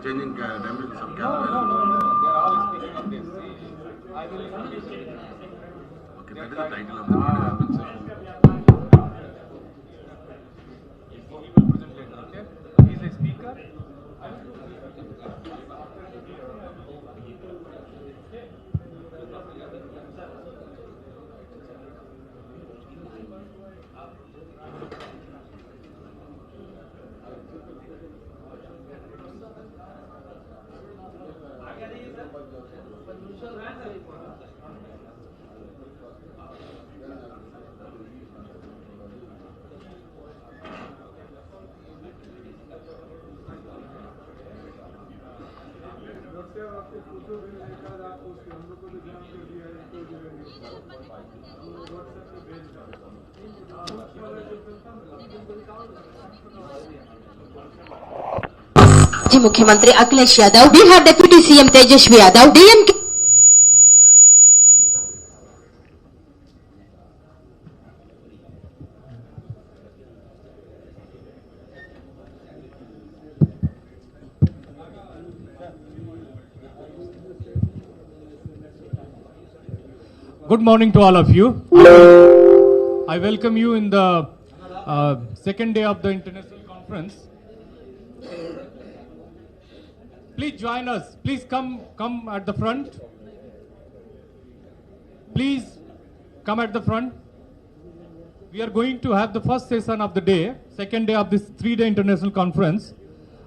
Changing dimensions of No. They are all speaking of this. I will. Okay, that is the title of the video. He will present later. Okay. He is a speaker. मुख्यमंत्री Akhilesh Yadav, Bihar deputy CM Tejashwi Yadav, DM के Good morning to all of you. I welcome you in the second day of the international conference. Please join us. Please come at the front. Please come at the front. We are going to have the first session of the day, second day of this 3-day international conference.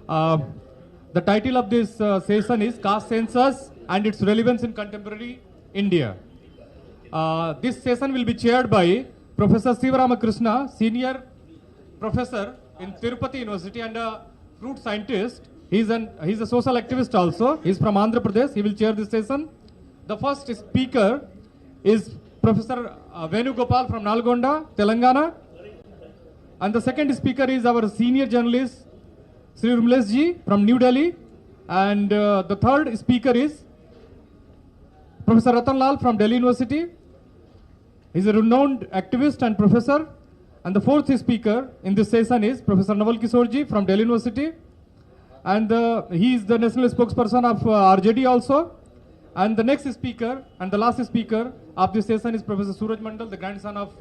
The title of this session is Caste Census and its Relevance in Contemporary India. This session will be chaired by Professor Sivaramakrishna, Senior Professor in Tirupati University and a fruit scientist. He's a social activist also. He's from Andhra Pradesh. He will chair this session. The first speaker is Professor Venugopal from Nalgonda, Telangana. And the second speaker is our senior journalist, Sri Rumlesh ji from New Delhi. And the third speaker is Professor Ratan Lal from Delhi University. He's a renowned activist and professor. And the fourth speaker in this session is Professor Naval Kishore ji from Delhi University. And he is the national spokesperson of RJD also. And the next speaker and the last speaker of this session is Professor Suraj Mandal, the grandson of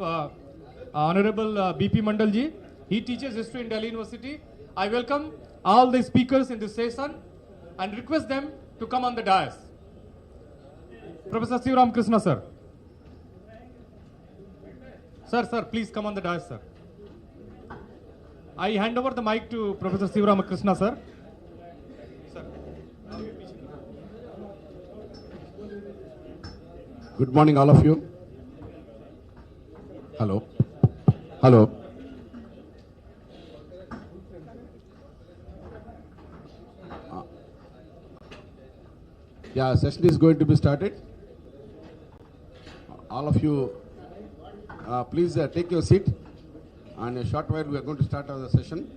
Honorable BP Mandal ji. He teaches history in Delhi University. I welcome all the speakers in this session and request them to come on the dais. Professor Sivaram Krishna, sir. Sir, please come on the dais, sir. I hand over the mic to Professor Sivaram Krishna, sir. Good morning, all of you. Hello. Yeah, session is going to be started. All of you, please take your seat. And in a short while, we are going to start the session.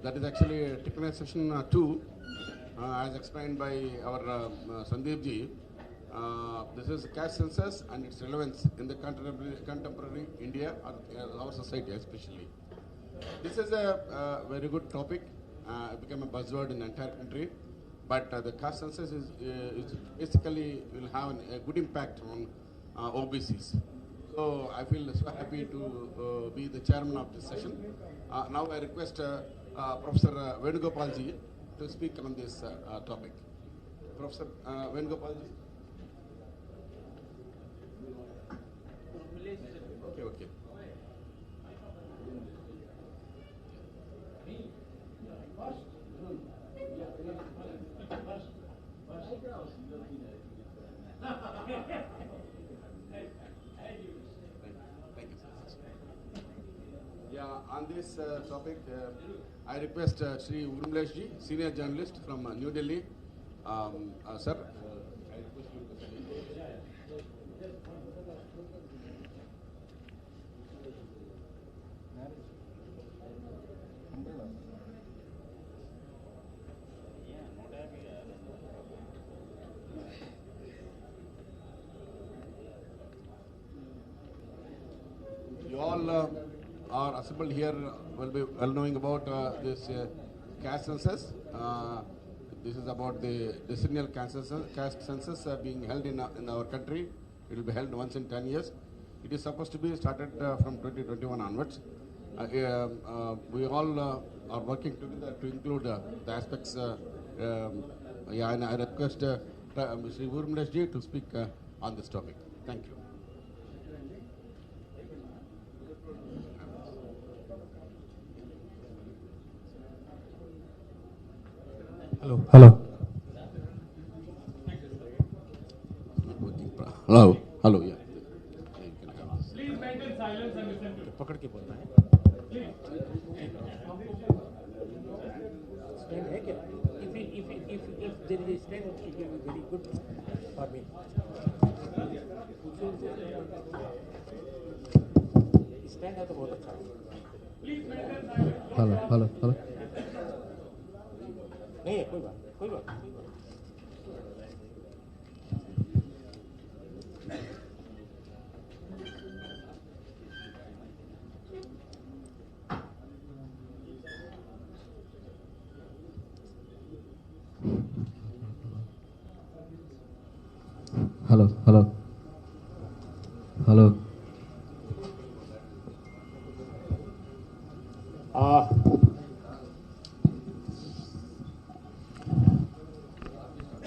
That is actually technical session 2, as explained by our Sandeep ji. This is caste census and its relevance in the contemporary India, or our society especially. This is a very good topic. It became a buzzword in the entire country. But the caste census is basically will have a good impact on OBCs. So I feel so happy to be the chairman of this session. Now I request Professor Venugopal ji to speak on this topic. Professor Venugopal ji. Okay. Yeah, on this topic, I request Sri Rumlesh ji, senior journalist from New Delhi. Sir, I request you to speak. You all are assembled here will be well knowing about this caste census. This is about the decennial caste census being held in our country. It will be held once in 10 years. It is supposed to be started from 2021 onwards. We all are working together to include the aspects. And I request Mr. Urmlesh ji to speak on this topic. Thank you. Hello. Hello, yeah. Please maintain silence and listen to it. पकड़ के बोलना है. Stand है क्या? If there is a stand, it will be very good for me. Stand है तो बहुत अच्छा है. Hello. नहीं है कोई बात. Hello.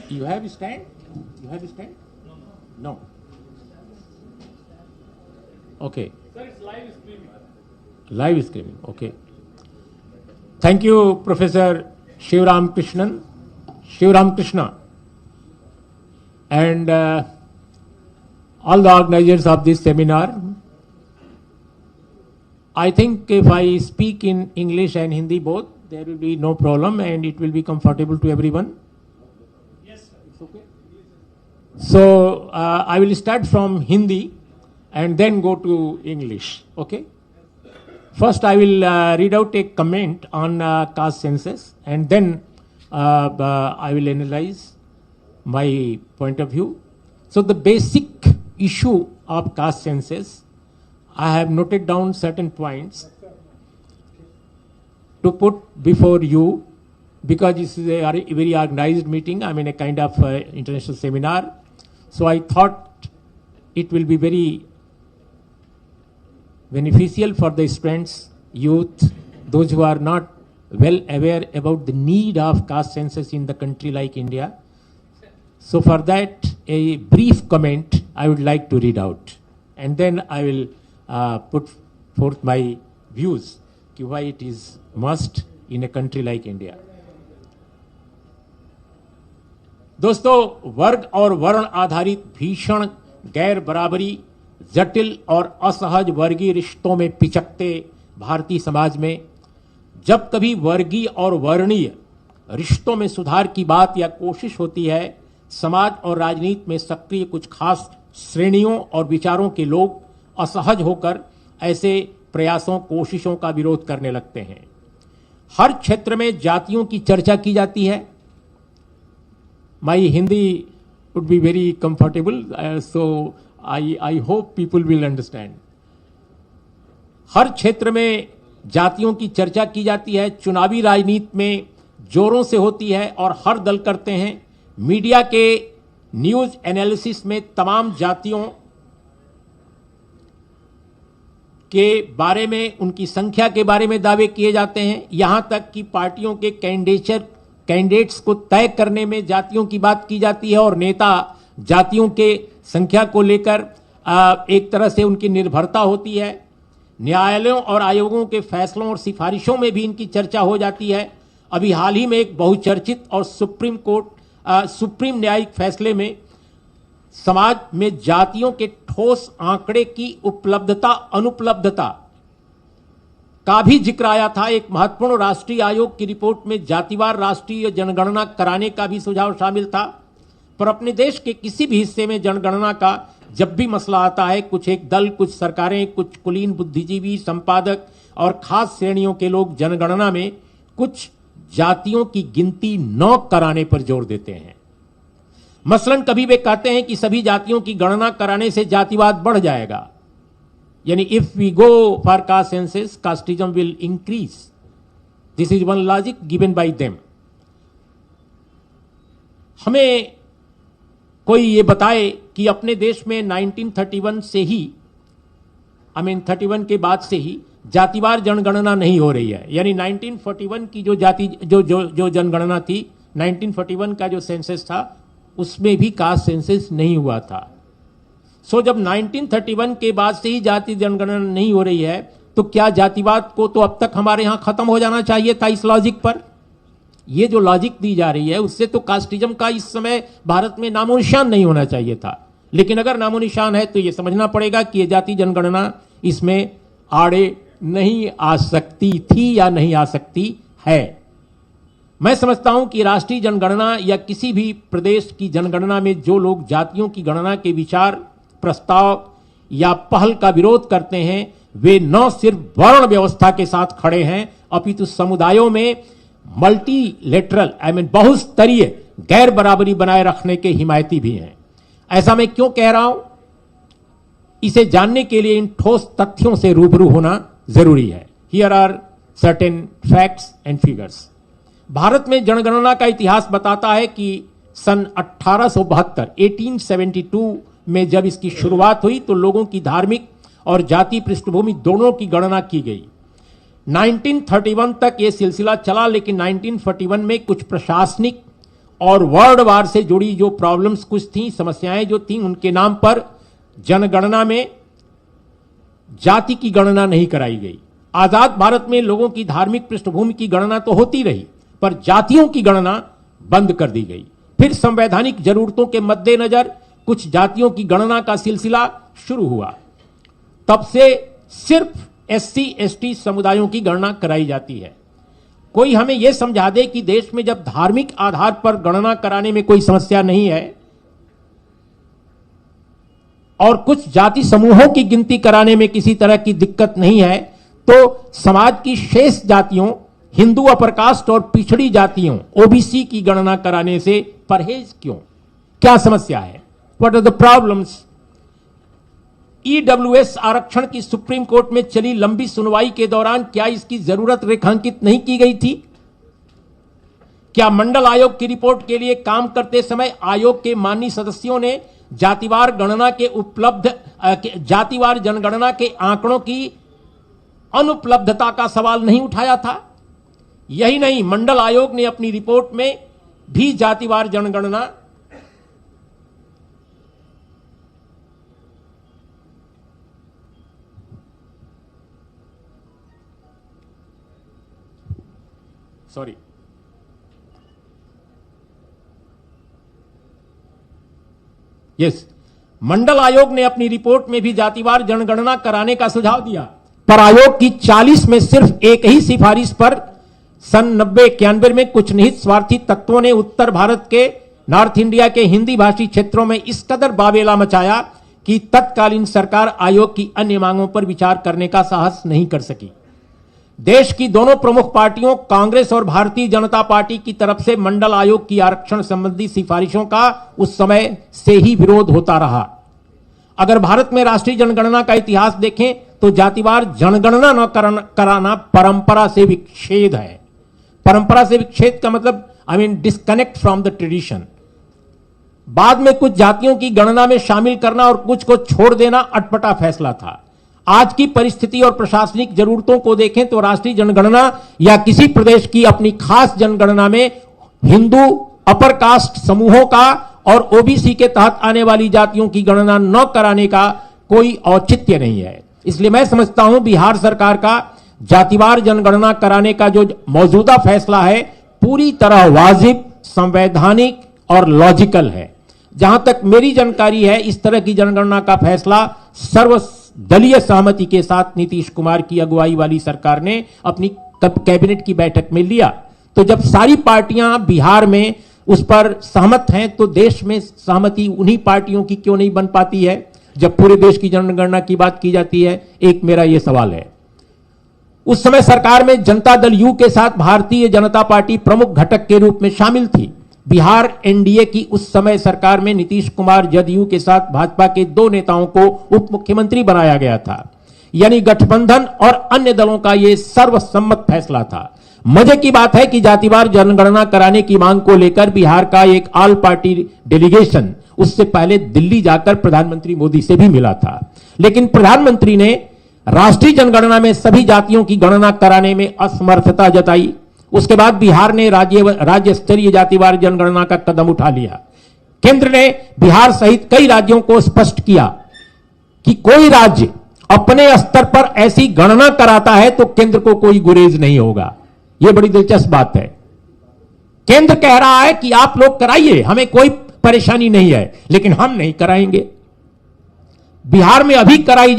You have a stand? No. Okay. Sir, it's live streaming. Live streaming. Okay. Thank you, Professor Shivram Krishna, and all the organizers of this seminar. I think if I speak in English and Hindi both, there will be no problem and it will be comfortable to everyone. Yes, sir. It's okay. So I will start from Hindi and then go to English. Okay. First, I will read out a comment on caste census, and then I will analyze my point of view. So the basic issue of caste census, I have noted down certain points to put before you, because this is a very organized meeting. I mean a kind of international seminar. So I thought it will be very beneficial for the students, youth, those who are not well aware about the need of caste census in the country like India. So for that, a brief comment I would like to read out, and then I will put forth my views why it is must in a country like India. दोस्तों, वर्ग और वर्ण आधारित भीषण गैर बराबरी, जटिल और असहज वर्गीय रिश्तों में पिचकते भारतीय समाज में जब कभी वर्गीय और वर्णीय रिश्तों में सुधार की बात या कोशिश होती है, समाज और राजनीति में सक्रिय कुछ खास श्रेणियों और विचारों के लोग असहज होकर ऐसे प्रयासों कोशिशों का विरोध करने लगते हैं. हर क्षेत्र में जातियों की चर्चा की जाती है. My Hindi would be very comfortable, so I hope people will understand. हर क्षेत्र में जातियों की चर्चा की जाती है, चुनावी राजनीति में जोरों से होती है और हर दल करते हैं. मीडिया के न्यूज एनालिसिस में तमाम जातियों के बारे में, उनकी संख्या के बारे में दावे किए जाते हैं. यहां तक कि पार्टियों के कैंडिडेट्स को तय करने में जातियों की बात की जाती है और नेता जातियों के संख्या को लेकर एक तरह से उनकी निर्भरता होती है. न्यायालयों और आयोगों के फैसलों और सिफारिशों में भी इनकी चर्चा हो जाती है. अभी हाल ही में एक बहुचर्चित और सुप्रीम न्यायिक फैसले में समाज में जातियों के ठोस आंकड़े की उपलब्धता अनुपलब्धता का भी जिक्र आया था. एक महत्वपूर्ण राष्ट्रीय आयोग की रिपोर्ट में जातिवार राष्ट्रीय जनगणना कराने का भी सुझाव शामिल था. पर अपने देश के किसी भी हिस्से में जनगणना का जब भी मसला आता है, कुछ एक दल, कुछ सरकारें, कुछ कुलीन बुद्धिजीवी, संपादक और खास श्रेणियों के लोग जनगणना में कुछ जातियों की गिनती न कराने पर जोर देते हैं. मसलन कभी वे कहते हैं कि सभी जातियों की गणना कराने से जातिवाद बढ़ जाएगा. यानी if we go for caste census, casteism will increase. This is one logic given by them. हमें कोई ये बताए कि अपने देश में 1931 से ही 31 के बाद से ही जातिवार जनगणना नहीं हो रही है। यानी 1941 की जो जनगणना थी, 1941 का जो सेंसस था, उसमें भी कास्ट सेंसस नहीं हुआ था। सो जब 1931 के बाद से ही जाति जनगणना नहीं हो रही है, तो क्या जातिवाद को तो अब तक हमारे यहां खत्म हो जाना चाहिए था इस लॉजिक पर? ये जो लॉजिक दी जा रही है, उससे तो कास्टिज्म का इस समय भारत में नामो निशान नहीं होना चाहिए था। लेकिन अगर नामो निशान है तो यह समझना पड़ेगा कि यह जाति जनगणना इसमें आड़े नहीं आ सकती थी या नहीं आ सकती है। मैं समझता हूं कि राष्ट्रीय जनगणना या किसी भी प्रदेश की जनगणना में जो लोग जातियों की गणना के विचार, प्रस्ताव या पहल का विरोध करते हैं, वे न सिर्फ वर्ण व्यवस्था के साथ खड़े हैं, अपितु समुदायों में मल्टीलेटरल बहुस्तरीय गैर बराबरी बनाए रखने के हिमायती भी हैं। ऐसा मैं क्यों कह रहा हूं? इसे जानने के लिए इन ठोस तथ्यों से रूबरू होना जरूरी है। Here are certain facts and figures. Bharat में जनगणना का इतिहास बताता है कि सन 1872 में जब इसकी शुरुआत हुई तो लोगों की धार्मिक और जाति पृष्ठभूमि दोनों की गणना की गई। 1931 तक यह सिलसिला चला, लेकिन 1941 में कुछ प्रशासनिक और वर्णवार से जुड़ी जो प्रॉब्लम्स कुछ थी, समस्याएं जो थी, उनके नाम पर जनगणना में जाति की गणना नहीं कराई गई। आजाद भारत में लोगों की धार्मिक पृष्ठभूमि की गणना तो होती रही, पर जातियों की गणना बंद कर दी गई। फिर संवैधानिक जरूरतों के मद्देनजर कुछ जातियों की गणना का सिलसिला शुरू हुआ। तब से सिर्फ SC/ST समुदायों की गणना कराई जाती है। कोई हमें यह समझा दे कि देश में जब धार्मिक आधार पर गणना कराने में कोई समस्या नहीं है और कुछ जाति समूहों की गिनती कराने में किसी तरह की दिक्कत नहीं है, तो समाज की शेष जातियों, हिंदू अपर कास्ट और पिछड़ी जातियों OBC की गणना कराने से परहेज क्यों? क्या समस्या है? What are the problems? EWS आरक्षण की सुप्रीम कोर्ट में चली लंबी सुनवाई के दौरान क्या इसकी जरूरत रेखांकित नहीं की गई थी? क्या मंडल आयोग की रिपोर्ट के लिए काम करते समय आयोग के माननीय सदस्यों ने जातिवार जनगणना के आंकड़ों की अनुपलब्धता का सवाल नहीं उठाया था? यही नहीं, मंडल आयोग ने अपनी रिपोर्ट में भी जातिवार जनगणना मंडल आयोग ने अपनी रिपोर्ट में भी जातिवार जनगणना कराने का सुझाव दिया, पर आयोग की 40 में सिर्फ एक ही सिफारिश पर सन 90-91 में कुछ निहित स्वार्थी तत्वों ने उत्तर भारत के, नॉर्थ इंडिया के हिंदी भाषी क्षेत्रों में इस कदर बाबेला मचाया कि तत्कालीन सरकार आयोग की अन्य मांगों पर विचार करने का साहस नहीं कर सकी। देश की दोनों प्रमुख पार्टियों कांग्रेस और भारतीय जनता पार्टी की तरफ से मंडल आयोग की आरक्षण संबंधी सिफारिशों का उस समय से ही विरोध होता रहा। अगर भारत में राष्ट्रीय जनगणना का इतिहास देखें तो जातिवार जनगणना न कराना परंपरा से विच्छेद है। परंपरा से विच्छेद का मतलब डिस्कनेक्ट फ्रॉम द ट्रेडिशन। बाद में कुछ जातियों की गणना में शामिल करना और कुछ को छोड़ देना अटपटा फैसला था। आज की परिस्थिति और प्रशासनिक जरूरतों को देखें तो राष्ट्रीय जनगणना या किसी प्रदेश की अपनी खास जनगणना में हिंदू अपर कास्ट समूहों का और OBC के तहत आने वाली जातियों की गणना न कराने का कोई औचित्य नहीं है। इसलिए मैं समझता हूं बिहार सरकार का जातिवार जनगणना कराने का जो मौजूदा फैसला है पूरी तरह वाजिब, संवैधानिक और लॉजिकल है। जहां तक मेरी जानकारी है, इस तरह की जनगणना का फैसला सर्वदलीय सहमति के साथ नीतीश कुमार की अगुवाई वाली सरकार ने अपनी कैबिनेट की बैठक में लिया। तो जब सारी पार्टियां बिहार में उस पर सहमत हैं तो देश में सहमति उन्हीं पार्टियों की क्यों नहीं बन पाती है जब पूरे देश की जनगणना की बात की जाती है? एक मेरा यह सवाल है। उस समय सरकार में जनता दल यू के साथ भारतीय जनता पार्टी प्रमुख घटक के रूप में शामिल थी। बिहार NDA की उस समय सरकार में नीतीश कुमार जदयू के साथ भाजपा के 2 नेताओं को उप मुख्यमंत्री बनाया गया था। यानी गठबंधन और अन्य दलों का यह सर्वसम्मत फैसला था। मजे की बात है कि जातिवार जनगणना कराने की मांग को लेकर बिहार का एक ऑल पार्टी डेलीगेशन उससे पहले दिल्ली जाकर प्रधानमंत्री मोदी से भी मिला था, लेकिन प्रधानमंत्री ने राष्ट्रीय जनगणना में सभी जातियों की गणना कराने में असमर्थता जताई। उसके बाद बिहार ने राज्य स्तरीय जातिवार जनगणना का कदम उठा लिया। केंद्र ने बिहार सहित कई राज्यों को स्पष्ट किया कि कोई राज्य अपने स्तर पर ऐसी गणना कराता है तो केंद्र को कोई गुरेज नहीं होगा। यह बड़ी दिलचस्प बात है। केंद्र कह रहा है कि आप लोग कराइए, हमें कोई परेशानी नहीं है, लेकिन हम नहीं कराएंगे। बिहार में अभी कराई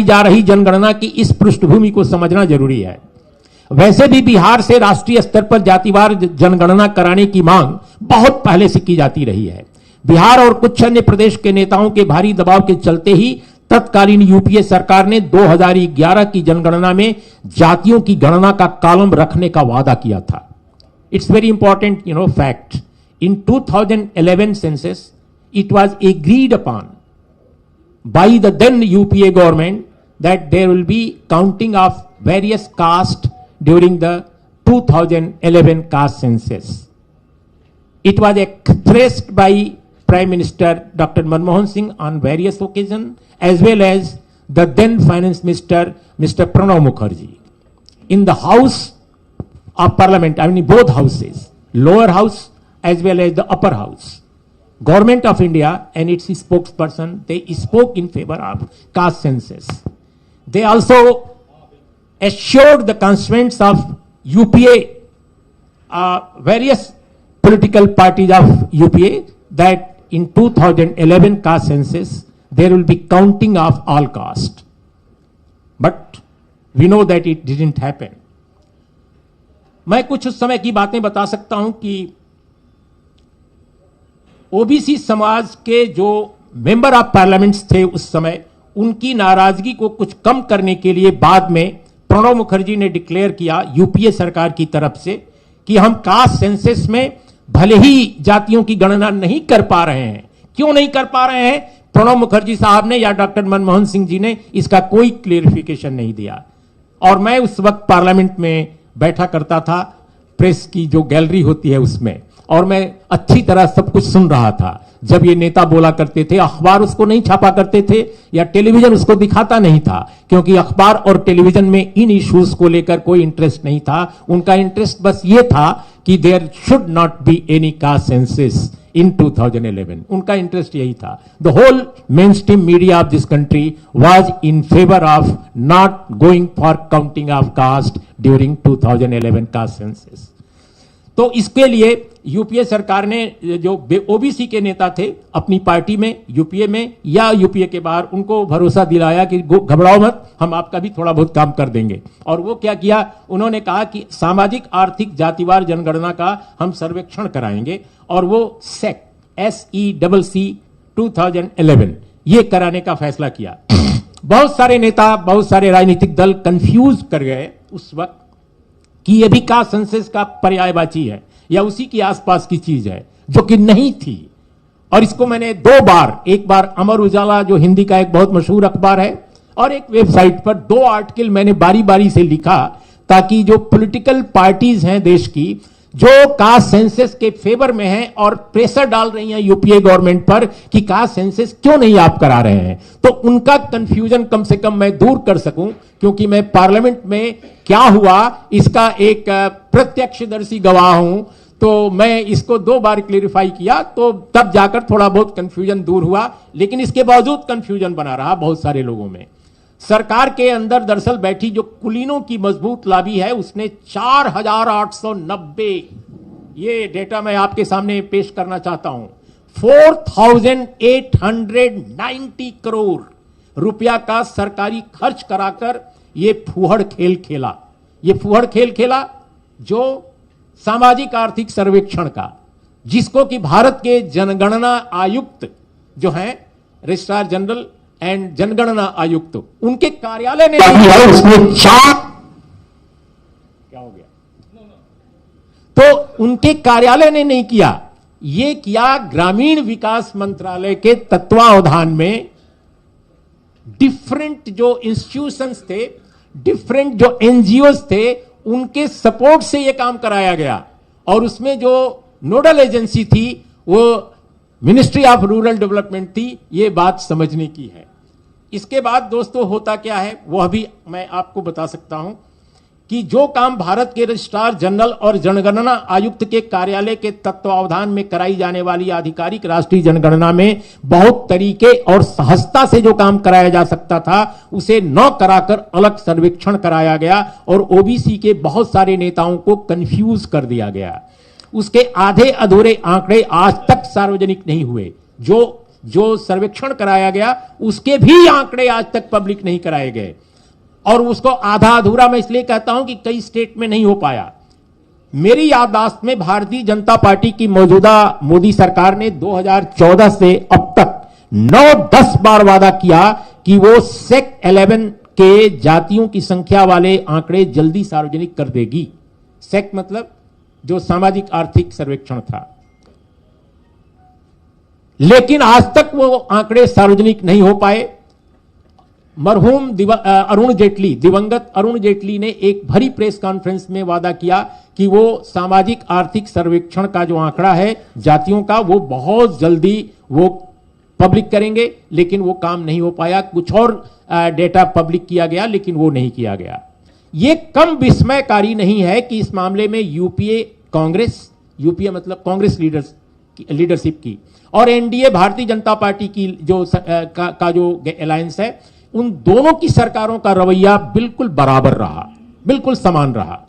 जा रही जनगणना की इस पृष्ठभूमि को समझना जरूरी है। वैसे भी बिहार से राष्ट्रीय स्तर पर जातिवार जनगणना कराने की मांग बहुत पहले से की जाती रही है। बिहार और कुछ अन्य प्रदेश के नेताओं के भारी दबाव के चलते ही तत्कालीन यूपीए सरकार ने 2011 की जनगणना में जातियों की गणना का कॉलम रखने का वादा किया था। It's very important fact. In 2011 census it was agreed upon by the then UPA government that there will be counting of various caste during the 2011 caste census. It was expressed by Prime Minister Dr. Manmohan Singh on various occasions, as well as the then Finance Minister Mr. Pranav Mukherjee. In the House of Parliament, I mean both houses, lower house as well as the upper house, Government of India and its spokesperson, they spoke in favor of caste census. They also assured the constituents of UPA, various political parties of UPA, that in 2011 caste census, there will be counting of all caste. But we know that it didn't happen. मैं कुछ उस समय की बातें बता सकता हूं कि ओबीसी समाज के जो मेंबर ऑफ पार्लियामेंट्स थे उस समय, उनकी नाराजगी को कुछ कम करने के लिए बाद में प्रणब मुखर्जी ने डिक्लेयर किया यूपीए सरकार की तरफ से कि हम कास्ट सेंसस में भले ही जातियों की गणना नहीं कर पा रहे हैं। क्यों नहीं कर पा रहे हैं? प्रणब मुखर्जी साहब ने या डॉक्टर मनमोहन सिंह जी ने इसका कोई क्लियरिफिकेशन नहीं दिया। और मैं उस वक्त पार्लियामेंट में बैठा करता था, प्रेस की जो गैलरी होती है उसमें, और मैं अच्छी तरह सब कुछ सुन रहा था। जब ये नेता बोला करते थे, अखबार उसको नहीं छापा करते थे या टेलीविजन उसको दिखाता नहीं था, क्योंकि अखबार और टेलीविजन में इन इश्यूज को लेकर कोई इंटरेस्ट नहीं था। उनका इंटरेस्ट बस ये था कि there should not be any caste census in 2011। उनका इंटरेस्ट यही था। The whole main stream media of this country was in favour of not going for counting of caste during 2011 caste census. तो इसके लिए यूपीए सरकार ने, जो OBC के नेता थे अपनी पार्टी में, यूपीए में या यूपीए के बाहर, उनको भरोसा दिलाया कि घबराओ मत, हम आपका भी थोड़ा बहुत काम कर देंगे। और वो क्या किया? उन्होंने कहा कि सामाजिक आर्थिक जातिवार जनगणना का हम सर्वेक्षण कराएंगे, और वो सेक SECC 2011 ये कराने का फैसला किया। बहुत सारे नेता, बहुत सारे राजनीतिक दल कंफ्यूज कर गए उस वक्त कि ये भी कास्ट सेंसस का पर्यायवाची है या उसी की आसपास की चीज है, जो कि नहीं थी। और इसको मैंने दो बार, एक बार अमर उजाला जो हिंदी का एक बहुत मशहूर अखबार है, और एक वेबसाइट पर 2 आर्टिकल मैंने बारी बारी से लिखा, ताकि जो पॉलिटिकल पार्टीज हैं देश की, जो कास्ट सेंसस के फेवर में हैं और प्रेशर डाल रही हैं यूपीए गवर्नमेंट पर कि कास्ट सेंसस क्यों नहीं आप करा रहे हैं, तो उनका कंफ्यूजन कम से कम मैं दूर कर सकूं, क्योंकि मैं पार्लियामेंट में क्या हुआ इसका एक प्रत्यक्षदर्शी गवाह हूं। तो मैं इसको 2 बार क्लेरिफाई किया, तो तब जाकर थोड़ा बहुत कंफ्यूजन दूर हुआ, लेकिन इसके बावजूद कंफ्यूजन बना रहा बहुत सारे लोगों में। सरकार के अंदर दरअसल बैठी जो कुलीनों की मजबूत लाबी है, उसने 4890, ये डेटा मैं आपके सामने पेश करना चाहता हूं, 4890 करोड़ रुपया का सरकारी खर्च कराकर ये फूहड़ खेल खेला। ये फूहड़ खेल खेला जो सामाजिक आर्थिक सर्वेक्षण का, जिसको कि भारत के जनगणना आयुक्त जो हैं, रजिस्ट्रार जनरल एंड जनगणना आयुक्त, उनके कार्यालय ने उसमें क्या हो गया, तो उनके कार्यालय ने नहीं किया, ये किया ग्रामीण विकास मंत्रालय के तत्वावधान में डिफरेंट जो इंस्टीट्यूशंस थे, डिफरेंट जो एनजीओज थे, उनके सपोर्ट से यह काम कराया गया। और उसमें जो नोडल एजेंसी थी वो मिनिस्ट्री ऑफ रूरल डेवलपमेंट थी। ये बात समझने की है। इसके बाद दोस्तों होता क्या है वो अभी मैं आपको बता सकता हूं कि जो काम भारत के रजिस्ट्रार जनरल और जनगणना आयुक्त के कार्यालय के तत्वावधान में कराई जाने वाली आधिकारिक राष्ट्रीय जनगणना में बहुत तरीके और सहजता से जो काम कराया जा सकता था उसे न कराकर अलग सर्वेक्षण कराया गया और ओबीसी के बहुत सारे नेताओं को कंफ्यूज कर दिया गया। उसके आधे अधूरे आंकड़े आज तक सार्वजनिक नहीं हुए। जो सर्वेक्षण कराया गया उसके भी आंकड़े आज तक पब्लिक नहीं कराए गए और उसको आधा अधूरा मैं इसलिए कहता हूं कि कई स्टेट में नहीं हो पाया। मेरी याददाश्त में भारतीय जनता पार्टी की मौजूदा मोदी सरकार ने 2014 से अब तक 9-10 बार वादा किया कि वो सेक 11 के जातियों की संख्या वाले आंकड़े जल्दी सार्वजनिक कर देगी। सेक मतलब जो सामाजिक आर्थिक सर्वेक्षण था, लेकिन आज तक वो आंकड़े सार्वजनिक नहीं हो पाए। मरहूम अरुण जेटली, दिवंगत अरुण जेटली ने एक भरी प्रेस कॉन्फ्रेंस में वादा किया कि वो सामाजिक आर्थिक सर्वेक्षण का जो आंकड़ा है जातियों का वो बहुत जल्दी वो पब्लिक करेंगे, लेकिन वो काम नहीं हो पाया। कुछ और डेटा पब्लिक किया गया लेकिन वो नहीं किया गया। ये कम विस्मयकारी नहीं है कि इस मामले में यूपीए मतलब कांग्रेस लीडरशिप की और एनडीए भारतीय जनता पार्टी की जो अलायंस है, उन दोनों की सरकारों का रवैया बिल्कुल बराबर रहा, बिल्कुल समान रहा।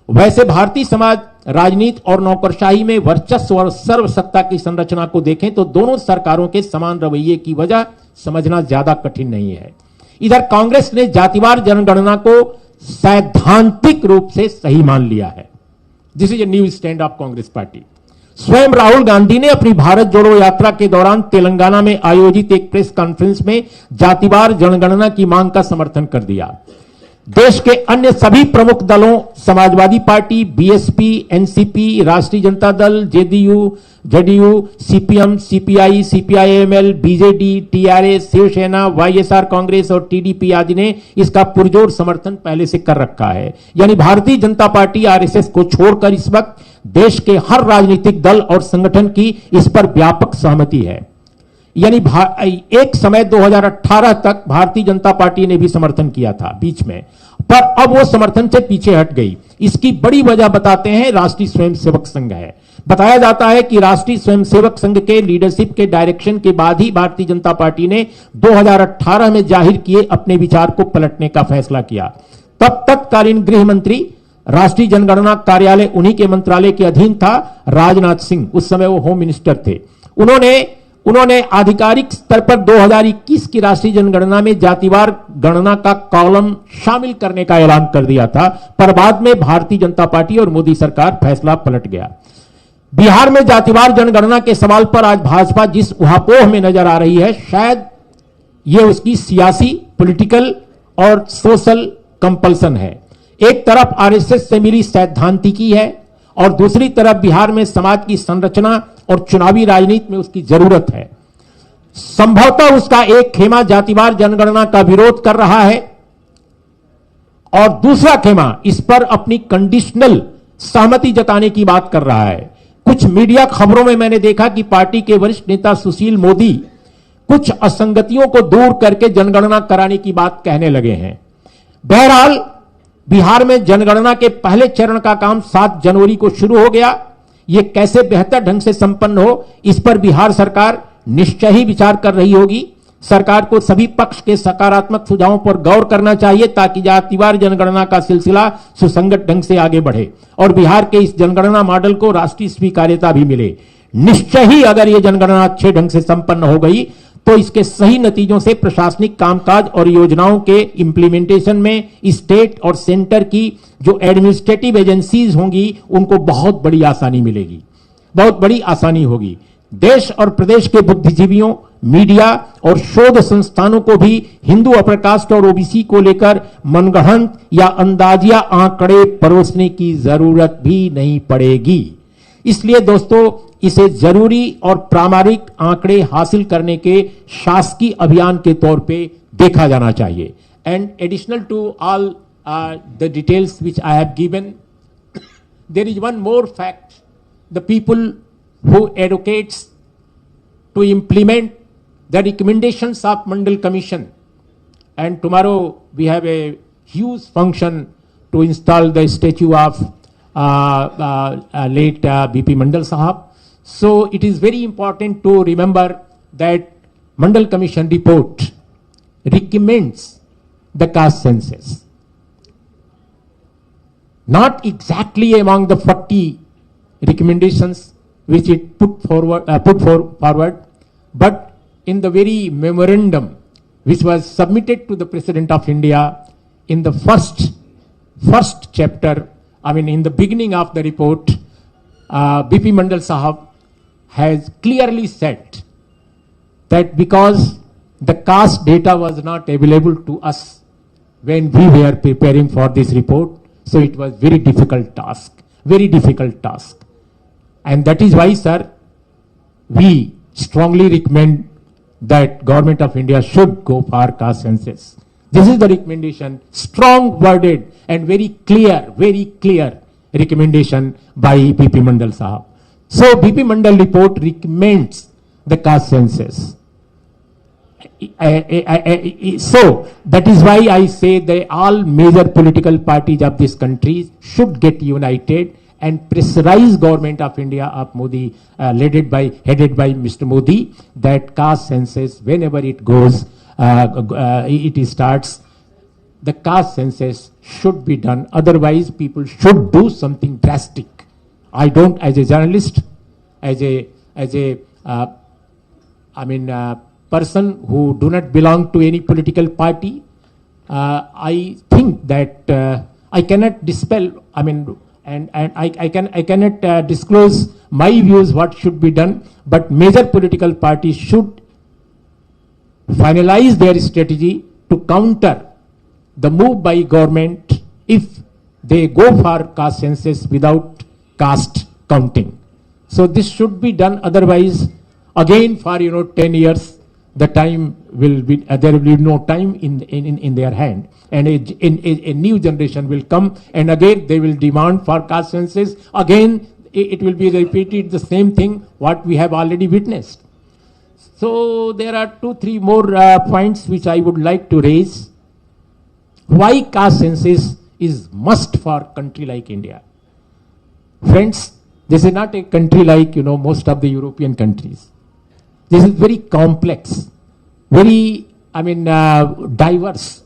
वैसे भारतीय समाज राजनीति और नौकरशाही में वर्चस्व और सर्वसत्ता की संरचना को देखें तो दोनों सरकारों के समान रवैये की वजह समझना ज्यादा कठिन नहीं है। इधर कांग्रेस ने जातिवार जनगणना को सैद्धांतिक रूप से सही मान लिया है। This is a new stand of Congress party. स्वयं राहुल गांधी ने अपनी भारत जोड़ो यात्रा के दौरान तेलंगाना में आयोजित एक प्रेस कॉन्फ्रेंस में जातिवार जनगणना की मांग का समर्थन कर दिया। देश के अन्य सभी प्रमुख दलों Samajwadi party, BSP, NCP, Rashtriya Janata Dal, JDU, CPM, CPI, CPIML, BJD, TRS, Shiv Sena, YSR Congress और टीडीपी आदि ने इसका पुरजोर समर्थन पहले से कर रखा है। यानी भारतीय जनता पार्टी आरएसएस को छोड़कर इस वक्त देश के हर राजनीतिक दल और संगठन की इस पर व्यापक सहमति है। यानी एक समय 2018 तक भारतीय जनता पार्टी ने भी समर्थन किया था बीच में, पर अब वो समर्थन से पीछे हट गई। इसकी बड़ी वजह बताते हैं राष्ट्रीय स्वयंसेवक संघ है। बताया जाता है कि राष्ट्रीय स्वयंसेवक संघ के लीडरशिप के डायरेक्शन के बाद ही भारतीय जनता पार्टी ने 2018 में जाहिर किए अपने विचार को पलटने का फैसला किया। तब तत्कालीन गृह मंत्री, राष्ट्रीय जनगणना कार्यालय उन्हीं के मंत्रालय के अधीन था, राजनाथ सिंह, उस समय वो होम मिनिस्टर थे। उन्होंने आधिकारिक स्तर पर 2021 की राष्ट्रीय जनगणना में जातिवार गणना का कॉलम शामिल करने का ऐलान कर दिया था, पर बाद में भारतीय जनता पार्टी और मोदी सरकार फैसला पलट गया। बिहार में जातिवार जनगणना के सवाल पर आज भाजपा जिस उहापोह में नजर आ रही है, शायद यह उसकी सियासी, पॉलिटिकल और सोशल कंपल्सन है। एक तरफ आरएसएस से मिली सैद्धांतिकी है और दूसरी तरफ बिहार में समाज की संरचना और चुनावी राजनीति में उसकी जरूरत है। संभवतः उसका एक खेमा जातिवार जनगणना का विरोध कर रहा है और दूसरा खेमा इस पर अपनी कंडीशनल सहमति जताने की बात कर रहा है। कुछ मीडिया खबरों में मैंने देखा कि पार्टी के वरिष्ठ नेता सुशील मोदी कुछ असंगतियों को दूर करके जनगणना कराने की बात कहने लगे हैं। बहरहाल बिहार में जनगणना के पहले चरण का काम 7 जनवरी को शुरू हो गया। यह कैसे बेहतर ढंग से संपन्न हो, इस पर बिहार सरकार निश्चय ही विचार कर रही होगी। सरकार को सभी पक्ष के सकारात्मक सुझावों पर गौर करना चाहिए ताकि जातिवार जनगणना का सिलसिला सुसंगत ढंग से आगे बढ़े और बिहार के इस जनगणना मॉडल को राष्ट्रीय स्वीकार्यता भी मिले। निश्चय ही अगर यह जनगणना अच्छे ढंग से संपन्न हो गई तो इसके सही नतीजों से प्रशासनिक कामकाज और योजनाओं के इंप्लीमेंटेशन में स्टेट और सेंटर की जो एडमिनिस्ट्रेटिव एजेंसीज होंगी उनको बहुत बड़ी आसानी मिलेगी, बहुत बड़ी आसानी होगी। देश और प्रदेश के बुद्धिजीवियों, मीडिया और शोध संस्थानों को भी हिंदू अपर कास्ट और ओबीसी को लेकर मनगढ़ंत या अंदाजिया आंकड़े परोसने की जरूरत भी नहीं पड़ेगी। इसलिए दोस्तों, इसे जरूरी और प्रामाणिक आंकड़े हासिल करने के शासकीय अभियान के तौर पे देखा जाना चाहिए. And additional to all the details which I have given, there is one more fact. The people who advocates to implement the recommendations of Mandal Commission, and tomorrow we have a huge function to install the statue of late BP Mandal Sahab. So it is very important to remember that Mandal Commission report recommends the caste census. Not exactly among the 40 recommendations which it put forward, but in the very memorandum which was submitted to the President of India in the first chapter, I mean in the beginning of the report, BP Mandal Sahab has clearly said that because the caste data was not available to us when we were preparing for this report, so it was very difficult task. And that is why, sir, we strongly recommend that Government of India should go for caste census. This is the recommendation, strong worded and very clear recommendation by BP Mandal Sahab. So BP Mandal report recommends the caste census. So that is why I say that all major political parties of this country should get united and pressurize Government of India of Modi, headed by Mr. Modi, that caste census, whenever it goes, it starts, the caste census should be done. Otherwise, people should do something drastic. I don't, as a journalist, as a person who do not belong to any political party, I think that I cannot dispel, and I cannot disclose my views what should be done, but major political parties should finalize their strategy to counter the move by government if they go for caste census without caste counting. So this should be done, otherwise again for 10 years the time will be, there will be no time in their hand, and a new generation will come, and again they will demand for caste census. Again it will be repeated the same thing what we have already witnessed. So there are 2-3 more points which I would like to raise. Why caste census is must for country like India? Friends, this is not a country like most of the European countries. This is very complex, very diverse.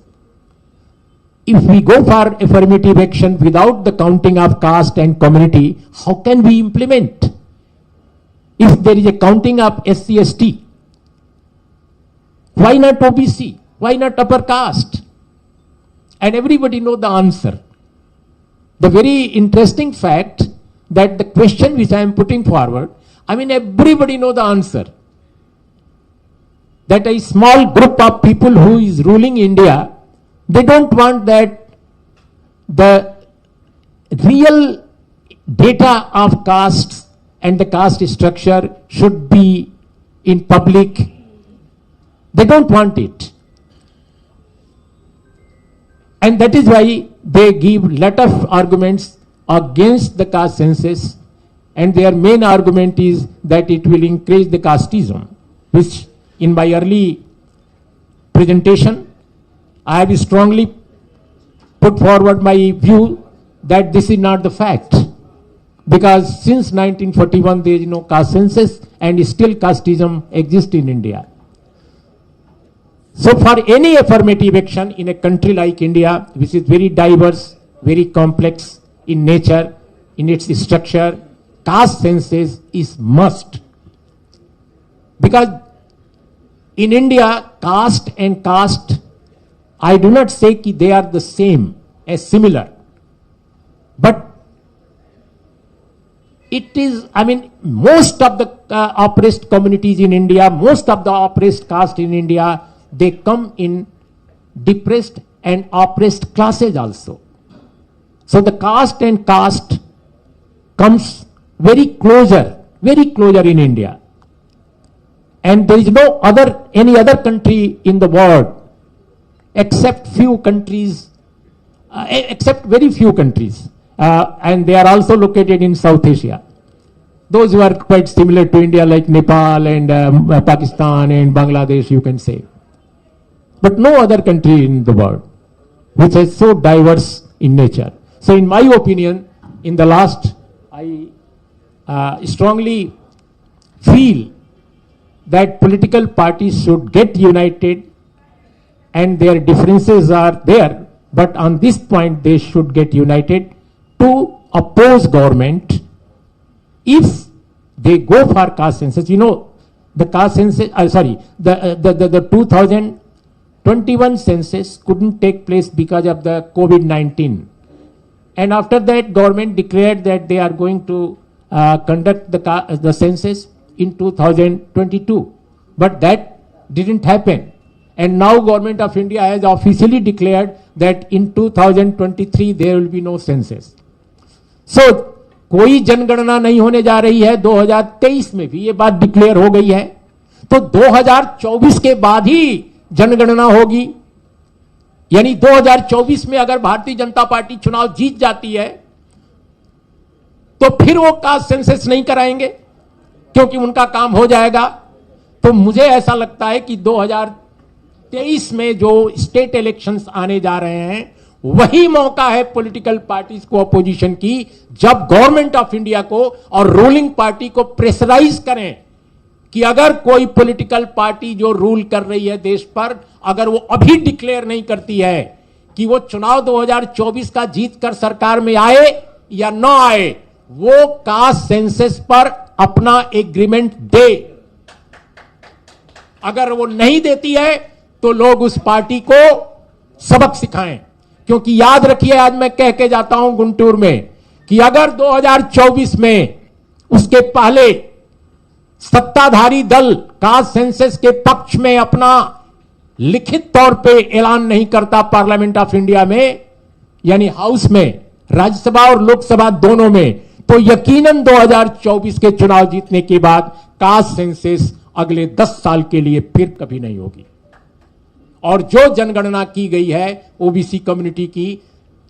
If we go for affirmative action without the counting of caste and community, how can we implement? If there is a counting of SC, ST, why not OBC? Why not upper caste? And everybody know the answer. The very interesting fact that the question which I am putting forward, everybody know the answer. That a small group of people who is ruling India, they don't want that the real data of castes and the caste structure should be in public. They don't want it. And that is why they give lot of arguments against the caste census, and their main argument is that it will increase the casteism, which in my early presentation I have strongly put forward my view that this is not the fact, because since 1941 there is no caste census and still casteism exists in India. So for any affirmative action in a country like India, which is very diverse, very complex in nature, in its structure, caste census is must. Because in India, caste and caste, I do not say that they are the same, as similar. But it is, most of the oppressed communities in India, most of the oppressed caste in India, they come in depressed and oppressed classes also. So the caste and caste comes very closer in India. And there is no any other country in the world except few countries, except very few countries, and they are also located in South Asia. Those who are quite similar to India, like Nepal and Pakistan and Bangladesh, you can say. But no other country in the world which is so diverse in nature. So in my opinion, in the last, I strongly feel that political parties should get united, and their differences are there, but on this point they should get united to oppose government if they go for caste census. You know, the caste census, the 2021 census couldn't take place because of the COVID-19. And after that, government declared that they are going to conduct the census in 2022. But that didn't happen. And now Government of India has officially declared that in 2023 there will be no census. So कोई जनगणना नहीं होने जा रही है 2023 में भी, ये बात डिक्लेयर हो गई है. तो 2024 के बाद ही जनगणना होगी. यानी 2024 में अगर भारतीय जनता पार्टी चुनाव जीत जाती है तो फिर वो कास्ट सेंसस नहीं कराएंगे क्योंकि उनका काम हो जाएगा. तो मुझे ऐसा लगता है कि 2023 में जो स्टेट इलेक्शंस आने जा रहे हैं वही मौका है पॉलिटिकल पार्टीज को, अपोजिशन की, जब गवर्नमेंट ऑफ इंडिया को और रूलिंग पार्टी को प्रेशराइज करें कि अगर कोई पॉलिटिकल पार्टी जो रूल कर रही है देश पर, अगर वो अभी डिक्लेयर नहीं करती है कि वो चुनाव 2024 का जीत कर सरकार में आए या न आए, वो कास्ट सेंसस पर अपना एग्रीमेंट दे. अगर वो नहीं देती है तो लोग उस पार्टी को सबक सिखाएं. क्योंकि याद रखिए, आज मैं कह के जाता हूं गुंटूर में कि अगर 2024 में उसके पहले सत्ताधारी दल कास्ट सेंसस के पक्ष में अपना लिखित तौर पे ऐलान नहीं करता पार्लियामेंट ऑफ इंडिया में, यानी हाउस में, राज्यसभा और लोकसभा दोनों में, तो यकीनन 2024 के चुनाव जीतने के बाद कास्ट सेंसस अगले 10 साल के लिए फिर कभी नहीं होगी. और जो जनगणना की गई है ओबीसी कम्युनिटी की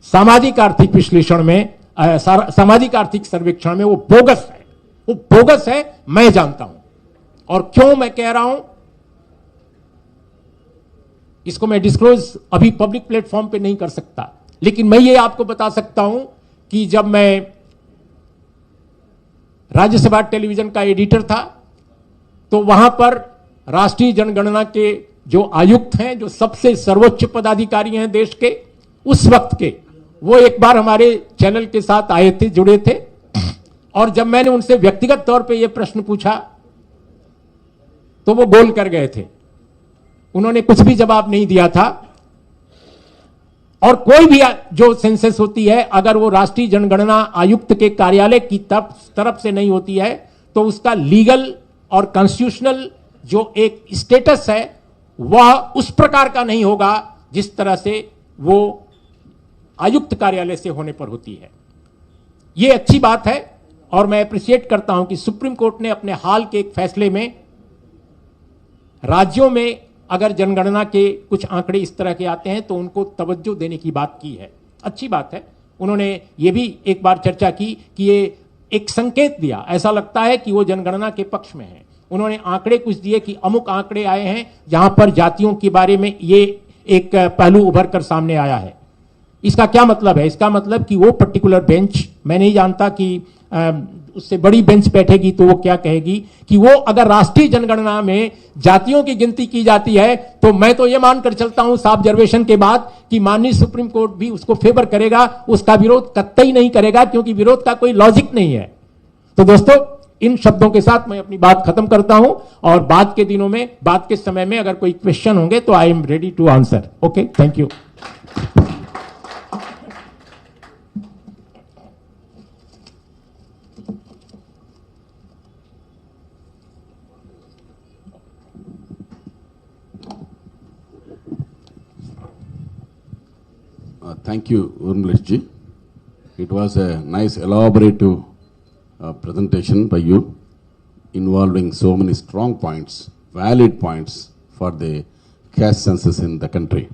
सामाजिक आर्थिक विश्लेषण में, सामाजिक आर्थिक सर्वेक्षण में, वो बोगस है. वो बोगस है, मैं जानता हूं. और क्यों मैं कह रहा हूं इसको मैं डिस्क्लोज अभी पब्लिक प्लेटफॉर्म पे नहीं कर सकता, लेकिन मैं ये आपको बता सकता हूं कि जब मैं राज्यसभा टेलीविजन का एडिटर था तो वहां पर राष्ट्रीय जनगणना के जो आयुक्त हैं, जो सबसे सर्वोच्च पदाधिकारी हैं देश के उस वक्त के, वो एक बार हमारे चैनल के साथ आए थे, जुड़े थे. और जब मैंने उनसे व्यक्तिगत तौर पे ये प्रश्न पूछा तो वो बोल कर गए थे. उन्होंने कुछ भी जवाब नहीं दिया था. और कोई भी जो सेंसस होती है, अगर वो राष्ट्रीय जनगणना आयुक्त के कार्यालय की तरफ से नहीं होती है तो उसका लीगल और कॉन्स्टिट्यूशनल जो एक स्टेटस है वह उस प्रकार का नहीं होगा जिस तरह से वो आयुक्त कार्यालय से होने पर होती है. यह अच्छी बात है और मैं अप्रिशिएट करता हूं कि सुप्रीम कोर्ट ने अपने हाल के एक फैसले में राज्यों में अगर जनगणना के कुछ आंकड़े इस तरह के आते हैं तो उनको तवज्जो देने की बात की है. अच्छी बात है. उन्होंने ये भी एक बार चर्चा की कि ये एक संकेत दिया, ऐसा लगता है कि वो जनगणना के पक्ष में है. उन्होंने आंकड़े कुछ दिए कि अमुक आंकड़े आए हैं जहां पर जातियों के बारे में ये एक पहलू उभर कर सामने आया है. इसका क्या मतलब है? इसका मतलब कि वो पर्टिकुलर बेंच, मैं नहीं जानता कि उससे बड़ी बेंच बैठेगी तो वो क्या कहेगी कि वो अगर राष्ट्रीय जनगणना में जातियों की गिनती की जाती है तो मैं तो ये मानकर चलता हूं साफ ऑब्जर्वेशन के बाद कि माननीय सुप्रीम कोर्ट भी उसको फेवर करेगा, उसका विरोध कतई नहीं करेगा, क्योंकि विरोध का कोई लॉजिक नहीं है. तो दोस्तों, इन शब्दों के साथ मैं अपनी बात खत्म करता हूं और बाद के दिनों में, बाद के समय में अगर कोई क्वेश्चन होंगे तो I am ready to answer. Okay, thank you. Thank you, Urmilish ji. It was a nice elaborative presentation by you, involving so many strong points, valid points for the caste census in the country.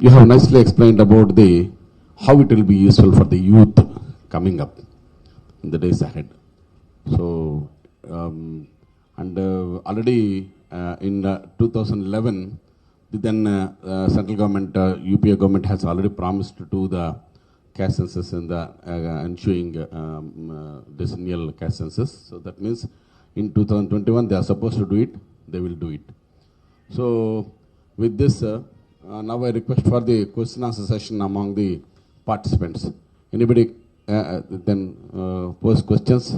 you have nicely explained about the how it will be useful for the youth coming up in the days ahead. So, already in 2011, the then central government, UPA government has already promised to do the caste census in the ensuing decennial caste census. So that means in 2021 they are supposed to do it, they will do it. So with this, now I request for the question answer session among the participants. Anybody then pose questions?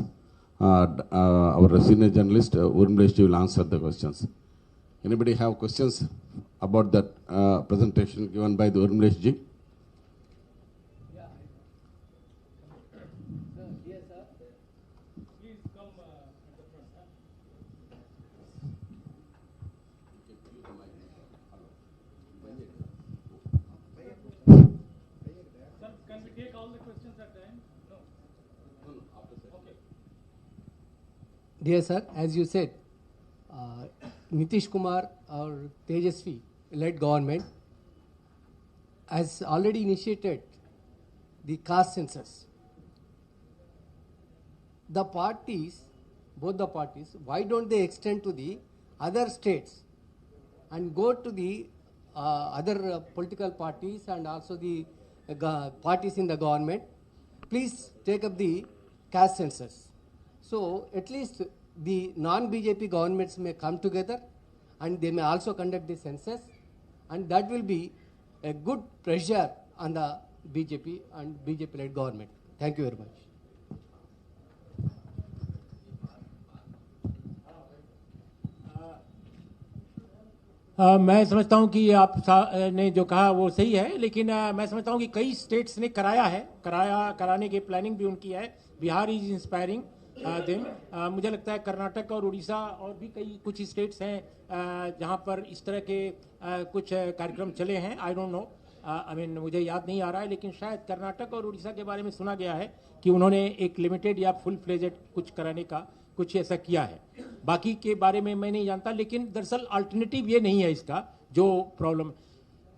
Our senior journalist, Urmlesh will answer the questions. Anybody have questions about that presentation given by the Urmlesh ji? Can we take all the questions at the end? No. Okay. Dear sir, as you said, Nitish Kumar or Tejasvi led government has already initiated the caste census. The parties, both the parties, why don't they extend to the other states and go to the other political parties and also the parties in the government? Please take up the caste census. So at least the non-BJP governments may come together and they may also conduct the census, and that will be a good pressure on the BJP and BJP-led government. Thank you very much. मैं समझता हूं कि आप ने जो कहा वो सही है, लेकिन मैं समझता हूं कि कई स्टेट्स ने कराने की प्लानिंग भी उनकी है. Bihar is inspiring them. मुझे लगता है कर्नाटक और उड़ीसा और भी कुछ स्टेट्स हैं जहां पर इस तरह के कुछ कार्यक्रम चले हैं. आई डोंट नो, मुझे याद नहीं आ रहा है, लेकिन शायद कर्नाटक और उड़ीसा के बारे में सुना गया है कि उन्होंने एक लिमिटेड या फुल फ्लेजेड कुछ कराने का कुछ ऐसा किया है. बाकी के बारे में मैं नहीं जानता, लेकिन दरअसल अल्टरनेटिव ये नहीं है इसका जो प्रॉब्लम.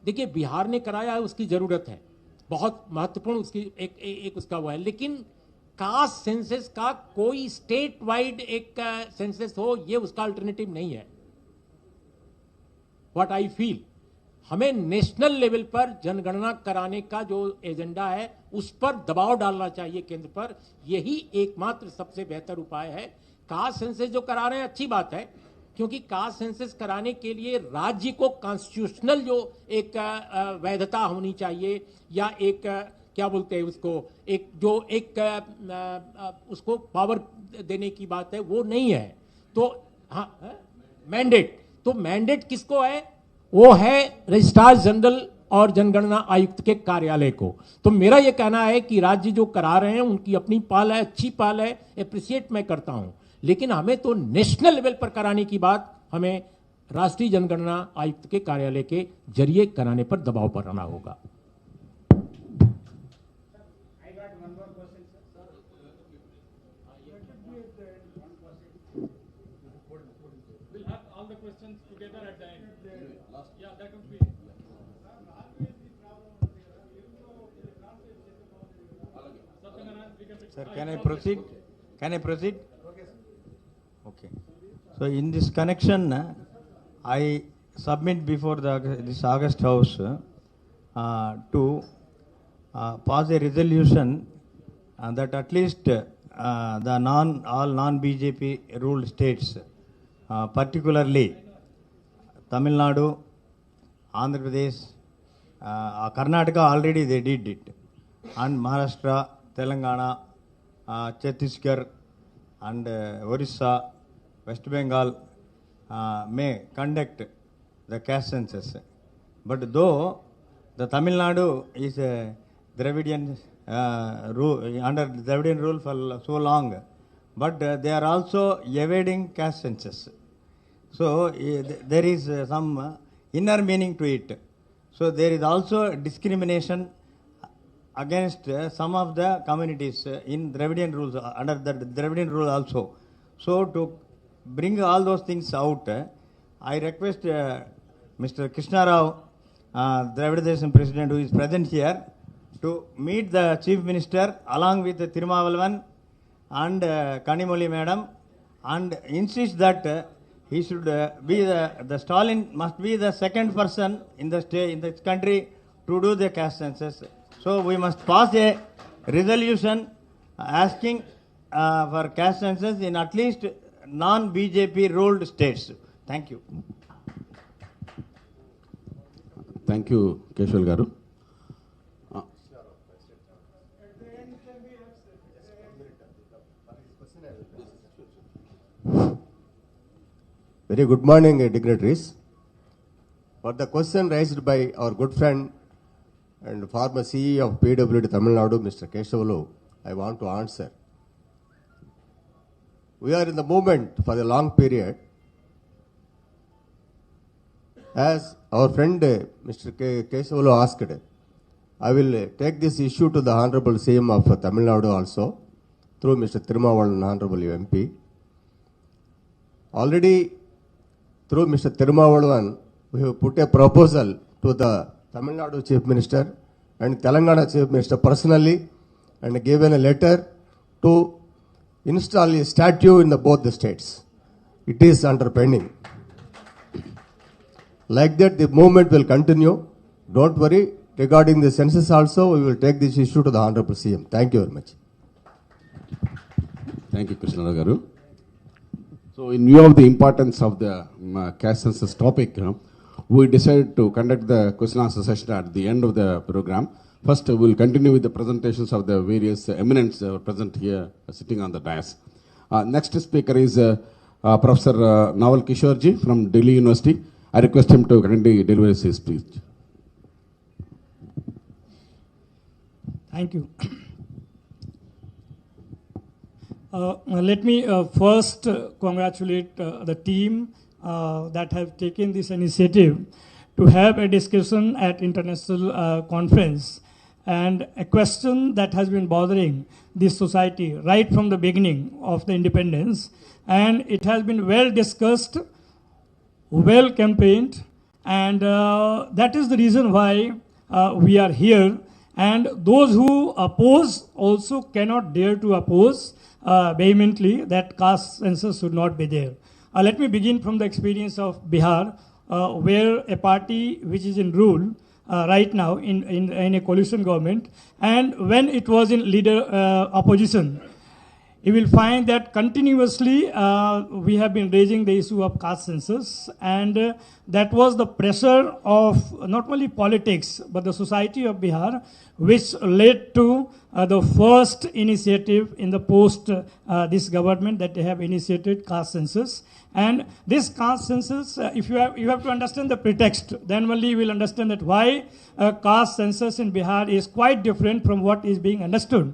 देखिए, बिहार ने कराया है, उसकी जरूरत है, बहुत महत्वपूर्ण उसकी एक उसका हुआ है, लेकिन कास्ट सेंसस का कोई स्टेट वाइड एक सेंसस हो, ये उसका अल्टरनेटिव नहीं है. व्हाट आई फील, हमें नेशनल लेवल पर जनगणना कराने का जो एजेंडा है उस पर दबाव डालना चाहिए केंद्र पर. यही एकमात्र सबसे बेहतर उपाय है. कास्ट सेंसस जो करा रहे हैं अच्छी बात है, क्योंकि कास्ट सेंसस कराने के लिए राज्य को कॉन्स्टिट्यूशनल जो एक वैधता होनी चाहिए, या एक क्या बोलते हैं उसको, एक जो एक उसको पावर देने की बात है, वो नहीं है. तो हाँ, मैंडेट, तो मैंडेट किसको है? वो है रजिस्ट्रार जनरल और जनगणना आयुक्त के कार्यालय को. तो मेरा यह कहना है कि राज्य जो करा रहे हैं उनकी अपनी पहल है, अच्छी पहल है, एप्रिशिएट मैं करता हूं, लेकिन हमें तो नेशनल लेवल पर कराने की बात हमें राष्ट्रीय जनगणना आयुक्त के कार्यालय के जरिए कराने पर दबाव बनाना होगा. Sir, can I proceed? Can I proceed? Okay. So in this connection, I submit before this August House to pass a resolution that at least the all non-BJP ruled states, particularly Tamil Nadu, Andhra Pradesh, Karnataka already they did it, and Maharashtra, Telangana, Chhattisgarh and Orissa, West Bengal may conduct the caste census. But though the Tamil Nadu is a Dravidian rule, under Dravidian rule for so long, but they are also evading caste census. So there is some inner meaning to it. So there is also discrimination against some of the communities in Dravidian rules, under the Dravidian rule also. So to bring all those things out, I request Mr. Krishna Rao Dravida Desam President, who is present here, to meet the Chief Minister along with Thirumavalavan and Kanimoli Madam, and insist that he should be the Stalin must be the second person in the country to do the caste census. So we must pass a resolution asking for caste census in at least non-BJP ruled states. Thank you. Thank you, Keshwal Garu. Very good morning, dignitaries. For the question raised by our good friend and former CEO of PWD Tamil Nadu, Mr. Keshavalu, I want to answer. We are in the movement for a long period. As our friend Mr. Keshavalu asked, I will take this issue to the Honorable CM of Tamil Nadu also, through Mr. Thirumavalan, Honorable MP. Already, through Mr. Thirumavalan, we have put a proposal to the Tamil Nadu Chief Minister and Telangana Chief Minister personally, and given a letter to install a statue in both the states. It is under pending. Like that, the movement will continue. Don't worry. Regarding the census also, we will take this issue to the Honorable CM. Thank you very much. Thank you, Krishna Garu. So, in view of the importance of the caste census topic, we decided to conduct the question answer session at the end of the program. First, we will continue with the presentations of the various eminents present here, sitting on the dais. Next speaker is Professor Naval Kishorji from Delhi University. I request him to kindly deliver his speech. Thank you. Let me first congratulate the team that have taken this initiative to have a discussion at international conference, and a question that has been bothering this society right from the beginning of the independence, and it has been well discussed, well campaigned, and that is the reason why we are here. And those who oppose also cannot dare to oppose vehemently that caste census should not be there. Let me begin from the experience of Bihar, where a party which is in rule right now in a coalition government, and when it was in leader opposition, you will find that continuously we have been raising the issue of caste census, and that was the pressure of not only politics but the society of Bihar, which led to the first initiative in the post this government that they have initiated caste census. And this caste census, if you have to understand the pretext, then only you will understand that why caste census in Bihar is quite different from what is being understood.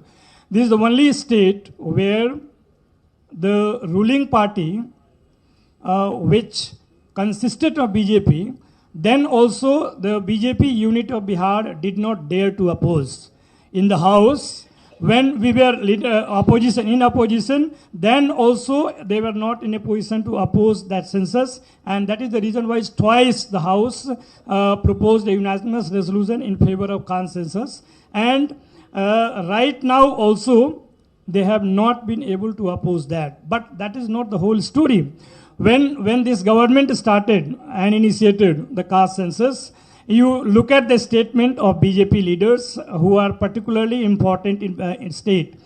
This is the only state where the ruling party, which consisted of BJP, then also the BJP unit of Bihar did not dare to oppose. In the House, when we were in opposition, then also they were not in a position to oppose that census, and that is the reason why twice the House proposed a unanimous resolution in favor of caste census, and right now also they have not been able to oppose that. But that is not the whole story. When this government started and initiated the caste census, you look at the statement of BJP leaders who are particularly important in state.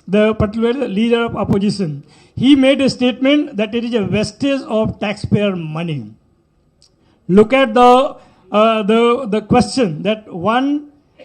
The particular leader of opposition, he made a statement that it is a wastage of taxpayer money. Look at the question that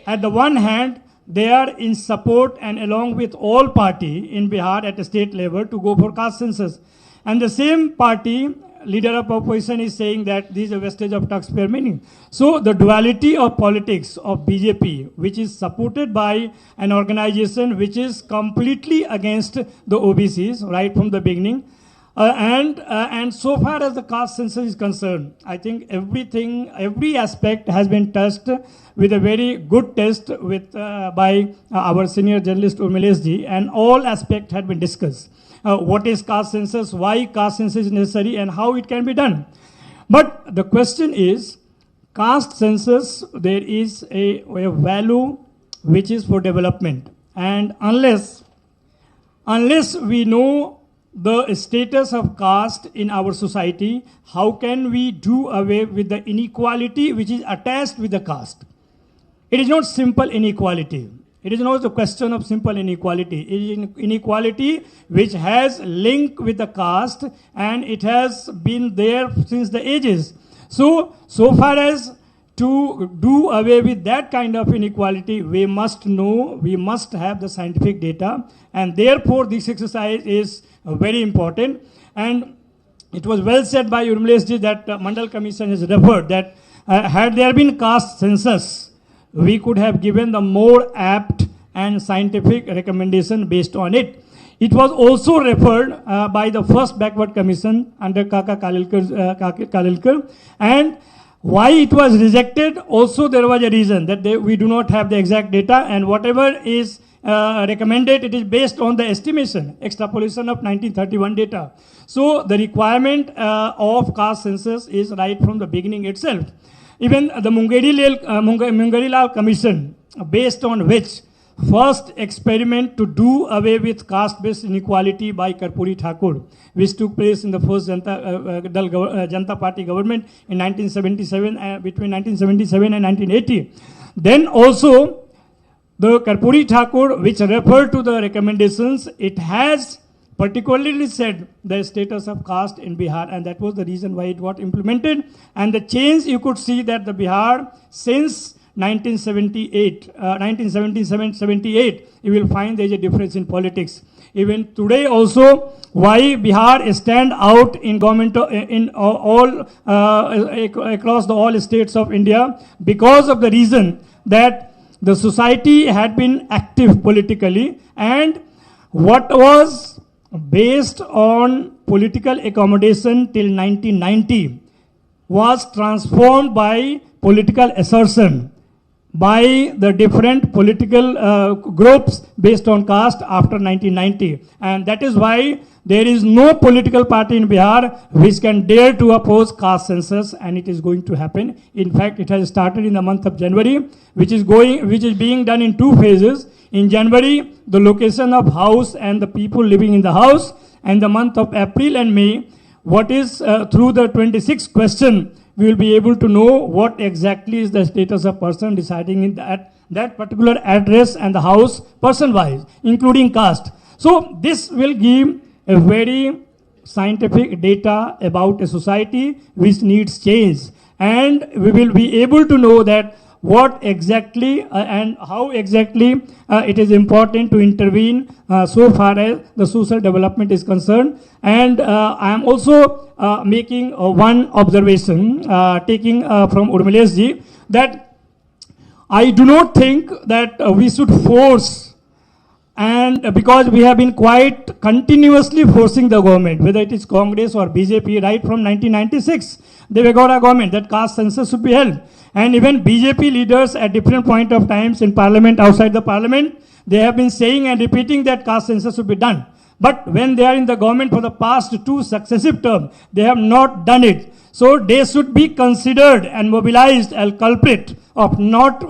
at the one hand, they are in support and along with all party in Bihar at the state level to go for caste census. And the same party, leader of opposition, is saying that this is a wastage of taxpayer money. So the duality of politics of BJP, which is supported by an organization which is completely against the OBCs right from the beginning, and so far as the caste census is concerned, I think every aspect has been touched with a very good test by our senior journalist Urmilesh ji, and all aspects had been discussed. What is caste census, why caste census is necessary, and how it can be done. But the question is, caste census, there is a value which is for development. And unless we know the status of caste in our society, how can we do away with the inequality which is attached with the caste? It is not simple inequality. It is not a question of simple inequality. It is inequality which has link with the caste, and it has been there since the ages. So far as to do away with that kind of inequality, we must know, we must have the scientific data, and therefore this exercise is very important. And it was well said by Urmileshji that Mandal Commission has referred that had there been caste census, we could have given the more apt and scientific recommendation based on it. It was also referred by the first backward commission under Kaka Kalilkar, and why it was rejected, also there was a reason that we do not have the exact data, and whatever is recommended, it is based on the estimation, extrapolation of 1931 data. So the requirement of caste census is right from the beginning itself. Even the Mungarilal Commission, based on which first experiment to do away with caste-based inequality by Karpuri Thakur, which took place in the first Janta Party government in 1977, between 1977 and 1980. Then also the Karpuri Thakur, which referred to the recommendations, it has particularly said the status of caste in Bihar, and that was the reason why it got implemented. And the change, you could see that the Bihar, since 1977-78, you will find there is a difference in politics. Even today also, why Bihar stand out in government in all across the all states of India, because of the reason that the society had been active politically, and what was based on political accommodation till 1990 was transformed by political assertion by the different political groups based on caste after 1990. And that is why there is no political party in Bihar which can dare to oppose caste census, and it is going to happen. In fact, it has started in the month of January, which is being done in 2 phases. In January, the location of house and the people living in the house, and the month of April and May, what is through the 26th question, we will be able to know what exactly is the status of person residing in that particular address and the house person-wise, including caste. So this will give a very scientific data about a society which needs change, and we will be able to know that what exactly and how exactly it is important to intervene so far as the social development is concerned. And I am also making one observation, taking from Urmileshji, that I do not think that we should force, and because we have been quite continuously forcing the government, whether it is Congress or BJP, right from 1996, Devegowda government, that caste census should be held. And even BJP leaders at different point of times in parliament, outside the parliament, they have been saying and repeating that caste census should be done. But when they are in the government for the past 2 successive terms, they have not done it. So they should be considered and mobilized as culprit of not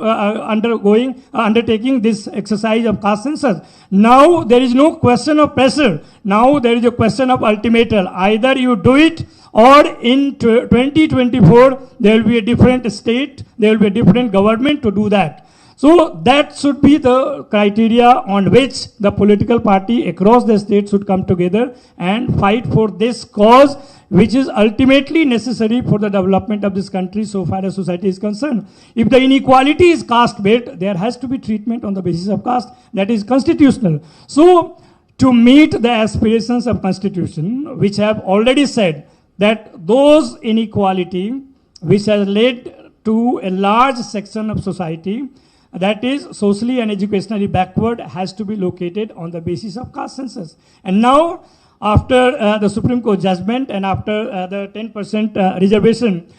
undertaking this exercise of caste census. Now there is no question of pressure. Now there is a question of ultimatum. Either you do it, or in 2024, there will be a different state, there will be a different government to do that. So that should be the criteria on which the political party across the state should come together and fight for this cause, which is ultimately necessary for the development of this country so far as society is concerned. If the inequality is caste-based, there has to be treatment on the basis of caste. That is constitutional. So to meet the aspirations of Constitution, which have already said that those inequality which has led to a large section of society that is socially and educationally backward has to be located on the basis of caste census. And now, after the Supreme Court judgment and after the 10% reservation,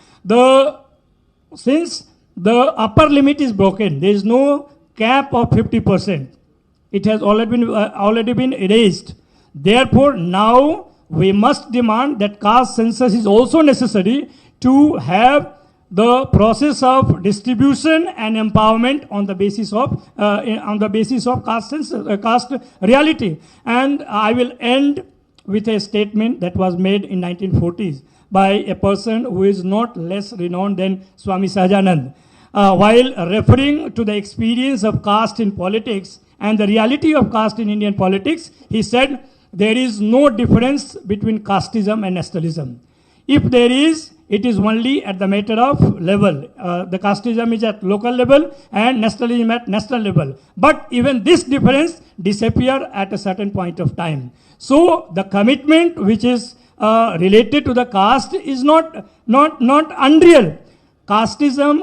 since the upper limit is broken, there is no cap of 50%. It has already been erased. Therefore, now we must demand that caste census is also necessary to have the process of distribution and empowerment on the basis of caste reality. And I will end with a statement that was made in 1940s by a person who is not less renowned than Swami Sahajanand. While referring to the experience of caste in politics and the reality of caste in Indian politics, he said, there is no difference between casteism and nationalism. If there is, it is only at the matter of level. The casteism is at local level and nationalism at national level. But even this difference disappears at a certain point of time. So the commitment which is related to the caste is not unreal. Casteism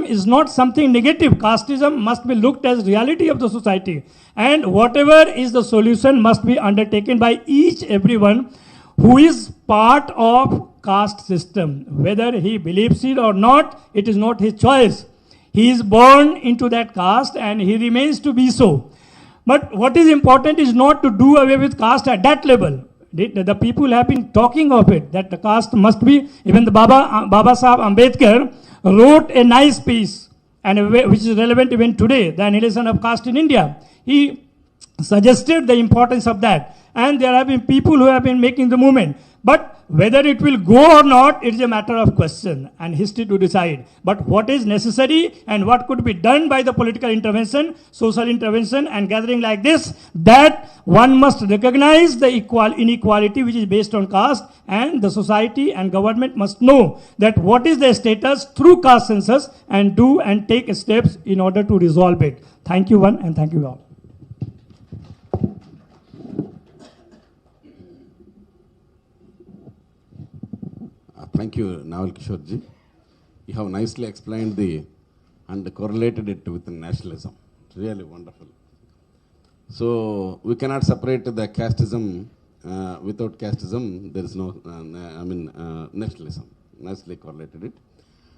is not something negative. Casteism must be looked as reality of the society. And whatever is the solution must be undertaken by everyone who is part of caste system. Whether he believes it or not, it is not his choice. He is born into that caste and he remains to be so. But what is important is not to do away with caste at that level. The people have been talking of it, that the caste must be, even the Baba Sahib Ambedkar wrote a nice piece, and which is relevant even today, the annihilation of caste in India. He suggested the importance of that. And there have been people who have been making the movement. But whether it will go or not, it is a matter of question and history to decide. But what is necessary and what could be done by the political intervention, social intervention and gathering like this, that one must recognize the inequality which is based on caste, and the society and government must know that what is the status through caste census and do and take steps in order to resolve it. Thank you one and thank you all. Thank you, Naval Kishorji. You have nicely explained and correlated it with nationalism. It's really wonderful. So we cannot separate the casteism. Without casteism, there is no, nationalism. Nicely correlated it.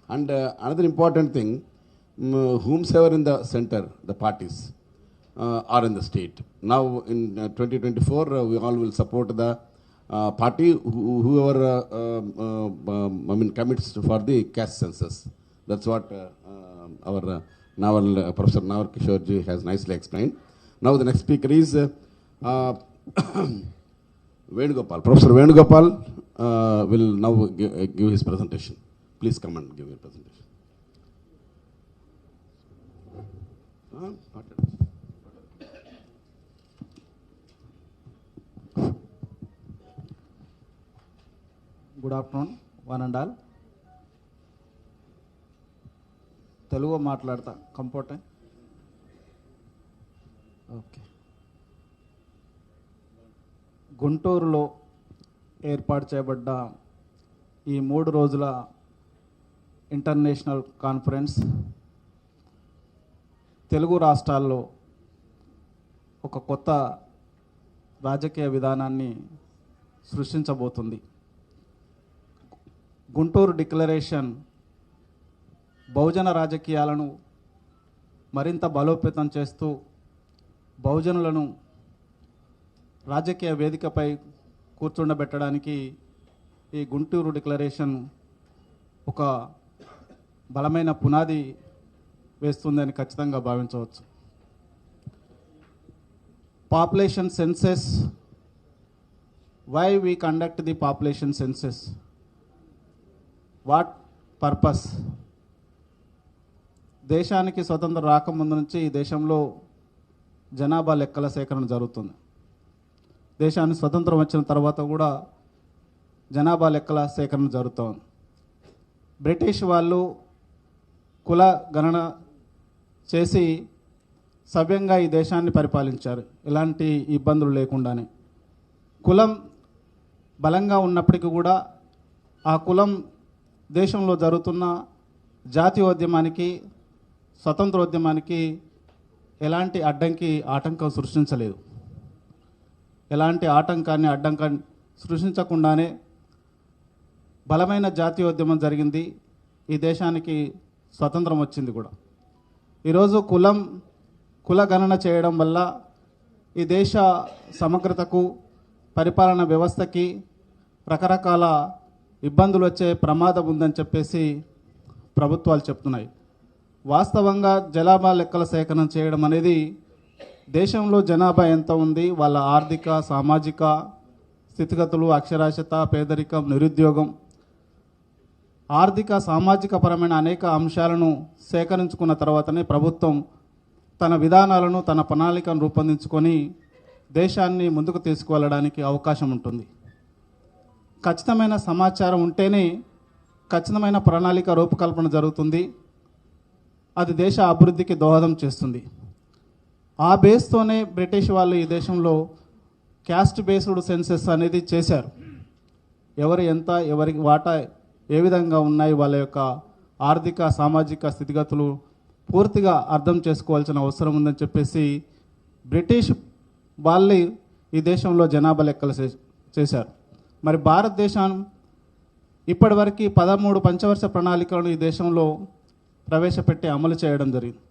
And another important thing, whomsoever in the center, the parties, are in the state. Now in 2024, we all will support the party whoever commits for the caste census. That's what our Professor Naval Kishorji has nicely explained. Now the next speaker is Venugopal. Professor Venugopal will now give his presentation. Please come and give your presentation. Good afternoon, one and all. Telugu మాట్లాడతా కంపోర్ట్ okay. గుంటూరులో ఏర్పాటు చేయబడ్డ ఈ 3 రోజుల international conference Telugu రాష్ట్రాల్లో ఒక కొత్త రాజకీయ విధానాన్ని సృష్టించబోతుంది. గుంటూరు డిక్లరేషన్ బహుజన రాజకీయాలను మరింత బలోపేతం చేస్తూ బహుజనులను రాజకీయ వేదికపై కూర్చుండబెట్టడానికి ఈ గుంటూరు డిక్లరేషన్ ఒక బలమైన పునాది వేస్తుందని ఖచ్చితంగా భావించవచ్చు. Population census, why we conduct the population census, what purpose? దేశానికి స్వతంత్రం రాకముందు నుంచి ఈ దేశంలో జనాభా లెక్కల సేకరణ జరుగుతుంది. దేశానికి స్వతంత్రం వచ్చిన తర్వాత కూడా జనాభా లెక్కల సేకరణ జరుగుతుంది. బ్రిటిష్ వాళ్ళు కుల గణన చేసి సవ్యంగా ఈ దేశాన్ని పరిపాలించారు, ఎలాంటి ఇబ్బందులు లేకుండానే. కులం బలంగా ఉన్నప్పటికీ కూడా ఆ కులం దేశంలో జరుగుతున్న జాతీయోద్యమానికి, స్వతంత్రోద్యమానికి ఎలాంటి ఆటంకం సృష్టించలేదు. ఎలాంటి అడ్డంకాన్ని సృష్టించకుండానే బలమైన జాతీయోద్యమం జరిగింది. ఈ దేశానికి స్వతంత్రం వచ్చింది కూడా. ఈరోజు కుల గణన చేయడం వల్ల ఈ దేశ సమగ్రతకు, పరిపాలన వ్యవస్థకి రకరకాల ఇబ్బందులు వచ్చే ప్రమాదం ఉందని చెప్పేసి ప్రభుత్వాలు చెప్తున్నాయి. వాస్తవంగా జనాభా లెక్కల సేకరణ చేయడం అనేది దేశంలో జనాభా ఎంత ఉంది, వాళ్ళ ఆర్థిక సామాజిక స్థితిగతులు, అక్షరాస్యత, పేదరికం, నిరుద్యోగం, ఆర్థిక సామాజిక పరమైన అనేక అంశాలను సేకరించుకున్న తర్వాతనే ప్రభుత్వం తన విధానాలను, తన ప్రణాళికను రూపొందించుకొని దేశాన్ని ముందుకు తీసుకువెళ్ళడానికి అవకాశం ఉంటుంది. ఖచ్చితమైన సమాచారం ఉంటేనే ఖచ్చితమైన ప్రణాళిక రూపకల్పన జరుగుతుంది. అది దేశ అభివృద్ధికి దోహదం చేస్తుంది. ఆ బేస్తోనే బ్రిటిష్ వాళ్ళు ఈ దేశంలో క్యాస్ట్ బేస్డ్ సెన్సెస్ అనేది చేశారు. ఎవరు ఎంత, ఎవరికి వాటా ఏ విధంగా ఉన్నాయి, వాళ్ళ యొక్క ఆర్థిక సామాజిక స్థితిగతులు పూర్తిగా అర్థం చేసుకోవాల్సిన అవసరం ఉందని చెప్పేసి బ్రిటిష్ వాళ్ళు ఈ దేశంలో జనాభా లెక్కలు చేశారు. మరి భారతదేశం ఇప్పటివరకు 13 పంచవర్ష ప్రణాళికలను ఈ దేశంలో ప్రవేశపెట్టి అమలు చేయడం జరిగింది.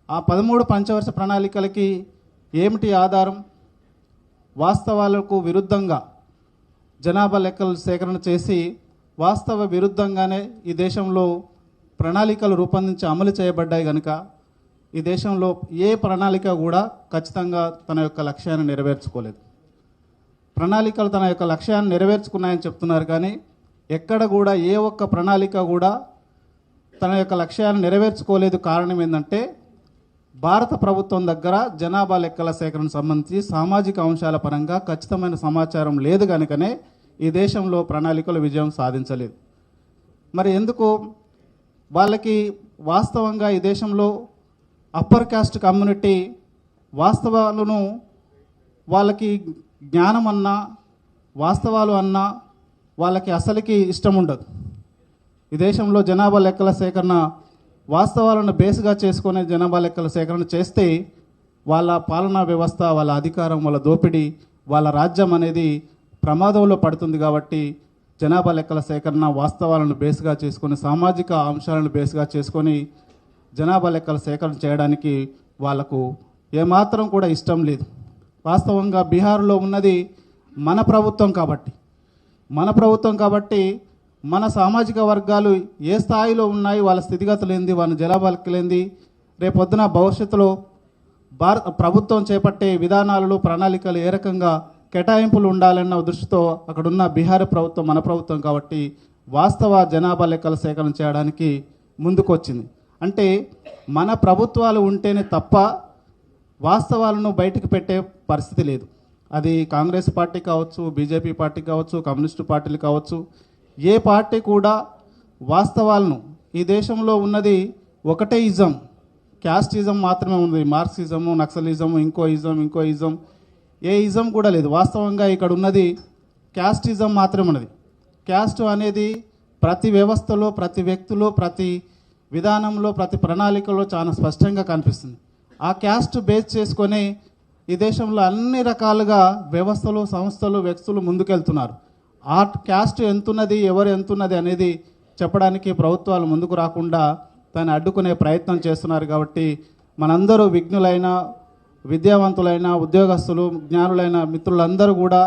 ఆ 13 పంచవర్ష ప్రణాళికలకి ఏమిటి ఆధారం? వాస్తవాలకు విరుద్ధంగా జనాభా లెక్కలు సేకరణ చేసి వాస్తవ విరుద్ధంగానే ఈ దేశంలో ప్రణాళికలు రూపొందించి అమలు చేయబడ్డాయి కనుక ఈ దేశంలో ఏ ప్రణాళిక కూడా ఖచ్చితంగా తన యొక్క లక్ష్యాన్ని నెరవేర్చుకోలేదు. ప్రణాళికలు తన యొక్క లక్ష్యాన్ని నెరవేర్చుకున్నాయని చెప్తున్నారు, కానీ ఎక్కడ కూడా ఏ ఒక్క ప్రణాళిక కూడా తన యొక్క లక్ష్యాన్ని నెరవేర్చుకోలేదు. కారణం ఏంటంటే భారత ప్రభుత్వం దగ్గర జనాభా లెక్కల సేకరణకు సంబంధించి సామాజిక అంశాల పరంగా ఖచ్చితమైన సమాచారం లేదు కనుకనే ఈ దేశంలో ప్రణాళికలు విజయం సాధించలేదు. మరి ఎందుకు? వాళ్ళకి వాస్తవంగా ఈ దేశంలో అప్పర్ కాస్ట్ కమ్యూనిటీ వాస్తవాలను, వాళ్ళకి జ్ఞానం అన్నా వాస్తవాలు అన్నా వాళ్ళకి అసలుకి ఇష్టం ఉండదు. ఈ దేశంలో జనాభా లెక్కల సేకరణ వాస్తవాలను బేస్గా చేసుకునే జనాభా లెక్కల సేకరణ చేస్తే వాళ్ళ పాలనా వ్యవస్థ, వాళ్ళ అధికారం, వాళ్ళ దోపిడీ, వాళ్ళ రాజ్యం అనేది ప్రమాదంలో పడుతుంది. కాబట్టి జనాభా లెక్కల సేకరణ వాస్తవాలను బేస్గా చేసుకొని, సామాజిక అంశాలను బేస్గా చేసుకొని జనాభా లెక్కల సేకరణ చేయడానికి వాళ్లకు ఏమాత్రం కూడా ఇష్టం లేదు. వాస్తవంగా బీహార్లో ఉన్నది మన ప్రభుత్వం కాబట్టి మన సామాజిక వర్గాలు ఏ స్థాయిలో ఉన్నాయి, వాళ్ళ స్థితిగతులు ఏంది, వాళ్ళ జనాభా లెక్కలేంది, రేపొద్దున భవిష్యత్తులో ప్రభుత్వం చేపట్టే విధానాలలో ప్రణాళికలు ఏ రకంగా కేటాయింపులు ఉండాలన్న దృష్టితో అక్కడున్న బీహార్ ప్రభుత్వం మన ప్రభుత్వం కాబట్టి వాస్తవ జనాభా లెక్కల సేకరణ చేయడానికి ముందుకు వచ్చింది. అంటే మన ప్రభుత్వాలు ఉంటేనే తప్ప వాస్తవాలను బయటకు పెట్టే పరిస్థితి లేదు. అది కాంగ్రెస్ పార్టీ కావచ్చు, బీజేపీ పార్టీ కావచ్చు, కమ్యూనిస్టు పార్టీలు కావచ్చు, ఏ పార్టీ కూడా వాస్తవాలను, ఈ దేశంలో ఉన్నది ఒకటే ఇజం, క్యాస్టిజం మాత్రమే ఉంది. మార్క్సిజము, నక్సలిజము, ఇంకో ఇజం, ఏ ఇజం కూడా లేదు. వాస్తవంగా ఇక్కడ ఉన్నది క్యాస్టిజం మాత్రమే ఉన్నది. క్యాస్ట్ అనేది ప్రతి వ్యవస్థలో, ప్రతి వ్యక్తిలో, ప్రతి విధానంలో, ప్రతి ప్రణాళికలో చాలా స్పష్టంగా కనిపిస్తుంది. ఆ క్యాస్ట్ బేస్ చేసుకొని ఈ దేశంలో అన్ని రకాలుగా వ్యవస్థలు, సంస్థలు, వ్యక్తులు ముందుకెళ్తున్నారు. ఆ క్యాస్ట్ ఎంతున్నది, ఎవరు ఎంతున్నది అనేది చెప్పడానికి ప్రభుత్వాలు ముందుకు రాకుండా దాన్ని అడ్డుకునే ప్రయత్నం చేస్తున్నారు. కాబట్టి మనందరూ విఘ్నులైన, విద్యావంతులైన, ఉద్యోగస్తులు, జ్ఞానులైన మిత్రులందరూ కూడా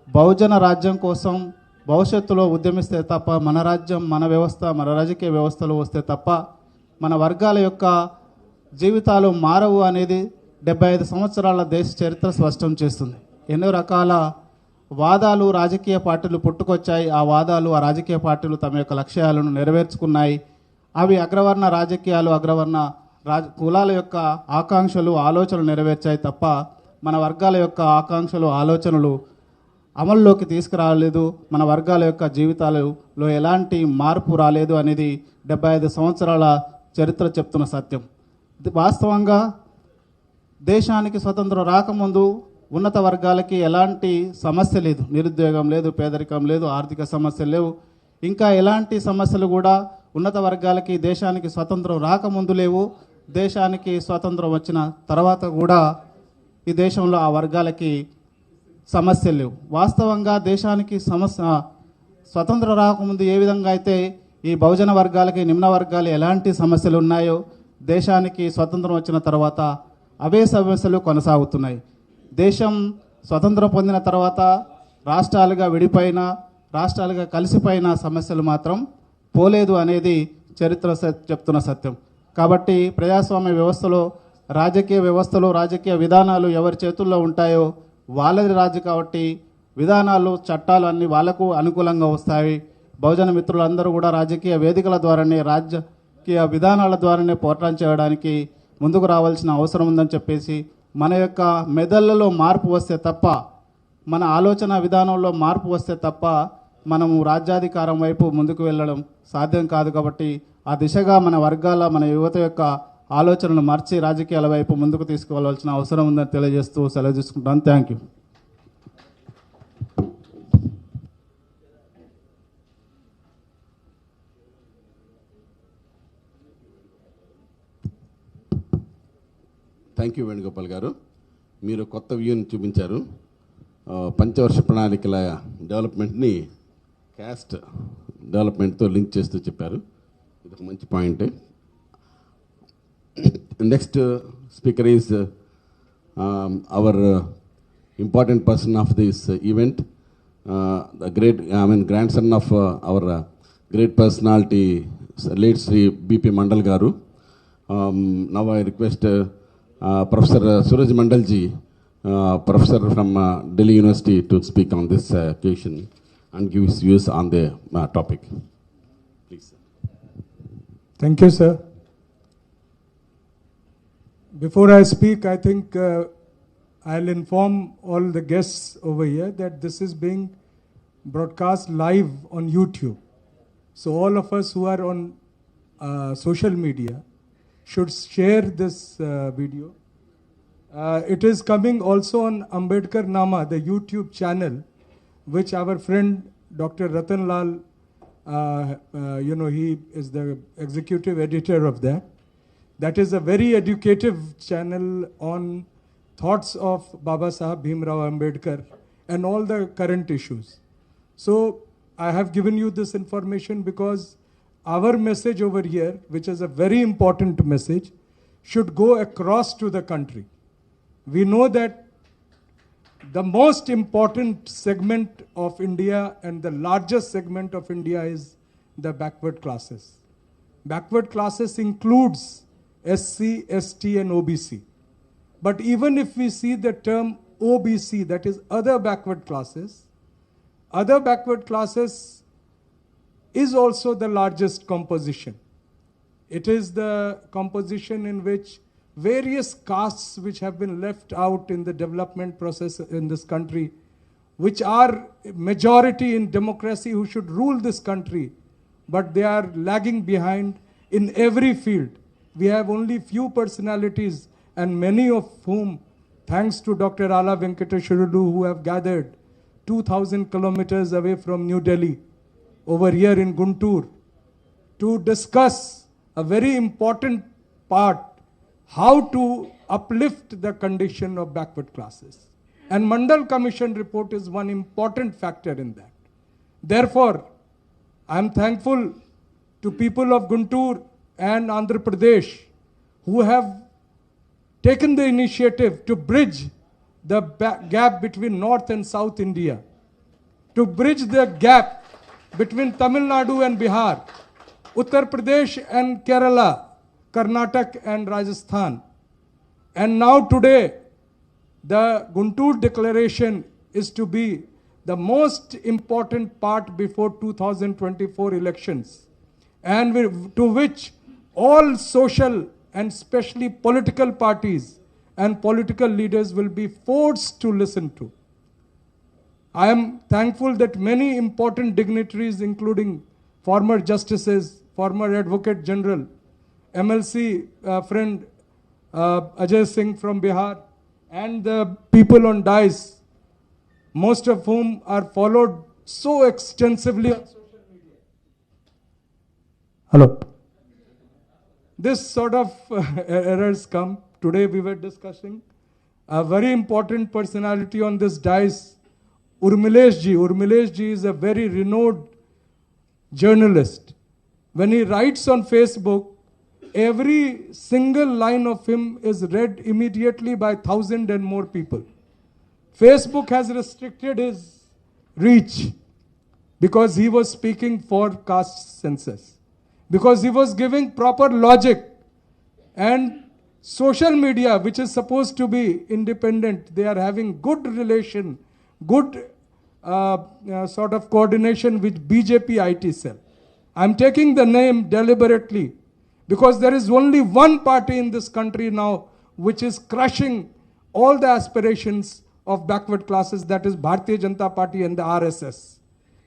బహుజన రాజ్యం కోసం భవిష్యత్తులో ఉద్యమిస్తే తప్ప, మన రాజ్యం, మన వ్యవస్థ, మన రాజకీయ వ్యవస్థలు వస్తే తప్ప మన వర్గాల యొక్క జీవితాలు మారవు అనేది 75 సంవత్సరాల దేశ చరిత్ర స్పష్టం చేస్తుంది. ఎన్నో రకాల వాదాలు రాజకీయ పార్టీలు పుట్టుకొచ్చాయి. ఆ వాదాలు, ఆ రాజకీయ పార్టీలు తమ యొక్క లక్ష్యాలను నెరవేర్చుకున్నాయి. అవి అగ్రవర్ణ రాజకీయాలు, అగ్రవర్ణ కులాల యొక్క ఆకాంక్షలు, ఆలోచనలు నెరవేర్చాయి తప్ప మన వర్గాల యొక్క ఆకాంక్షలు, ఆలోచనలు అమల్లోకి తీసుకురాలేదు. మన వర్గాల యొక్క జీవితాలలో ఎలాంటి మార్పు రాలేదు అనేది 75 సంవత్సరాల చరిత్ర చెప్తున్న సత్యం. వాస్తవంగా దేశానికి స్వతంత్రం రాకముందు ఉన్నత వర్గాలకి ఎలాంటి సమస్య లేదు. నిరుద్యోగం లేదు, పేదరికం లేదు, ఆర్థిక సమస్యలు లేవు. ఇంకా ఎలాంటి సమస్యలు కూడా ఉన్నత వర్గాలకి దేశానికి స్వతంత్రం రాకముందు లేవు. దేశానికి స్వతంత్రం వచ్చిన తర్వాత కూడా ఈ దేశంలో ఆ వర్గాలకి సమస్యలు లేవు. వాస్తవంగా దేశానికి స్వతంత్రం రాకముందు ఏ విధంగా అయితే ఈ బహుజన వర్గాలకి, నిమ్న వర్గాలు ఎలాంటి సమస్యలు ఉన్నాయో దేశానికి స్వతంత్రం వచ్చిన తర్వాత అవే సమస్యలు కొనసాగుతున్నాయి. దేశం స్వతంత్రం పొందిన తర్వాత రాష్ట్రాలుగా విడిపోయిన, రాష్ట్రాలుగా కలిసిపోయిన సమస్యలు మాత్రం పోలేదు అనేది చరిత్ర చెప్తున్న సత్యం. కాబట్టి ప్రజాస్వామ్య వ్యవస్థలో రాజకీయ విధానాలు ఎవరి చేతుల్లో ఉంటాయో వాళ్ళది రాజు కాబట్టి విధానాలు చట్టాలు అన్నీ వాళ్లకు అనుకూలంగా వస్తాయి. బహుజన మిత్రులందరూ కూడా రాజకీయ వేదికల ద్వారానే రాజకీయ విధానాల ద్వారానే పోరాటం చేయడానికి ముందుకు రావాల్సిన అవసరం ఉందని చెప్పేసి మన యొక్క మెదళ్లలో మార్పు వస్తే తప్ప మన ఆలోచన విధానంలో మార్పు వస్తే తప్ప మనము రాజ్యాధికారం వైపు ముందుకు వెళ్ళడం సాధ్యం కాదు. కాబట్టి ఆ దిశగా మన యువత యొక్క ఆలోచనలు మార్చి రాజకీయాల వైపు ముందుకు తీసుకువెళ్ళవలసిన అవసరం ఉందని తెలియజేస్తూ సెలవు తీసుకుంటాను. Thank you. Thank you Venugopal గారు. మీరు కొత్త వ్యూని చూపించారు. పంచవర్ష ప్రణాళికల డెవలప్మెంట్ని క్యాస్ట్ డెవలప్మెంట్తో లింక్ చేస్తూ చెప్పారు. ఇది ఒక మంచి పాయింటే. Next speaker is our important person of this event, the grandson of our great personality late Shri BP Mandal garu. Now I request Professor Suraj Mandalji, professor from Delhi University, to speak on this occasion and give his views on the topic. Please. Thank you, sir. Before I speak, I think I'll inform all the guests over here that this is being broadcast live on YouTube. So all of us who are on social media should share this video. It is coming also on Ambedkar Nama, the YouTube channel, which our friend Dr. Ratan Lal, he is the executive editor of that. That is a very educative channel on thoughts of Baba Sahib Bhimrao Ambedkar and all the current issues. So I have given you this information because our message over here, which is a very important message, should go across to the country. We know that the most important segment of India and the largest segment of India is the backward classes. Backward classes includes SC, ST and OBC. But even if we see the term OBC, that is other backward classes is also the largest composition. It is the composition in which various castes which have been left out in the development process in this country, which are majority in democracy who should rule this country, but they are lagging behind in every field. We have only few personalities, and many of whom, thanks to Dr. Ala Venkateshwarlu, who have gathered 2,000 kilometers away from New Delhi, over here in Guntur, to discuss a very important part, how to uplift the condition of backward classes. And Mandal Commission report is one important factor in that. Therefore, I am thankful to people of Guntur and Andhra Pradesh who have taken the initiative to bridge the gap between North and South India, to bridge the gap between Tamil Nadu and Bihar, Uttar Pradesh and Kerala, Karnataka and Rajasthan. And now today, the Guntur Declaration is to be the most important part before 2024 elections, and to which all social and especially political parties and political leaders will be forced to listen to. I am thankful that many important dignitaries, including former justices, former Advocate General, MLC friend Ajay Singh from Bihar, and the people on dais, most of whom are followed so extensively on social media. Hello. This sort of errors come. Today we were discussing a very important personality on this dais, Urmilesh ji. Urmilesh ji is a very renowned journalist. When he writes on Facebook, every single line of him is read immediately by 1,000 and more people. Facebook has restricted his reach. because he was speaking for caste census, because he was giving proper logic. And social media, which is supposed to be independent, they are having good relation, good sort of coordination with BJP IT cell. I'm taking the name deliberately because there is only one party in this country now which is crushing all the aspirations of backward classes, that is Bharatiya Janata Party and the RSS.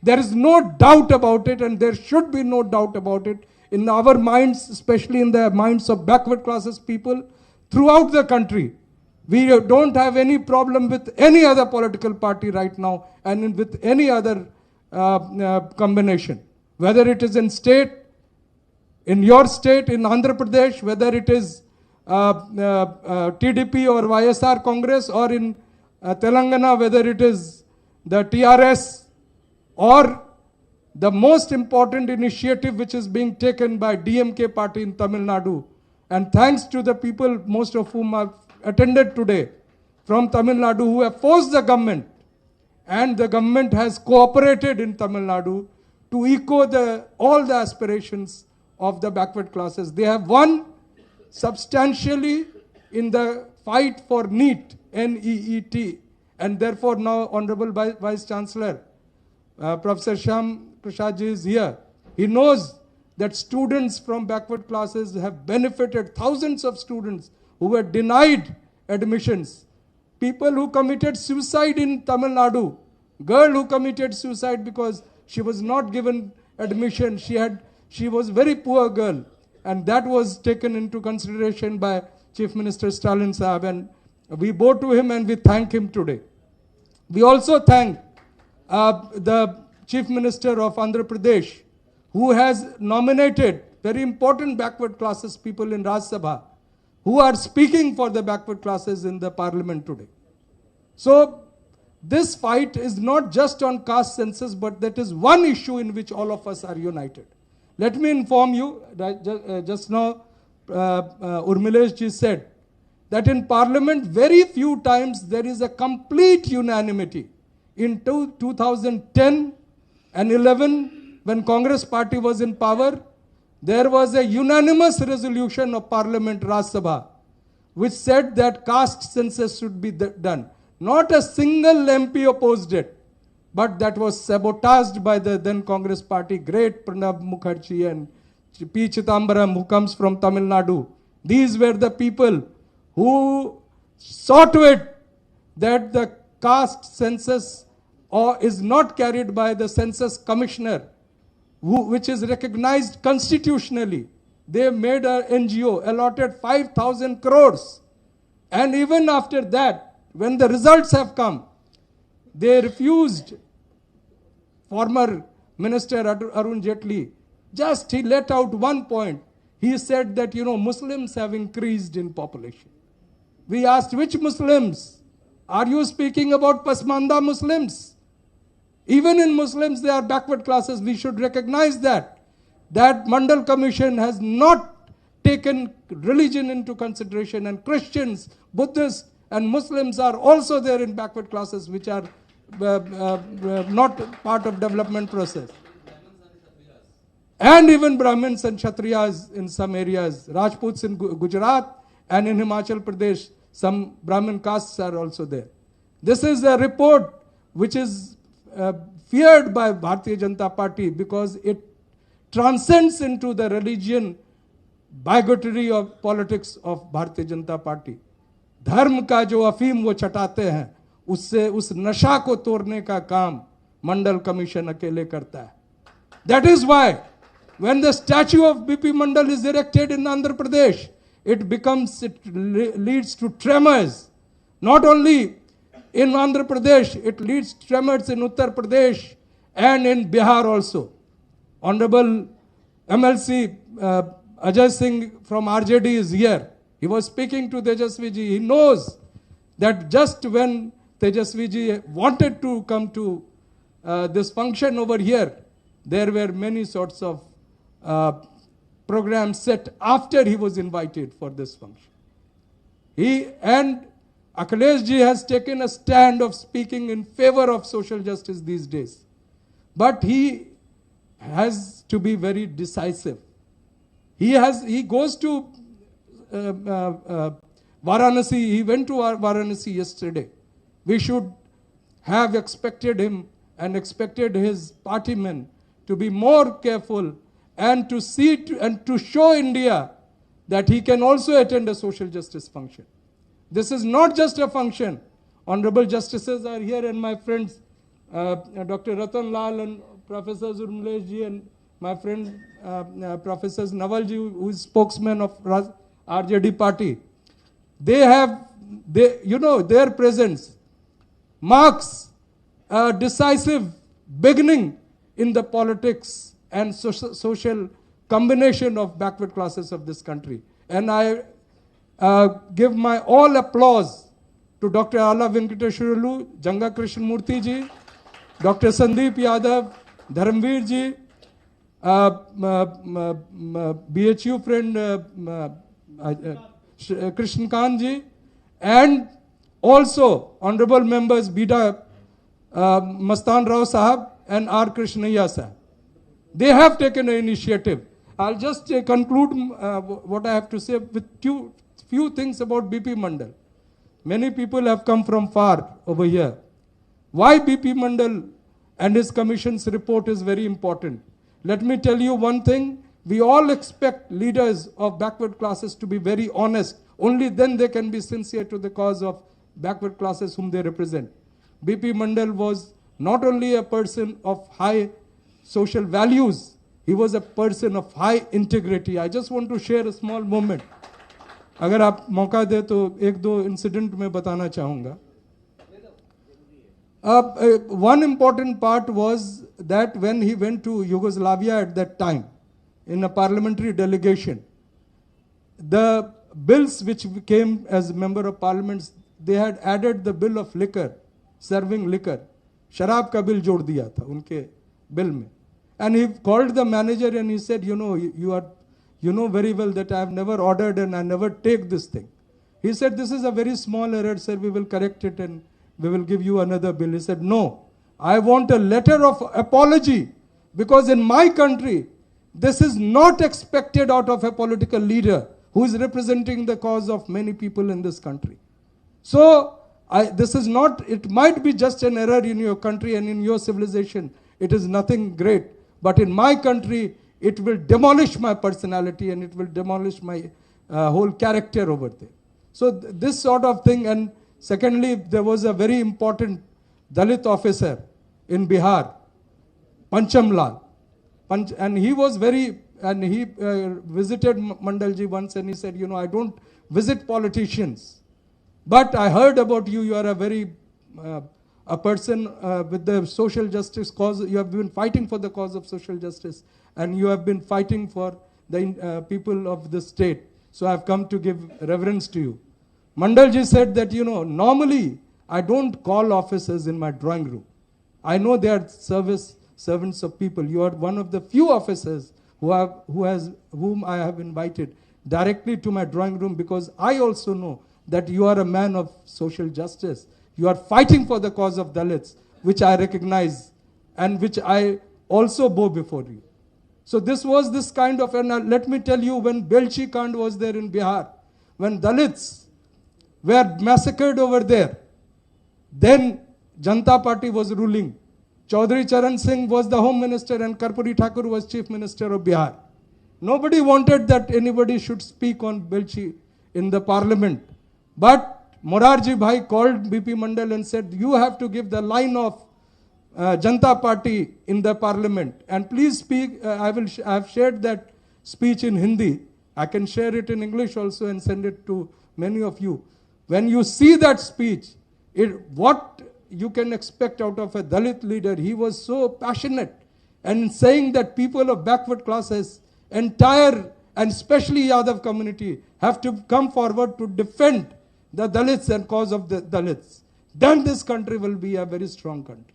There is no doubt about it, and there should be no doubt about it in our minds, especially in the minds of backward classes people throughout the country. We don't have any problem with any other political party right now and with any other combination. Whether it is in state, in your state, in Andhra Pradesh, whether it is TDP or YSR Congress, or in Telangana, whether it is the TRS, or the most important initiative which is being taken by DMK party in Tamil Nadu. And thanks to the people, most of whom have attended today from Tamil Nadu, who have forced the government, and the government has cooperated in Tamil Nadu to echo all the aspirations of the backward classes. They have won substantially in the fight for NEET, N-E-E-T, and therefore now Honorable Vice Chancellor, Professor Shyam Prasad ji is here. He knows that students from backward classes have benefited, thousands of students who were denied admissions. People who committed suicide in Tamil Nadu, girl who committed suicide because she was not given admission. She was very poor girl, and that was taken into consideration by Chief Minister Stalin Saab, and we bow to him and we thank him today. We also thank the Chief Minister of Andhra Pradesh, who has nominated very important backward classes people in Rajya Sabha, who are speaking for the backward classes in the parliament today. So this fight is not just on caste census, but that is one issue in which all of us are united. Let me inform you, just now Urmilesh ji said that in parliament very few times there is a complete unanimity. In 2010 and 11, when Congress party was in power, there was a unanimous resolution of Parliament Rajya Sabha which said that caste census should be done. Not a single MP opposed it, but that was sabotaged by the then Congress party, great Pranab Mukherjee and P. Chidambaram, who comes from Tamil Nadu. These were the people who saw to it that the caste census is not carried by the census commissioner, which is recognized constitutionally. They made an NGO, allotted 5,000 crores. And even after that, when the results have come, they refused. Former Minister Arun Jaitley, he let out one point. He said that, Muslims have increased in population. We asked, which Muslims? Are you speaking about Pasmanda Muslims? Even in Muslims, they are backward classes. We should recognize that. That Mandal Commission has not taken religion into consideration, and Christians, Buddhists, and Muslims are also there in backward classes, which are not part of development process. And even Brahmins and Kshatriyas in some areas, Rajputs in Gujarat and in Himachal Pradesh, some Brahmin castes are also there. This is a report which is feared by Bharatiya Janata Party because it transcends into the religion bigotry of politics of Bharatiya Janata Party. धर्म का जो अफीम वो चटाते हैं, उससे उस नशा को तोड़ने का काम मंडल कमीशन अकेले करता है. That is why when the statue of BP Mandal is erected in Andhra Pradesh, it leads to tremors. Not only in Andhra Pradesh, it leads to tremors in Uttar Pradesh and in Bihar also. Honorable MLC Ajay Singh from RJD is here. He was speaking to Tejasvi ji. He knows that just when Tejasvi ji wanted to come to this function over here, there were many sorts of programs set after he was invited for this function. He and Akhilesh ji has taken a stand of speaking in favor of social justice these days. but he has to be very decisive. He goes to Varanasi. He went to Varanasi yesterday. We should have expected him and expected his party men to be more careful and to see and to show India that he can also attend a social justice function. This is not just a function. Honorable justices are here, and my friends, Dr. Ratan Lal and Professor Zurmlesh ji and my friend Professor Naval ji, who is spokesman of RJD party. Their presence marks a decisive beginning in the politics and social combination of backward classes of this country. And I give my all applause to Dr. Ala Venkateshwarlu, Janga Krishnamurthy ji, Dr. Sandeep Yadav, Dharamveer ji, BHU friend Krishnan Khan ji, and also honorable members Bida Mastan Rao Sahab and R. Krishnaiya Sahab. They have taken an initiative. I'll just conclude what I have to say with few things about BP Mandal. Many people have come from far over here. Why BP Mandal and his commission's report is very important. Let me tell you one thing. We all expect leaders of backward classes to be very honest. Only then they can be sincere to the cause of backward classes whom they represent. BP Mandal was not only a person of high social values, he was a person of high integrity. I just want to share a small moment. अगर आप मौका दे तो एक दो incident में बताना चाहूँगा. One important part was that when he went to Yugoslavia at that time, in a parliamentary delegation, the bills which came as member of parliament, they had added the bill of liquor, serving liquor. शराब का bill जोड़ दिया था उनके bill में. And he called the manager and he said, you know very well that I have never ordered and I never take this thing. He said, this is a very small error, sir. We will correct it and we will give you another bill. He said, no, I want a letter of apology, because in my country, this is not expected out of a political leader who is representing the cause of many people in this country. So, this is not, it might be just an error in your country and in your civilization. It is nothing great. But in my country, it will demolish my personality and it will demolish my whole character over there. So this sort of thing. And secondly, there was a very important Dalit officer in Bihar, Pancham Lal. And he was he visited Mandalji once and he said, I don't visit politicians. But I heard about you. You are a very, a person with the social justice cause. You have been fighting for the cause of social justice. And you have been fighting for the people of the state. So I have come to give reverence to you. Mandalji said that, normally I don't call officers in my drawing room. I know they are servants of people. You are one of the few officers whom I have invited directly to my drawing room, because I also know that you are a man of social justice. You are fighting for the cause of Dalits, which I recognize and which I also bow before you. So this was this kind of, and let me tell you, when Belchi Kand was there in Bihar, when Dalits were massacred over there, then Janata Party was ruling. Chaudhary Charan Singh was the Home Minister and Karpuri Thakur was Chief Minister of Bihar. Nobody wanted that anybody should speak on Belchi in the parliament. But Morarji Bhai called BP Mandal and said, you have to give the line of Janata Party in the parliament. And please speak, I have shared that speech in Hindi. I can share it in English also and send it to many of you. When you see that speech, what you can expect out of a Dalit leader, he was so passionate and saying that people of backward classes, entire and especially Yadav community, have to come forward to defend the Dalits and cause of the Dalits. Then this country will be a very strong country.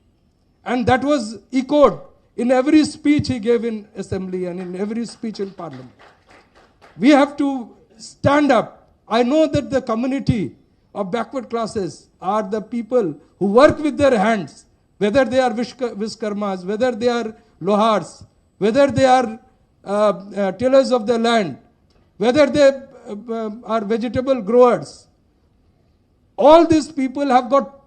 And that was echoed in every speech he gave in assembly and in every speech in parliament. We have to stand up. I know that the community of backward classes are the people who work with their hands. whether they are Vishkarmas, whether they are Lohars, whether they are tillers of the land, whether they are vegetable growers. All these people have got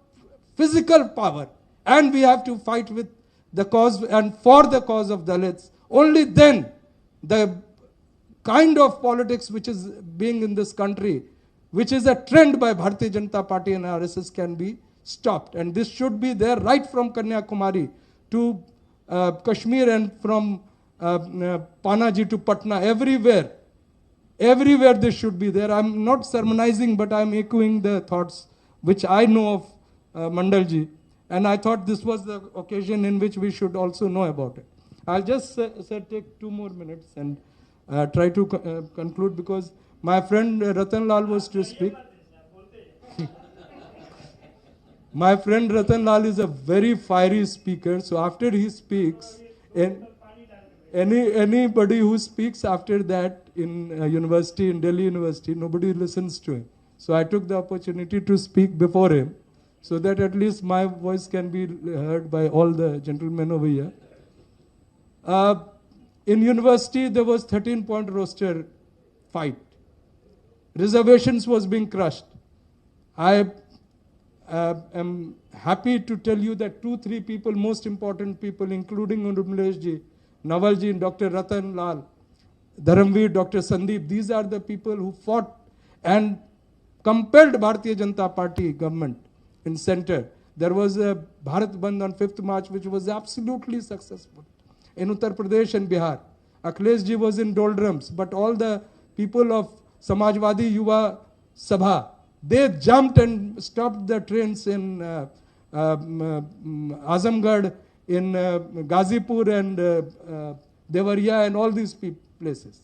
physical power, and we have to fight with the cause and for the cause of Dalits. Only then the kind of politics which is being in this country, which is a trend by Bharatiya Janata Party and RSS, can be stopped. And this should be there right from Kanyakumari to Kashmir, and from Panaji to Patna, everywhere. Everywhere this should be there. I'm not sermonizing, but I'm echoing the thoughts which I know of Mandalji. And I thought this was the occasion in which we should also know about it. I'll just take 2 more minutes and try to conclude, because my friend Ratan Lal was to speak. My friend Ratan Lal is a very fiery speaker, so after he speaks, anybody who speaks after that in university, in Delhi University, nobody listens to him. So I took the opportunity to speak before him, so that at least my voice can be heard by all the gentlemen over here. In university, there was 13-point roster fight. Reservations was being crushed. I am happy to tell you that 2-3 people, most important people, including Urmileshji, Nawalji, and Dr. Ratan Lal, Dharamveer, Dr. Sandeep, these are the people who fought and compelled Bharatiya Janata Party government in center. There was a Bharat Bandh on 5th March, which was absolutely successful in Uttar Pradesh and Bihar. Akhileshji was in doldrums, but all the people of Samajwadi Yuva Sabha, they jumped and stopped the trains in Azamgarh, in Ghazipur and Devariya and all these places.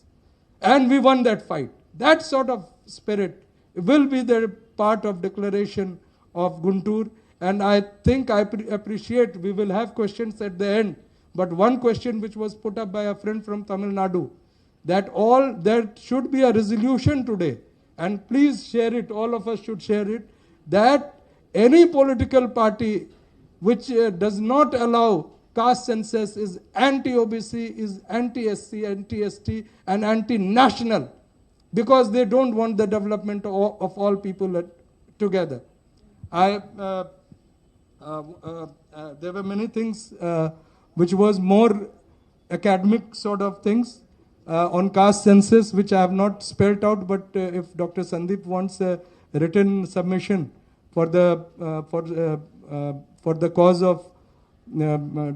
And we won that fight. That sort of spirit will be the part of declaration of Guntur. And I think I appreciate, we will have questions at the end. But one question which was put up by a friend from Tamil Nadu, that there should be a resolution today, and please share it, all of us should share it, that any political party which does not allow caste census is anti-OBC, is anti-SC, anti-ST, and anti-national, because they don't want the development of all people together. There were many things which was more academic sort of things on caste census, which I have not spelled out, but if Dr. Sandeep wants a written submission for the cause of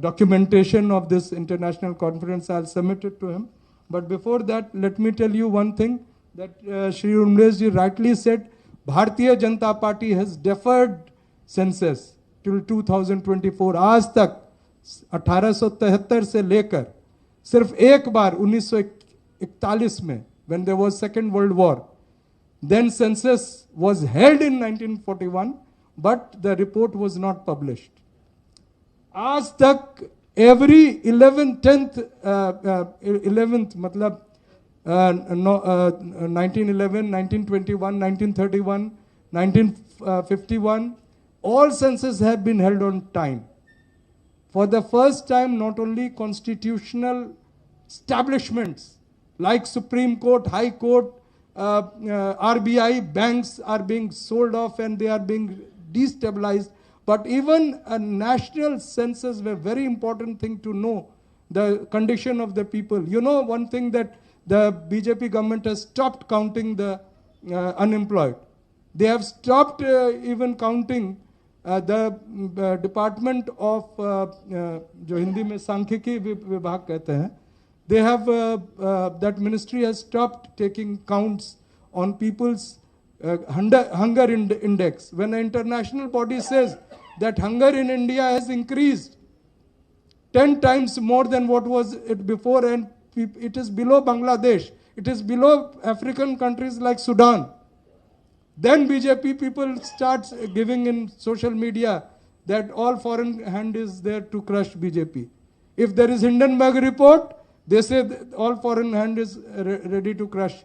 documentation of this international conference, I'll submit it to him. But before that, let me tell you one thing, that Shri Urmileshji rightly said, Bharatiya Janata Party has deferred census till 2024. आज तक 1873 से लेकर सिर्फ एक बार 1941 में, when there was Second World War, then census was held in 1941, but the report was not published. आज तक every 11th मतलब 1911, 1921, 1931, 1951, all census have been held on time. For the first time, not only constitutional establishments like Supreme Court, High Court, RBI, banks are being sold off and they are being destabilized, but even a national census, a very important thing to know the condition of the people. You know one thing, that the BJP government has stopped counting the unemployed. They have stopped even counting the Department of जो हिंदी में सांख्यिकी विभाग कहते हैं, they have that ministry has stopped taking counts on people's hunger index. When an international body says that hunger in India has increased 10 times more than what was it before, and it is below Bangladesh, it is below African countries like Sudan, then BJP people start giving in social media that all foreign hand is there to crush BJP. If there is Hindenburg report, they say that all foreign hand is ready to crush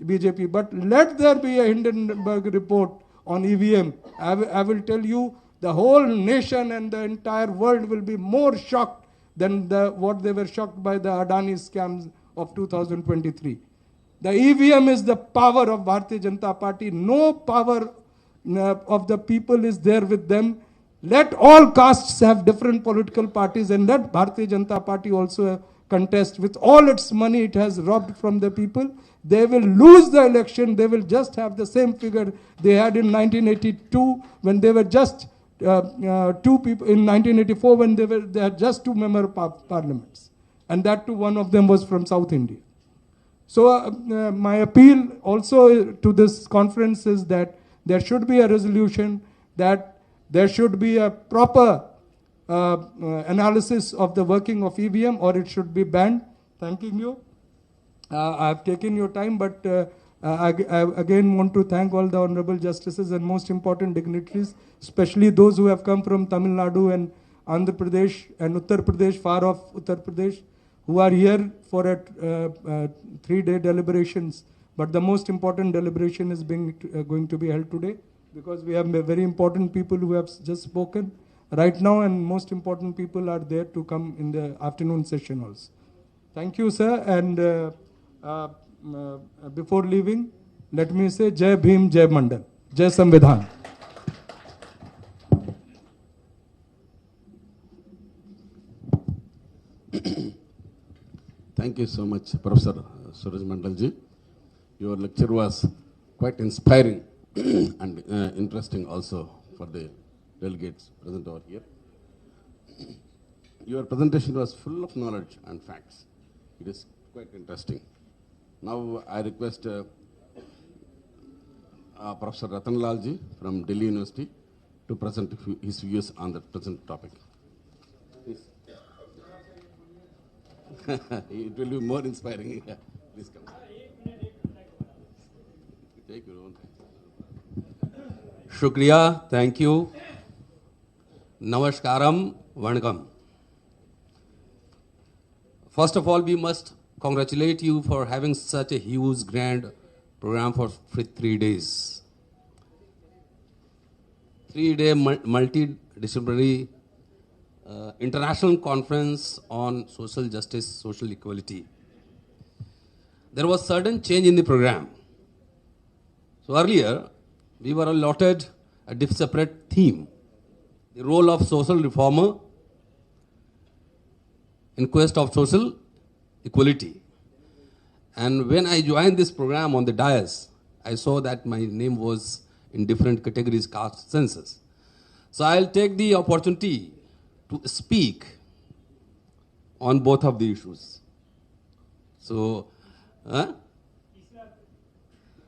BJP. But let there be a Hindenburg report on EVM. I will tell you, the whole nation and the entire world will be more shocked than what they were shocked by the Adani scams of 2023. The EVM is the power of Bharatiya Janata Party. No power of the people is there with them. Let all castes have different political parties, and let Bharatiya Janata Party also contest. With all its money it has robbed from the people, they will lose the election. They will just have the same figure they had in 1982 when they were just two people, in 1984 when they had just two member parliaments, and that too one of them was from South India. So my appeal also to this conference is that there should be a resolution, that there should be a proper analysis of the working of EVM, or it should be banned. Thanking you. I have taken your time, but I again want to thank all the honorable justices and most important dignitaries, especially those who have come from Tamil Nadu and Andhra Pradesh and Uttar Pradesh, far off Uttar Pradesh, who are here for 3-day deliberations. But the most important deliberation is going to be held today, because we have very important people who have just spoken right now, and most important people are there to come in the afternoon session also. Thank you, sir. And before leaving, let me say Jai Bhim, Jai Mandal, Jai Samvidhan. Thank you so much, Professor Suraj Mandalji. Your lecture was quite inspiring and interesting also for the delegates present over here. Your presentation was full of knowledge and facts. It is quite interesting. Now I request Professor Ratan Lalji from Delhi University to present his views on the present topic. Please. It will be more inspiring. Please come. Take your own time. Shukriya, thank you. Namaskaram, Vanakkam. First of all, we must congratulate you for having such a huge, grand program for 3 days. 3-day multidisciplinary international conference on social justice, social equality. There was sudden change in the program. So earlier, we were allotted a separate theme, the role of social reformer in quest of social equality. And when I joined this program on the dais, I saw that my name was in different categories, caste, census. So I'll take the opportunity to speak on both of the issues. So,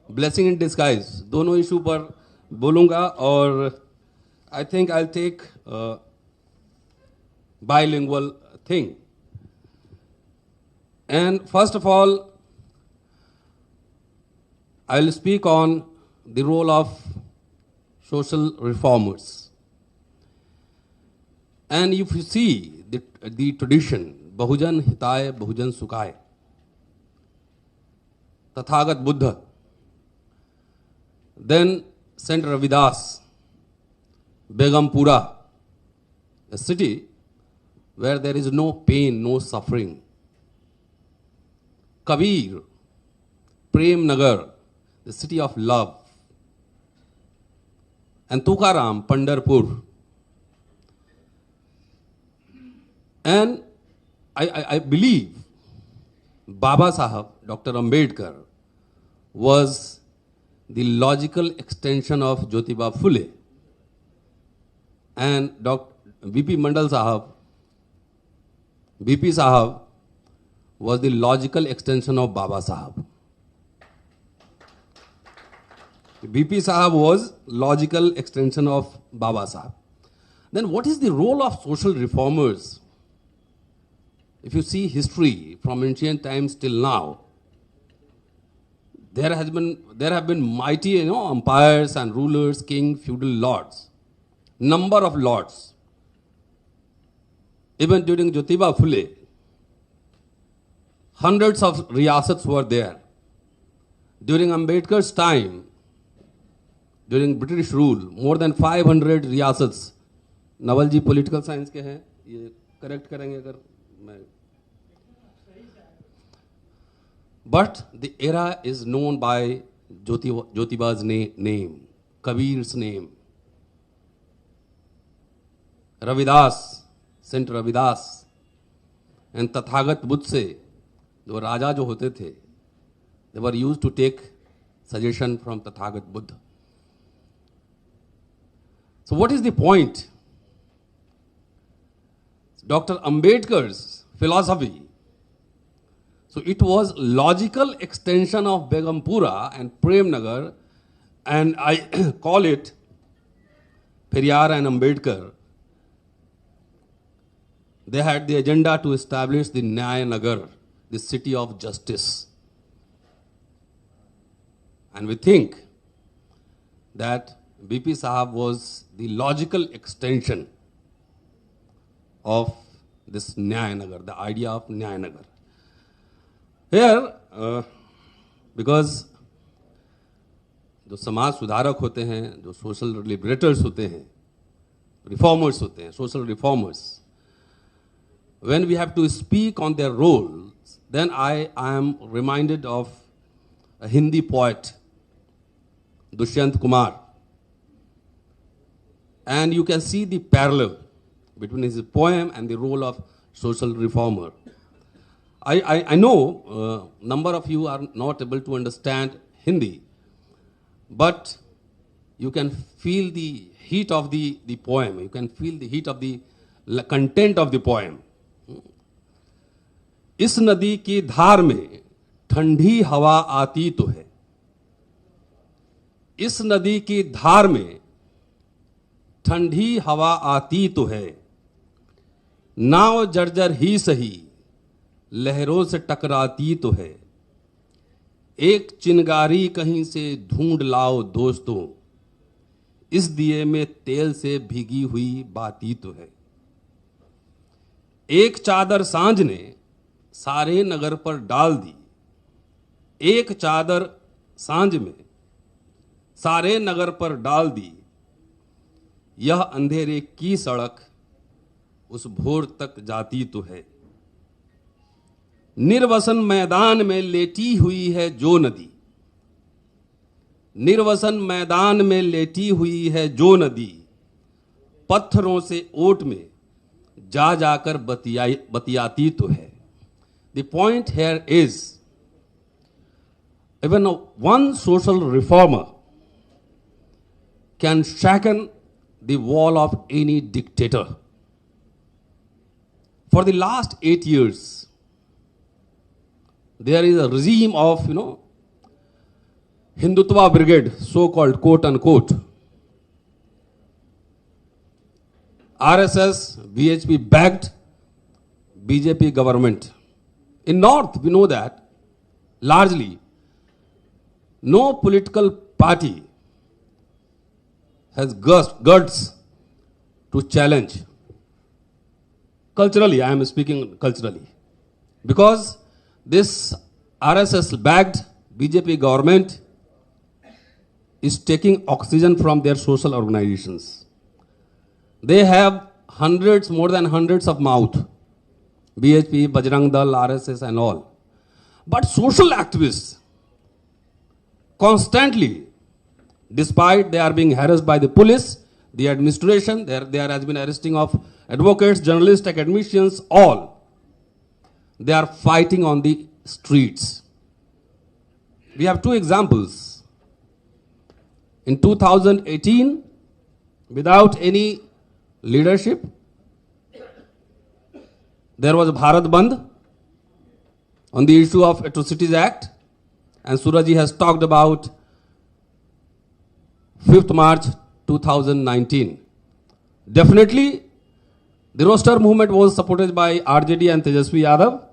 blessing in disguise. दोनों issue पर बोलूँगा, और I think I'll take bilingual thing. And first of all, I will speak on the role of social reformers. And if you see the tradition, Bahujan Hitaya, Bahujan Sukhaya, Tathagat Buddha, then Saint Ravidas, Begumpura, a city where there is no pain, no suffering. Kabir, Prem Nagar, the city of love. And Tukaram, Pandharpur. And I believe Baba Sahab, Dr. Ambedkar, was the logical extension of Jyotiba Phule. And Dr. BP Mandal Sahab, BP Sahab, was the logical extension of Baba Sahab. BP Sahab was logical extension of Baba Sahab. Then what is the role of social reformers? If you see history from ancient times till now, there have been mighty, empires and rulers, king, feudal lords, number of lords. Even during Jyotiba Phule, hundreds of riyasats were there. During Ambedkar's time, during British rule, more than 500 riyasats Naval ji political science के हैं, ये correct करेंगे अगर मैं. But the era is known by Jyotiba's name, Kabir's name, Ravidas, Saint Ravidas, and Tathagat Buddha से जो राजा जो होते थे, they were used to take suggestion from Tathagat Buddha. So what is the point? Dr. Ambedkar's philosophy. So it was logical extension of Begumpura and Premnagar, and I call it Periyar and Ambedkar. They had the agenda to establish the Nyaya Nagar, the city of justice. And we think that BP Sahab was the logical extension of this Nyaya Nagar, the idea of Nyaya Nagar. Here, because जो समाज सुधारक होते हैं, जो social लिबरेटर्स होते हैं, reformers होते हैं, social reformers, when we have to speak on their roles, then I am reminded of a Hindi poet, Dushyant Kumar. And you can see the parallel between his poem and the role of social reformer. I know number of you are not able to understand Hindi, but you can feel the heat of the poem. You can feel the heat of the content of the poem. इस नदी की धार में ठंडी हवा आती तो है. इस नदी की धार में ठंडी हवा आती तो है. नाव जर्जर ही सही लहरों से टकराती तो है. एक चिंगारी कहीं से ढूंढ लाओ दोस्तों, इस दिए में तेल से भीगी हुई बाती तो है. एक चादर सांझ ने सारे नगर पर डाल दी. एक चादर सांझ में सारे नगर पर डाल दी. यह अंधेरे की सड़क उस भोर तक जाती तो है. निर्वसन मैदान में लेटी हुई है जो नदी. निर्वसन मैदान में लेटी हुई है जो नदी. पत्थरों से ओट में जा जाकर बतियाती तो है. The point here is, even one social reformer can shaken the wall of any dictator. For the last 8 years, there is a regime of, Hindutva brigade, so-called, quote unquote. RSS, VHP backed BJP government. In North, we know that largely no political party has guts to challenge. Culturally, I am speaking culturally. Because this RSS-backed BJP government is taking oxygen from their social organizations. They have hundreds, more than hundreds of mouths. BHP, Bajrang Dal, RSS and all. But social activists constantly, despite they are being harassed by the police, the administration, there has been arresting of advocates, journalists, academicians, all. They are fighting on the streets. We have two examples. In 2018, without any leadership, there was a Bharat Bandh on the issue of Atrocities Act, and Suraji has talked about 5th March 2019. Definitely, the roster movement was supported by RJD and Tejasvi Yadav,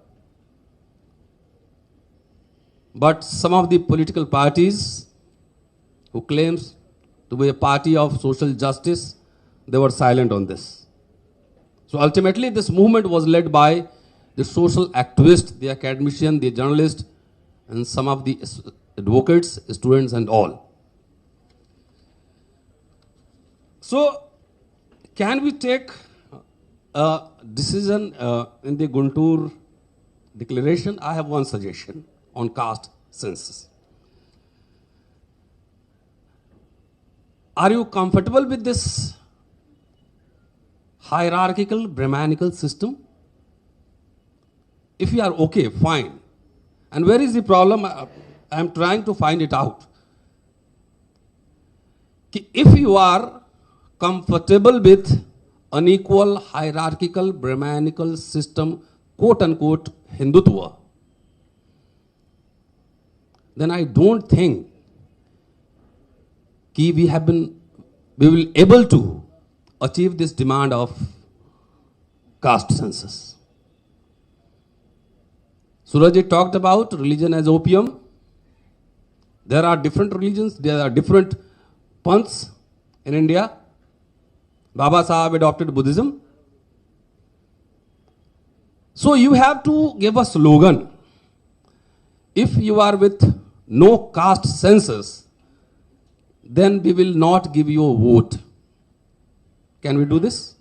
but some of the political parties who claims to be a party of social justice, they were silent on this. So ultimately, this movement was led by the social activists, the academician, the journalist, and some of the advocates, students, and all. So, can we take a decision in the Guntur declaration? I have one suggestion on caste census. Are you comfortable with this hierarchical, Brahmanical system? If you are okay, fine. And where is the problem? I am trying to find it out. If you are comfortable with unequal, hierarchical, Brahmanical system, quote unquote, Hindutva, then I don't think we will able to achieve this demand of caste census. Surajit talked about religion as opium. There are different religions, there are different punths in India. Baba Sahib adopted Buddhism. So you have to give a slogan. If you are with no caste census, then we will not give you a vote. Can we do this?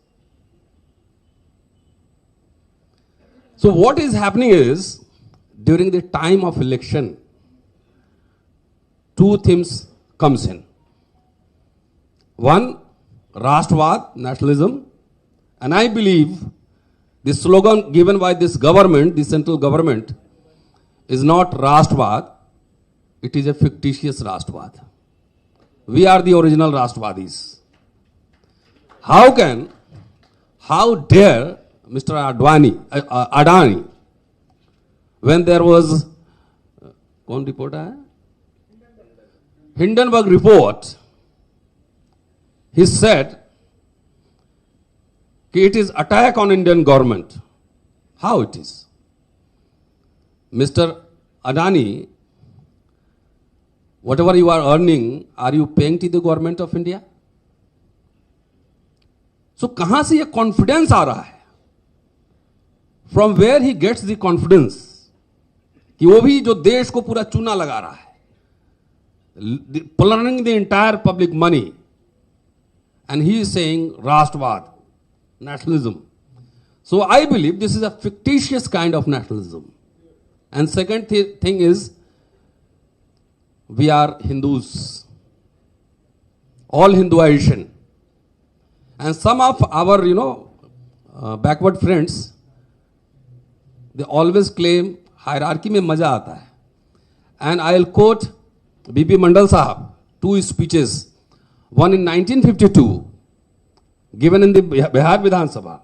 So what is happening is, during the time of election, two themes comes in. One, Rashtravad, nationalism, and I believe the slogan given by this government, the central government, is not Rashtravad, it is a fictitious Rashtravad. We are the original Rashtrvadis. How dare Mr. Adani, when there was, Hindenburg report, he said, it is attack on Indian government. How it is? Mr. Adani, whatever you are earning, are you paying to the government of India? So कहां से ये confidence आ रहा है? From where he gets the confidence कि वो भी जो देश को पूरा चूना लगा रहा है, plundering the entire public money, and he is saying Rashtravad, nationalism. So I believe this is a fictitious kind of nationalism. And second thing is, we are Hindus, all Hinduization. And some of our, backward friends, they always claim hierarchy mein maza aata hai. And I'll quote B.P. Mandal Sahab, two speeches. One in 1952, given in the Bihar Vidhan Sabha,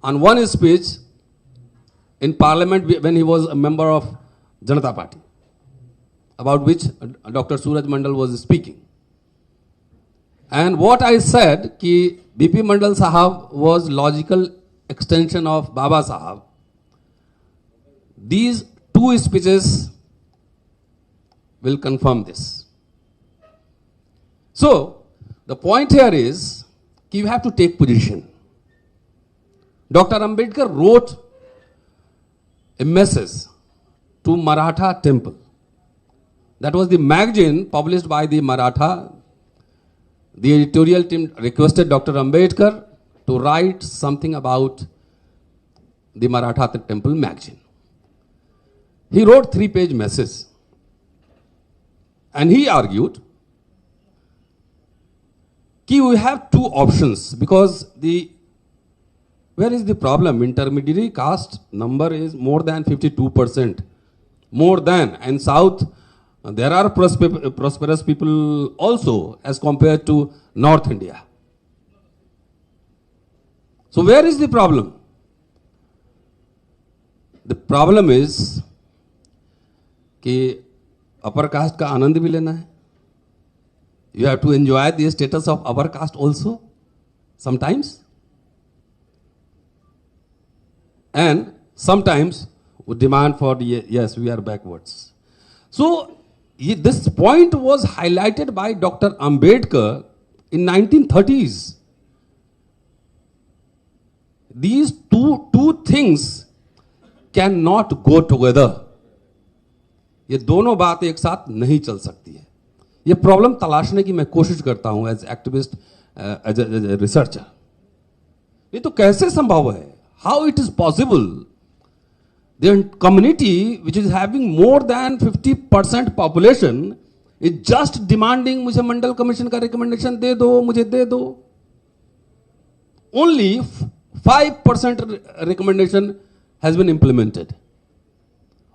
and one speech in Parliament when he was a member of Janata Party, about which Dr. Suraj Mandal was speaking. And what I said, कि B.P. Mandal Sahab was logical extension of Baba Sahab. These two speeches will confirm this. So, the point here is that you have to take position. Dr. Ambedkar wrote a message to Maratha Temple. That was the magazine published by the Maratha. The editorial team requested Dr. Ambedkar to write something about the Maratha Temple magazine. He wrote 3-page message. And he argued that we have two options, because where is the problem? Intermediary caste number is more than 52%. More than. And South, there are prosperous people also as compared to North India. So where is the problem? The problem is कि upper caste का आनंद भी लेना है. You have to enjoy the status of upper caste also sometimes. And sometimes we demand for yes, we are backwards. So this point was highlighted by Dr. Ambedkar in 1930s. These two things cannot go together. ये दोनों बातें एक साथ नहीं चल सकती है. ये प्रॉब्लम तलाशने की मैं कोशिश करता हूं as activist, as a researcher. ये तो कैसे संभव है? How it is possible? The community which is having more than 50% population is just demanding मुझे मंडल कमीशन का रिकमेंडेशन दे दो, मुझे दे दो. Only 5% recommendation has been implemented.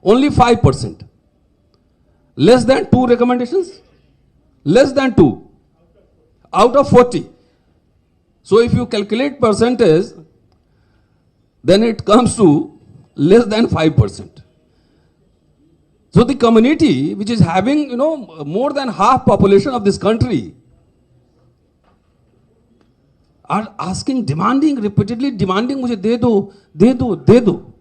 Only 5%. Less than 2 recommendations? Less than 2 out of 40. So if you calculate percentage, then it comes to less than 5%. So the community which is having, more than half population of this country are asking, demanding, repeatedly demanding, मुझे दे दो, दे दो, दे दो.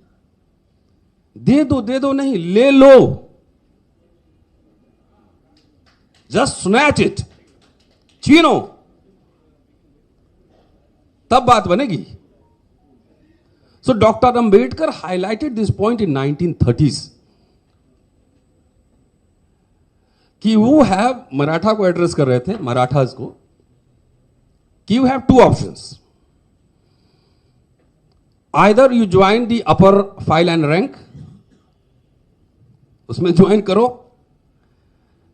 दे दो नहीं, ले लो. Just snatch it. छीनो. तब बात बनेगी. So Dr. Ambedkar highlighted this point in 1930s. कि वो have मराठा को एड्रेस कर रहे थे, मराठास को, कि you have 2 options. Either you join the upper file and rank, उसमें ज्वाइन करो,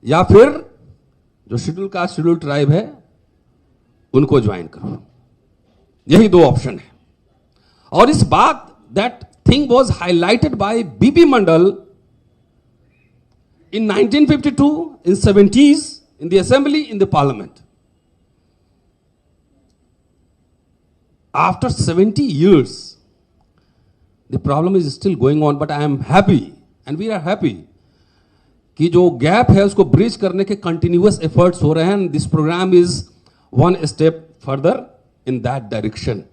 या फिर जो शेड्यूल कास्ट शेड्यूल ट्राइब है उनको ज्वाइन करो. यही 2 ऑप्शन है. और इस बात, that thing was highlighted by BP Mandal in 1952, in 70s, in the assembly, in the parliament. After 70 years, the problem is still going on, but I am happy, and we are happy, कि जो gap है उसको bridge करने के continuous efforts हो रहे हैं. This programme is one step further in that direction.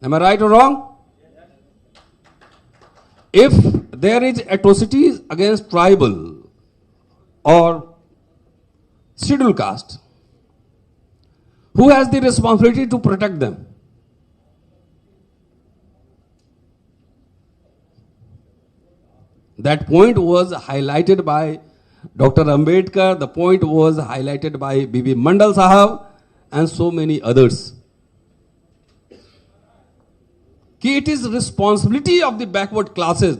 Am I right or wrong? If there is atrocities against tribal or scheduled caste, who has the responsibility to protect them? That point was highlighted by Dr. Ambedkar, the point was highlighted by B.B. Mandal Sahab and so many others. कि it is responsibility of the backward classes.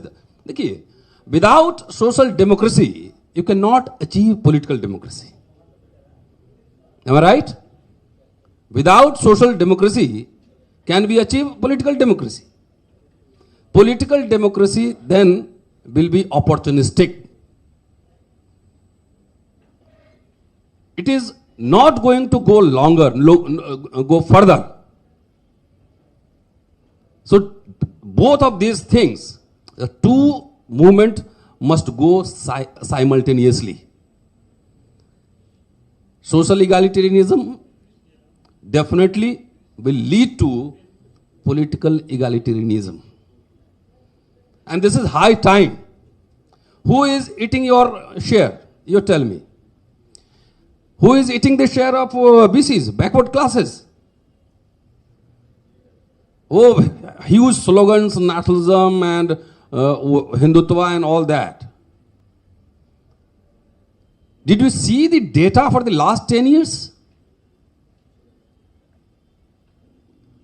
देखिए, without social democracy, you cannot achieve political democracy. Am I right? Without social democracy, can we achieve political democracy? Political democracy then will be opportunistic. It is not going to go longer, go further. So both of these things, the 2 movements must go simultaneously. Social egalitarianism definitely will lead to political egalitarianism. And this is high time. Who is eating your share? You tell me. Who is eating the share of BCs, backward classes? Oh, huge slogans, nationalism and Hindutva and all that. Did you see the data for the last 10 years?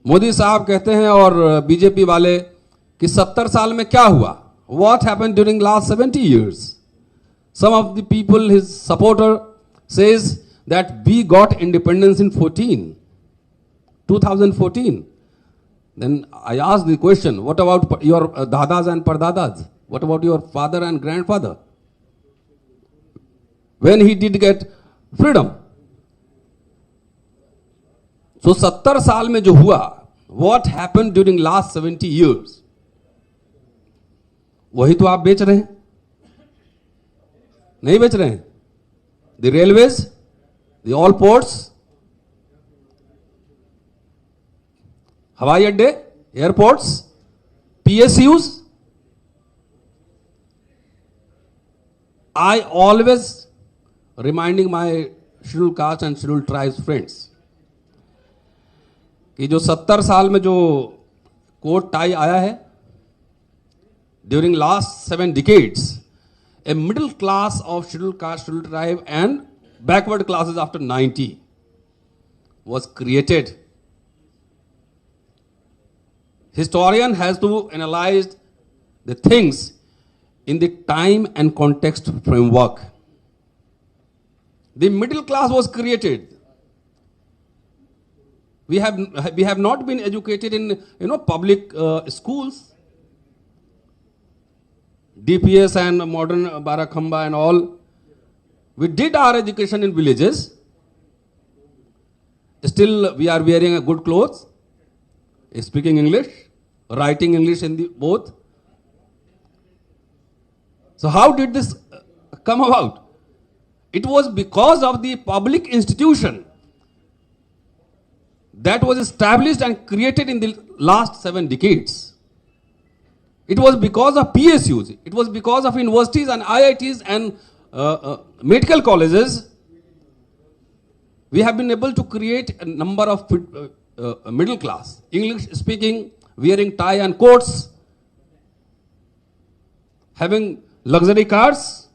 Modi साहब कहते हैं और BJP वाले कि 70 साल में क्या हुआ? What happened during last 70 years? Some of the people, his supporter, says that we got independence in 2014. Then I asked the question, what about your dadas and pardadas? What about your father and grandfather? When he did get freedom? So 70 साल में जो हुआ, what happened during last 70 years? वही तो आप बेच रहे हैं, नहीं बेच रहे हैं? The railways, the all ports, हवाई अड्डे, airports, PSUs. I always reminding my scheduled caste and scheduled tribes friends कि जो 70 साल में जो कोट टाई आया है, during last 7 decades, a middle class of scheduled caste, scheduled tribe and backward classes after 90 was created. historian has to analyze the things in the time and context framework. The middle class was created. We have not been educated in public schools, DPS and modern Barakhamba and all. We did our education in villages. Still, we are wearing a good clothes, speaking English, writing English in the both. So how did this come about? It was because of the public institution that was established and created in the last 7 decades. It was because of PSUs. It was because of universities and IITs and medical colleges. We have been able to create a number of middle class, English speaking, wearing tie and coats, having luxury cars.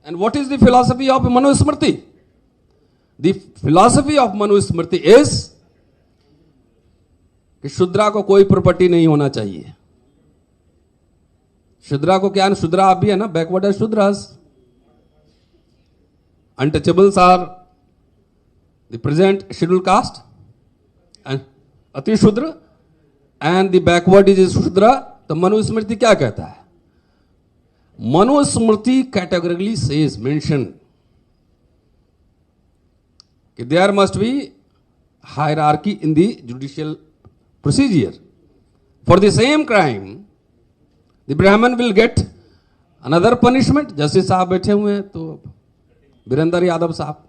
And what is the philosophy of Manusmriti? The philosophy of Manusmriti is कि शूद्रा को कोई property नहीं होना चाहिए. शूद्रा को क्या, शूद्रा आप भी है ना, बैकवर्ड है Shudras. Untouchables are the present scheduled caste and अति शूद्र, and the backward is शूद्रा. तो मनुस्मृति क्या कहता है? Manusmriti categorically says, mention that there must be hierarchy in the judicial procedure. For the same crime, the Brahman will get another punishment. Justice साहब बैठे हुए हैं तो वीरेंद्र यादव साहब,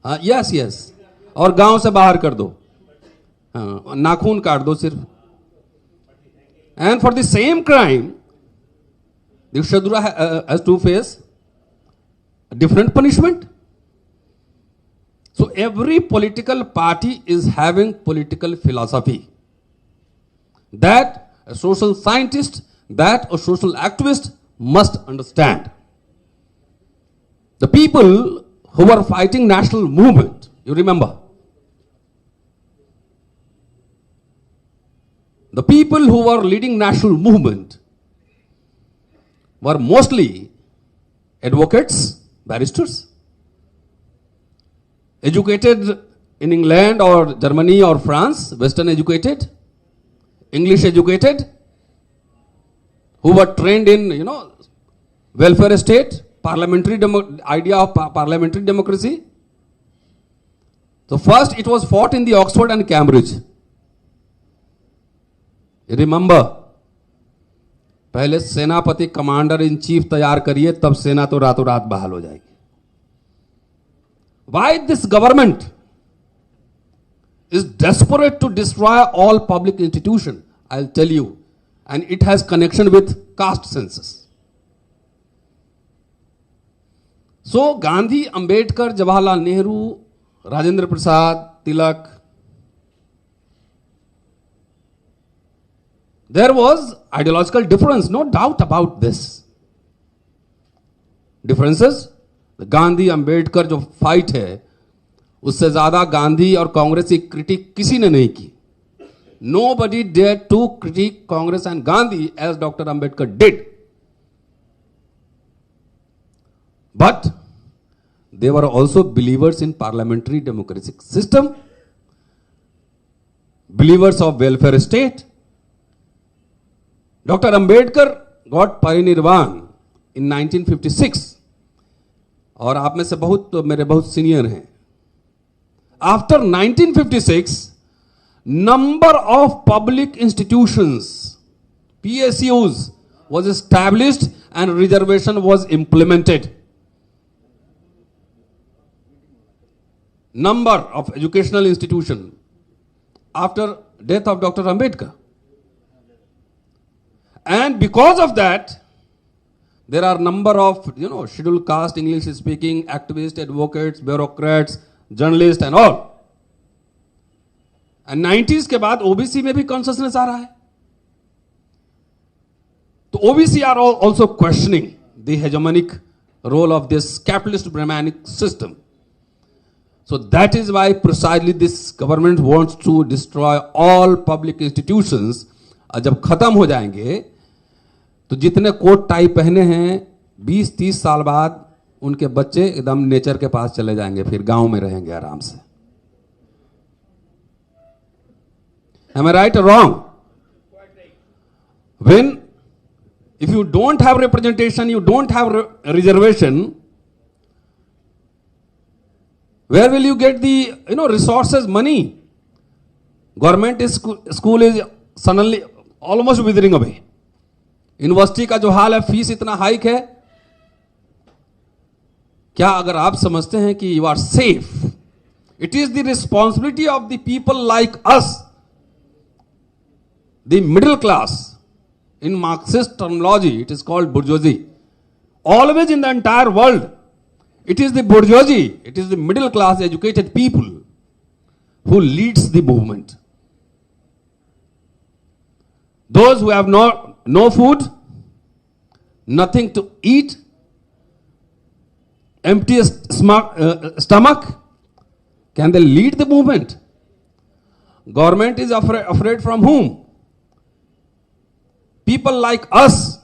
हाँ, यस, और गांव से बाहर कर दो, हाँ, नाखून काट दो सिर्फ. And for the same crime, the Shudra has to face a different punishment. So every political party is having political philosophy that a social scientist, that a social activist must understand. The people who were fighting national movement, you remember, the people who were leading national movement were mostly advocates, barristers, educated in England or Germany or France, Western educated, English educated, who were trained in, welfare state, parliamentary idea of parliamentary democracy. So first it was fought in the Oxford and Cambridge. You remember, पहले सेनापति commander in chief तैयार करिए, तब सेना तो रातों रात बहाल हो जाएगी. Why this government is desperate to destroy all public institutions? I'll tell you, and it has connection with caste census. So Gandhi, Ambedkar, Jawaharlal Nehru, Rajendra Prasad, Tilak, there was ideological difference, no doubt about this. Differences, the Gandhi Ambedkar जो fight है, उससे ज्यादा गांधी और कांग्रेस की critic किसी ने नहीं की. Nobody dared to critique Congress and Gandhi as Dr. Ambedkar did. But they were also believers in parliamentary democratic system, believers of welfare state. Dr. Ambedkar got parinirvan in 1956. और आप में से मेरे बहुत सीनियर हैं. After 1956, number of public institutions, PSUs, was established and reservation was implemented. Number of educational institutions after death of Dr. Ambedkar. And because of that, there are number of, scheduled caste, English speaking, activists, advocates, bureaucrats, journalists and all. And 90s के बाद OBC में भी consciousness आ रहा है. तो OBC are also questioning the hegemonic role of this capitalist Brahmanic system. So that is why precisely this government wants to destroy all public institutions. और जब खत्म हो जाएंगे तो जितने कोट टाई पहने हैं 20-30 साल बाद उनके बच्चे एकदम नेचर के पास चले जाएंगे, फिर गांव में रहेंगे आराम से. Am I right or wrong? When if you don't have representation, you don't have reservation, where will you get the resources, money? Government is school is suddenly almost withering away. University का जो हाल है, fees इतना hike है. क्या अगर आप समझते हैं कि you are safe, it is the responsibility of the people like us, the middle class. In Marxist terminology, it is called bourgeoisie. Always in the entire world, it is the bourgeoisie, it is the middle class educated people who leads the movement. Those who have no food, nothing to eat, empty stomach, can they lead the movement? Government is afraid from whom? People like us,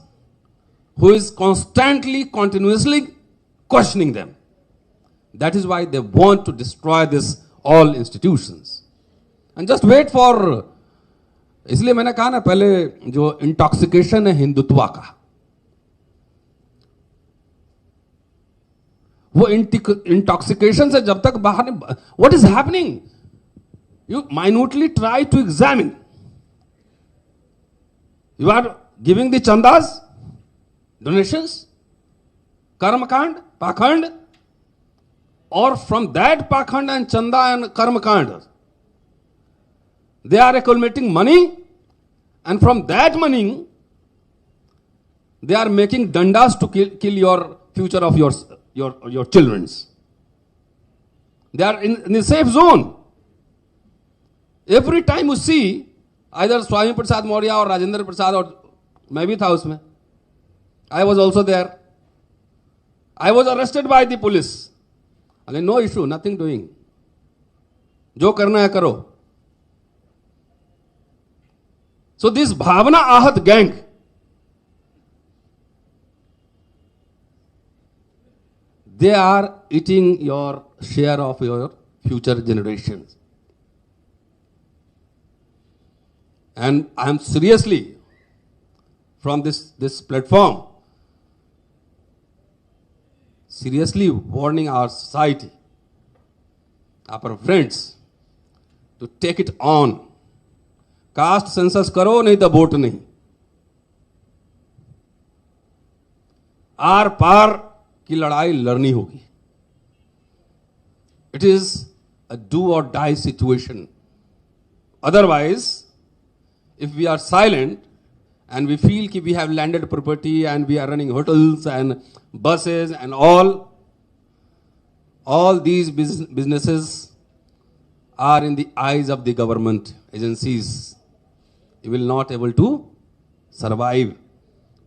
who is constantly, continuously questioning them. That is why they want to destroy this all institutions. And just wait for, इसलिए मैंने कहा ना पहले, जो intoxication है हिंदुत्व का, वो intoxication से जब तक बाहर नहीं, what is happening? You minutely try to examine. You are giving the chandas, donations, karmakand, pakhand, or from that pakhand and chanda and karmakand, they are accumulating money, and from that money, they are making dandas to kill your future of your children's. They are in the safe zone. Every time you see, either Swami Prasad Maurya or Rajendra Prasad, और मैं भी था उसमें, I was also there. I was arrested by the police. Again, no issue, nothing doing. जो करना है करो. So this Bhavana Ahat gang, they are eating your share of your future generations. And I am seriously, from this platform, seriously warning our society, our friends, to take it on. Caste census करो, नहीं तो vote नहीं. Are पार की लड़ाई लड़नी होगी. It is a do or die situation. Otherwise, if we are silent and we feel that we have landed property and we are running hotels and buses and all these businesses are in the eyes of the government agencies, you will not able to survive.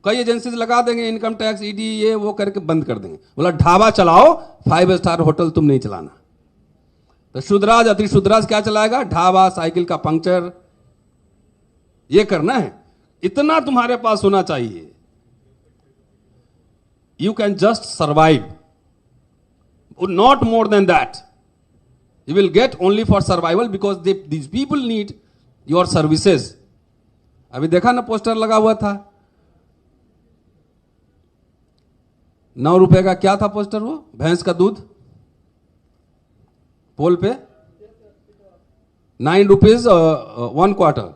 कई agencies लगा देंगे, income tax, ED, ये वो करके बंद कर देंगे. बोला ढाबा चलाओ, 5 स्टार होटल तुम नहीं चलाना. तो शुद्राज अति शुद्राज क्या चलाएगा? ढाबा, साइकिल का पंक्चर. ये करना है. इतना तुम्हारे पास होना चाहिए. You can just survive. Not more than that. You will get only for survival because these people need your services. अभी देखा ना, पोस्टर लगा हुआ था, 9 रुपए का. क्या था पोस्टर? वो भैंस का दूध पोल पे 9 रुपीज 1 क्वार्टर,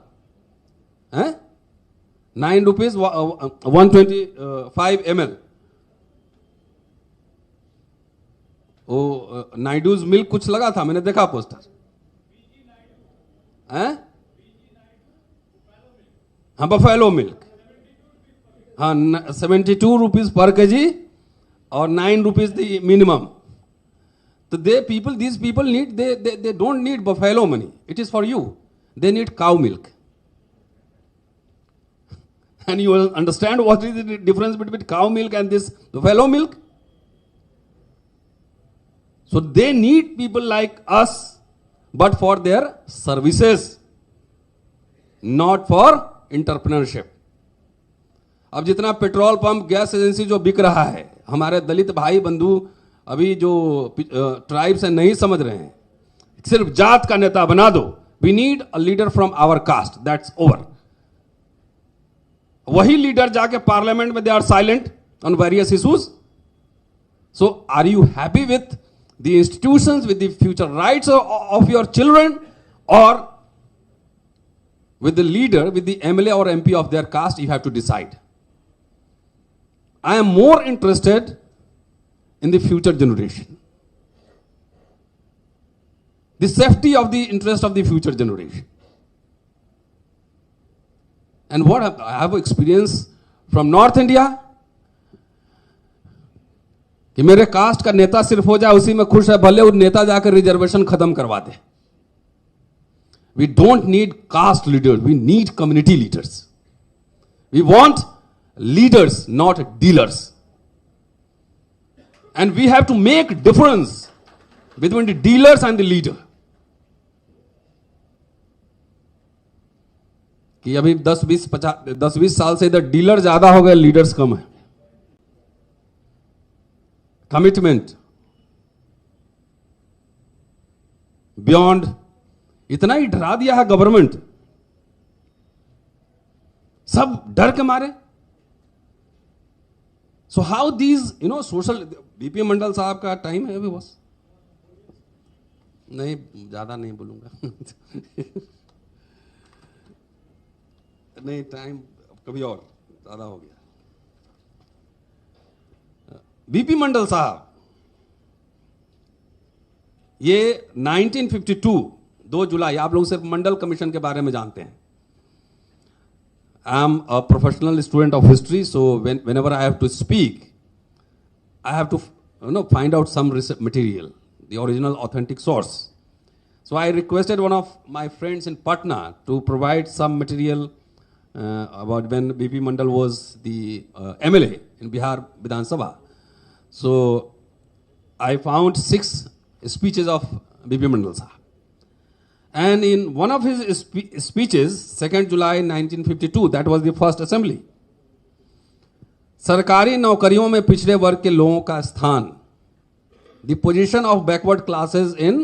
9 रुपीज 125 ml. वो नाइडूज मिल्क कुछ लगा था, मैंने देखा पोस्टर. हाँ, बफेलो मिल्क. हाँ, 72 रुपीज पर केजी और 9 रुपीज द मिनिमम. तो these people need, they don't need buffalo money. It is for you. They need cow milk. And you will understand what is the difference between cow milk and this buffalo milk. So they need people like us, but for their services, not for entrepreneurship. अब जितना petrol pump, gas agency जो बिक रहा है, हमारे दलित भाई बंधु अभी जो ट्राइब्स है नहीं समझ रहे हैं, सिर्फ जात का नेता बना दो. We need a leader from our caste. That's over. वही लीडर जाके पार्लियामेंट में they are silent on various issues. So are you happy with the institutions, with the future rights of your children, और with the leader, with the MLA or MP of their caste? You have to decide. I am more interested in the future generation, the safety of the interest of the future generation. And what I have experience from North India, कि मेरे cast का नेता सिर्फ हो जाए उसी में खुश है, भले वो नेता जाकर रिजर्वेशन खत्म करवा दे. We don't need caste leaders. We need community leaders. We want leaders, not dealers. And we have to make difference between the dealers and the leader. कि अभी 10-20 साल से इधर डीलर ज्यादा हो गए, लीडर्स कम है. कमिटमेंट बियॉन्ड, इतना ही डरा दिया है गवर्नमेंट, सब डर के मारे. So how these social. BP Mandal साहब का टाइम है अभी बस, नहीं ज्यादा नहीं बोलूंगा. नहीं, टाइम कभी और, ज्यादा हो गया. बीपी मंडल साहब ये 1952 2 जुलाई, आप लोग सिर्फ मंडल कमीशन के बारे में जानते हैं. I am a professional student of history, so whenever I have to speak, I have to find out some material, the original authentic source. So I requested one of my friends in Patna to provide some material about when BP Mandal was the MLA in Bihar Vidhan Sabha. So I found 6 speeches of BP Mandal Sahab. And in one of his speeches, 2nd July 1952, that was the first assembly, सरकारी नौकरियों में पिछड़े वर्ग के लोगों का स्थान, the position of backward classes in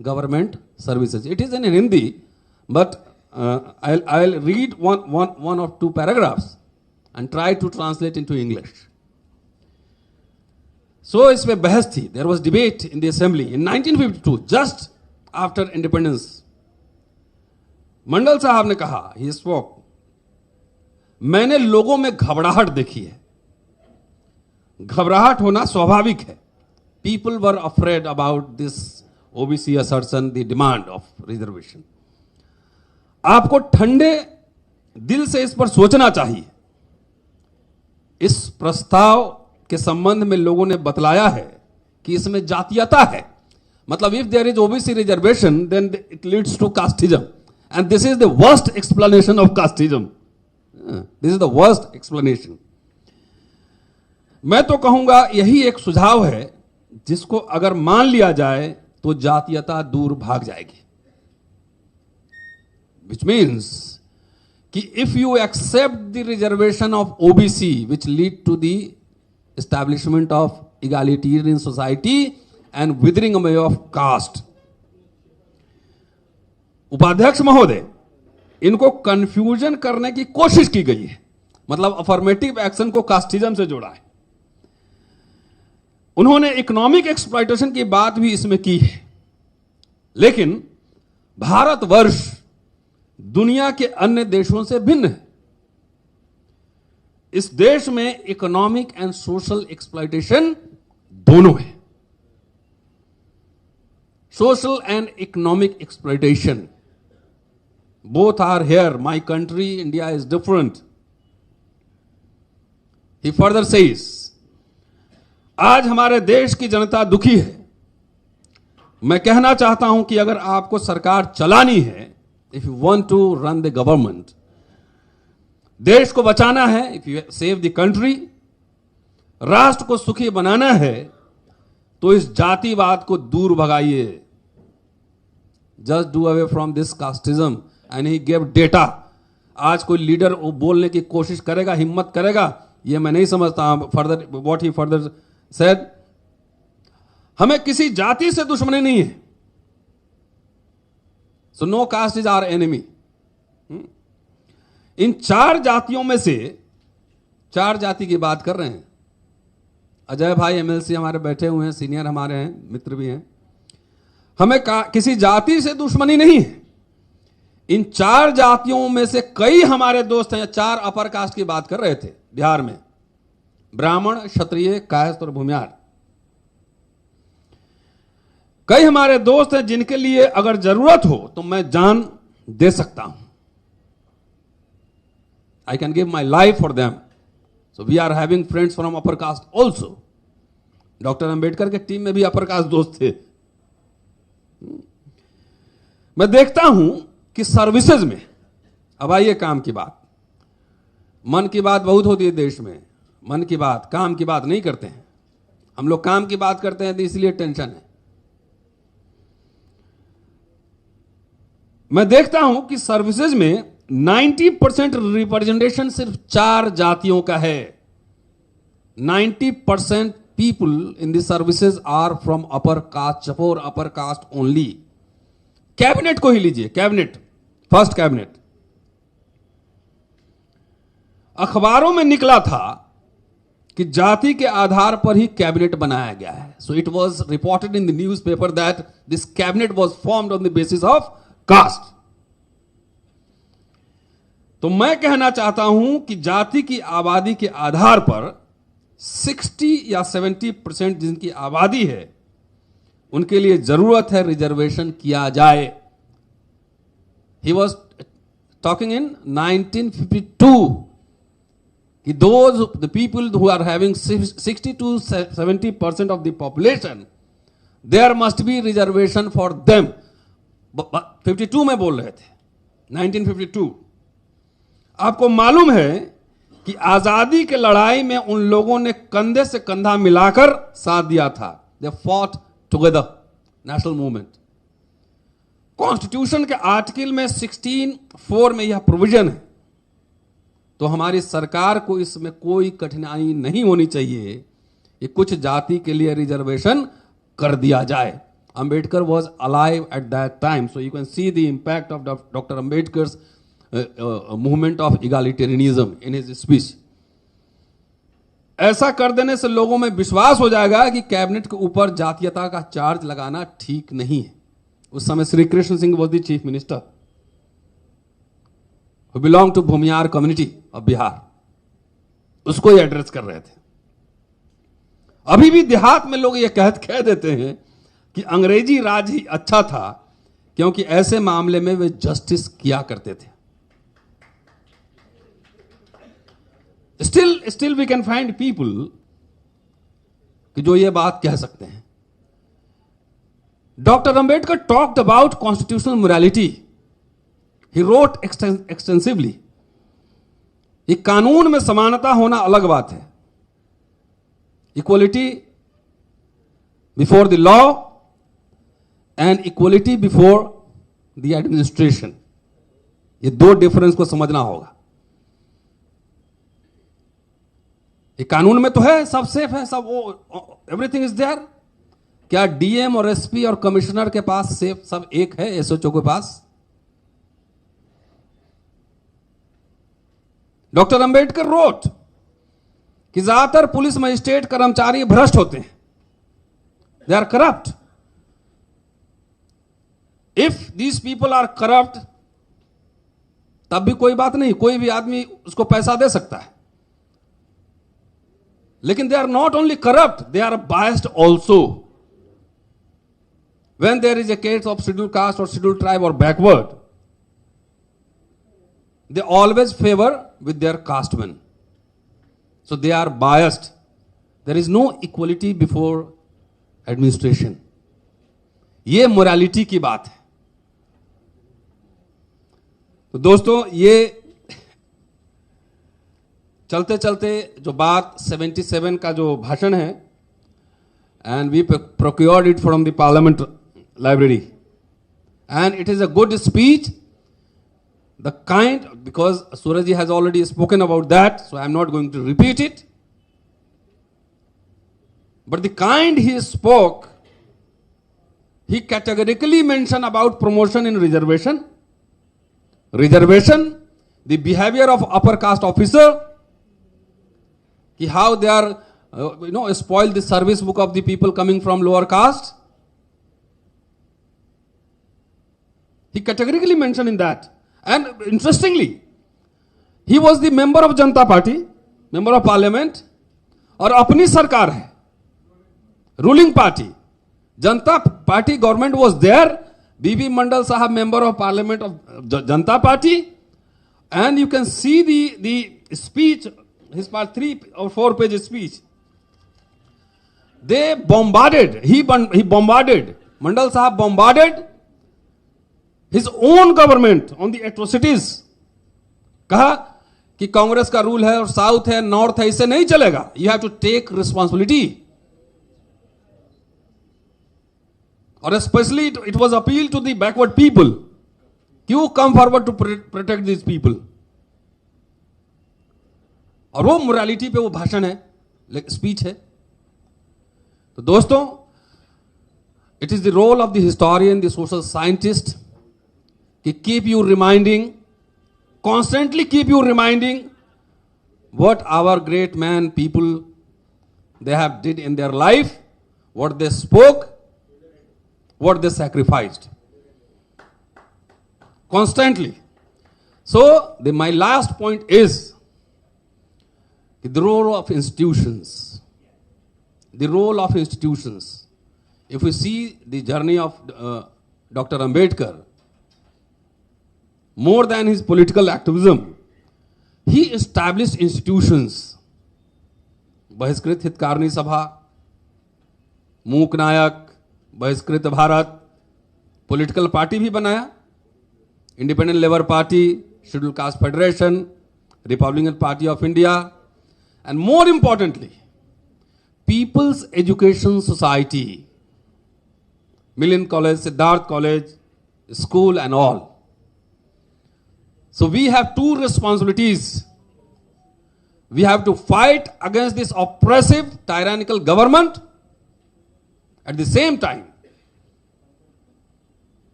government services. It is in Hindi, but I'll read one or two paragraphs and try to translate into English. So इस पे बहस थी. There was debate in the assembly in 1952, just after independence. मंडल साहब ने कहा, he spoke, मैंने लोगों में घबराहट देखी है. घबराहट होना स्वाभाविक है. People were afraid about this OBC assertion, the demand of reservation. आपको ठंडे दिल से इस पर सोचना चाहिए. इस प्रस्ताव के संबंध में लोगों ने बतलाया है कि इसमें जातीयता है. मतलब if there is OBC reservation, then it leads to casteism. And this is the worst explanation of casteism. This is the worst explanation. मैं तो कहूंगा यही एक सुझाव है जिसको अगर मान लिया जाए तो जातीयता दूर भाग जाएगी. Which means कि if you accept the reservation of OBC, which lead to the establishment of egalitarian society and withering away of caste. उपाध्यक्ष महोदय, इनको कंफ्यूजन करने की कोशिश की गई है. मतलब अफर्मेटिव एक्शन को कास्टिज्म से जोड़ा है. उन्होंने इकोनॉमिक एक्सप्लॉयटेशन की बात भी इसमें की है. लेकिन भारतवर्ष दुनिया के अन्य देशों से भिन्न है. इस देश में इकोनॉमिक एंड सोशल एक्सप्लॉयटेशन दोनों है. Social and economic exploitation both are here. My country, India, is different. He further says, आज हमारे देश की जनता दुखी है. मैं कहना चाहता हूं कि अगर आपको सरकार चलानी है, if you want to run the government, देश को बचाना है, if you save the country, राष्ट्र को सुखी बनाना है, तो इस जातिवाद को दूर भगाइए. Just do away from this casteism and he give data. आज कोई लीडर बोलने की कोशिश करेगा, हिम्मत करेगा, ये मैं नहीं समझता. Further what he further said, हमें किसी जाति से दुश्मनी नहीं है. So no caste is our enemy. इन 4 जातियों में से 4 जाति की बात कर रहे हैं. अजय भाई एमएलसी हमारे बैठे हुए हैं, सीनियर हमारे हैं, मित्र भी हैं. हमें किसी जाति से दुश्मनी नहीं है. इन 4 जातियों में से कई हमारे दोस्त हैं. 4 अपर कास्ट की बात कर रहे थे बिहार में, ब्राह्मण, क्षत्रिय, कायस्थ और भूमियार. कई हमारे दोस्त हैं जिनके लिए अगर जरूरत हो तो मैं जान दे सकता हूं. I can give my life for them. So we are having friends from upper caste also. Doctor Ambedkar के टीम में भी अपर कास्ट दोस्त थे. मैं देखता हूं कि सर्विसेज में, अब आइए काम की बात. मन की बात बहुत होती है देश में, मन की बात, काम की बात नहीं करते हैं. हम लोग काम की बात करते हैं तो इसलिए टेंशन है. मैं देखता हूं कि सर्विसेज में 90% रिप्रेजेंटेशन सिर्फ 4 जातियों का है. 90% people in the services are from upper caste, for upper caste only. Cabinet को ही लीजिए, कैबिनेट, फर्स्ट कैबिनेट. अखबारों में निकला था कि जाति के आधार पर ही कैबिनेट बनाया गया है. So it was reported in the newspaper that this cabinet was formed on the basis of caste. तो मैं कहना चाहता हूं कि जाति की आबादी के आधार पर 60 या 70% जिनकी आबादी है उनके लिए जरूरत है रिजर्वेशन किया जाए. ही वॉज टॉकिंग इन 1952 कि those the people who are having 60 to 70% of the population, there must be reservation for them. 52 में बोल रहे थे, 1952. आपको मालूम है कि आजादी के लड़ाई में उन लोगों ने कंधे से कंधा मिलाकर साथ दिया था. They fought together, national movement. Constitution के आर्टिकल में 16(4) में यह प्रोविजन है. तो हमारी सरकार को इसमें कोई कठिनाई नहीं होनी चाहिए कि कुछ जाति के लिए रिजर्वेशन कर दिया जाए. Ambedkar was alive at that time, so you can see the impact of Dr. Ambedkar's movement of egalitarianism in his speech. ऐसा कर देने से लोगों में विश्वास हो जाएगा कि कैबिनेट के ऊपर जातीयता का चार्ज लगाना ठीक नहीं है. उस समय Shri Krishna Singh was the chief minister who belonged to भूमियार community of Bihar. उसको ये एड्रेस कर रहे थे. अभी भी देहात में लोग ये कह देते हैं कि अंग्रेजी राज ही अच्छा था क्योंकि ऐसे मामले में वे जस्टिस किया करते थे. Still we can find people कि जो ये बात कह सकते हैं. Doctor Ambedkar talked about constitutional morality. He wrote extensively. ये कानून में समानता होना अलग बात है. Equality before the law and equality before the administration, ये 2 डिफरेंस को समझना होगा. ये कानून में तो है, सब सेफ है, सब वो एवरीथिंग इज देयर. क्या डीएम और एसपी और कमिश्नर के पास सेफ सब एक है एसओचओ के पास? डॉक्टर अंबेडकर रोट कि ज्यादातर पुलिस मजिस्ट्रेट कर्मचारी भ्रष्ट होते हैं. They are corrupt. If these people are corrupt तब भी कोई बात नहीं, कोई भी आदमी उसको पैसा दे सकता है. लेकिन they are not only corrupt, they are biased also. When there is a case of scheduled caste or scheduled tribe or backward, they always favor with their castemen. So they are biased. There is no equality before administration. ये morality की बात है. तो दोस्तों, ये चलते चलते जो बात 77 का जो भाषण है, and we procured it from the Parliament Library. And it is a good speech. The kind, because Surajji has already spoken about that, so I am not going to repeat it. But the kind he spoke, he categorically mentioned about promotion in reservation, the behavior of upper caste officer, how they are, spoil the service book of the people coming from lower caste. He categorically mentioned in that. And interestingly, he was the member of Janata Party, member of parliament, और अपनी सरकार है, ruling party. Janata Party government was there. B.B. Mandal Sahab, member of parliament of Janata Party. And you can see the speech, his part 3 or 4 page speech. They bombarded, he bombarded, Mandal Sahab bombarded his own government on the atrocities. कहा कि कांग्रेस का rule है और south है, north है, इससे नहीं चलेगा. You have to take responsibility. Or especially it was appeal to the backward people. You come forward to protect these people. और वो मोरालिटी पे वो भाषण है, स्पीच है. तो दोस्तों, it is the role of the historian, the social scientist, to keep you reminding, constantly keep you reminding what our great man people they have did in their life, what they spoke, what they sacrificed. Constantly. So, my last point is the role of institutions. The role of institutions. If we see the journey of Dr. Ambedkar, more than his political activism, he established institutions. बहिष्कृत हितकारिणी सभा, मूक नायक, बहिष्कृत Bharat, political party भी बनाया, independent labour party, schedule caste federation, republican party of India, and more importantly people's education society, million college, Siddharth college, school and all. So we have two responsibilities. We have to fight against this oppressive, tyrannical government. At the same time,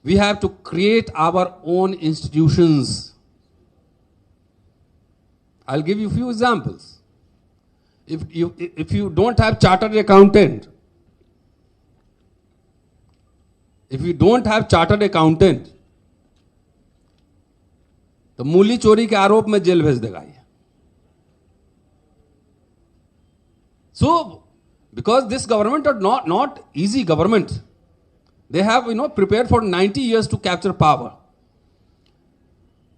we have to create our own institutions. I'll give you a few examples. If you don't have chartered accountant, तो मूली चोरी के आरोप में jail भेज देगा ये. So, because this government are not easy government, they have prepared for 90 years to capture power.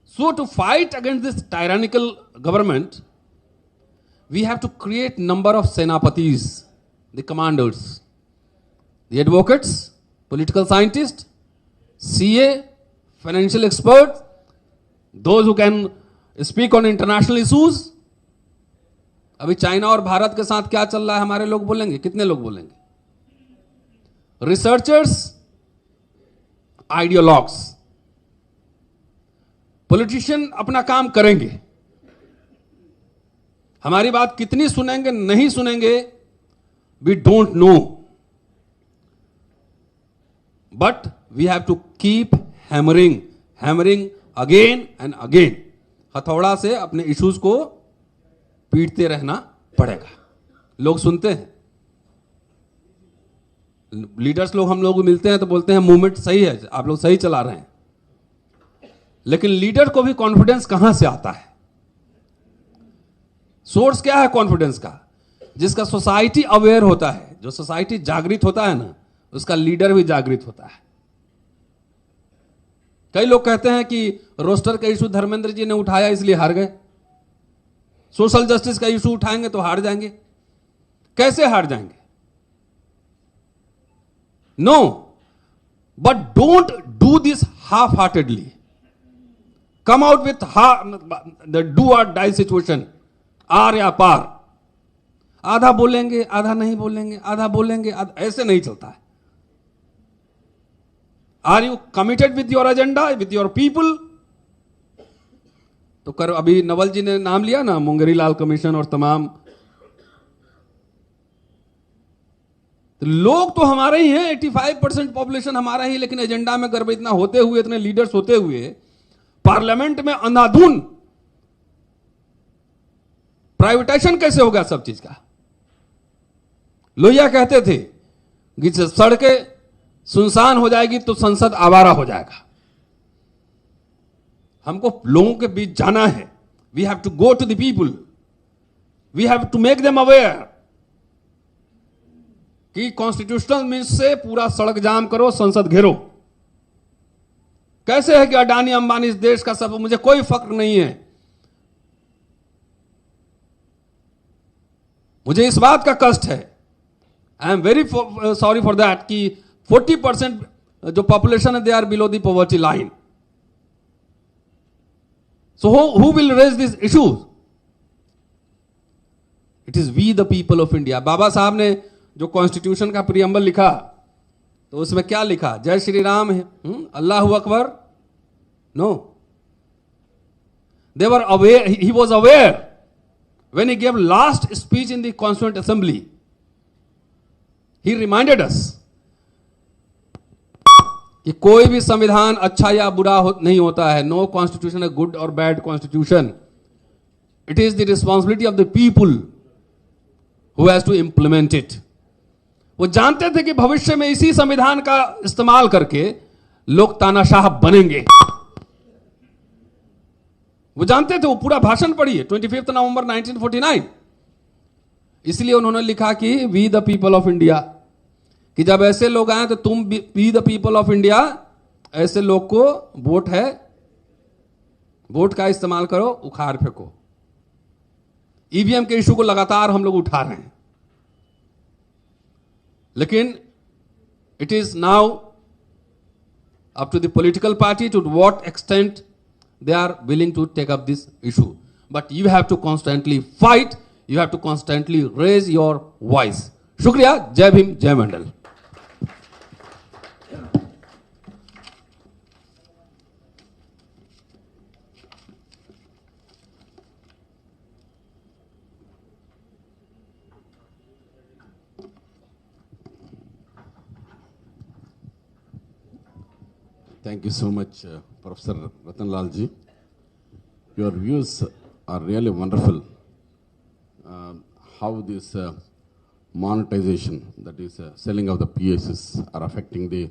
So to fight against this tyrannical government, we have to create number of senapatis, the commanders, the advocates, political scientists, CA, financial experts, those who can speak on international issues. अभी China और भारत के साथ क्या चल रहा है हमारे लोग बोलेंगे, कितने लोग बोलेंगे? रिसर्चर्स, आइडियोलॉग्स, पॉलिटिशियन अपना काम करेंगे, हमारी बात कितनी सुनेंगे नहीं सुनेंगे, we don't know, but we have to keep hammering again and again. हथौड़ा से अपने इश्यूज को पीटते रहना पड़ेगा. लोग सुनते हैं, लीडर्स लोग हम लोग मिलते हैं तो बोलते हैं मूवमेंट सही है, आप लोग सही चला रहे हैं, लेकिन लीडर को भी कॉन्फिडेंस कहां से आता है? सोर्स क्या है कॉन्फिडेंस का? जिसका सोसाइटी अवेयर होता है, जो सोसाइटी जागृत होता है ना, उसका लीडर भी जागृत होता है. कई लोग कहते हैं कि रोस्टर का इशू धर्मेंद्र जी ने उठाया इसलिए हार गए, सोशल जस्टिस का इशू उठाएंगे तो हार जाएंगे. कैसे हार जाएंगे? No, but don't do this half heartedly. Come out with the do और डाई सिचुएशन, आर या पार. आधा बोलेंगे आधा नहीं बोलेंगे, आधा बोलेंगे ऐसे नहीं चलता है। Are you committed with your agenda, with your people? तो कर, अभी नवल जी ने नाम लिया ना, मुंगेरी लाल कमीशन और तमाम, तो लोग तो हमारे ही हैं, 85% पॉपुलेशन हमारा ही, लेकिन एजेंडा में गर्भ इतना होते हुए, इतने लीडर्स होते हुए, पार्लियामेंट में अंधाधुन प्राइवेटाइजेशन कैसे होगा सब चीज का? लोहिया कहते थे कि सड़कें सुनसान हो जाएगी तो संसद आवारा हो जाएगा। हमको लोगों के बीच जाना है। We have to go to the people, we have to make them aware कि कॉन्स्टिट्यूशनल मीन्स से पूरा सड़क जाम करो, संसद घेरो। कैसे है कि अडानी अंबानी इस देश का सब, मुझे कोई फक्र नहीं है, मुझे इस बात का कष्ट है, I am very sorry for that कि 40% जो पॉपुलेशन है they are below the poverty line. So who will raise this issues? It is we the people of India. Baba Saheb ने जो कॉन्स्टिट्यूशन का प्रियम्बल लिखा, तो उसमें क्या लिखा? जय श्री राम है, अल्लाह अकबर? No, they were aware, he was aware when he gave last speech in the Constituent Assembly. He reminded us कि कोई भी संविधान अच्छा या बुरा नहीं होता है। नो कॉन्स्टिट्यूशन है गुड और bad constitution, it is the responsibility of the people who has to implement it. वो जानते थे कि भविष्य में इसी संविधान का इस्तेमाल करके लोग तानाशाह बनेंगे। वो जानते थे, वो पूरा भाषण पढ़िए 25 नवंबर 1949। इसलिए उन्होंने लिखा कि we the people of India, कि जब ऐसे लोग आए तो तुम we the people of India, ऐसे लोग को वोट है, वोट का इस्तेमाल करो, उखाड़ फेंको। ईवीएम के इशू को लगातार हम लोग उठा रहे हैं, लेकिन it is now up to the political party to what extent they are willing to take up this issue. But you have to constantly fight, you have to constantly raise your voice. Shukriya, Jai Bhim, Jai Mandal. Thank you so much, Professor Ratanlal ji. Your views are really wonderful. How this monetization, that is selling of the PSs, are affecting the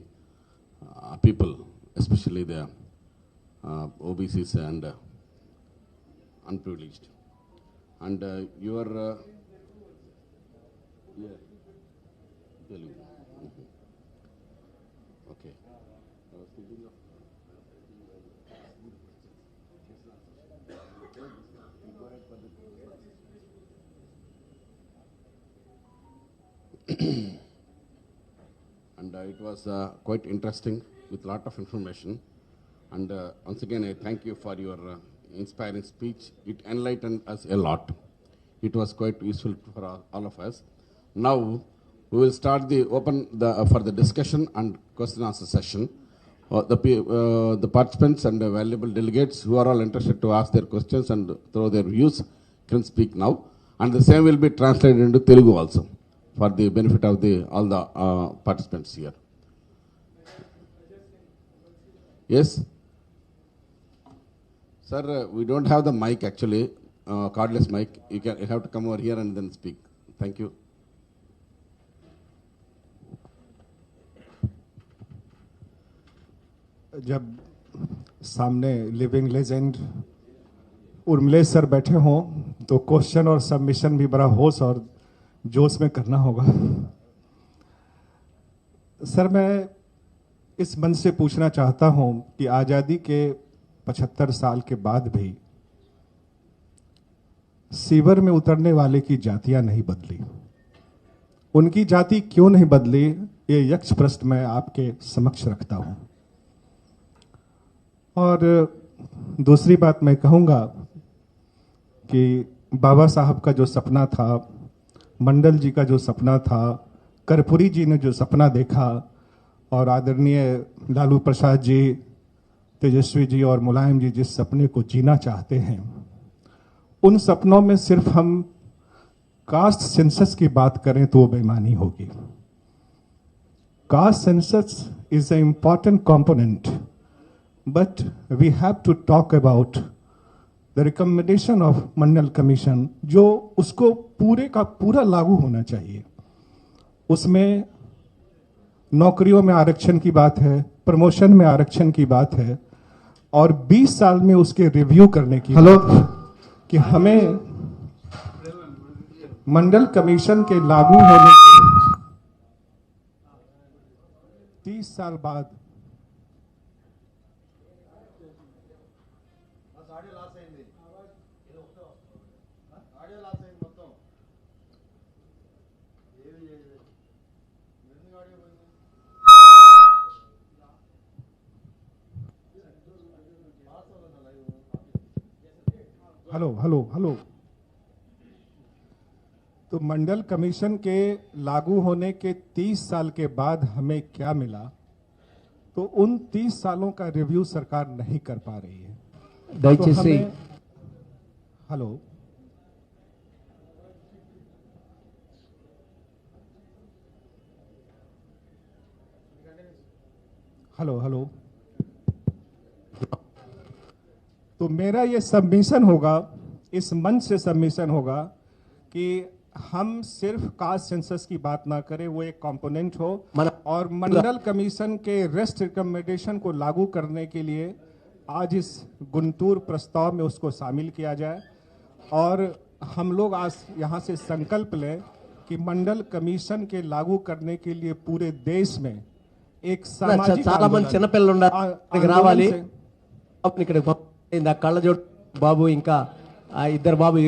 people, especially the OBCs and unprivileged. And your yeah, okay. I was thinking of and it was quite interesting with a lot of information. And once again, I thank you for your inspiring speech. It enlightened us a lot. It was quite useful for all of us. Now, we will start the for the discussion and question answer session. The participants and the valuable delegates who are all interested to ask their questions and throw their views can speak now. And the same will be translated into Telugu also, for the benefit of all the participants here. Yes? Sir, we don't have the mic actually, cordless mic. You have to come over here and then speak. Thank you. जब सामने living legend Urmilesh sir बैठे हों तो question और submission भी बड़ा होश और जोश में करना होगा। सर, मैं इस मंच से पूछना चाहता हूं कि आज़ादी के 75 साल के बाद भी सीवर में उतरने वाले की जातियां नहीं बदली। उनकी जाति क्यों नहीं बदली, ये यक्ष प्रश्न मैं आपके समक्ष रखता हूं। और दूसरी बात मैं कहूंगा कि बाबा साहब का जो सपना था मंडल जी का जो सपना था, कर्पूरी जी ने जो सपना देखा, और आदरणीय लालू प्रसाद जी, तेजस्वी जी और मुलायम जी जिस सपने को जीना चाहते हैं, उन सपनों में सिर्फ हम कास्ट सेंसस की बात करें तो वो बेईमानी होगी. Caste census is an important component, but we have to talk about the recommendation of Mandal Commission, जो उसको पूरे का पूरा लागू होना चाहिए. उसमें नौकरियों में आरक्षण की बात है, प्रमोशन में आरक्षण की बात है, और 20 साल में उसके रिव्यू करने की बात है कि हमें मंडल कमीशन के लागू होने के 30 साल बाद हेलो तो मंडल कमीशन के लागू होने के 30 साल के बाद हमें क्या मिला, तो उन 30 सालों का रिव्यू सरकार नहीं कर पा रही है. तो हमें हेलो तो मेरा ये सबमिशन होगा, इस मंच से सबमिशन होगा कि हम सिर्फ कास्ट सेंसस की बात ना करें, वो एक कंपोनेंट हो, और मंडल कमीशन के रेस्ट रिकमेंडेशन को लागू करने के लिए आज इस गुंटूर प्रस्ताव में उसको शामिल किया जाए, और हम लोग आज यहाँ से संकल्प लें कि मंडल कमीशन के लागू करने के लिए पूरे देश में एक सामाजिक बाबू इंका इधर बाबू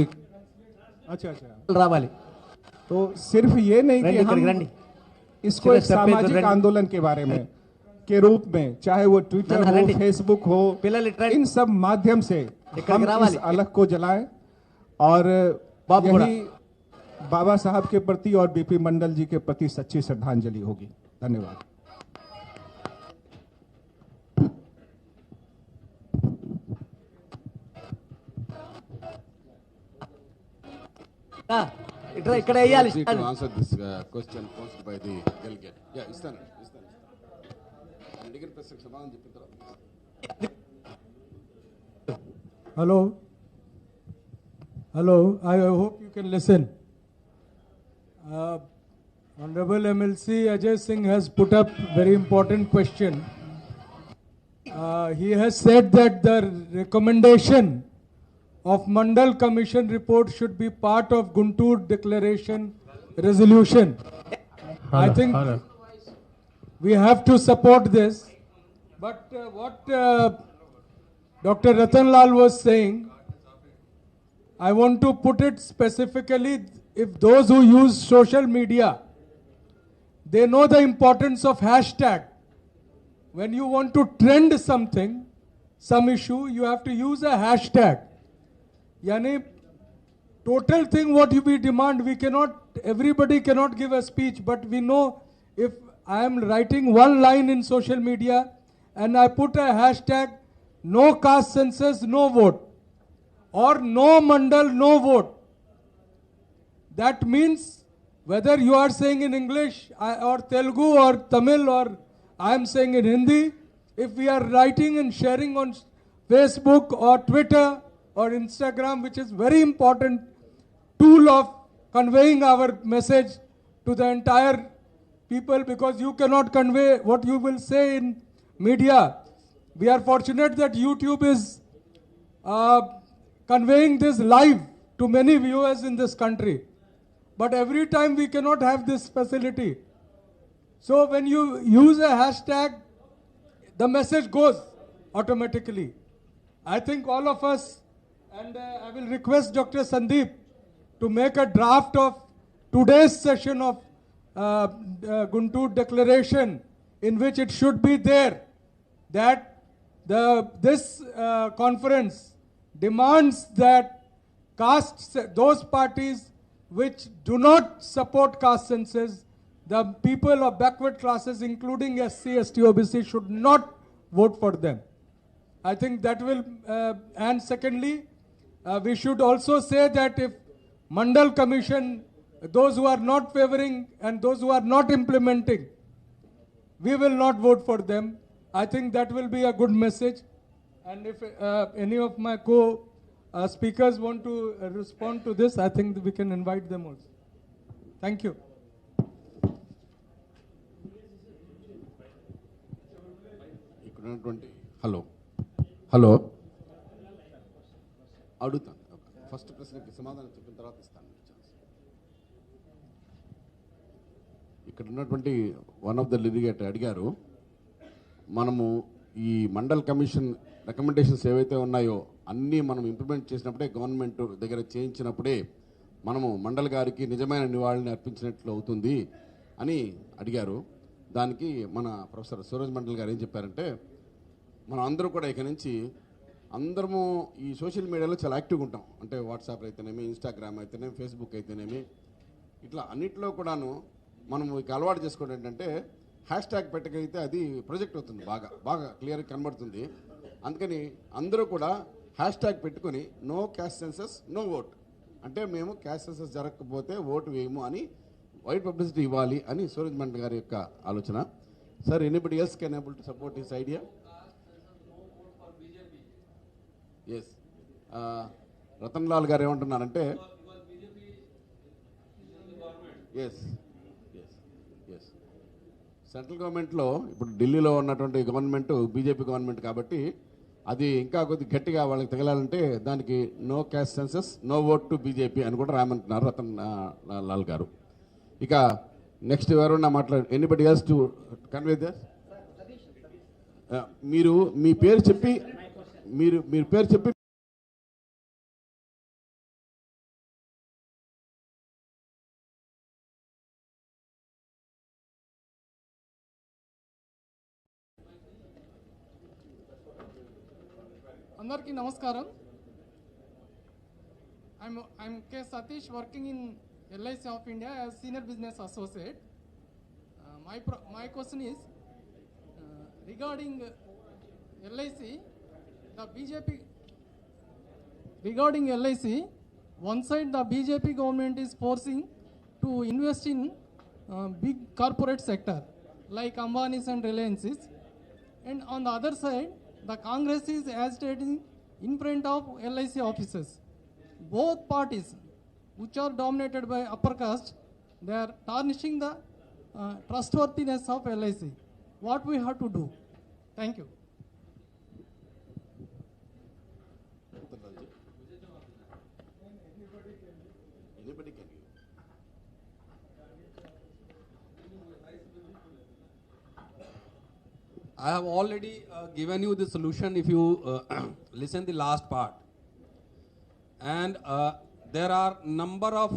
अच्छा रावाली. तो सिर्फ ये नहीं कि हम इसको एक सामाजिक आंदोलन के बारे में के रूप में, चाहे वो ट्विटर हो, फेसबुक हो, इन सब माध्यम से हम इस अलग को जलाएं, और यही बाबा साहब के प्रति और बीपी मंडल जी के प्रति सच्ची श्रद्धांजलि होगी. धन्यवाद. ఇక్కడ వేయాలి to answer this question posed by the delegate. Yeah, ఇస్తాను. అడిగిన ప్రశ్నకు సమాధానం చెప్పిన తర్వాత. Hello, I hope you can listen. Honorable MLC Ajay Singh has put up very important question. He has said that the recommendation of Mandal Commission report should be part of Guntur Declaration resolution. I think we have to support this. But what Dr. Ratan Lal was saying, I want to put it specifically, if those who use social media, they know the importance of hashtag. When you want to trend something, some issue, you have to use a hashtag. Yani, total thing what we demand, we cannot, everybody cannot give a speech, but we know if I am writing one line in social media and I put a hashtag, no caste census, no vote, or no mandal, no vote. That means whether you are saying in English or Telugu or Tamil or I am saying in Hindi, if we are writing and sharing on Facebook or Twitter or Instagram, which is very important tool of conveying our message to the entire people, because you cannot convey what you will say in media. We are fortunate that YouTube is conveying this live to many viewers in this country. But every time we cannot have this facility. So when you use a hashtag, the message goes automatically. I think all of us, and I will request Dr. Sandeep to make a draft of today's session of Guntur Declaration, in which it should be there that this conference demands that those parties which do not support caste census, the people of backward classes, including SC, ST, OBC, should not vote for them. I think that will, and secondly, we should also say that if Mandal Commission, those who are not favoring and those who are not implementing, we will not vote for them. I think that will be a good message. And if any of my co-speakers want to respond to this, I think we can invite them also. Thank you. Hello అడుగుతాను. First ప్రశ్నకి సమాధానం చెప్పిన తర్వాత ఇస్తాను chance. ఇక్కడ ఉన్నటువంటి one of the litigate అడిగారు, మనము ఈ మండల్ కమిషన్ రికమెండేషన్స్ ఏవైతే ఉన్నాయో అన్నీ మనం ఇంప్లిమెంట్ చేసినప్పుడే, గవర్నమెంట్ దగ్గర చేయించినప్పుడే మనము మండల్ గారికి నిజమైన నివాళిని అర్పించినట్లు అవుతుంది అని అడిగారు. దానికి మన ప్రొఫెసర్ సూరజ్ మండల్ గారు ఏం చెప్పారంటే, మనం అందరూ కూడా ఇక నుంచి అందరము ఈ సోషల్ మీడియాలో చాలా యాక్టివ్గా ఉంటాం. అంటే వాట్సాప్ అయితేనేమి, ఇన్స్టాగ్రామ్ అయితేనేమి, ఫేస్బుక్ అయితేనేమి, ఇట్లా అన్నింటిలో కూడాను మనం ఇక అలవాటు చేసుకోవడం ఏంటంటే హ్యాష్ ట్యాగ్ పెట్టగలిగితే అది ప్రొజెక్ట్ అవుతుంది, బాగా క్లియర్గా కనబడుతుంది. అందుకని అందరూ కూడా హ్యాష్ ట్యాగ్ పెట్టుకొని no caste census no vote, అంటే మేము క్యాస్ట్ సెన్సస్ జరగకపోతే ఓటు వేయము అని వైడ్ పబ్లిసిటీ ఇవ్వాలి అని సూరజ్ మండల్ గారి యొక్క ఆలోచన. Sir, anybody else can able to support this idea? Yes, Ratan Lal garu ఏమంటున్నారంటే, ఎస్ సెంట్రల్ గవర్నమెంట్లో ఇప్పుడు ఢిల్లీలో ఉన్నటువంటి గవర్నమెంట్ బీజేపీ గవర్నమెంట్ కాబట్టి అది ఇంకా కొద్ది గట్టిగా వాళ్ళకి తగలాలంటే దానికి no caste census no vote to BJP అని కూడా రాయమంటున్నారు రతన్ లాల్ గారు. ఇక నెక్స్ట్ ఎవరన్నా మాట్లాడు, anybody else to convey this? మీరు మీ పేరు చెప్పి అందరికీ నమస్కారం. I'm K. Satish, working in LIC of India as Senior Business Associate. My question is regarding LIC. The BJP regarding LIC, one side the BJP government is forcing to invest in big corporate sector like Ambani's and Reliance's, and on the other side the Congress is agitating in front of LIC offices. Both parties, which are dominated by upper caste, they are tarnishing the trustworthiness of LIC. What we have to do? Thank you. Anybody can give. I have already given you the solution if you listen the last part. And there are number of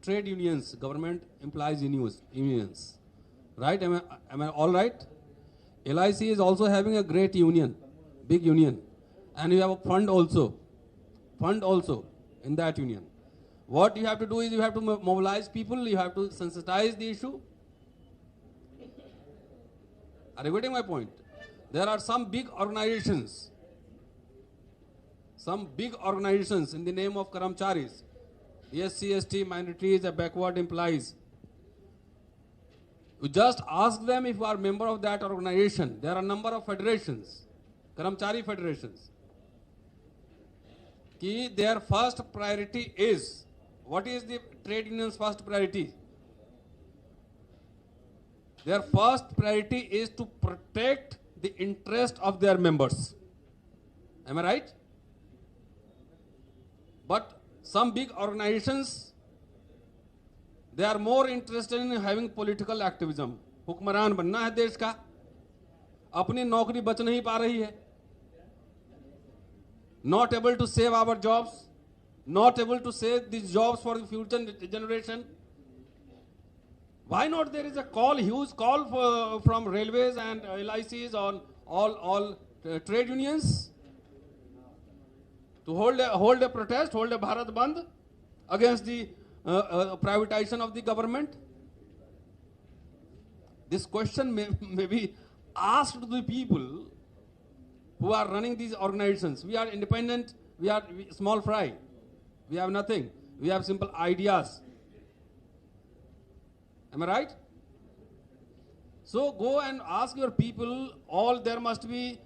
trade unions, government employees unions, right? Am I all right? LIC is also having a great union, big union, and you have a fund also in that union. What you have to do is you have to mobilize people, you have to sensitize the issue. Are you getting my point? There are some big organizations in the name of Karamcharis, SC, ST, minorities, backward employees. You just ask them if you are a member of that organization. There are a number of federations, Karamchari federations. Their first priority is, what is the trade union's first priority? Their first priority is to protect the interest of their members. Am I right? But some big organizations, they are more interested in having political activism. हुक्मरान बनना है देश का, अपनी नौकरी बच नहीं पा रही है, not able to save our jobs, not able to save these jobs for the future generation. Why not? There is a huge call from railways and LICs on all trade unions to hold a protest, hold a Bharat Bandh against the privatization of the government? This question may be asked to the people who are running these organizations. We are independent, we are small fry. We have nothing. We have simple ideas. Am I right? So go and ask your people. All there must be,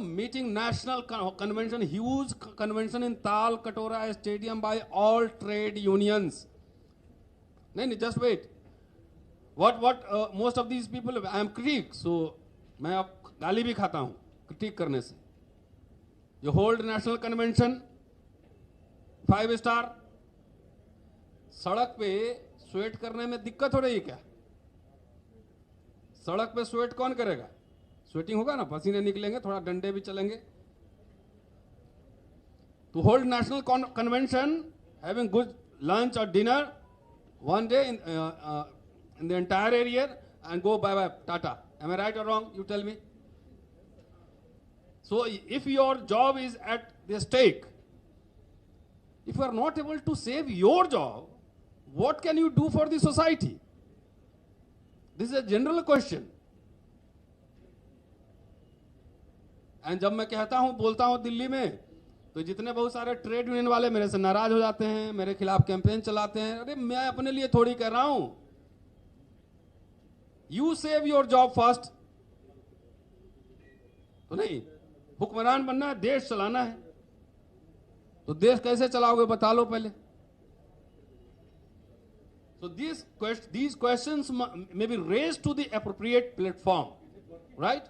meeting national convention, huge convention in Tal Katora Stadium by all trade unions. No, just wait. What most of these people, I am critic, so मैं अब गाली भी खाता हूँ critic करने से. You hold national convention, 5 star. सड़क पे स्वेट करने में दिक्कत हो रही है क्या? सड़क पे स्वेट कौन करेगा? स्वेटिंग होगा ना, पसीने निकलेंगे, थोड़ा डंडे भी चलेंगे. To hold national convention, having good lunch or dinner one day in the entire area and go bye Tata. Am I right or wrong? You tell me. So if your job is at the stake, if you are not able to save your job, what can you do for the society? This is a general question. And जब मैं कहता हूं, बोलता हूं दिल्ली में, तो जितने बहुत सारे ट्रेड यूनियन वाले मेरे से नाराज हो जाते हैं, मेरे खिलाफ कैंपेन चलाते हैं. अरे मैं अपने लिए थोड़ी कह रहा हूं. You save your job first. तो नहीं, हुक्मरान बनना है, देश चलाना है. तो देश कैसे चलाओगे बता लो पहले. So these questions may be raised to the appropriate platform, right?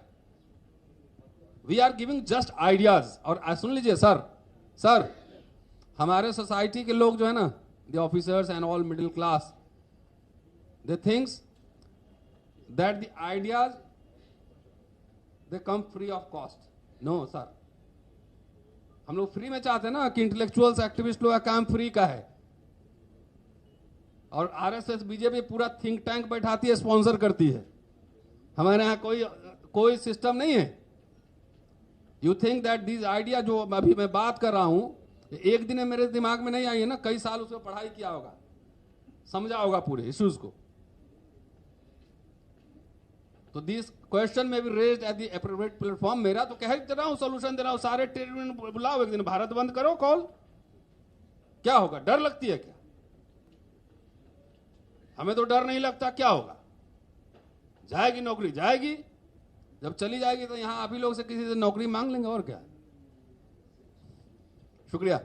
We are giving just ideas. और सुन लीजिए सर, हमारे सोसाइटी के लोग जो है ना, the officers and all middle class, they thinks that the ideas they come free of cost. No sir, हम लोग फ्री में चाहते हैं ना कि इंटेलेक्चुअल्स एक्टिविस्ट लोग का काम फ्री का है. और आरएसएस बीजेपी पूरा थिंक टैंक बैठाती है, स्पॉन्सर करती है. हमारे यहाँ कोई सिस्टम नहीं है. You think that this idea जो अभी मैं बात कर रहा हूं, एक दिन में मेरे दिमाग में नहीं आई है ना, कई साल उसमें पढ़ाई किया होगा, समझा होगा पूरे इश्यूज को. तो दिस क्वेश्चन में भी raised at the appropriate platform. मेरा तो कह दे रहा हूं, सोल्यूशन दे रहा हूं. सारे ट्रेड यूनियन बुलाओ, एक दिन भारत बंद करो कॉल. क्या होगा? डर लगती है क्या? हमें तो डर नहीं लगता. क्या होगा? जाएगी नौकरी, जाएगी. जब चली जाएगी तो यहां आप ही लोग से किसी से नौकरी मांग लेंगे. और क्या. शुक्रिया.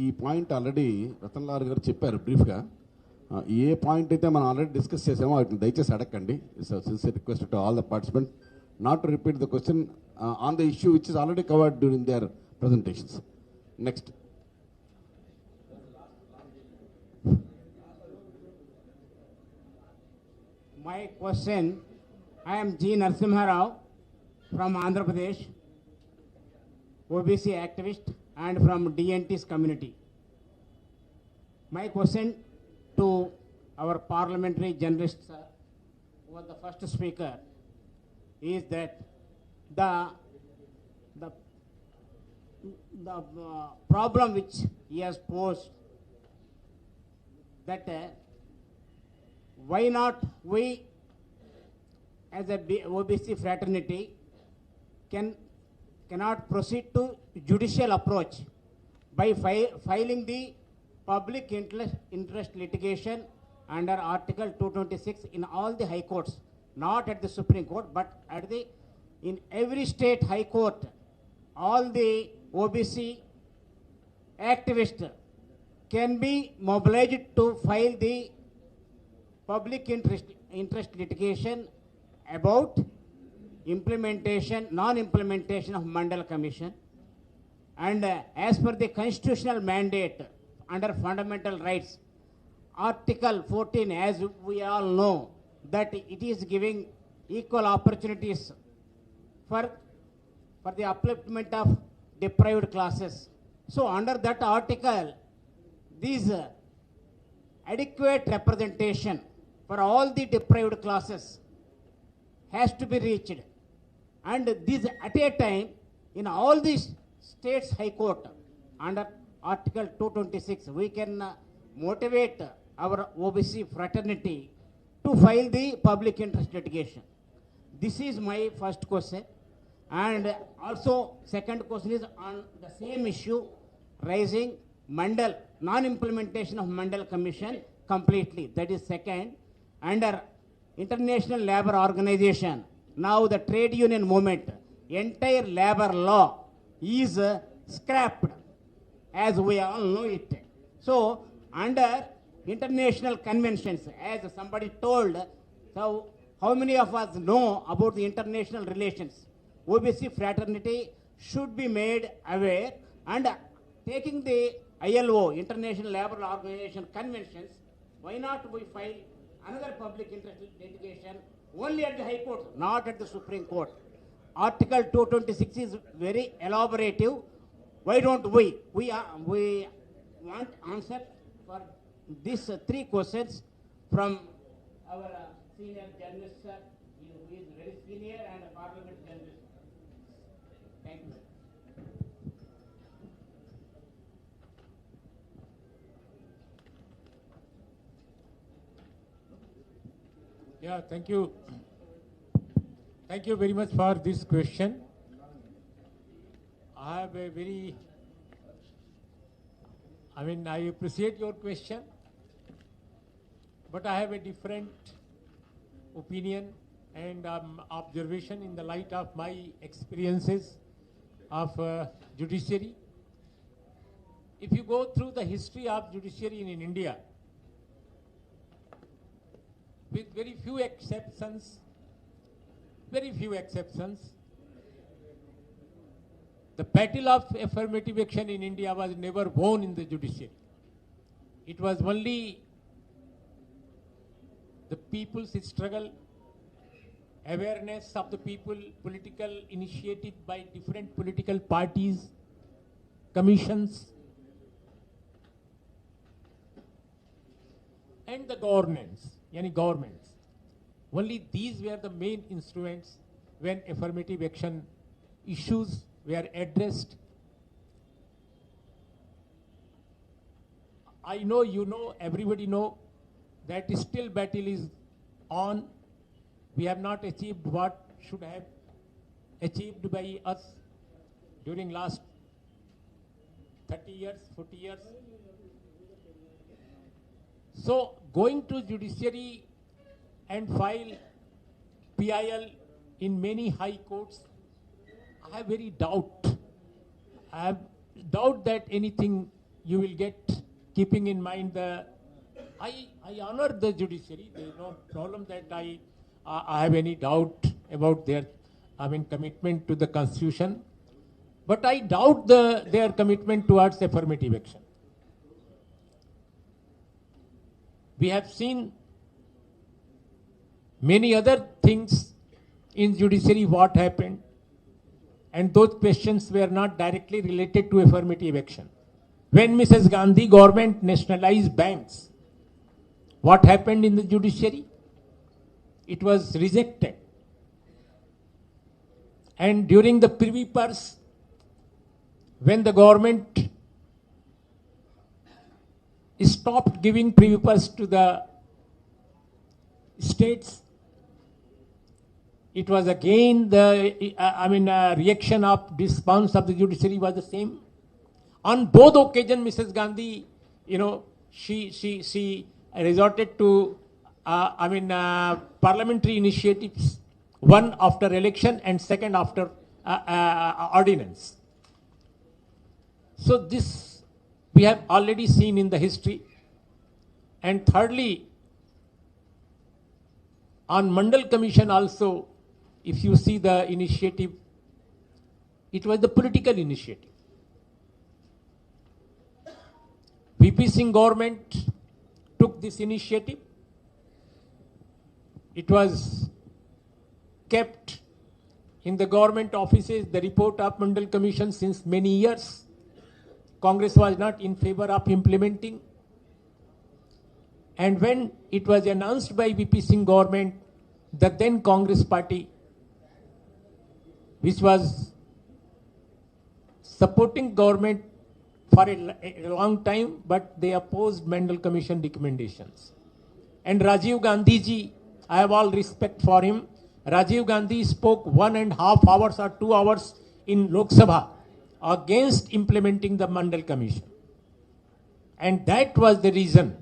ఈ పాయింట్ ఆల్రెడీ రతన్ లాల్ గారు చెప్పారు బ్రీఫ్గా. ఏ పాయింట్ అయితే మనం ఆల్రెడీ డిస్కస్ చేసామో వాటిని దయచేసి అడగండి. It's sincere request to all the participant not to repeat the question on the issue which is already covered during their presentations. Next. My question, I am G. Narasimha Rao from Andhra Pradesh, OBC activist and from DNT's community. My question to our parliamentary journalist, sir, who was the first speaker, is that the problem which he has posed, that why not we as a OBC fraternity cannot proceed to judicial approach by filing the public interest litigation under Article 226 in all the high courts, not at the Supreme Court, but in every state high court. All the OBC activists can be mobilized to file the public interest litigation about non-implementation of Mandal Commission. And as per the constitutional mandate under fundamental rights, Article 14, as we all know, that it is giving equal opportunities for the upliftment of deprived classes. So under that article, these adequate representation for all the deprived classes has to be reached. And this at a time, in all these States High Court under Article 226, we can motivate our OBC fraternity to file the public interest litigation? This is my first question. And also, second question is on the same issue, raising Mandal, non-implementation of Mandal Commission completely. That is second. Under International Labour Organization, now the trade union movement, entire labor law is scrapped, as we all know it. So, under international conventions, as somebody told, so how many of us know about the international relations? OBC fraternity should be made aware, and taking the ILO, International Labour Organization conventions, why not we file another public interest litigation only at the High Court, not at the Supreme Court? Article 226 is very elaborative. Why don't we? We want answer for these three questions from our senior journalist, sir, who is very senior and a parliament journalist. Thank you. Yeah, thank you. Thank you very much for this question. I have a very, I appreciate your question, but I have a different opinion and observation in the light of my experiences of judiciary. If you go through the history of judiciary in India, with very few exceptions, the battle of affirmative action in India was never won in the judiciary. It was only the people's struggle, awareness of the people, political initiative by different political parties, commissions, and the governments. Only these were the main instruments when affirmative action issues were addressed. I know, you know, everybody know that still battle is on. We have not achieved what should have achieved by us during last 30 years, 40 years. So going to judiciary and file PIL in many high courts, I have very doubt. I have doubt that anything you will get, keeping in mind the, I honor the judiciary. There is no problem that I have any doubt about their, commitment to the constitution. But I doubt their commitment towards affirmative action. We have seen many other things in judiciary what happened, and those questions were not directly related to affirmative action. When Mrs. Gandhi government nationalized banks, what happened in the judiciary? It was rejected. And during the Privy Purse, when the government stopped giving Privy Purse to the states, it was again the reaction of response of the judiciary was the same. On both occasions, Mrs. Gandhi, she resorted to parliamentary initiatives, one after election and second after ordinance. So this we have already seen in the history. And thirdly, on Mandal Commission also, if you see the initiative, it was the political initiative. VP Singh government took this initiative. It was kept in the government offices, the report of Mandal Commission, since many years. Congress was not in favor of implementing. And when it was announced by VP Singh government, the then Congress party, which was supporting government for a long time, but they opposed Mandal Commission recommendations. And Rajiv Gandhi ji, I have all respect for him. Rajiv Gandhi spoke 1.5 hours or 2 hours in Lok Sabha against implementing the Mandal Commission. And that was the reason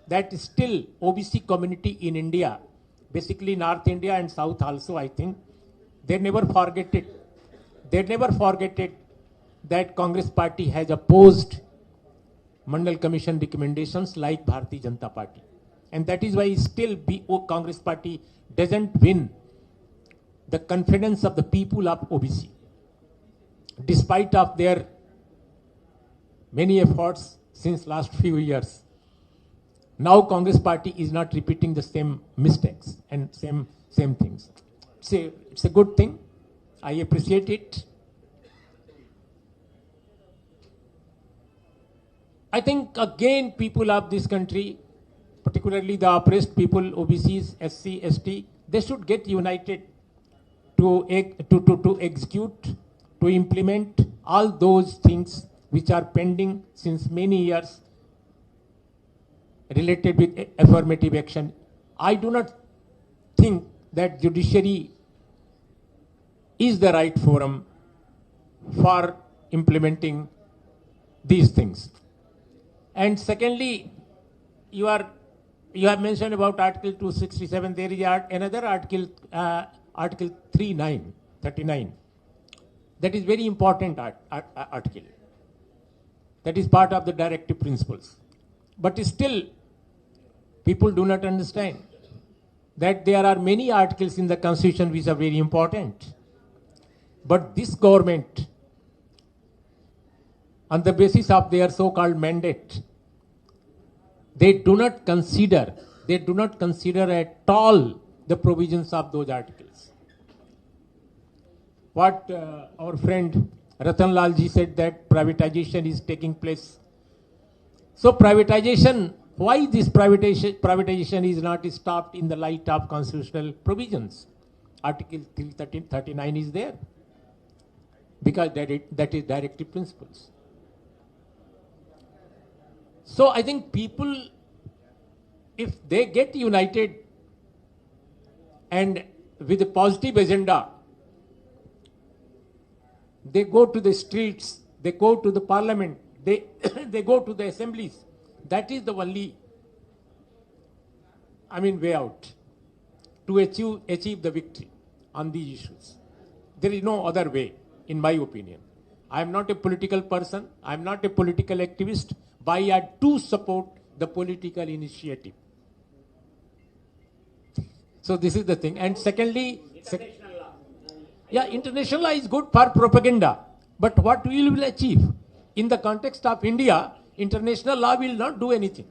that still OBC community in India, basically North India and South also, I think, they never forget it. They never forget it that Congress party has opposed Mandal Commission recommendations like Bharatiya Janata Party. And that is why still Congress party doesn't win the confidence of the people of OBC, despite of their many efforts since last few years. Now Congress party is not repeating the same mistakes and same things. It's a good thing. I appreciate it. I think again people of this country, particularly the oppressed people, OBCs, SC, ST, they should get united to execute, to implement all those things which are pending since many years related with affirmative action. I do not think that judiciary is the right forum for implementing these things. And secondly, you have mentioned about Article 267. There is another article, Article 39. That is very important article. That is part of the directive principles. But still, people do not understand that there are many articles in the Constitution which are very important. But this government, on the basis of their so-called mandate, they do not consider at all the provisions of those articles. What our friend Ratan Lal ji said, that privatization is taking place. So privatization, why this privatization is not stopped in the light of constitutional provisions? Article 339 is there, because that is directive principles. So I think people, if they get united and with a positive agenda, they go to the streets, they go to the parliament, they go to the assemblies. That is the only, way out to achieve the victory on these issues. There is no other way, in my opinion. I am not a political person. I am not a political activist, but I do support the political initiative. So this is the thing. And secondly, international law is good for propaganda. But what we will achieve? In the context of India, international law will not do anything.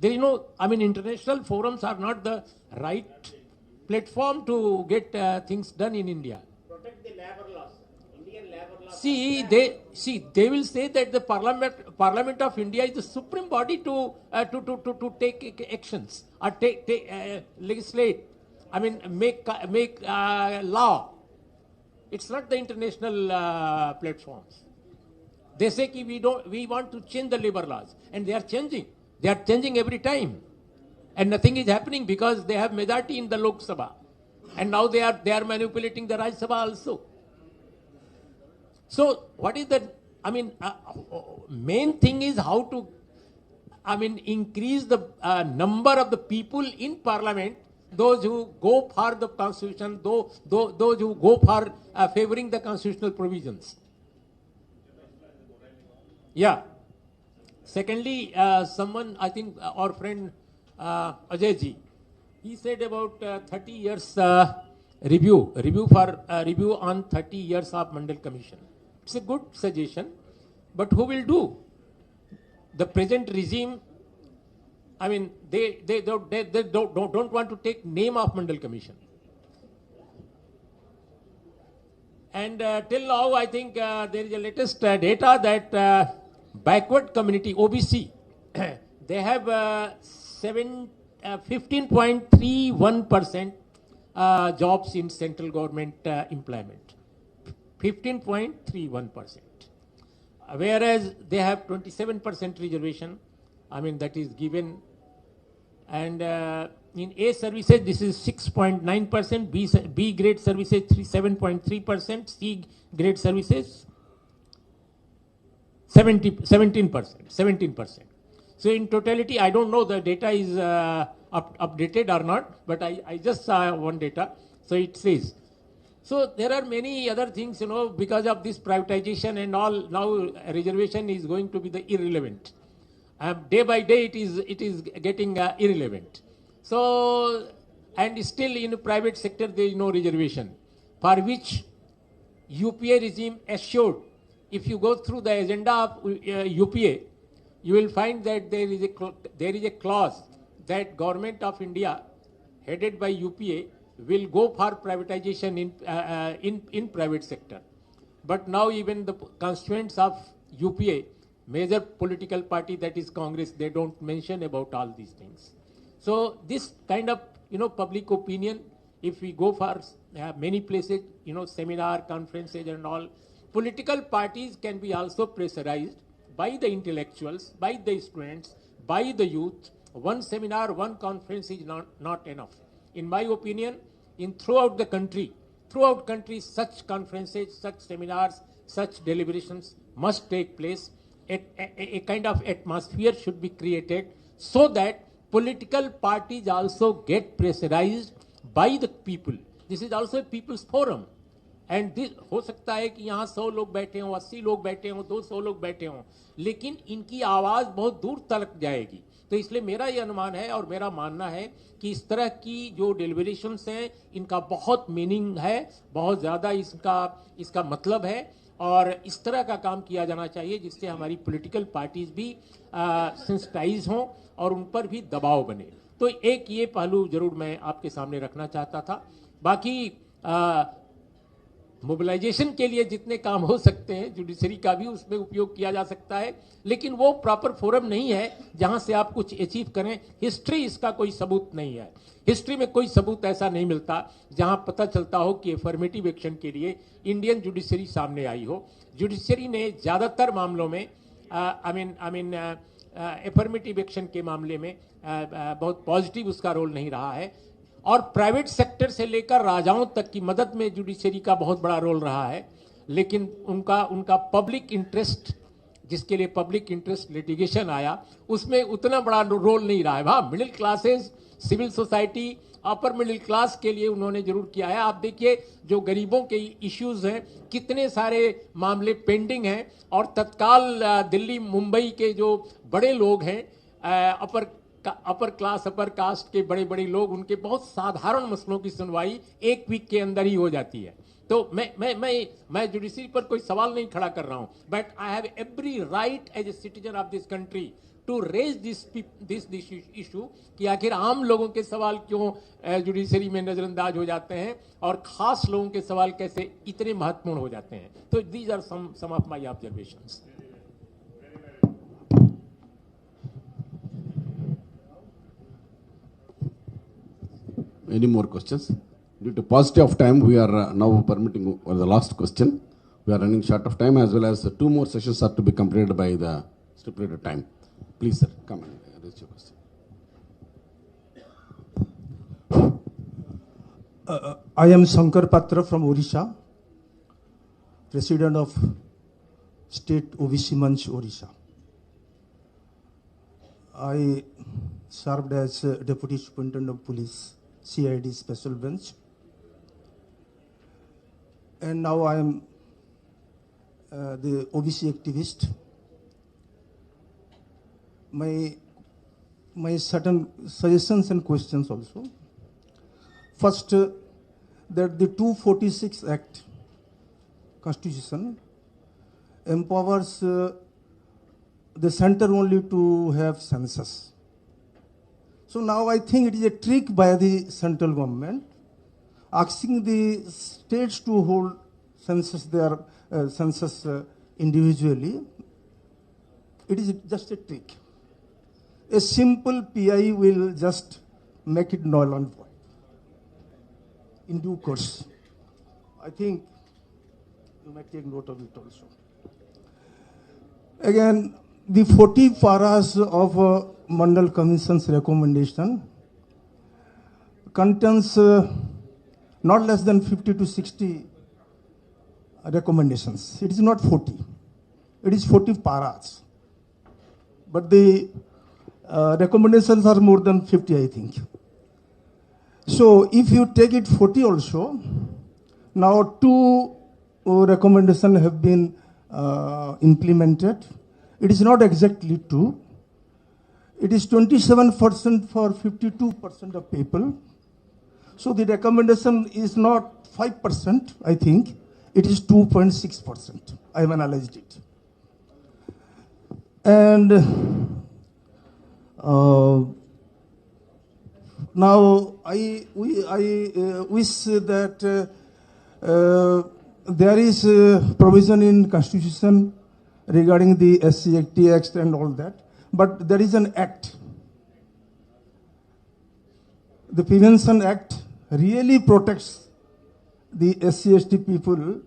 There is no, international forums are not the right platform to get things done in India. Protect the labor laws. Indian labor laws. They will say that the Parliament of India is the supreme body to take actions or legislate. Make law. It's not the international platforms. They say we want to change the labor laws, and they are changing. They are changing every time, and nothing is happening because they have majority in the Lok Sabha, and now they are manipulating the Rajya Sabha also. So what is the main thing is how to increase the number of the people in Parliament. Those who go for the constitution, those who go for favoring the constitutional provisions. Yeah. Secondly, someone, I think our friend Ajay ji, he said about 30 years review on 30 years of Mandal Commission. It's a good suggestion, but who will do? The present regime, they don't want to take name of Mandal Commission. And till now, I think there is a latest data that backward community, OBC, they have 15.31% jobs in central government employment. 15.31%. Whereas they have 27% reservation, I mean that is given. And in A services, this is 6.9%, B grade services 7.3%, C grade services 17%. So in totality, I don't know the data is updated or not, but I just saw one data. So it says. So there are many other things, because of this privatization and all, now reservation is going to be the irrelevant. Day by day it is getting irrelevant. So, and still in the private sector there is no reservation, for which UPA regime assured. If you go through the agenda of UPA, you will find that there is a clause that Government of India, headed by UPA, will go for privatization in private sector. But now even the constituents of UPA, major political party, that is Congress, they don't mention about all these things. So this kind of public opinion, if we go for many places, seminar, conferences and all, political parties can be also pressurized by the intellectuals, by the students, by the youth. One seminar, one conference is not enough. In my opinion, throughout country, such conferences, such seminars, such deliberations must take place. A kind of atmosphere should be created so that political parties also get pressurized by the people. This is also a people's forum. And this, हो सकता है कि यहाँ 100 लोग बैठे हों, 80 लोग बैठे हों, 200 लोग बैठे हों, लेकिन इनकी आवाज़ बहुत दूर तक जाएगी. तो इसलिए मेरा ये अनुमान है और मेरा मानना है कि इस तरह की जो डेलिब्रेशंस हैं, इनका बहुत मीनिंग है, बहुत ज़्यादा इसका मतलब है, और इस तरह का काम किया जाना चाहिए जिससे हमारी पॉलिटिकल पार्टीज भी सेंसिटाइज हों और उन पर भी दबाव बने. तो एक ये पहलू जरूर मैं आपके सामने रखना चाहता था. बाकी मोबिलाइजेशन के लिए जितने काम हो सकते हैं, जुडिशरी का भी उसमें उपयोग किया जा सकता है, लेकिन वो प्रॉपर फोरम नहीं है जहां से आप कुछ अचीव करें. हिस्ट्री इसका कोई सबूत नहीं है. हिस्ट्री में कोई सबूत ऐसा नहीं मिलता जहां पता चलता हो कि एफर्मेटिव एक्शन के लिए इंडियन जुडिशरी सामने आई हो. जुडिशरी ने ज्यादातर मामलों में एफर्मेटिव एक्शन के मामले में बहुत पॉजिटिव उसका रोल नहीं रहा है. और प्राइवेट सेक्टर से लेकर राजाओं तक की मदद में जुडिशरी का बहुत बड़ा रोल रहा है, लेकिन उनका पब्लिक इंटरेस्ट, जिसके लिए पब्लिक इंटरेस्ट लिटिगेशन आया, उसमें उतना बड़ा रोल नहीं रहा है. वहाँ middle classes, civil society, upper middle class के लिए उन्होंने जरूर किया है. आप देखिए जो गरीबों के इश्यूज हैं, कितने सारे मामले पेंडिंग हैं, और तत्काल दिल्ली मुंबई के जो बड़े लोग हैं, अपर क्लास, अपर कास्ट के बड़े बड़े लोग, उनके बहुत साधारण मसलों की सुनवाई 1 वीक के अंदर ही हो जाती है. तो मैं जुडिशरी पर कोई सवाल नहीं खड़ा कर रहा हूं, but I have every right as a citizen of this country to raise this issue कि आखिर आम लोगों के सवाल क्यों जुडिशरी में नजरअंदाज हो जाते हैं और खास लोगों के सवाल कैसे इतने महत्वपूर्ण हो जाते हैं. तो these are some of my observations. Any more questions? Due to paucity of time, we are now permitting for the last question. We are running short of time, as well as 2 more sessions are to be completed by the stipulated time. Please, sir, come and raise your question. I am Shankar Patra from Odisha, President of State OBC Manch, Odisha. I served as Deputy Superintendent of Police, CID Special Bench, and now I am the OBC activist. My certain suggestions and questions also. First, that the 246 Act Constitution empowers the center only to have census. So now I think it is a trick by the central government asking the states to hold census individually. It is just a trick. A simple PI will just make it null and void in due course. I think you may take note of it also. Again, the 40 paras of Mandal Commission's recommendation contains not less than 50 to 60 recommendations. It is not 40. It is 40 paras. But the recommendations are more than 50, I think. So if you take it 40 also, now 2 recommendations have been implemented. It is not exactly 2. It is 27% for 52% of people. So the recommendation is not 5%, I think. It is 2.6%. I have analyzed it. And now I wish that there is a provision in Constitution regarding the SC Act and all that, but there is an act. The Prevention Act really protects the SC/ST people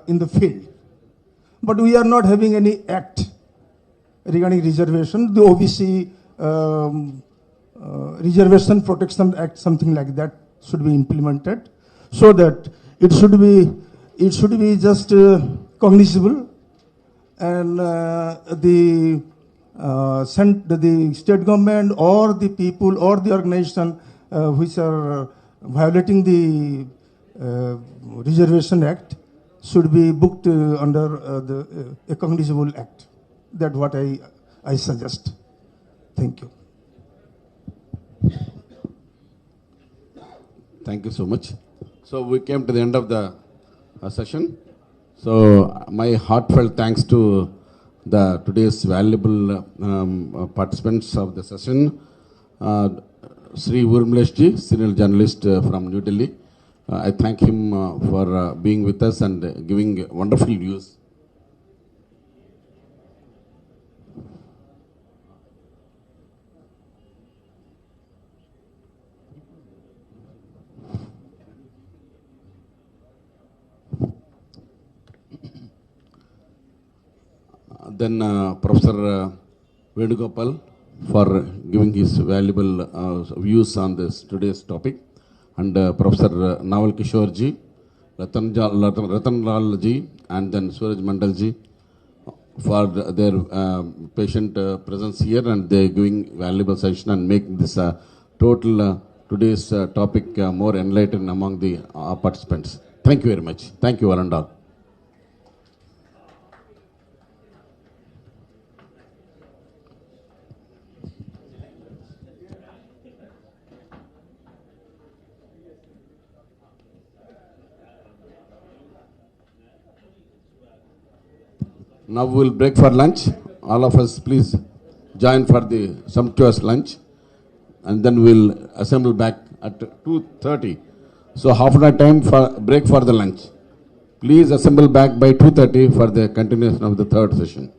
in the field. But we are not having any act regarding reservation. The OBC Reservation Protection Act, something like that, should be implemented, so that it should be just cognizable, and the state government or the people or the organization which are violating the Reservation Act should be booked under a cognizable act. That's what I suggest. Thank you. Thank you so much. So we came to the end of the session. So my heartfelt thanks to the today's valuable participants of the session. Sri Urmilesh ji, senior journalist from New Delhi. I thank him for being with us and giving wonderful views. Then Professor Venugopal for giving his valuable views on this today's topic, and Professor Naval Kishore ji, Ratan Lal ji, and then Suraj Mandal ji for their patient presence here, and they giving valuable session and making this total today's topic more enlightened among the participants. Thank you very much. Thank you, all and all. Now we will break for lunch. All of us please join for the sumptuous lunch, and then we will assemble back at 2:30. So half an hour time for break for the lunch. Please assemble back by 2:30 for the continuation of the third session.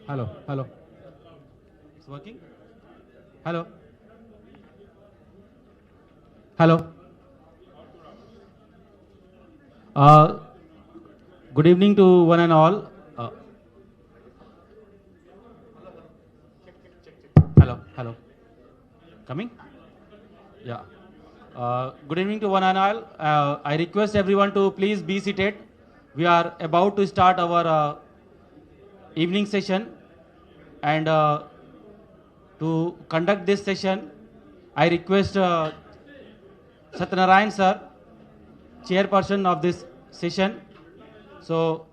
Hello, hello. It's working? Hello. Hello. Good evening to one and all. Hello. Coming? Yeah. Good evening to one and all. I request everyone to please be seated. We are about to start our evening session, and to conduct this session, I request Satyanarayan sir, chairperson of this session. So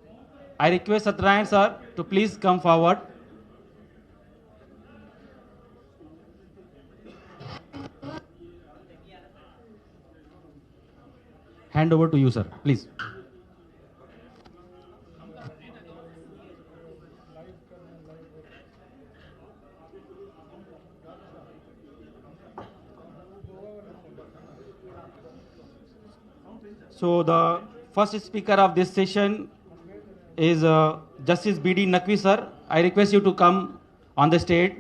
I request Satyanarayan sir to please come forward. Hand over to you, sir, please. So the first speaker of this session is Justice B.D. Naqvi sir. I request you to come on the stage.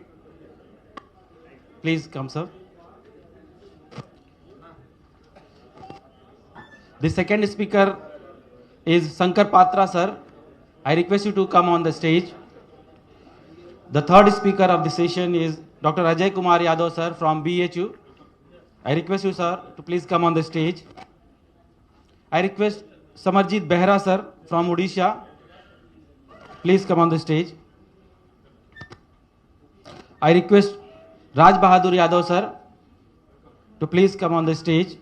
Please come, sir. The second speaker is Sankar Patra sir. I request you to come on the stage. The third speaker of the session is Dr. Ajay Kumar Yadav sir from BHU. I request you, sir, to please come on the stage. I request Samarjit Behra sir from Odisha. Please come on the stage. I request Raj Bahadur Yadav sir to please come on the stage.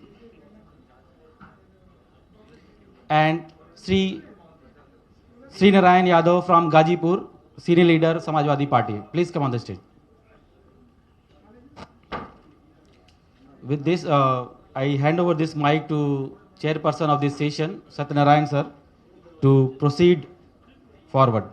And Sri Narayan Yadav from Gazipur, senior leader Samajwadi Party. Please come on the stage. With this, I hand over this mic to chairperson of this session, Satyanarayan sir, to proceed forward.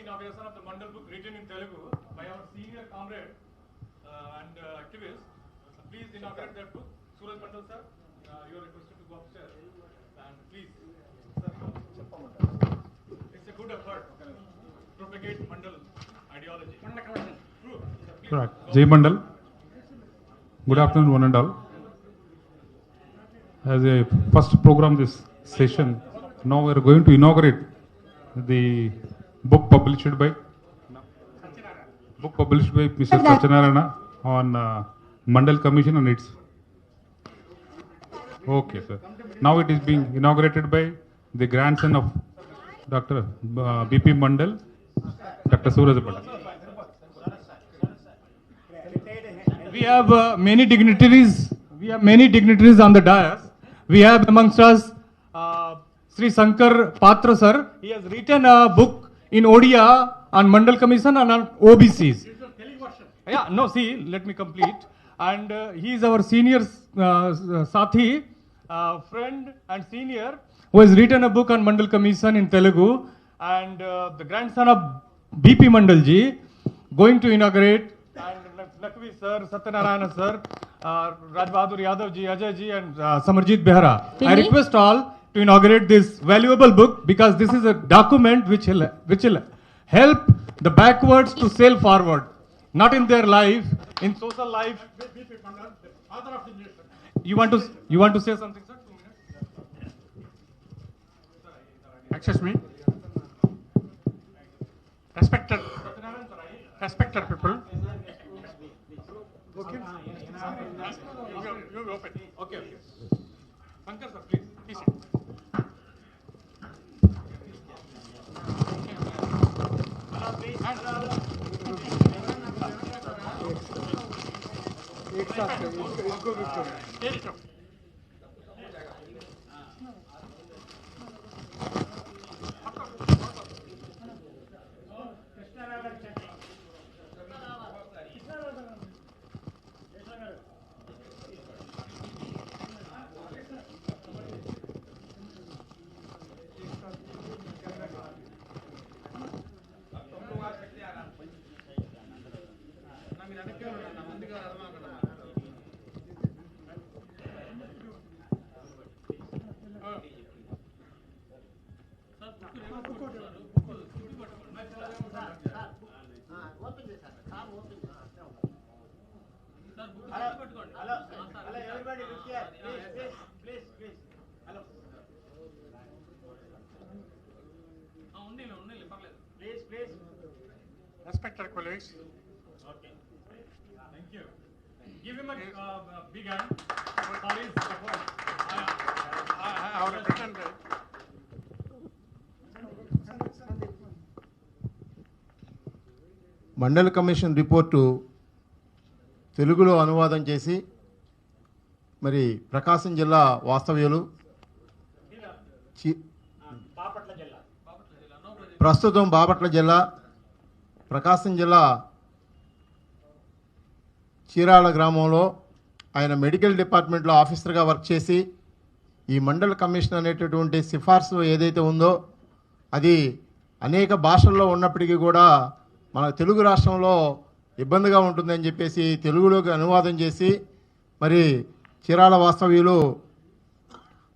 Inauguration of the Mandal book written in Telugu by our senior comrade and activist. Please inaugurate that book. Suraj Mandal sir, you are requested to go upstairs. And please, sir, it's a good effort to propagate Mandal ideology. True. Correct. Jai Mandal. Good afternoon, one and all. As a first program this session, now we are going to inaugurate the book published by Mr. Satyanarayana on Mandal Commission and its. Okay, sir. Now it is being inaugurated by the grandson of Dr. B.P. Mandal, Dr. Suraj Mandal. We have many dignitaries. We have many dignitaries on the dais. We have amongst us Sri Sankar Patra sir. He has written a book in Odia on Mandal Commission and on OBCs. Yeah, no, see, let me complete. And he is our senior Sathi, friend and senior, who has written a book on Mandal Commission in Telugu. And the grandson of B.P. Mandalji going to inaugurate, and Naqvi sir, Satyanarayana sir, Raj Bahadur Yadav ji, Ajay ji, and Samarjit Behra. I request all to inaugurate this valuable book, because this is a document which will help the backwards to sail forward, not in their life, in social life. You want to say something, sir? 2 minutes. Excuse me. Respected people. Okay. You open. Okay. Sankar sir, please. Please sit. साथ इसको भी Respected colleagues. Okay. Thank you. Give him a big hand for his effort. I have written mandal commission report తెలుగులో అనువాదం చేసి మరి ప్రకాశం జిల్లా వాస్తవ్యులు ప్రస్తుతం బాపట్ల జిల్లా ప్రకాశం జిల్లా చీరాల గ్రామంలో ఆయన మెడికల్ డిపార్ట్మెంట్లో ఆఫీసర్గా వర్క్ చేసి ఈ మండల్ కమిషన్ అనేటటువంటి సిఫార్సు ఏదైతే ఉందో అది అనేక భాషల్లో ఉన్నప్పటికీ కూడా మన తెలుగు రాష్ట్రంలో ఇబ్బందిగా ఉంటుందని చెప్పేసి తెలుగులోకి అనువాదం చేసి మరి చీరాల వాస్తవ్యులు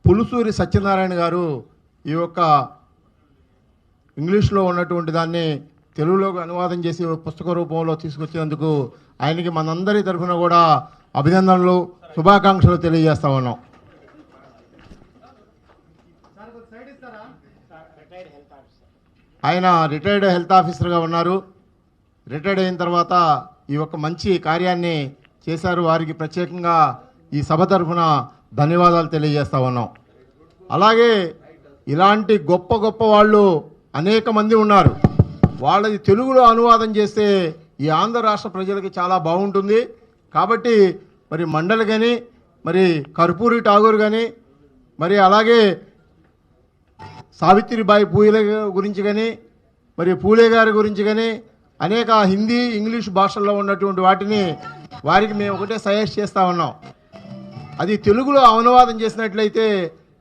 పులుసూరి సత్యనారాయణ గారు ఈ యొక్క ఇంగ్లీష్లో ఉన్నటువంటి దాన్ని తెలుగులోకి అనువాదం చేసి పుస్తక రూపంలో తీసుకొచ్చినందుకు ఆయనకి మనందరి తరఫున కూడా అభినందనలు శుభాకాంక్షలు తెలియజేస్తా ఉన్నాం. ఆయన రిటైర్డ్ హెల్త్ ఆఫీసర్గా ఉన్నారు. రిటైర్డ్ అయిన తర్వాత ఈ యొక్క మంచి కార్యాన్ని చేశారు. వారికి ప్రత్యేకంగా ఈ సభ తరఫున ధన్యవాదాలు తెలియజేస్తా ఉన్నాం. అలాగే ఇలాంటి గొప్ప గొప్ప వాళ్ళు అనేక మంది ఉన్నారు. వాళ్ళది తెలుగులో అనువాదం చేస్తే ఈ ఆంధ్ర రాష్ట్ర ప్రజలకి చాలా బాగుంటుంది. కాబట్టి మరి మండల్ కానీ మరి కర్పూరి ఠాగూర్ కానీ మరి అలాగే సావిత్రిబాయి పూలే గురించి కానీ మరి పూలే గారి గురించి కానీ అనేక హిందీ ఇంగ్లీష్ భాషల్లో ఉన్నటువంటి వాటిని వారికి మేము ఒకటే సజెస్ట్ చేస్తూ ఉన్నాం. అది తెలుగులో అనువాదం చేసినట్లయితే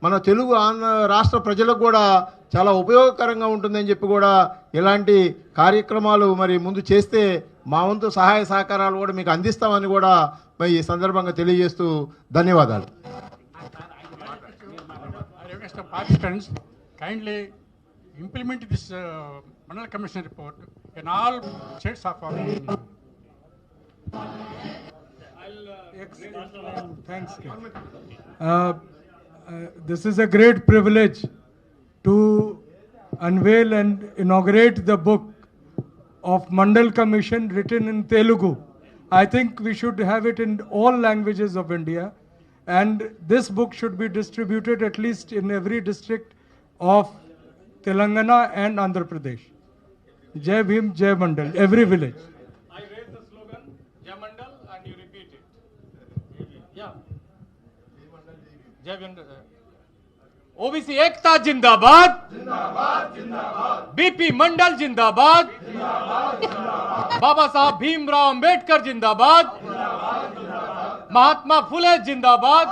మన తెలుగు రాష్ట్ర ప్రజలకు కూడా చాలా ఉపయోగకరంగా ఉంటుందని చెప్పి కూడా ఇలాంటి కార్యక్రమాలు మరి ముందు చేస్తే మా వంతు సహాయ సహకారాలు కూడా మీకు అందిస్తామని కూడా మరి ఈ సందర్భంగా తెలియజేస్తూ ధన్యవాదాలు. Participants kindly implement this Mandal Commission report in all states of our union. Thanks. This is a great privilege to unveil and inaugurate the book of Mandal Commission written in Telugu. I think we should have it in all languages of India, and this book should be distributed at least in every district of Telangana and Andhra Pradesh. Jai Bhim, Jai Mandal, every village. I raise the slogan, Jai Mandal, and you repeat it. Yeah. Jai Mandal. OBC एकता जिंदाबाद, BP मंडल जिंदाबाद, बाबा साहब भीमराव अंबेडकर जिंदाबाद, महात्मा फुले जिंदाबाद,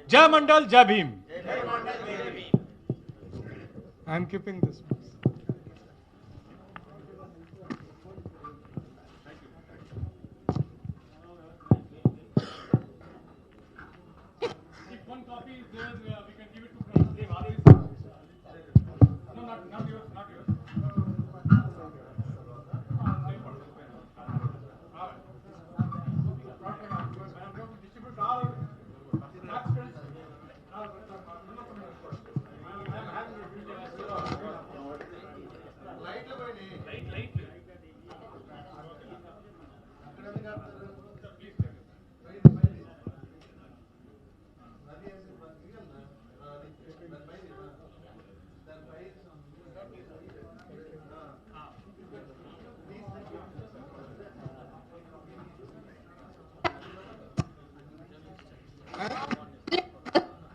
जय मंडल जय Bhim. I am keeping this. One copy is there, we can give it to Prabhudev. No, not yours, not yours.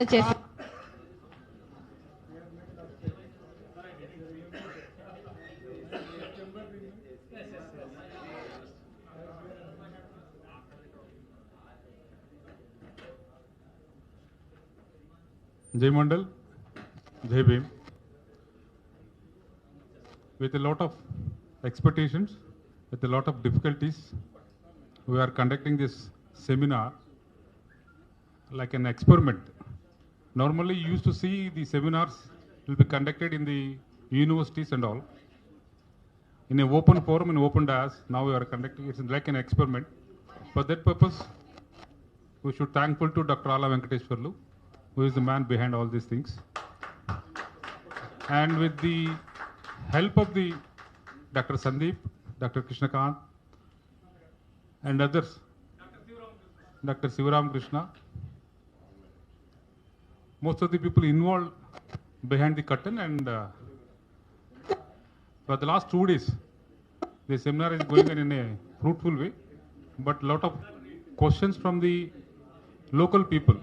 Jai Mandal, Jai Bhim. With a lot of expectations, with a lot of difficulties, we are conducting this seminar like an experiment. Normally, you used to see the seminars will be conducted in the universities and all. In an open forum, in open dais, now we are conducting it like an experiment. For that purpose, we should thankful to Dr. Ala Venkateshwarlu, who is the man behind all these things. And with the help of the Dr. Sandeep, Dr. Krishnakant, and others, Dr. Sivaram Krishna, most of the people involved behind the curtain, and for the last 2 days, the seminar is going on in a fruitful way, but a lot of questions from the local people.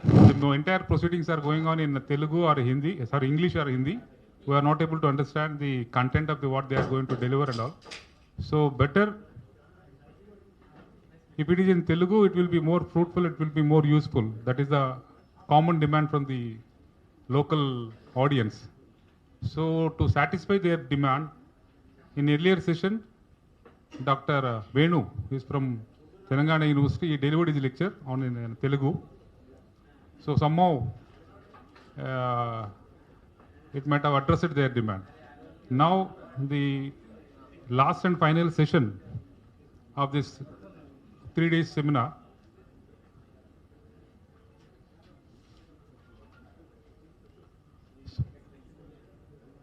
The entire proceedings are going on in Telugu or Hindi, sorry, English or Hindi. We are not able to understand the content of what they are going to deliver and all. So better, if it is in Telugu, it will be more fruitful, it will be more useful. That is the common demand from the local audience. So to satisfy their demand, in earlier session, Dr. Venu, who is from Telangana University, he delivered his lecture on in Telugu. So somehow it might have addressed their demand. Now the last and final session of this 3 days seminar,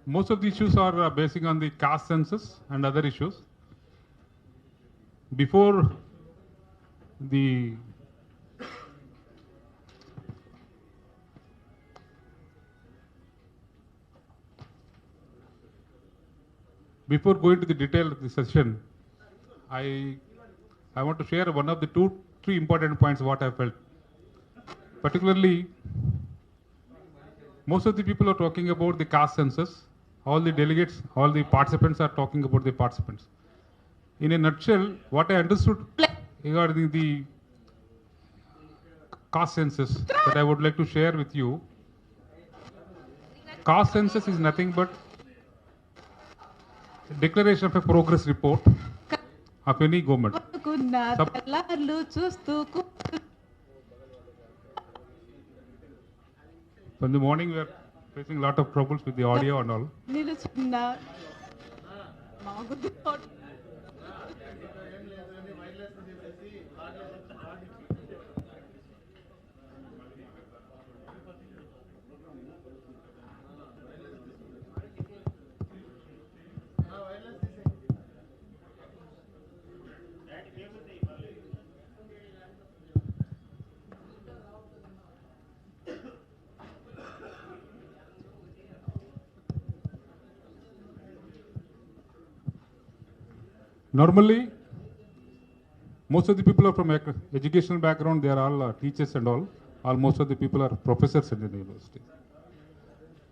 most of the issues are basing on the caste census and other issues. Before going to the detail of the session, I want to share one of the 2-3 important points what I felt. Particularly, most of the people are talking about the caste census. All the delegates, all the participants are talking about the participants. In a nutshell, what I understood regarding the caste census that I would like to share with you. Caste census is nothing but declaration of a progress report of any government. From the morning we are facing a lot of troubles with the audio and all. Normally, most of the people are from educational background, they are all teachers and all. Most of the people are professors in the university.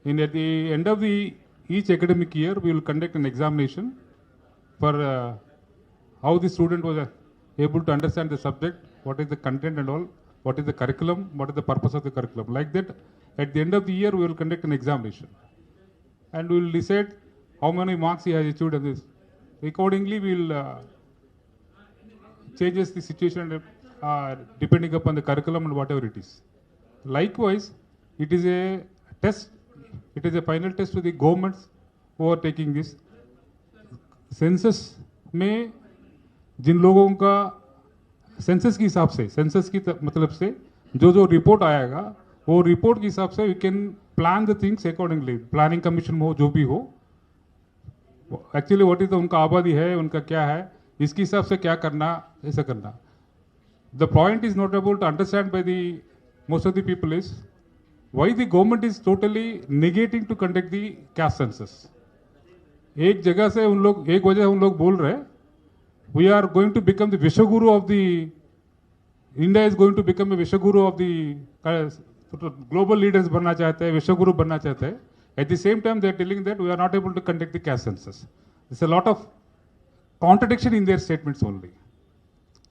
At the end of each academic year, we will conduct an examination for how the student was able to understand the subject, what is the content and all, what is the curriculum, what is the purpose of the curriculum. Like that, at the end of the year, we will conduct an examination. And we will decide how many marks he has achieved in this. Accordingly, we will changes the situation depending upon the curriculum and whatever it is. Likewise, it is a test. It is a final test to the governments who are taking this. Census में जिन लोगों का census के हिसाब से, census की मतलब से जो रिपोर्ट आएगा, वो रिपोर्ट के हिसाब से we can plan the things accordingly. Planning commission हो, जो भी हो, एक्चुअली व्हाट इज उनका आबादी है, उनका क्या है, इसके हिसाब से क्या करना, ऐसा करना. The point is not able to understand by the most of the people is why the government is totally negating to conduct the caste census. एक जगह से उन लोग, एक वजह उन लोग बोल रहे we are going to become the विश्वगुरु of the, India is going to become a विश्वगुरु ऑफ द global leaders बनना चाहते हैं, विश्वगुरु बनना चाहते हैं. At the same time, they are telling that we are not able to conduct the caste census. There's a lot of contradiction in their statements only.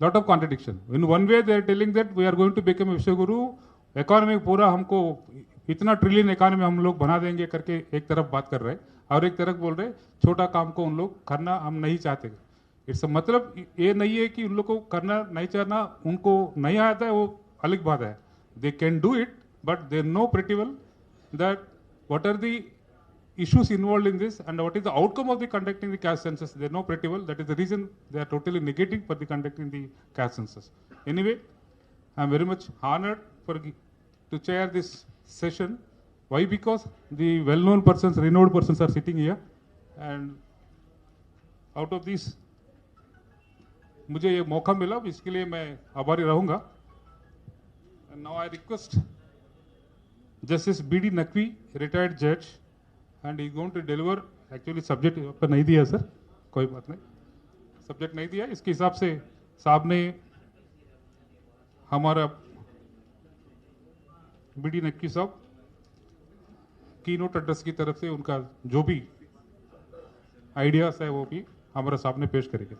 Lot of contradiction. In one way, they are telling that we are going to become a विश्वगुरु. Economy पूरा हमको इतना trillion economy हम लोग बना देंगे करके एक तरफ बात कर रहे हैं, और एक तरफ बोल रहे छोटा काम को उन लोग करना हम नहीं चाहते. इट्स मतलब ये नहीं है कि उन लोग को करना नहीं चाहना, उनको नहीं आता है वो अलग बात है. They can do it, but they know pretty well that what are the issues involved in this and what is the outcome of the conducting the caste census. They know pretty well. That is the reason they are totally negating for the conducting the caste census. Anyway, I am very much honored to chair this session. Why? Because the well-known persons, renowned persons are sitting here, and out of these मुझे ये मौका मिला, इसके लिए मैं आभारी रहूंगा. And now I request Justice B.D. Naqvi, retired judge, and he is going to deliver. Actually subject पर नहीं दिया सर, कोई बात नहीं, subject नहीं दिया. इसके हिसाब से साहब ने हमारा B.D. नकवी साहब की नोट एड्रेस की तरफ से उनका जो भी आइडियाज है वो भी हमारे सामने पेश करेंगे.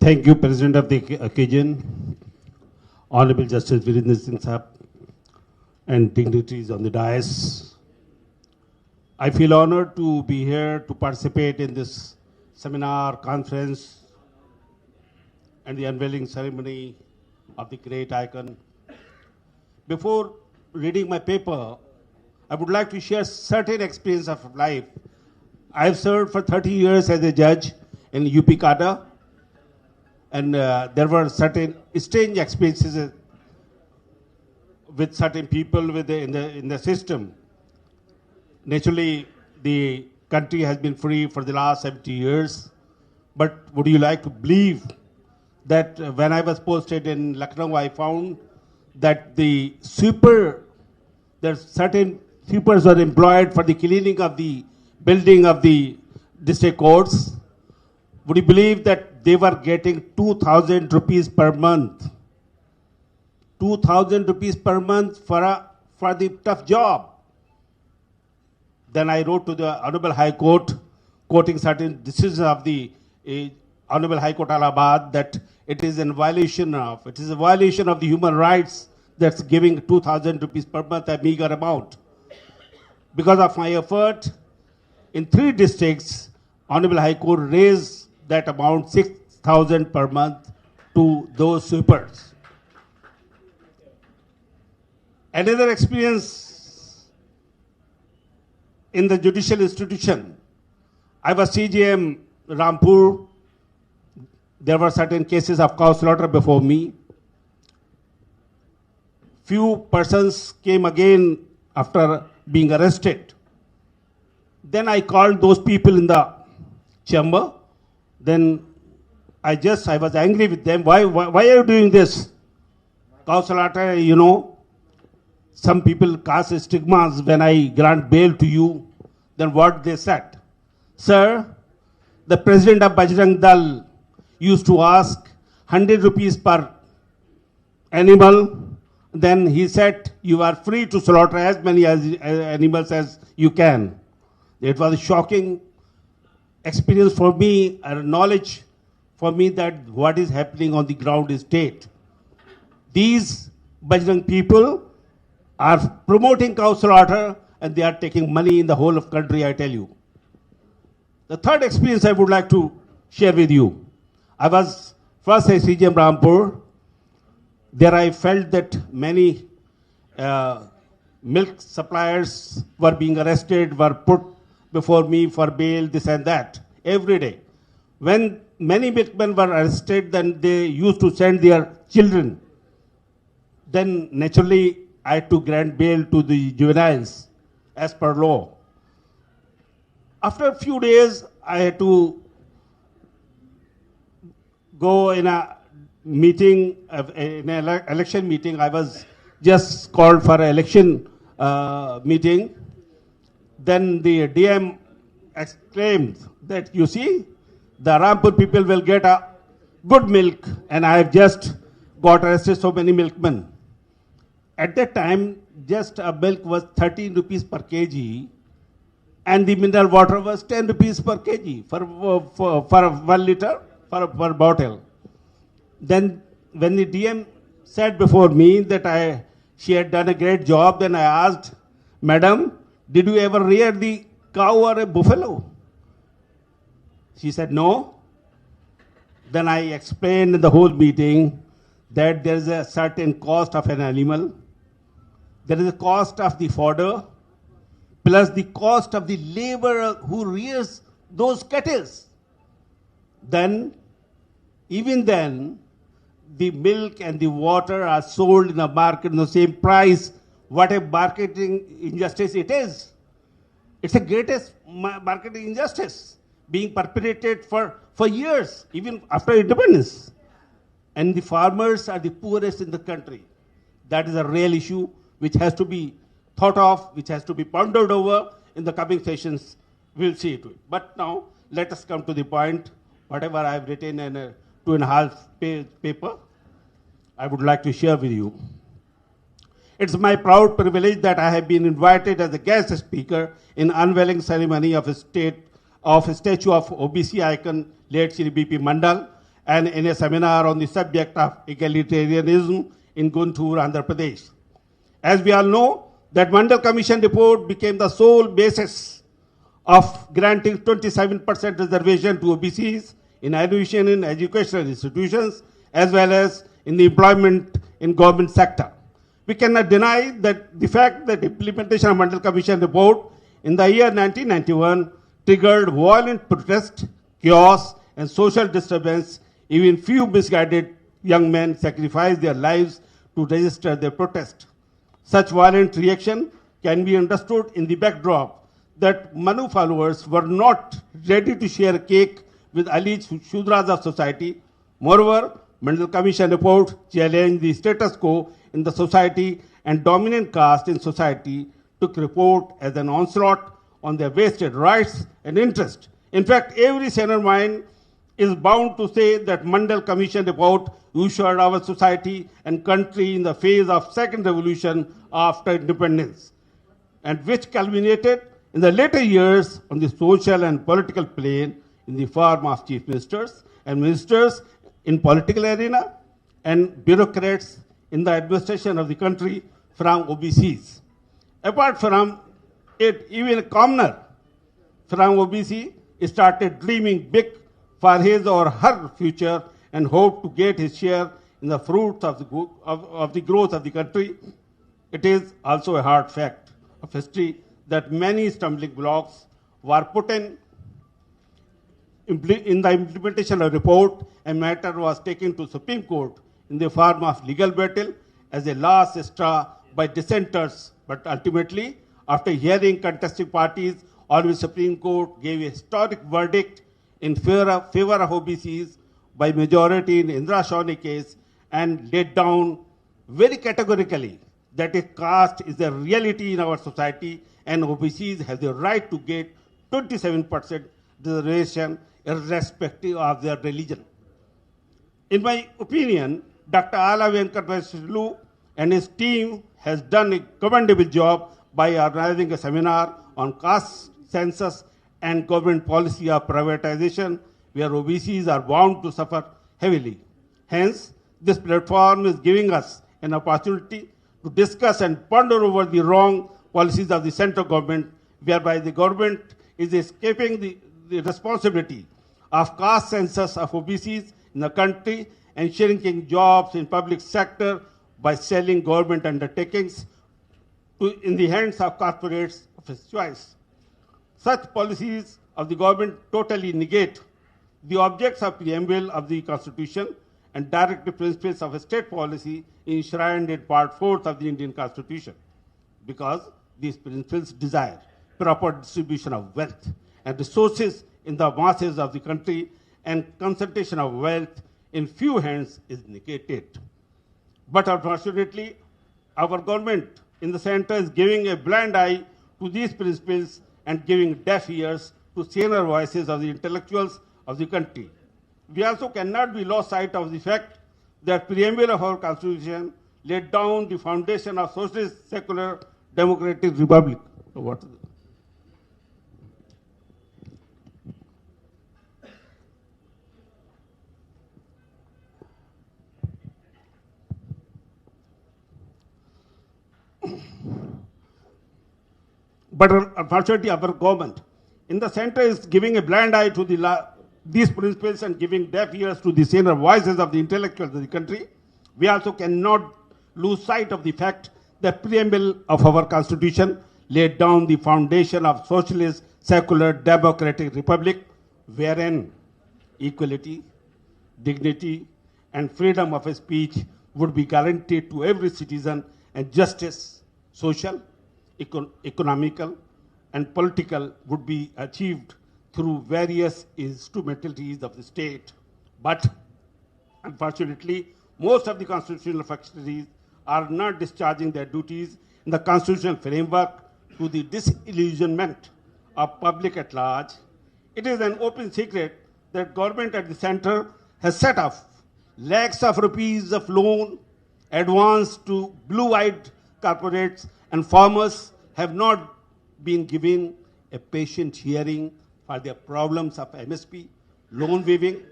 Thank you, President of the occasion, Honorable Justice Virendra Singh Sahab, and dignitaries on the dais. I feel honored to be here to participate in this seminar, conference, and the unveiling ceremony of the great icon. Before reading my paper, I would like to share certain experience of life. I have served for 30 years as a judge in UP Kada, and there were certain strange experiences with certain people in the system. Naturally, the country has been free for the last 70 years, but would you like to believe that when I was posted in Lucknow, I found that certain sweepers were employed for the cleaning of the building of the district courts. Would you believe that they were getting 2,000 rupees per month? 2,000 rupees per month for the tough job. Then I wrote to the Honorable High Court, quoting certain decisions of the Honorable High Court Allahabad, that it is a violation of the human rights that's giving 2,000 rupees per month, a meager amount. Because of my effort, in 3 districts, Honorable High Court raised that amount 6,000 per month to those sweepers. Another experience in the judicial institution, I was CJM Rampur. There were certain cases of cow slaughter before me. Few persons came again after being arrested. Then I called those people in the chamber. Then I was angry with them. Why are you doing this? Cow slaughter, you know, some people cast stigmas when I grant bail to you. Then what they said? Sir, the president of Bajrang Dal used to ask 100 rupees per animal. Then he said, you are free to slaughter as many animals as you can. It was a shocking experience for me, and knowledge for me that what is happening on the ground is state. These Bajrang people are promoting cow slaughter, and they are taking money in the whole of country, I tell you. The third experience I would like to share with you. I was first at CJM Rampur. There I felt that many milk suppliers were being arrested, were put before me for bail, this and that, every day. When many milkmen were arrested, then they used to send their children. Then naturally, I had to grant bail to the juveniles as per law. After a few days, I had to go in a meeting, in an election meeting. I was just called for an election meeting. Then the DM exclaimed that, you see, the Rampur people will get good milk, and I have just got arrested so many milkmen. At that time, just a milk was 13 rupees per kg, and the mineral water was 10 rupees per kg for 1 liter per bottle. Then when the DM said before me that she had done a great job, then I asked, Madam, did you ever rear the cow or a buffalo? She said, no. Then I explained in the whole meeting that there is a certain cost of an animal, there is a cost of the fodder, plus the cost of the laborer who rears those cattle. Then, even then, the milk and the water are sold in the market in the same price. What a marketing injustice it is. It's the greatest marketing injustice being perpetrated for years, even after independence. And the farmers are the poorest in the country. That is a real issue which has to be thought of, which has to be pondered over in the coming sessions. We'll see to it. But now, let us come to the point. Whatever I have written in a 2.5-page paper, I would like to share with you. It's my proud privilege that I have been invited as a guest speaker in unveiling ceremony of a statue of OBC icon, late Shri B.P. Mandal, and in a seminar on the subject of egalitarianism in Guntur, Andhra Pradesh. As we all know, that Mandal Commission report became the sole basis of granting 27% reservation to OBCs in admission in educational institutions as well as in the employment in government sector. We cannot deny that the fact that implementation of Mandal Commission report in the year 1991 triggered violent protest, chaos, and social disturbance. Even few misguided young men sacrificed their lives to register their protest. Such violent reaction can be understood in the backdrop that Manu followers were not ready to share a cake with alleged Shudras of society. Moreover, Mandal Commission report challenged the status quo in the society, and dominant caste in society took report as an onslaught on their vested rights and interests. In fact, every sane mind is bound to say that Mandal Commission report ushered our society and country in the phase of second revolution after independence, and which culminated in the later years on the social and political plane in the form of chief ministers and ministers in political arena and bureaucrats in the administration of the country from OBCs. Apart from it, even a commoner from OBC started dreaming big for his or her future and hoped to get his share in the fruits of the growth of the country. It is also a hard fact of history that many stumbling blocks were put in the implementation of the report. A matter was taken to Supreme Court in the form of legal battle as a last straw by dissenters. But ultimately, after hearing contesting parties, Honorable Supreme Court gave a historic verdict in favor of OBCs by majority in Indra Shawnee case and laid down very categorically that a caste is a reality in our society and OBCs have the right to get 27% reservation irrespective of their religion. In my opinion, Dr. Ala Venkateswarlu and his team has done a commendable job by organizing a seminar on caste census and government policy of privatization, where OBCs are bound to suffer heavily. Hence, this platform is giving us an opportunity to discuss and ponder over the wrong policies of the central government, whereby the government is escaping the responsibility of caste census of OBCs in the country and shrinking jobs in public sector by selling government undertakings in the hands of corporates of his choice. Such policies of the government totally negate the objects of preamble of the Constitution and directive principles of a state policy enshrined in Part 4th of the Indian Constitution, because these principles desire proper distribution of wealth and resources in the masses of the country, and concentration of wealth in few hands is negated. But unfortunately, our government in the center is giving a blind eye to these principles and giving deaf ears to saner voices of the intellectuals of the country. we also cannot be lost sight of the fact that preamble of our constitution laid down the foundation of socialist, secular, democratic republic. What? But unfortunately, our government in the center is giving a blind eye to these principles and giving deaf ears to the saner voices of the intellectuals of the country. We also cannot lose sight of the fact that preamble of our constitution laid down the foundation of socialist, secular, democratic republic, wherein equality, dignity, and freedom of speech would be guaranteed to every citizen, and justice, social, economical, and political would be achieved through various instrumentalities of the state. But unfortunately, most of the constitutional functionaries are not discharging their duties in the constitutional framework, to the disillusionment of public at large. It is an open secret that government at the center has set off lakhs of rupees of loan advanced to blue-eyed corporates, and farmers have not been given a patient hearing for their problems of MSP, loan waiving,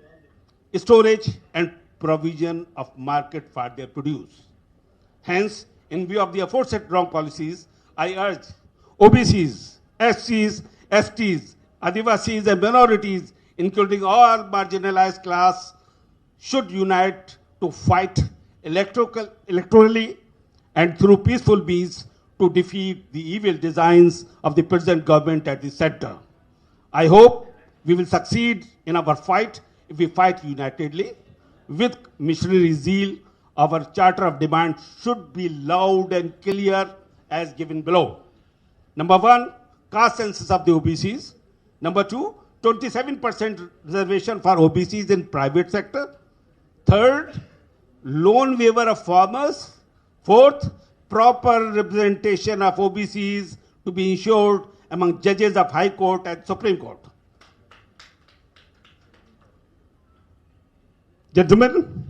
storage, and provision of market for their produce. Hence, in view of the aforesaid wrong policies, I urge OBCs, SCs, STs, Adivasis, and minorities, including all marginalized class, should unite to fight electorally and through peaceful means to defeat the evil designs of the present government at the center. I hope we will succeed in our fight if we fight unitedly. With missionary zeal, our charter of demands should be loud and clear as given below. Number 1, caste census of the OBCs. Number 2, 27% reservation for OBCs in private sector. Third, loan waiver of farmers. Fourth, proper representation of OBCs to be ensured among judges of High Court and Supreme Court. Gentlemen,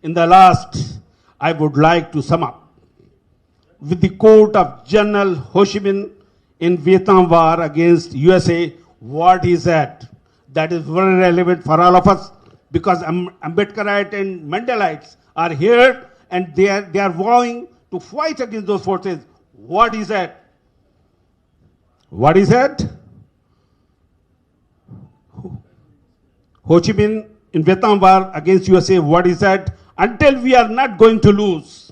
in the last, I would like to sum up with the quote of General Ho Chi Minh in Vietnam War against USA. What he said, that is very relevant for all of us, because Ambedkarite and Mandalites are here and they are vowing to fight against those forces. What he said? What he said? Ho Chi Minh in Vietnam War against USA, what he said? Until we are not going to lose,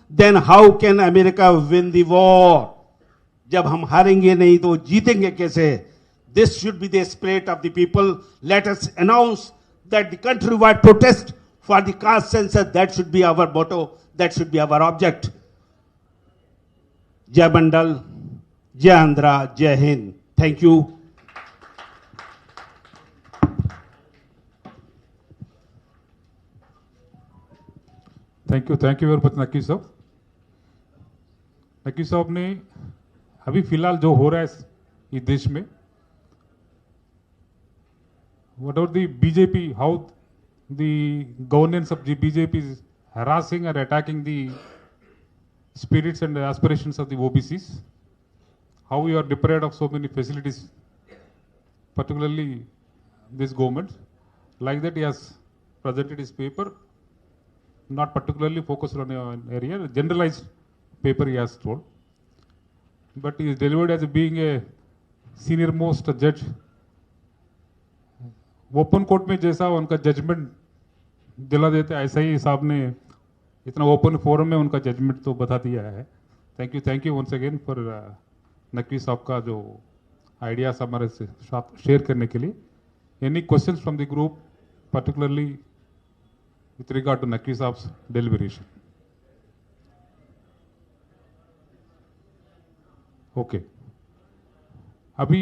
then how can America win the war? जब हम हारेंगे नहीं तो जीतेंगे कैसे? This should be the spirit of the people. Let us announce that the countrywide protest for the caste census, that should be our motto, that should be our object. Jai Mandal, Jai Andhra, Jai Hind. Thank you. Thank you very much Naqeeb साहब। नकीब साहब ने अभी फिलहाल जो हो रहा है इस देश में, what about the BJP, how the governance of the BJP is harassing and attacking the spirits and the aspirations of the OBCs, how we are deprived of so many facilities, particularly this government. Like that he has presented his paper, not particularly focused on an area, generalized paper he has told. But he is delivered as being a senior most judge. Open court में जैसा उनका judgement दिला देते ऐसा ही साहब ने इतना open forum में उनका जजमेंट तो बता दिया है। Thank you once again for Naqvi sahab का जो आइडियाज हमारे साथ शेयर करने के लिए। Any questions from the group particularly with regard to Naqvi Saab's deliberation? Okay. अभी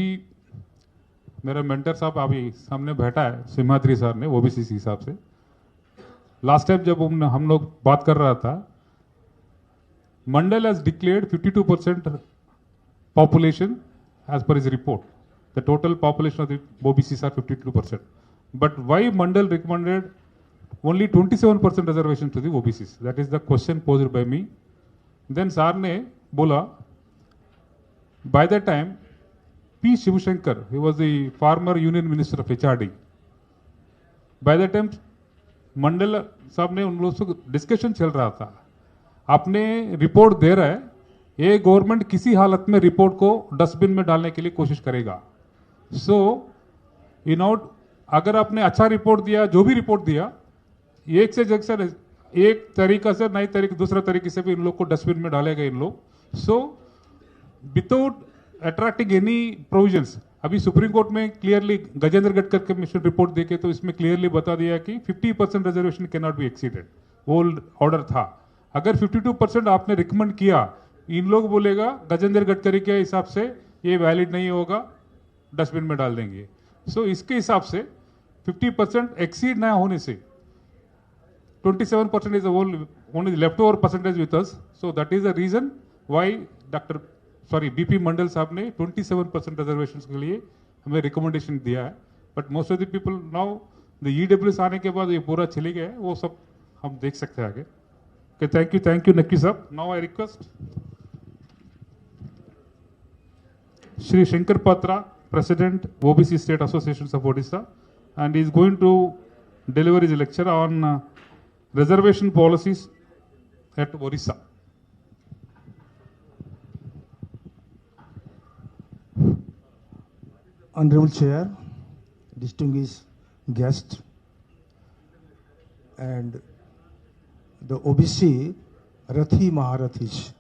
मेरा मेंटर साहब अभी सामने बैठा है, सिम्हाद्री सर ने ओबीसी हिसाब से। लास्ट टाइम जब हम लोग बात कर रहा था, मंडल has declared 52% population as per his report, The total population of the OBCs are 52%. But why Mandal recommended only 27% reservation to the OBCs? That is the question posed by me. Then Sir ne bola, by that time, P. Shivashankar, he was the former Union Minister of HRD. By that time, मंडल साहब ने उन लोगों से discussion चल रहा था, आपने report दे रहा है, ये गवर्नमेंट किसी हालत में रिपोर्ट को डस्टबिन में डालने के लिए कोशिश करेगा. सो इन आउट, अगर आपने अच्छा रिपोर्ट दिया, जो भी रिपोर्ट दिया, एक से जगह एक तरीका से नई तरीके दूसरा तरीके से भी इन लोग को डस्टबिन में डालेगा इन लोग. So without attracting any provisions, अभी सुप्रीम कोर्ट में clearly Gajendra Gadkar commission report देके तो इसमें क्लियरली बता दिया कि 50% reservation can not be exceeded, वो ऑर्डर था. अगर 52% आपने रिकमेंड किया, इन लोग बोलेगा गजेंद्र गडकरी के हिसाब से ये वैलिड नहीं होगा, डस्टबिन में डाल देंगे. सो इसके हिसाब से 50% एक्सीड ना होने से 27% is the whole only leftover percentage with us. So that is the reason why BP मंडल साहब ने 27% रिजर्वेशन के लिए हमें रिकमेंडेशन दिया है. But most of the people now the EWS आने के बाद ये पूरा चले गया है, वो सब हम देख सकते हैं आगे. थैंक यू नक्की साहब. Now I request Shri Shankar Patra, president OBC state association of Odisha, and he is going to deliver his lecture on reservation policies at Orissa. Honorable Chair, distinguished guest, and the OBC रथी महारथीज.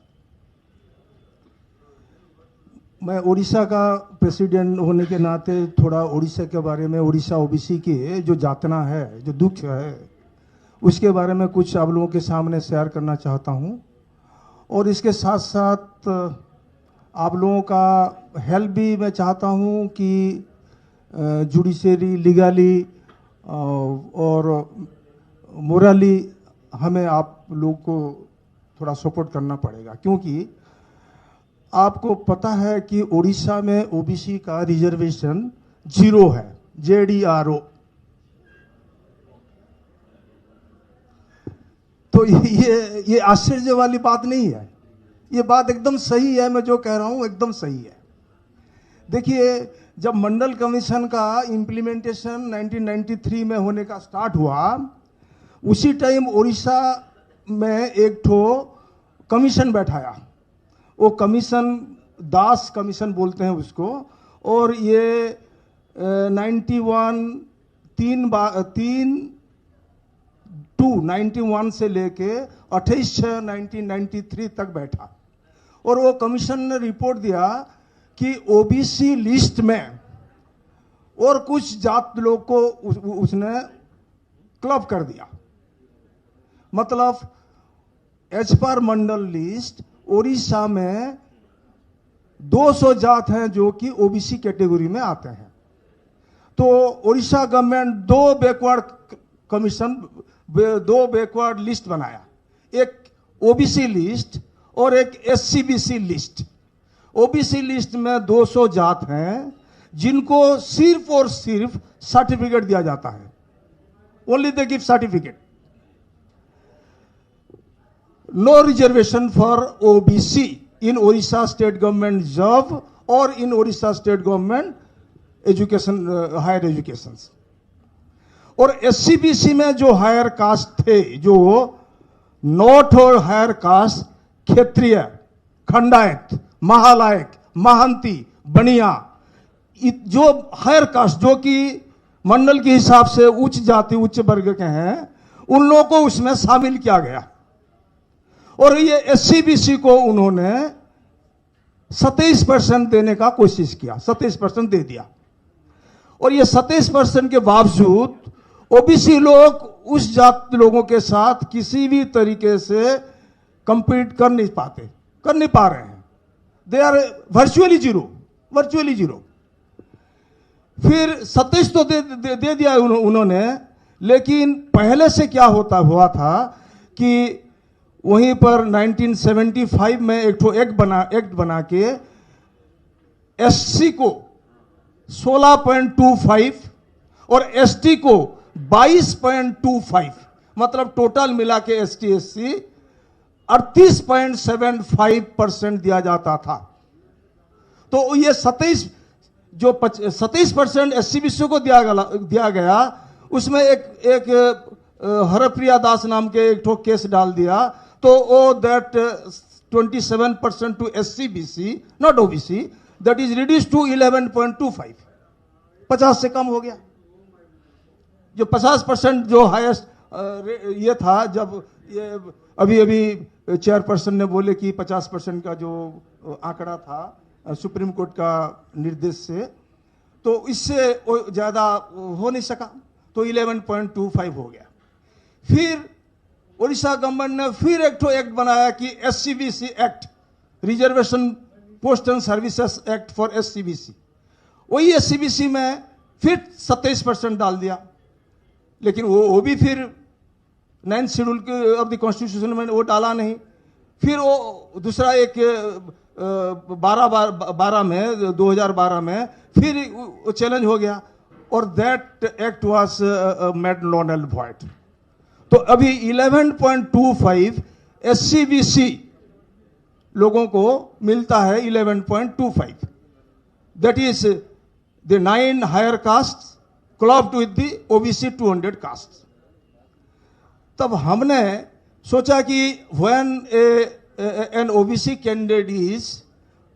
मैं उड़ीसा का प्रेसिडेंट होने के नाते थोड़ा उड़ीसा के बारे में, उड़ीसा OBC की जो यातना है, जो दुख है, उसके बारे में कुछ आप लोगों के सामने शेयर करना चाहता हूं. और इसके साथ साथ आप लोगों का हेल्प भी मैं चाहता हूं कि जुडिशरी, लीगली और मोरली हमें आप लोग को थोड़ा सपोर्ट करना पड़ेगा. क्योंकि आपको पता है कि उड़ीसा में OBC का रिजर्वेशन 0 है, JDRO. तो ये आश्चर्य वाली बात नहीं है, ये बात एकदम सही है. मैं जो कह रहा हूं एकदम सही है. देखिए, जब मंडल कमीशन का इम्प्लीमेंटेशन 1993 में होने का स्टार्ट हुआ, उसी टाइम उड़ीसा में एक ठो कमीशन बैठाया. वो कमीशन दास कमीशन बोलते हैं उसको. और ये 91 से लेके 28/6/1993 तक बैठा. और वो कमीशन ने रिपोर्ट दिया कि OBC लिस्ट में और कुछ जात लोग को उसने क्लब कर दिया. मतलब एज पर मंडल लिस्ट ओडिशा में 200 जात हैं जो कि OBC कैटेगरी में आते हैं. तो ओडिशा गवर्नमेंट दो बैकवर्ड लिस्ट बनाया, एक OBC लिस्ट और एक SCBC लिस्ट. OBC लिस्ट में 200 जात हैं जिनको सिर्फ और सिर्फ सर्टिफिकेट दिया जाता है. Only they give certificate. No reservation for OBC in Orissa state government job or in Orissa state government education, higher educations. और SCBC में जो हायर कास्ट थे, जो नॉट और हायर कास्ट, क्षेत्रीय, खंडायत, महालायक, महंती, बनिया, जो हायर कास्ट जो कि मंडल के हिसाब से उच्च जाति, उच्च वर्ग के हैं, उन लोगों को उसमें शामिल किया गया. और ये SCBC को उन्होंने 27% देने का कोशिश किया, 27% दे दिया. और ये 27% के बावजूद OBC लोग उस जात लोगों के साथ किसी भी तरीके से कंपीट कर नहीं पा रहे हैं. They are virtually zero. फिर 27 तो दे दिया उन्होंने. लेकिन पहले से क्या हुआ था कि वहीं पर 1975 में एक एक्ट बना के SC को 16.25 और एसटी को 22.25, मतलब टोटल मिला के एसटी एससी 38.75% दिया जाता था। तो ये 27% एससीबीसी को दिया गया, उसमें एक हरप्रिया दास नाम के एक ठो केस डाल दिया, तो वो that 27% to SCBC not OBC, that is reduce to 11.25, 50 से कम हो गया। जो 50% जो हाईएस्ट ये था, जब ये अभी चेयरपर्सन ने बोले कि 50% का जो आंकड़ा था सुप्रीम कोर्ट का निर्देश से, तो इससे ज्यादा हो नहीं सका, तो 11.25 हो गया। फिर उड़ीसा गवर्नमेंट ने फिर एक ठो एक्ट बनाया कि SCBC act, reservation post and services act for SCBC, वही एससीबीसी में फिर 27% डाल दिया, लेकिन वो भी फिर 9th schedule of the constitution में वो डाला नहीं। फिर वो दूसरा एक 2012 में फिर चैलेंज हो गया, और that act was made non and void. तो अभी 11.25 एससीबीसी लोगों को मिलता है, 11.25, that is the 9 higher caste clubbed with the OBC 200 caste. तब हमने सोचा कि when an OBC candidate is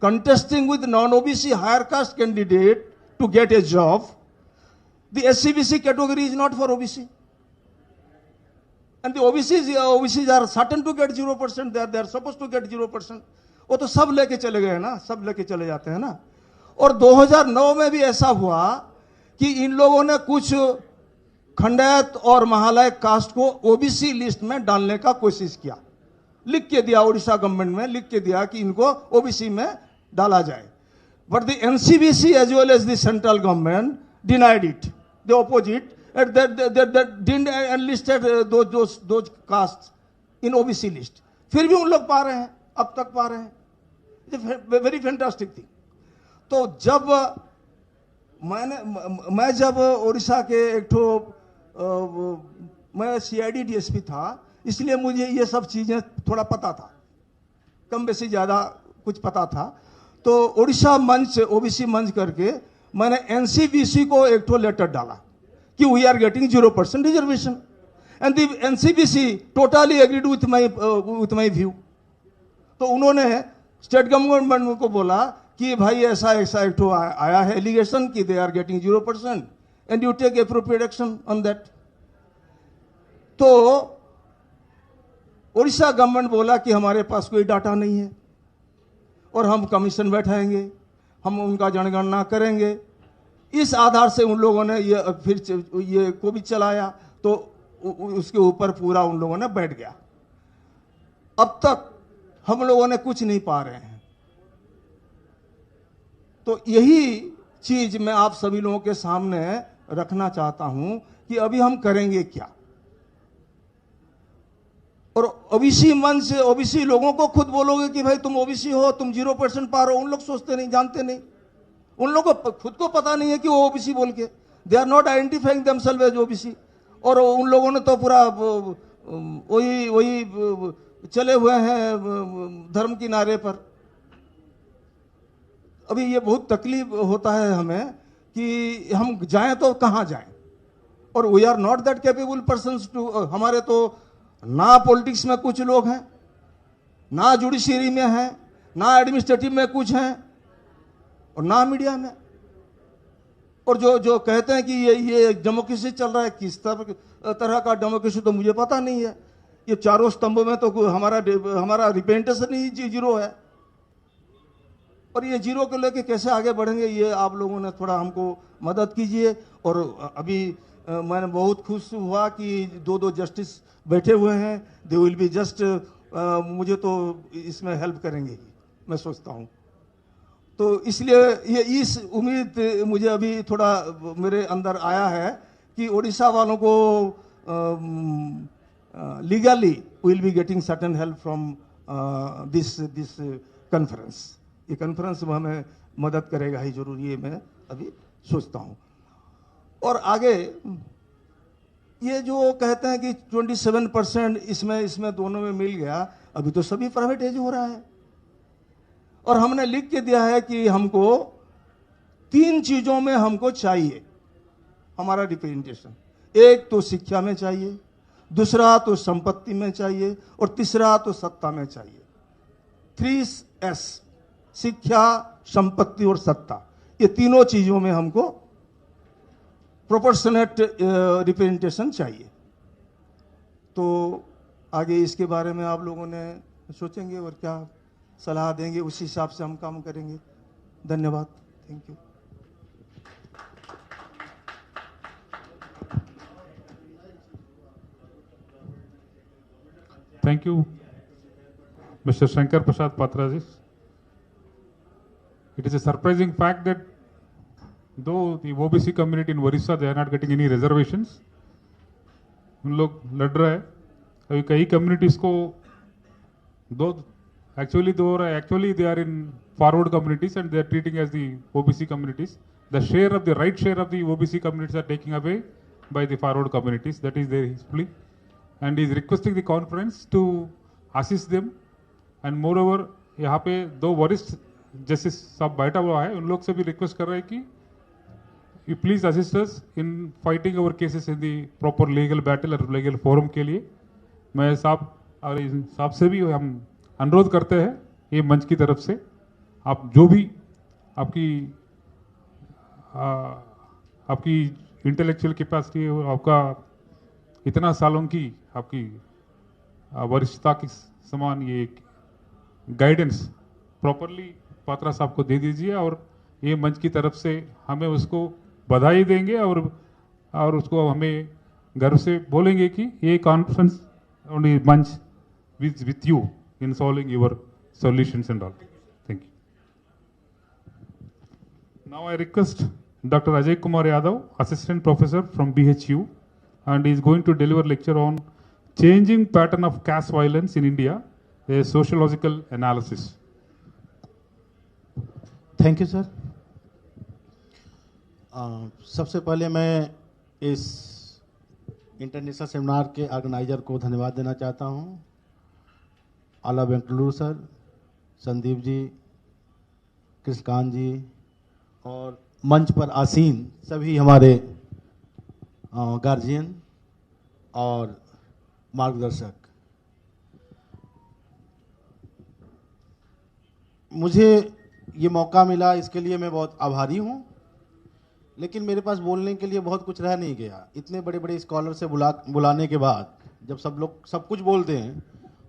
contesting with non-OBC higher caste candidate to get a job, the SCBC category is not for OBC. And the OBCs are certain to get 0%, they are supposed to get 0%. वो तो सब लेके चले गए ना, सब लेके चले जाते हैं ना। और 2009 में भी ऐसा हुआ कि इन लोगों ने कुछ खंडायत और महालय कास्ट को ओबीसी लिस्ट में डालने का कोशिश किया, लिख के दिया, उड़ीसा गवर्नमेंट में लिख के दिया कि इनको ओबीसी में डाला जाए, but the NCBC as well as the central government denied it, the opposite, and that didn't enlisted those castes in OBC list. फिर भी उन लोग पा रहे हैं, अब तक पा रहे हैं, वेरी फैंटास्टिक थिंग। तो जब मैं जब उड़ीसा के एक ठो मैं सीआईडी डीएसपी था, इसलिए मुझे ये सब चीजें थोड़ा पता था, कम बेसी ज्यादा कुछ पता था। तो उड़ीसा मंच, ओबीसी मंच करके मैंने एनसीबीसी को एक ठो लेटर डाला कि we are getting 0% reservation, and the NCBC totally agreed with my view. तो उन्होंने स्टेट गवर्नमेंट को बोला कि भाई ऐसा एक ठो आया है एलिगेशन कि they are getting 0% and you take appropriate action on that. तो उड़ीसा गवर्नमेंट बोला कि हमारे पास कोई डाटा नहीं है और हम कमीशन बैठाएंगे, हम उनका जनगणना करेंगे। इस आधार से उन लोगों ने ये फिर ये को भी चलाया, तो उसके ऊपर पूरा उन लोगों ने बैठ गया। अब तक हम लोगों ने कुछ नहीं पा रहे हैं। तो यही चीज मैं आप सभी लोगों के सामने रखना चाहता हूं कि अभी हम करेंगे क्या। और ओबीसी मंच से ओबीसी लोगों को खुद बोलोगे कि भाई तुम ओबीसी हो, तुम 0% पा रहे हो, उन लोग सोचते नहीं, जानते नहीं, उन लोगों को खुद को पता नहीं है कि वो ओबीसी बोल के, they are not identifying themselves as OBC. और उन लोगों ने तो पूरा वही चले हुए हैं धर्म किनारे पर। अभी ये बहुत तकलीफ होता है हमें कि हम जाएं तो कहां जाएं, और we are not that capable persons to. हमारे तो ना पॉलिटिक्स में कुछ लोग हैं, ना जुडिशरी में हैं, ना एडमिनिस्ट्रेटिव में कुछ हैं, और ना मीडिया में। और जो कहते हैं कि ये डेमोक्रेसी चल रहा है, किस तरह का डेमोक्रेसी तो मुझे पता नहीं है। ये चारों स्तंभों में तो हमारा रिप्रेजेंटेशन ही 0 है, और ये 0 को लेके कैसे आगे बढ़ेंगे, ये आप लोगों ने थोड़ा हमको मदद कीजिए। और अभी मैंने बहुत खुश हुआ कि 2 जस्टिस बैठे हुए हैं, दे विल बी जस्ट, मुझे तो इसमें हेल्प करेंगे ही, मैं सोचता हूँ। तो इसलिए ये इस उम्मीद मुझे अभी थोड़ा मेरे अंदर आया है कि उड़ीसा वालों को legally will be getting certain help from this conference. ये कॉन्फ्रेंस हमें मदद करेगा ही जरूर, ये मैं अभी सोचता हूं। और आगे ये जो कहते हैं कि 27% इसमें दोनों में मिल गया, अभी तो सभी प्राइवेटाइज हो रहा है। और हमने लिख के दिया है कि हमको 3 चीजों में हमको चाहिए हमारा रिप्रेजेंटेशन। एक तो शिक्षा में चाहिए, दूसरा तो संपत्ति में चाहिए, और तीसरा तो सत्ता में चाहिए। 3S, शिक्षा, संपत्ति और सत्ता, ये तीनों चीजों में हमको प्रोपोर्शनेट रिप्रेजेंटेशन चाहिए। तो आगे इसके बारे में आप लोगों ने सोचेंगे और क्या सलाह देंगे, उस हिसाब से हम काम करेंगे। धन्यवाद। Thank you. Thank you, Mr. Shankar Prasad Patraji. It is a surprising fact that though the OBC community in Orissa, they are not getting any reservations. उन लोग लड़ रहा है अभी कई communities को actually they are in forward communities and they are treating as the OBC communities. The right share of the OBC communities are taken away by the forward communities. That is their plea. And he is requesting the conference to assist them. And moreover, यहाँ पे 2 वरिष्ठ justice साहब बैठा हुआ है, उन लोग से भी रिक्वेस्ट कर रहे हैं कि you please assist us in fighting our cases in the proper legal battle और legal forum के लिए। मैं साहब से भी हम अनुरोध करते हैं ये मंच की तरफ से, आप जो भी आपकी इंटेलेक्चुअल कैपेसिटी और आपका इतना सालों की आपकी वरिष्ठता के समान ये गाइडेंस प्रॉपरली पात्रा साहब को दे दीजिए, और ये मंच की तरफ से हमें उसको बधाई देंगे और उसको हमें गर्व से बोलेंगे कि ये कॉन्फ्रेंस मंच with you in solving your solutions and all. Thank you. Now I request Dr. Ajay Kumar Yadav, Assistant Professor from BHU, and he is going to deliver lecture on Changing Pattern of Caste Violence in India, a Sociological Analysis. Thank you, sir. सबसे पहले मैं इस international seminar के organiser को धन्यवाद देना चाहता हूं, आला वेंकटलूर सर, संदीप जी, कृष्णकांत जी और मंच पर आसीन सभी हमारे गार्जियन और मार्गदर्शक। मुझे ये मौका मिला, इसके लिए मैं बहुत आभारी हूँ, लेकिन मेरे पास बोलने के लिए बहुत कुछ रह नहीं गया। इतने बड़े बड़े स्कॉलर से बुलाने के बाद जब सब लोग सब कुछ बोलते हैं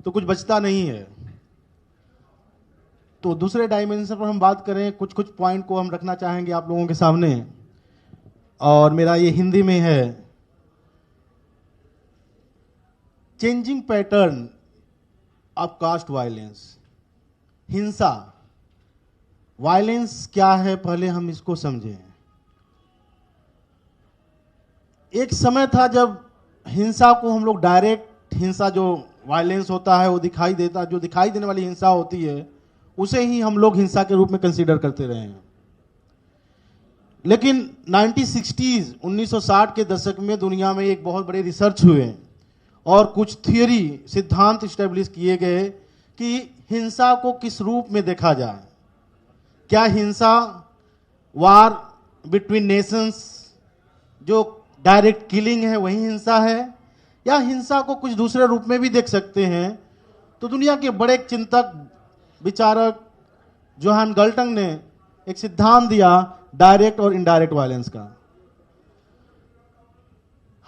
तो कुछ बचता नहीं है। तो दूसरे डायमेंशन पर हम बात करें, कुछ पॉइंट को हम रखना चाहेंगे आप लोगों के सामने, और मेरा ये हिंदी में है। Changing pattern of caste violence, हिंसा, वायलेंस क्या है, पहले हम इसको समझें। एक समय था जब हिंसा को हम लोग डायरेक्ट हिंसा, जो वायलेंस होता है वो दिखाई देता, जो दिखाई देने वाली हिंसा होती है उसे ही हम लोग हिंसा के रूप में कंसीडर करते रहे हैं। लेकिन 1960 के दशक में दुनिया में एक बहुत बड़े रिसर्च हुए और कुछ थियोरी, सिद्धांत स्टैब्लिश किए गए कि हिंसा को किस रूप में देखा जाए। क्या हिंसा वार बिटवीन नेशंस, जो डायरेक्ट किलिंग है, वही हिंसा है, या हिंसा को कुछ दूसरे रूप में भी देख सकते हैं। तो दुनिया के बड़े चिंतक, विचारक जोहान गल्टन ने एक सिद्धांत दिया डायरेक्ट और इनडायरेक्ट वायलेंस का।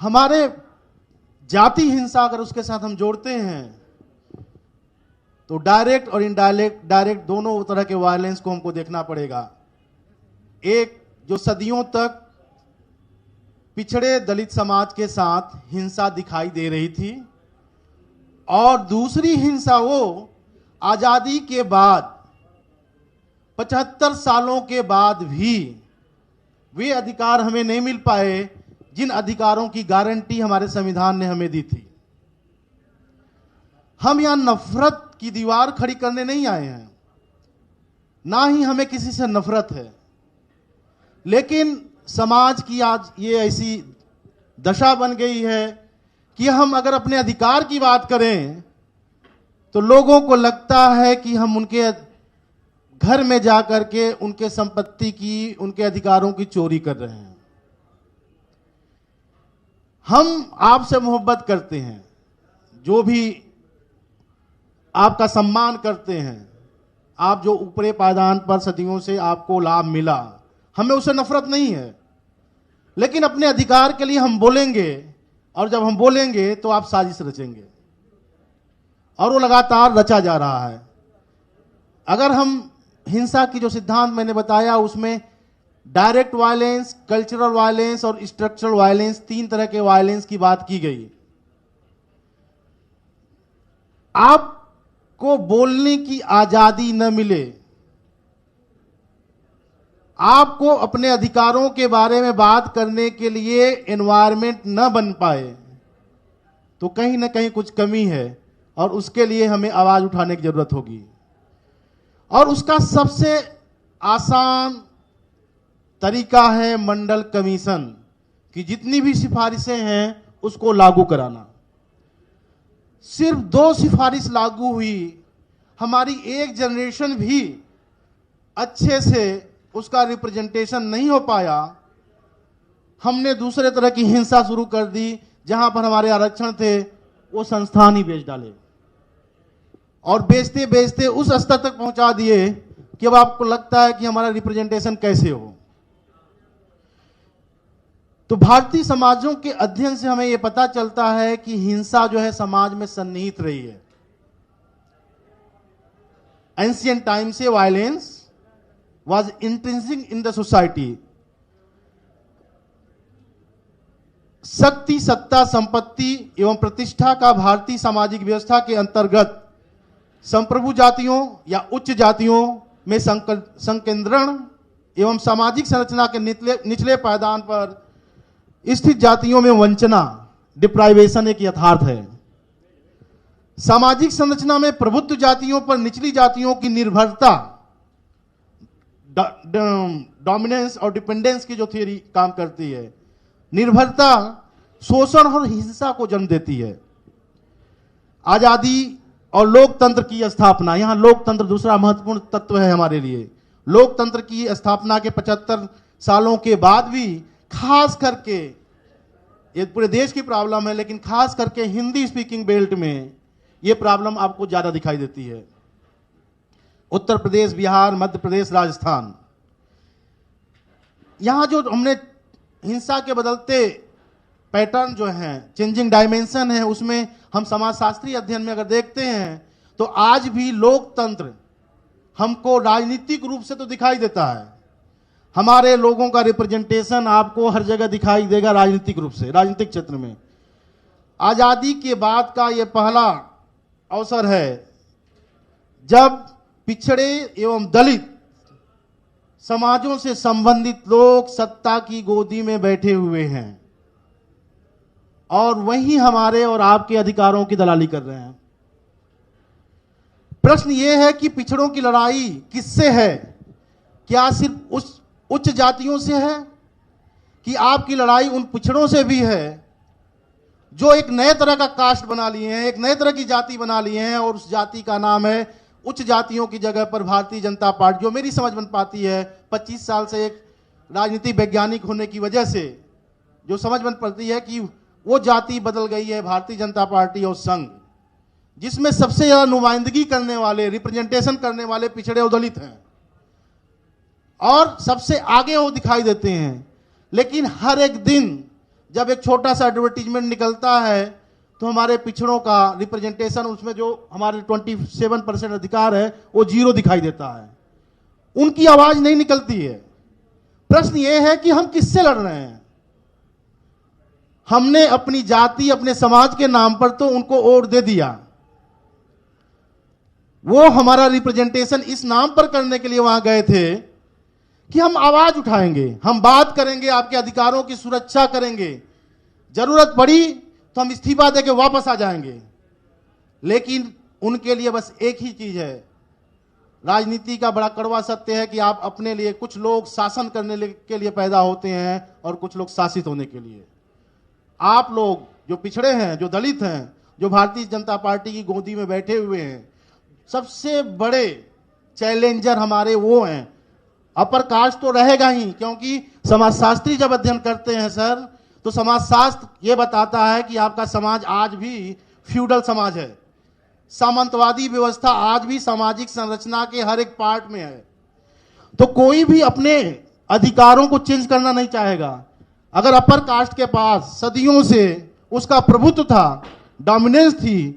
हमारे जाति हिंसा अगर उसके साथ हम जोड़ते हैं तो डायरेक्ट और डायरेक्ट दोनों तरह के वायलेंस को हमको देखना पड़ेगा। एक जो सदियों तक पिछड़े दलित समाज के साथ हिंसा दिखाई दे रही थी, और दूसरी हिंसा वो आजादी के बाद 75 सालों के बाद भी वे अधिकार हमें नहीं मिल पाए जिन अधिकारों की गारंटी हमारे संविधान ने हमें दी थी। हम यहां नफरत की दीवार खड़ी करने नहीं आए हैं, ना ही हमें किसी से नफरत है, लेकिन समाज की आज ये ऐसी दशा बन गई है कि हम अगर अपने अधिकार की बात करें तो लोगों को लगता है कि हम उनके घर में जाकर के उनके संपत्ति की, उनके अधिकारों की चोरी कर रहे हैं। हम आपसे मोहब्बत करते हैं, जो भी आपका सम्मान करते हैं, आप जो ऊपरे पायदान पर सदियों से आपको लाभ मिला, हमें उससे नफरत नहीं है, लेकिन अपने अधिकार के लिए हम बोलेंगे, और जब हम बोलेंगे तो आप साजिश रचेंगे, और वो लगातार रचा जा रहा है। अगर हम हिंसा की जो सिद्धांत मैंने बताया उसमें डायरेक्ट वायलेंस, कल्चरल वायलेंस और स्ट्रक्चरल वायलेंस, 3 तरह के वायलेंस की बात की गई। आपको बोलने की आजादी न मिले, आपको अपने अधिकारों के बारे में बात करने के लिए एनवायरनमेंट न बन पाए, तो कहीं ना कहीं कुछ कमी है, और उसके लिए हमें आवाज उठाने की जरूरत होगी। और उसका सबसे आसान तरीका है मंडल कमीशन की जितनी भी सिफारिशें हैं उसको लागू कराना। सिर्फ 2 सिफारिश लागू हुई, हमारी एक जनरेशन भी अच्छे से उसका रिप्रेजेंटेशन नहीं हो पाया। हमने दूसरे तरह की हिंसा शुरू कर दी, जहां पर हमारे आरक्षण थे वो संस्थान ही बेच डाले, और बेचते बेचते उस स्तर तक पहुंचा दिए कि अब आपको लगता है कि हमारा रिप्रेजेंटेशन कैसे हो। तो भारतीय समाजों के अध्ययन से हमें यह पता चलता है कि हिंसा जो है समाज में सन्निहित रही है। एंशिएंट टाइम से violence was intrinsic in the society। शक्ति, सत्ता, संपत्ति एवं प्रतिष्ठा का भारतीय सामाजिक व्यवस्था के अंतर्गत संप्रभु जातियों या उच्च जातियों में संकेंद्रण एवं सामाजिक संरचना के निचले पायदान पर स्थित जातियों में वंचना, डिप्राइवेशन एक यथार्थ है। सामाजिक संरचना में प्रभुत्व जातियों पर निचली जातियों की निर्भरता, डोमिनेंस और डिपेंडेंस की जो थियरी काम करती है, निर्भरता शोषण और हिंसा को जन्म देती है। आजादी और लोकतंत्र की स्थापना, यहां लोकतंत्र दूसरा महत्वपूर्ण तत्व है हमारे लिए। लोकतंत्र की स्थापना के 75 सालों के बाद भी खास करके, ये पूरे देश की प्रॉब्लम है, लेकिन खास करके हिंदी स्पीकिंग बेल्ट में ये प्रॉब्लम आपको ज्यादा दिखाई देती है। उत्तर प्रदेश, बिहार, मध्य प्रदेश, राजस्थान, यहां जो हमने हिंसा के बदलते पैटर्न जो हैं, चेंजिंग डायमेंशन है, उसमें हम समाजशास्त्री अध्ययन में अगर देखते हैं तो आज भी लोकतंत्र हमको राजनीतिक रूप से तो दिखाई देता है। हमारे लोगों का रिप्रेजेंटेशन आपको हर जगह दिखाई देगा राजनीतिक रूप से, राजनीतिक क्षेत्र में। आजादी के बाद का यह पहला अवसर है जब पिछड़े एवं दलित समाजों से संबंधित लोग सत्ता की गोदी में बैठे हुए हैं और वही हमारे और आपके अधिकारों की दलाली कर रहे हैं। प्रश्न यह है कि पिछड़ों की लड़ाई किससे है? क्या सिर्फ उस उच्च जातियों से है कि आपकी लड़ाई उन पिछड़ों से भी है जो एक नए तरह का कास्ट बना लिए हैं, एक नए तरह की जाति बना लिए हैं, और उस जाति का नाम है उच्च जातियों की जगह पर भारतीय जनता पार्टी। जो मेरी समझ बन पाती है 25 साल से एक राजनीतिक वैज्ञानिक होने की वजह से जो समझ बन पाती है कि वो जाति बदल गई है भारतीय जनता पार्टी और संघ, जिसमें सबसे ज्यादा नुमाइंदगी करने वाले, रिप्रेजेंटेशन करने वाले पिछड़े और दलित हैं और सबसे आगे वो दिखाई देते हैं। लेकिन हर एक दिन जब एक छोटा सा एडवर्टीजमेंट निकलता है तो हमारे पिछड़ों का रिप्रेजेंटेशन, उसमें जो हमारे 27% अधिकार है वो 0 दिखाई देता है, उनकी आवाज नहीं निकलती है। प्रश्न ये है कि हम किससे लड़ रहे हैं? हमने अपनी जाति, अपने समाज के नाम पर तो उनको वोट दे दिया, वो हमारा रिप्रेजेंटेशन इस नाम पर करने के लिए वहां गए थे कि हम आवाज उठाएंगे, हम बात करेंगे, आपके अधिकारों की सुरक्षा करेंगे, जरूरत पड़ी तो हम इस्तीफा देके वापस आ जाएंगे। लेकिन उनके लिए बस एक ही चीज है, राजनीति का बड़ा कड़वा सत्य है कि आप अपने लिए, कुछ लोग शासन करने के लिए पैदा होते हैं और कुछ लोग शासित होने के लिए। आप लोग जो पिछड़े हैं, जो दलित हैं, जो भारतीय जनता पार्टी की गोदी में बैठे हुए हैं, सबसे बड़े चैलेंजर हमारे वो हैं। अपर कास्ट तो रहेगा ही, क्योंकि समाजशास्त्री जब अध्ययन करते हैं सर, तो समाजशास्त्र ये बताता है कि आपका समाज आज भी फ्यूडल समाज है, सामंतवादी व्यवस्था आज भी सामाजिक संरचना के हर एक पार्ट में है। तो कोई भी अपने अधिकारों को चेंज करना नहीं चाहेगा। अगर अपर कास्ट के पास सदियों से उसका प्रभुत्व था, डोमिनेंस थी,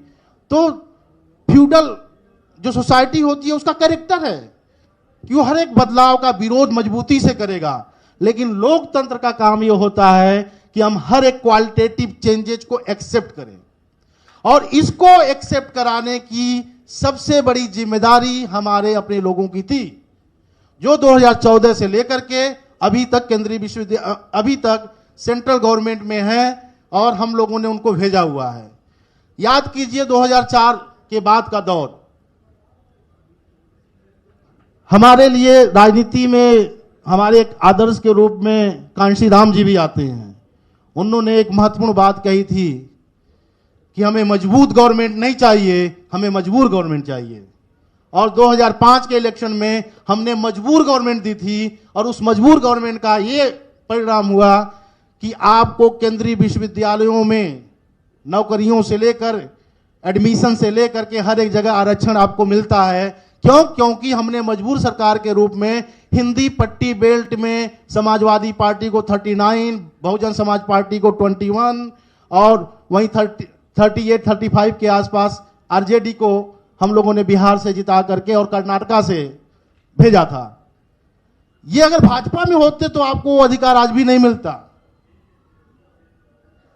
तो फ्यूडल जो सोसाइटी होती है उसका कैरेक्टर है कि वो हर एक बदलाव का विरोध मजबूती से करेगा। लेकिन लोकतंत्र का काम ये होता है कि हम हर एक क्वालिटेटिव चेंजेस को एक्सेप्ट करें, और इसको एक्सेप्ट कराने की सबसे बड़ी जिम्मेदारी हमारे अपने लोगों की थी, जो 2014 से लेकर के अभी तक केंद्रीय विश्वविद्यालय, अभी तक सेंट्रल गवर्नमेंट में है और हम लोगों ने उनको भेजा हुआ है। याद कीजिए 2004 के बाद का दौर, हमारे लिए राजनीति में हमारे एक आदर्श के रूप में कांशी राम जी भी आते हैं। उन्होंने एक महत्वपूर्ण बात कही थी कि हमें मजबूत गवर्नमेंट नहीं चाहिए, हमें मजबूर गवर्नमेंट चाहिए। और 2005 के इलेक्शन में हमने मजबूर गवर्नमेंट दी थी, और उस मजबूर गवर्नमेंट का ये परिणाम हुआ कि आपको केंद्रीय विश्वविद्यालयों में नौकरियों से लेकर एडमिशन से लेकर के हर एक जगह आरक्षण आपको मिलता है। क्यों? क्योंकि हमने मजबूर सरकार के रूप में हिंदी पट्टी बेल्ट में समाजवादी पार्टी को 39, बहुजन समाज पार्टी को 21 और वहीं 38-35 के आसपास आरजेडी को हम लोगों ने बिहार से जिता करके और कर्नाटका से भेजा था। ये अगर भाजपा में होते तो आपको वो अधिकार आज भी नहीं मिलता।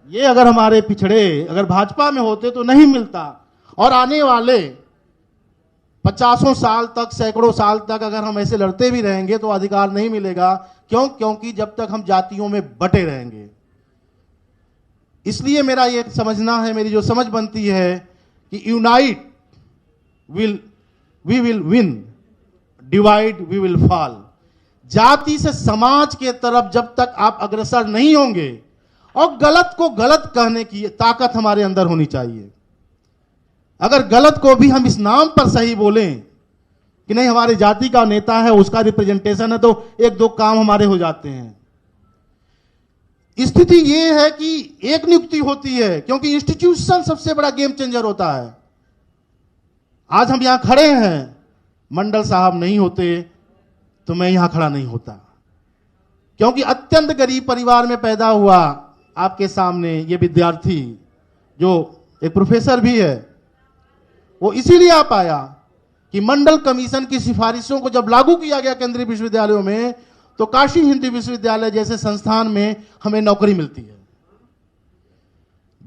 ये अगर हमारे पिछड़े अगर भाजपा में होते तो नहीं मिलता। और आने वाले 50 साल तक, सैकड़ों साल तक अगर हम ऐसे लड़ते भी रहेंगे तो अधिकार नहीं मिलेगा। क्यों? क्योंकि जब तक हम जातियों में बटे रहेंगे। इसलिए मेरा ये समझना है, मेरी जो समझ बनती है कि unite we will win, divide we will fall. जाति से समाज के तरफ जब तक आप अग्रसर नहीं होंगे, और गलत को गलत कहने की ताकत हमारे अंदर होनी चाहिए। अगर गलत को भी हम इस नाम पर सही बोलें कि नहीं हमारी जाति का नेता है, उसका रिप्रेजेंटेशन है, तो एक दो काम हमारे हो जाते हैं। स्थिति यह है कि एक नियुक्ति होती है, क्योंकि इंस्टीट्यूशन सबसे बड़ा गेम चेंजर होता है। आज हम यहां खड़े हैं, मंडल साहब नहीं होते तो मैं यहां खड़ा नहीं होता, क्योंकि अत्यंत गरीब परिवार में पैदा हुआ आपके सामने ये विद्यार्थी जो एक प्रोफेसर भी है, वो इसीलिए आ पाया कि मंडल कमीशन की सिफारिशों को जब लागू किया गया केंद्रीय विश्वविद्यालयों में, तो काशी हिंदी विश्वविद्यालय जैसे संस्थान में हमें नौकरी मिलती है।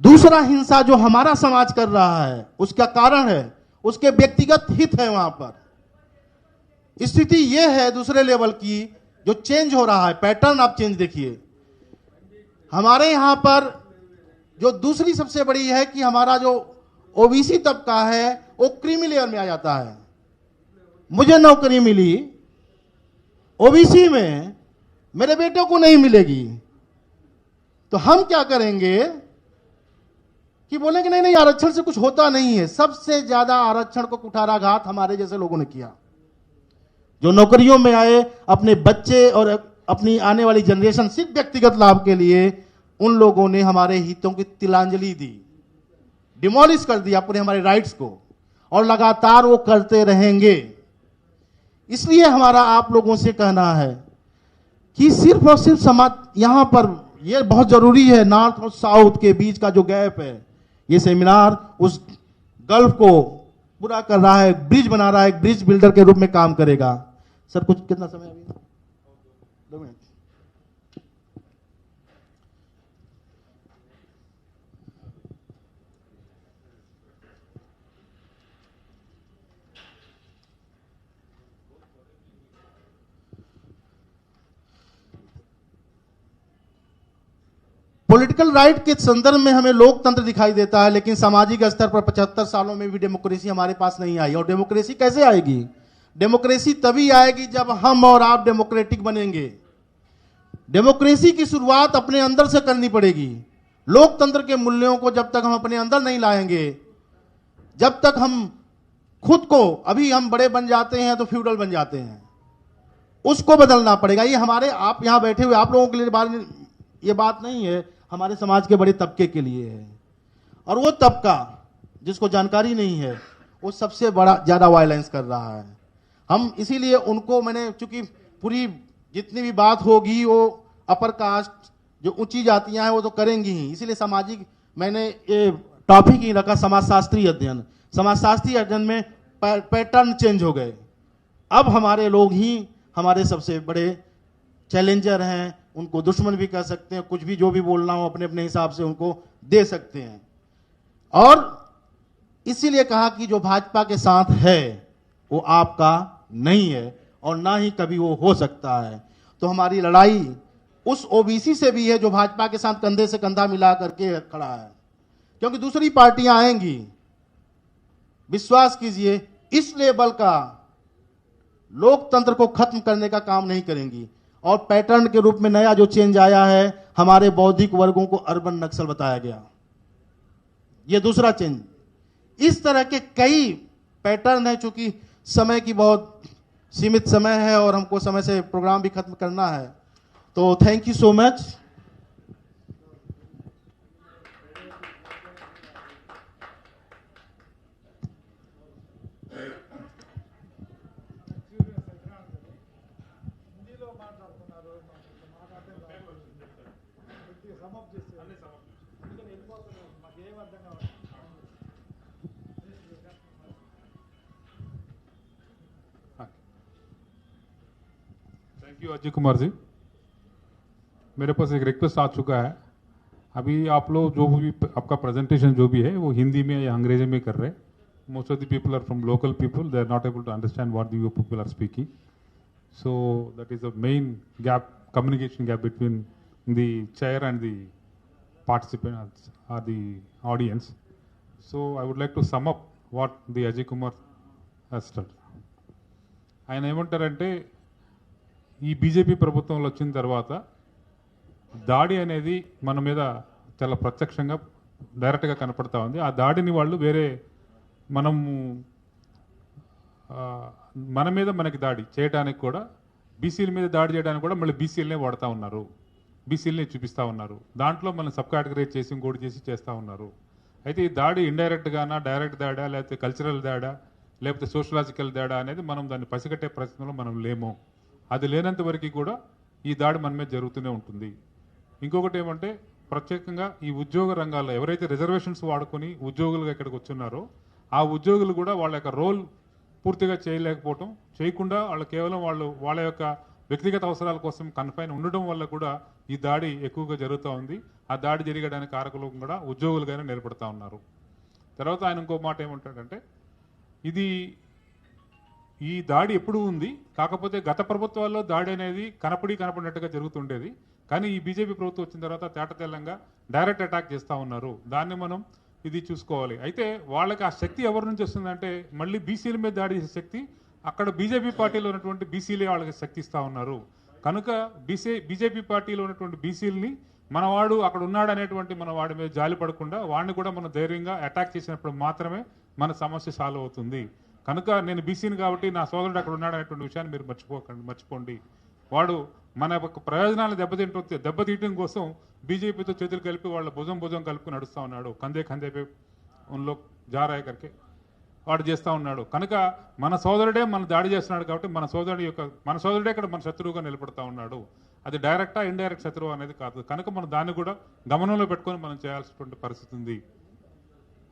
दूसरा हिंसा जो हमारा समाज कर रहा है उसका कारण है उसके व्यक्तिगत हित है। वहां पर स्थिति यह है दूसरे लेवल की, जो चेंज हो रहा है पैटर्न, आप चेंज देखिए। हमारे यहां पर जो दूसरी सबसे बड़ी है कि हमारा जो ओबीसी तबका है वो क्रीमी लेयर में आ जाता है। मुझे नौकरी मिली ओबीसी में, मेरे बेटे को नहीं मिलेगी, तो हम क्या करेंगे कि बोलेंगे नहीं नहीं आरक्षण से कुछ होता नहीं है। सबसे ज्यादा आरक्षण को कुठाराघात हमारे जैसे लोगों ने किया, जो नौकरियों में आए, अपने बच्चे और अपनी आने वाली जनरेशन सिर्फ व्यक्तिगत लाभ के लिए, उन लोगों ने हमारे हितों की तिलांजलि दी, डिमोलिश कर दिया पूरे हमारे राइट्स को, और लगातार वो करते रहेंगे। इसलिए हमारा आप लोगों से कहना है कि सिर्फ और सिर्फ समाज, यहां पर यह बहुत जरूरी है, नॉर्थ और साउथ के बीच का जो गैप है, ये सेमिनार उस गल्फ को पूरा कर रहा है, ब्रिज बना रहा है, ब्रिज बिल्डर के रूप में काम करेगा। सर कुछ कितना समय अभी? 2 मिनट। पॉलिटिकल राइट के संदर्भ में हमें लोकतंत्र दिखाई देता है, लेकिन सामाजिक स्तर पर 75 सालों में भी डेमोक्रेसी हमारे पास नहीं आई। और डेमोक्रेसी कैसे आएगी? डेमोक्रेसी तभी आएगी जब हम और आप डेमोक्रेटिक बनेंगे। डेमोक्रेसी की शुरुआत अपने अंदर से करनी पड़ेगी। लोकतंत्र के मूल्यों को जब तक हम अपने अंदर नहीं लाएंगे, जब तक हम खुद को, अभी हम बड़े बन जाते हैं तो फ्यूडल बन जाते हैं, उसको बदलना पड़ेगा। ये हमारे, आप यहां बैठे हुए आप लोगों के लिए ये बात नहीं है, हमारे समाज के बड़े तबके के लिए है। और वो तबका जिसको जानकारी नहीं है वो सबसे बड़ा ज्यादा वायलेंस कर रहा है। हम इसीलिए उनको, मैंने चूंकि पूरी जितनी भी बात होगी वो अपर कास्ट, जो ऊंची जातियां हैं वो तो करेंगी ही, इसीलिए सामाजिक मैंने ये टॉपिक ही रखा समाजशास्त्रीय अध्ययन। समाजशास्त्रीय अध्ययन में पैटर्न चेंज हो गए। अब हमारे लोग ही हमारे सबसे बड़े चैलेंजर हैं, उनको दुश्मन भी कह सकते हैं, कुछ भी जो भी बोलना हो अपने अपने हिसाब से उनको दे सकते हैं। और इसीलिए कहा कि जो भाजपा के साथ है वो आपका नहीं है और ना ही कभी वो हो सकता है। तो हमारी लड़ाई उस ओबीसी से भी है जो भाजपा के साथ कंधे से कंधा मिला करके खड़ा है, क्योंकि दूसरी पार्टियां आएंगी। विश्वास कीजिए, इस लेवल का लोकतंत्र को खत्म करने का काम नहीं करेंगी। और पैटर्न के रूप में नया जो चेंज आया है, हमारे बौद्धिक वर्गों को अर्बन नक्सल बताया गया, यह दूसरा चेंज। इस तरह के कई पैटर्न है। चूंकि समय की बहुत सीमित समय है और हमको समय से प्रोग्राम भी खत्म करना है, तो thank you so much. Thank you Ajay Kumar ji. मेरे पास एक रिक्वेस्ट आ चुका है। अभी आप लोग जो भी आपका प्रेजेंटेशन जो भी है वो हिंदी में या अंग्रेजी में कर रहे हैं। Most of the people are from local people, they are not able to understand what you people are speaking. So that is the main gap, communication gap between the chair and the participants or the audience. So I would like to sum up what the Ajay Kumar has said. ఆయన ఏమంటారంటే, ఈ BJP ప్రభుత్వంలో వచ్చిన తర్వాత దాడి అనేది మన మీద చాలా ప్రత్యక్షంగా డైరెక్ట్గా కనపడతా ఉంది. ఆ దాడిని వాళ్ళు వేరే మన మీద మనకి దాడి చేయడానికి కూడా, బీసీల మీద దాడి చేయడానికి కూడా మళ్ళీ బీసీలనే వాడుతూ ఉన్నారు, బీసీలనే చూపిస్తూ ఉన్నారు. దాంట్లో మనం సబ్ కేటగరైజ్ చేసి ఇంకోటి చేసి చేస్తూ ఉన్నారు. అయితే ఈ దాడి ఇండైరెక్ట్గానా, డైరెక్ట్ దాడా, లేకపోతే కల్చరల్ దాడా, లేకపోతే సోషలాజికల్ దాడా అనేది మనం దాన్ని పసిగట్టే ప్రయత్నంలో మనం లేము. అది లేనంత వరకు కూడా ఈ దాడి మన మీద జరుగుతూనే ఉంటుంది. ఇంకొకటి ఏమంటే, ప్రత్యేకంగా ఈ ఉద్యోగ రంగాల్లో ఎవరైతే రిజర్వేషన్స్ వాడుకొని ఉద్యోగులుగా ఇక్కడికి వచ్చున్నారో ఆ ఉద్యోగులు కూడా వాళ్ళ యొక్క రోల్ పూర్తిగా చేయలేకపోవటం, చేయకుండా వాళ్ళు కేవలం వాళ్ళ యొక్క వ్యక్తిగత అవసరాల కోసం కన్ఫైన్ ఉండడం వల్ల కూడా ఈ దాడి ఎక్కువగా జరుగుతూ ఉంది. ఆ దాడి జరగడానికి కారకులు కూడా ఉద్యోగులుగానే నిలబడతా ఉన్నారు. తర్వాత ఆయన ఇంకో మాట ఏమంటాడంటే, ఈ దాడి ఎప్పుడు ఉంది, కాకపోతే గత ప్రభుత్వాల్లో దాడి అనేది కనపడినట్టుగా జరుగుతుండేది. కానీ ఈ బీజేపీ ప్రభుత్వం వచ్చిన తర్వాత తేటతెల్లంగా డైరెక్ట్ అటాక్ చేస్తూ ఉన్నారు. దాన్ని మనం ఇది చూసుకోవాలి. అయితే వాళ్ళకి ఆ శక్తి ఎవరి నుంచి వస్తుందంటే, మళ్ళీ బీసీల మీద దాడి చేసే శక్తి అక్కడ బీజేపీ పార్టీలో ఉన్నటువంటి బీసీలే వాళ్ళకి శక్తి ఇస్తూ ఉన్నారు. కనుక బీజేపీ పార్టీలో ఉన్నటువంటి బీసీలని మనవాడు అక్కడ ఉన్నాడు అనేటువంటి మన వాడి మీద జాలి పడకుండా వాడిని కూడా మనం ధైర్యంగా అటాక్ చేసినప్పుడు మాత్రమే మన సమస్య సాల్వ్ అవుతుంది. కనుక నేను బీసీని కాబట్టి నా సోదరుడు అక్కడ ఉన్నాడు అనేటువంటి విషయాన్ని మీరు మర్చిపోండి. వాడు మన యొక్క ప్రయోజనాలు దెబ్బతీయడం కోసం బీజేపీతో చేతులు కలిపి వాళ్ళ భుజం కలిపి నడుస్తూ ఉన్నాడు. కందే పే ఉన్లో జారాయ కరికే వాడు చేస్తూ ఉన్నాడు. కనుక మన సోదరుడే మన దాడి చేస్తున్నాడు కాబట్టి మన సోదరుడే ఇక్కడ మన శత్రువుగా నిలబడతా ఉన్నాడు. అది డైరెక్టా ఇండైరెక్ట్ శత్రువు అనేది కాదు. కనుక మనం దాన్ని కూడా గమనంలో పెట్టుకొని మనం చేయాల్సినటువంటి పరిస్థితి ఉంది.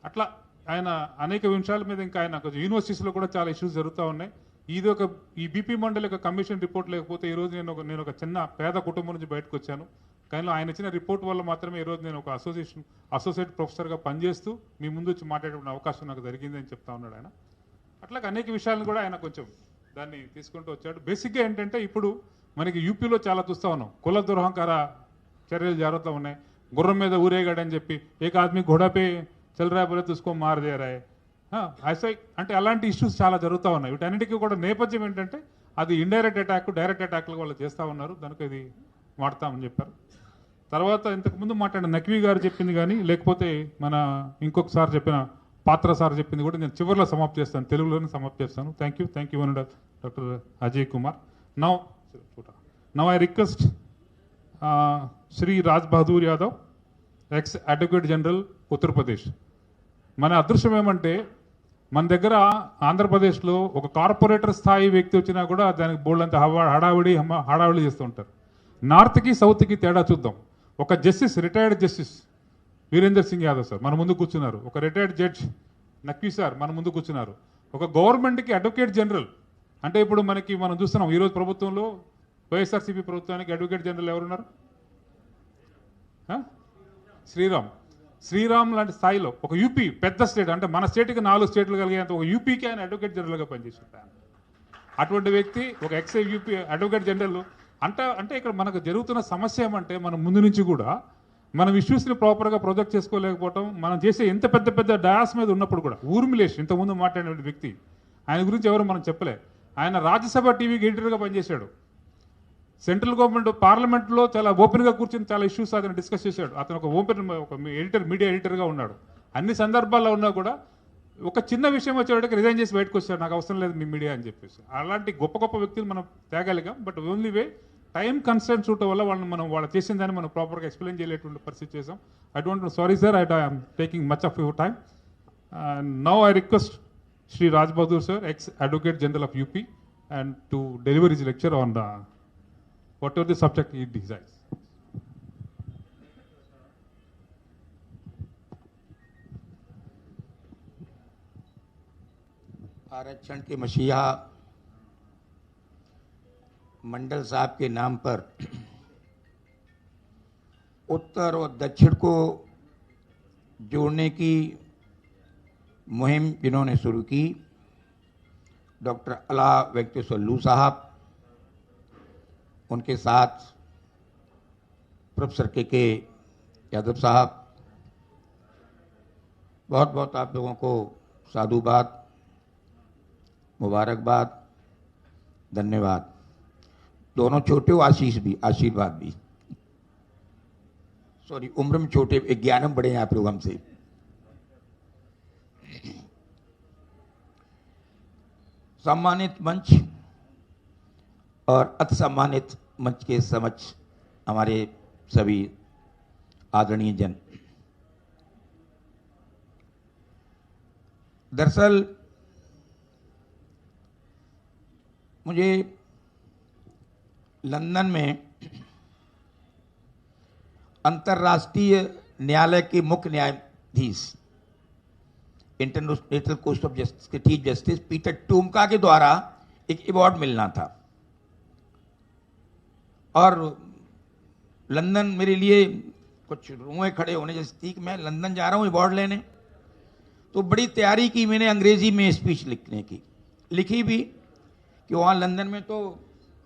అట్లా ఆయన అనేక విషయాల మీద, ఇంకా ఆయన యూనివర్సిటీస్లో కూడా చాలా ఇష్యూస్ జరుగుతూ ఉన్నాయి. ఈ బీపీ మండలి యొక్క కమిషన్ రిపోర్ట్ లేకపోతే ఈరోజు నేను ఒక చిన్న పేద కుటుంబం నుంచి బయటకు వచ్చాను. కానీ ఆయన ఇచ్చిన రిపోర్ట్ వల్ల మాత్రమే ఈరోజు నేను ఒక అసోసియేట్ ప్రొఫెసర్గా పనిచేస్తూ మీ ముందు వచ్చి మాట్లాడే అవకాశం నాకు జరిగింది అని చెప్తా ఉన్నాడు ఆయన. అట్లాగే అనేక విషయాలను కూడా ఆయన కొంచెం దాన్ని తీసుకుంటూ వచ్చాడు. బేసిక్గా ఏంటంటే, ఇప్పుడు మనకి యూపీలో చాలా చూస్తూ ఉన్నాం, కుల దురహంకార చర్యలు జరుగుతూ ఉన్నాయి. గుర్రం మీద ఊరేగాడని చెప్పి ఏక ఆద్మీ ఘోడాపే చల్ రా బోలే తో ఉస్కో మార్ దే రా హై. ఐసై అంటే అలాంటి ఇష్యూస్ చాలా జరుగుతూ ఉన్నాయి. వీటన్నిటికీ కూడా నేపథ్యం ఏంటంటే అది ఇండైరెక్ట్ అటాక్, డైరెక్ట్ అటాక్లు వాళ్ళు చేస్తూ ఉన్నారు. దానికి ఇది వాడతామని చెప్పారు. తర్వాత ఇంతకుముందు మాట్లాడిన నక్వీ గారు చెప్పింది కానీ, లేకపోతే మన ఇంకొకసారి చెప్పిన పాత్ర సార్ చెప్పింది కూడా నేను చివరిలో సమాప్తి చేస్తాను, తెలుగులోనే సమాప్తి చేస్తాను. Thank you doctor Ajay Kumar. Now I request Shri Raj Bahadur Yadav, ex advocate general Uttar Pradesh. మన అదృష్టం ఏమంటే మన దగ్గర ఆంధ్రప్రదేశ్లో ఒక కార్పొరేటర్ స్థాయి వ్యక్తి వచ్చినా కూడా దానికి బోల్డంత హడావిడి చేస్తూ ఉంటారు. నార్త్కి సౌత్కి తేడా చూద్దాం. ఒక justice, retired justice Virender Singh Yadav sir మన ముందు కూర్చున్నారు. ఒక రిటైర్డ్ జడ్జ్ నక్వీ సార్ మన ముందు కూర్చున్నారు. ఒక గవర్నమెంట్కి అడ్వకేట్ జనరల్ అంటే ఇప్పుడు మనం చూస్తున్నాం ఈరోజు ప్రభుత్వంలో వైఎస్ఆర్సీపీ ప్రభుత్వానికి అడ్వకేట్ జనరల్ ఎవరున్నారు? శ్రీరామ్ లాంటి స్థాయిలో ఒక యూపీ పెద్ద స్టేట్, అంటే మన స్టేట్కి 4 స్టేట్లు కలిగేంత ఒక యూపీకి ఆయన అడ్వకేట్ జనరల్గా పనిచేస్తుంటారు. అటువంటి వ్యక్తి ఒక ఎక్స్ యూపీ అడ్వకేట్ జనరల్ అంటే ఇక్కడ మనకు జరుగుతున్న సమస్య ఏమంటే మనం ముందు నుంచి కూడా మనం ఇష్యూస్ని ప్రాపర్గా ప్రొజెక్ట్ చేసుకోలేకపోవటం, మనం చేసే ఎంత పెద్ద డయాస్ మీద ఉన్నప్పుడు కూడా. ఊర్మిళేష్ ఇంతకుముందు మాట్లాడిన వ్యక్తి, ఆయన గురించి ఎవరు మనం చెప్పలే. ఆయన రాజ్యసభ టీవీకి ఎడిటర్గా పనిచేశాడు. సెంట్రల్ గవర్నమెంట్ పార్లమెంట్లో చాలా ఓపెన్గా కూర్చొని చాలా ఇష్యూస్ అతను డిస్కస్ చేశాడు. అతను ఒక మీడియా ఎడిటర్గా ఉన్నాడు. అన్ని సందర్భాల్లో ఉన్నా కూడా ఒక చిన్న విషయం వచ్చేవాడికి రిజైన్ చేసి బయటకు వచ్చాడు, నాకు అవసరం లేదు మీ మీడియా అని చెప్పేసి. అలాంటి గొప్ప వ్యక్తులు మనం తేగలిగాం. But only way time constraints ఉండటం వల్ల వాళ్ళు చేసిన దాన్ని మనం ప్రాపర్గా ఎక్స్ప్లెయిన్ చేయలేటువంటి పరిస్థితి చేసాం. I don't sorry sir, I'm taking much of your time. Now I request Shri Raj Bahadur sir, ex advocate general of UP, and to deliver his lecture on whatever the subject he desires. आरक्षण के मसीहा मंडल साहब के नाम पर उत्तर और दक्षिण को जोड़ने की मुहिम जिन्होंने शुरू की, डॉक्टर अला वेंकटेश्वरलू साहब, उनके साथ प्रोफेसर के यादव साहब, बहुत आप लोगों को साधुवाद, मुबारकबाद, धन्यवाद। दोनों छोटे हो, आशीर्वाद भी। सॉरी, उम्र में छोटे, ज्ञान में बड़े हैं आप लोग हमसे। सम्मानित मंच और अति सम्मानित मंच के समक्ष हमारे सभी आदरणीय जन, दरअसल मुझे लंदन में अंतर्राष्ट्रीय न्यायालय के मुख्य न्यायाधीश, इंटरनेशनल कोर्ट ऑफ जस्टिस के चीफ जस्टिस पीटर टूमका के द्वारा एक अवार्ड मिलना था। और लंदन मेरे लिए कुछ रुएं खड़े होने जैसे थी कि मैं लंदन जा रहा हूँ अवार्ड लेने। तो बड़ी तैयारी की मैंने अंग्रेजी में स्पीच लिखने की, लिखी भी कि वहाँ लंदन में तो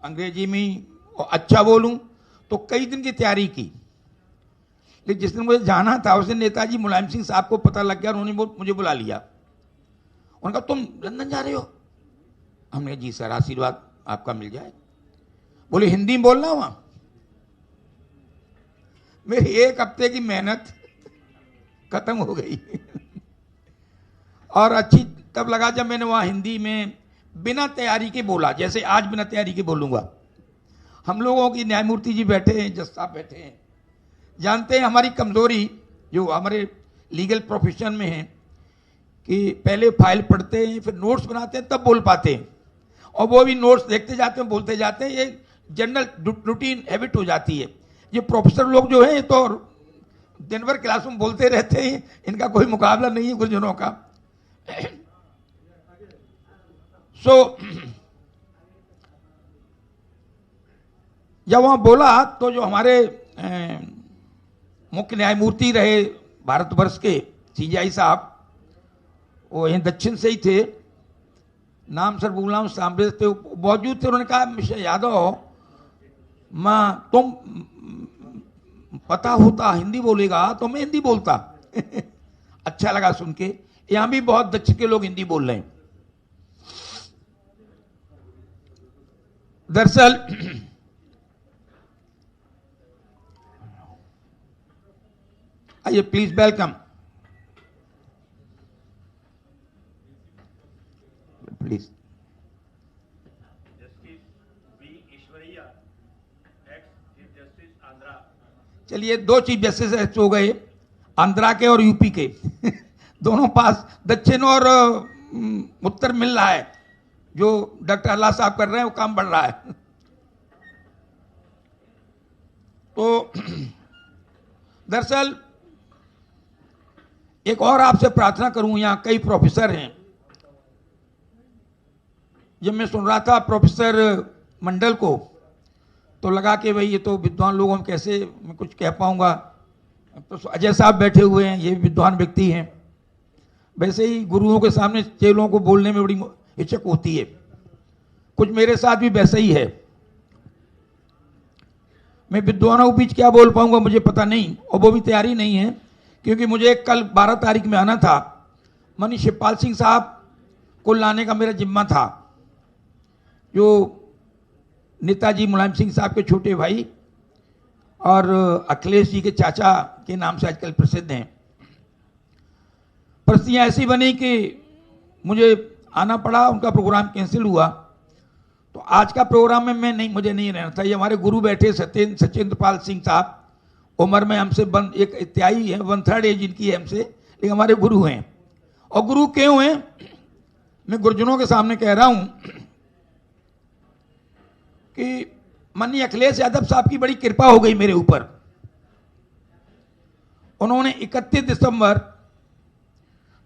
अंग्रेजी में अच्छा बोलूँ, तो कई दिन की तैयारी की। लेकिन जिस दिन मुझे जाना था उस दिन नेताजी मुलायम सिंह साहब को पता लग गया, उन्होंने मुझे बुला लिया। उन्होंने कहा तुम लंदन जा रहे हो? हमने जी सर, आशीर्वाद आपका मिल जाए। बोले हिंदी में बोलना वहां। मेरी 1 हफ्ते की मेहनत खत्म हो गई। और अच्छी तब लगा जब मैंने वहां हिंदी में बिना तैयारी के बोला, जैसे आज बिना तैयारी के बोलूंगा। हम लोगों की न्यायमूर्ति जी बैठे हैं, जज साहब बैठे हैं, जानते हैं हमारी कमजोरी जो हमारे लीगल प्रोफेशन में है कि पहले फाइल पढ़ते हैं, फिर नोट्स बनाते हैं, तब बोल पाते हैं। और वो भी नोट्स देखते जाते हैं, बोलते जाते हैं। ये जनरल रूटीन हैबिट हो जाती है। ये प्रोफेसर लोग जो हैं, ये तो दिन भर क्लास में बोलते रहते हैं, इनका कोई मुकाबला नहीं है कुछ जनों का। जब वहां बोला तो जो हमारे मुख्य न्यायमूर्ति रहे भारतवर्ष के सीजीआई साहब, वो यहीं दक्षिण से ही थे, नाम सर बोलना सामने थे, मौजूद थे। उन्होंने कहा मिस्टर यादव, माँ तुम पता होता हिंदी बोलेगा तो मैं हिंदी बोलता। अच्छा लगा सुन के। यहां भी बहुत दक्षिण के लोग हिंदी बोल रहे हैं। दरअसल आइए प्लीज वेलकम प्लीज। चलिए, दो चीफ जस्टिस हो गए, आंध्रा के और यूपी के दोनों पास दक्षिण और उत्तर मिल रहा है। जो डॉक्टर अल्लाह साहब कर रहे हैं वो काम बढ़ रहा है। तो दरअसल एक और आपसे प्रार्थना करूं, यहां कई प्रोफेसर हैं। जब मैं सुन रहा था प्रोफेसर मंडल को तो लगा कि भाई ये तो विद्वान लोगों में कैसे मैं कुछ कह पाऊंगा। तो अजय साहब बैठे हुए हैं, ये विद्वान व्यक्ति हैं। वैसे ही गुरुओं के सामने चेलों को बोलने में बड़ी हिचक होती है, कुछ मेरे साथ भी वैसा ही है। मैं विद्वानों के बीच क्या बोल पाऊंगा मुझे पता नहीं, और वो भी तैयारी नहीं है, क्योंकि मुझे कल 12 तारीख में आना था। मनी शिवपाल सिंह साहब को लाने का मेरा जिम्मा था, जो नेताजी मुलायम सिंह साहब के छोटे भाई और अखिलेश जी के चाचा के नाम से आजकल प्रसिद्ध हैं। परिस्थितियां ऐसी बनी कि मुझे आना पड़ा, उनका प्रोग्राम कैंसिल हुआ। तो आज का प्रोग्राम में मुझे नहीं रहना था। ये हमारे गुरु बैठे सचिंद्र पाल सिंह साहब, उम्र में हमसे एक इत्याई है, 1/3 एज इनकी है हमसे, लेकिन हमारे गुरु हैं। और गुरु क्यों हैं, मैं गुरुजनों के सामने कह रहा हूं कि माननीय अखिलेश यादव साहब की बड़ी कृपा हो गई मेरे ऊपर। उन्होंने 31 दिसंबर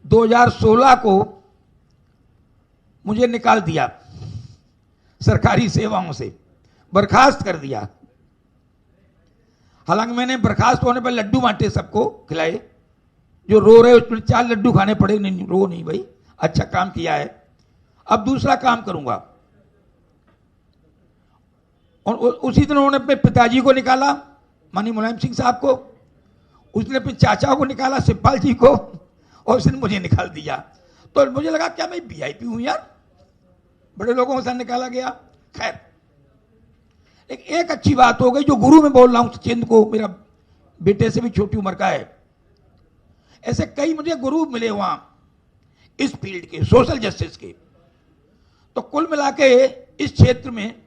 2016 को मुझे निकाल दिया, सरकारी सेवाओं से बर्खास्त कर दिया। हालांकि मैंने बर्खास्त होने पर लड्डू बांटे, सबको खिलाए। जो रो रहे उसमें 4 लड्डू खाने पड़े। नहीं, रो नहीं भाई, अच्छा काम किया है। अब दूसरा काम करूंगा। और उसी दिन उन्होंने अपने पिताजी को निकाला, माननीय मुलायम सिंह साहब को, उसने अपने चाचा को निकाला, शिवपाल जी को, और उसने मुझे निकाल दिया। तो मुझे लगा क्या मैं वीआईपी हूं यार, बड़े लोगों के साथ निकाला गया। खैर, एक अच्छी बात हो गई, जो गुरु में बोल रहा हूं सचिंद्र को, मेरा बेटे से भी छोटी उम्र का है। ऐसे कई मुझे गुरु मिले वहां इस फील्ड के, सोशल जस्टिस के। तो कुल मिला के इस क्षेत्र में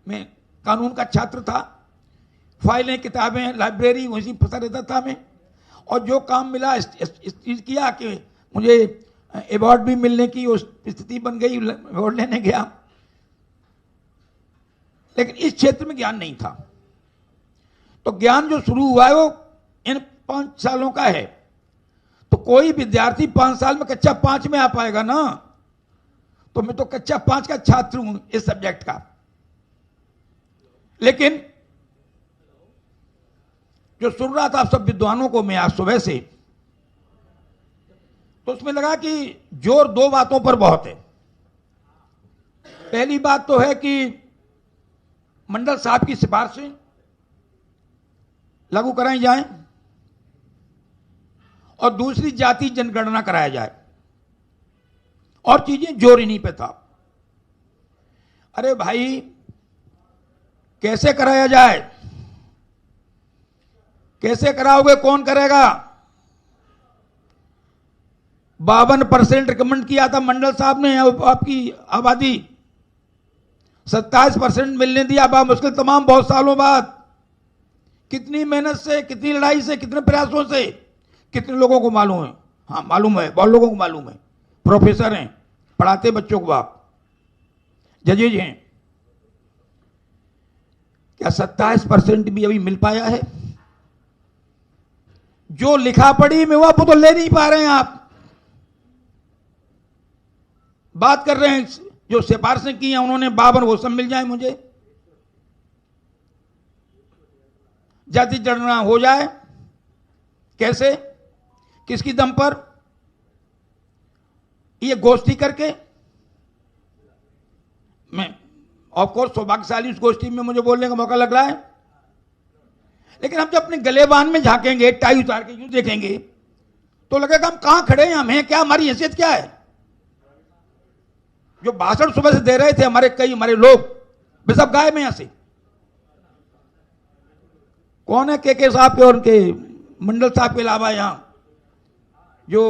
मैं कानून का छात्र था, फाइलें, किताबें, लाइब्रेरी वहीं फंसा रहता था मैं। और जो काम मिला इस चीज किया कि मुझे अवार्ड भी मिलने की स्थिति बन गई, अवार्ड लेने गया। लेकिन इस क्षेत्र में ज्ञान नहीं था। तो ज्ञान जो शुरू हुआ है वो इन 5 सालों का है। तो कोई विद्यार्थी 5 साल में कक्षा 5 में आ पाएगा ना? तो मैं तो कक्षा 5 का छात्र हूं इस सब्जेक्ट का। लेकिन जो सुन रहा था सब विद्वानों को मैं आज सुबह से, तो उसमें लगा कि जोर 2 बातों पर बहुत है। पहली बात तो है कि मंडल साहब की सिफारिशें लागू कराई जाएं, और दूसरी जाति जनगणना कराया जाए। और चीजें जोर इन्हीं पे था। अरे भाई, कैसे कराया जाए? कैसे कराओगे? कौन करेगा? 52% रिकमेंड किया था मंडल साहब ने, आपकी आबादी 27% मिलने दिया बामुश्किल, तमाम बहुत सालों बाद। कितनी मेहनत से, कितनी लड़ाई से, कितने प्रयासों से, कितने लोगों को मालूम है? हाँ मालूम है, बहुत लोगों को मालूम है। प्रोफेसर हैं, पढ़ाते बच्चों को, आप जजेज हैं। क्या 27% भी अभी मिल पाया है? जो लिखा पढ़ी में हुआ वो तो ले नहीं पा रहे हैं आप। बात कर रहे हैं जो सिफारिशें की हैं उन्होंने 52, वो सब मिल जाए मुझे। जाति जनगणना हो जाए, कैसे, किसकी दम पर? ये गोष्ठी करके। मैं ऑफ कोर्स सौभाग्यशाली उस गोष्ठी में मुझे बोलने का मौका लग रहा है। लेकिन हम जब अपने गलेबान में झांकेंगे, टाई उतार के यूं देखेंगे, तो लगेगा हम कहां खड़े हैं, हम हैं क्या, हमारी हैसियत क्या है। जो भाषण सुबह से दे रहे थे हमारे लोग, वे सब गायब हैं यहां से। कौन है के साहब के और उनके मंडल साहब के अलावा यहां जो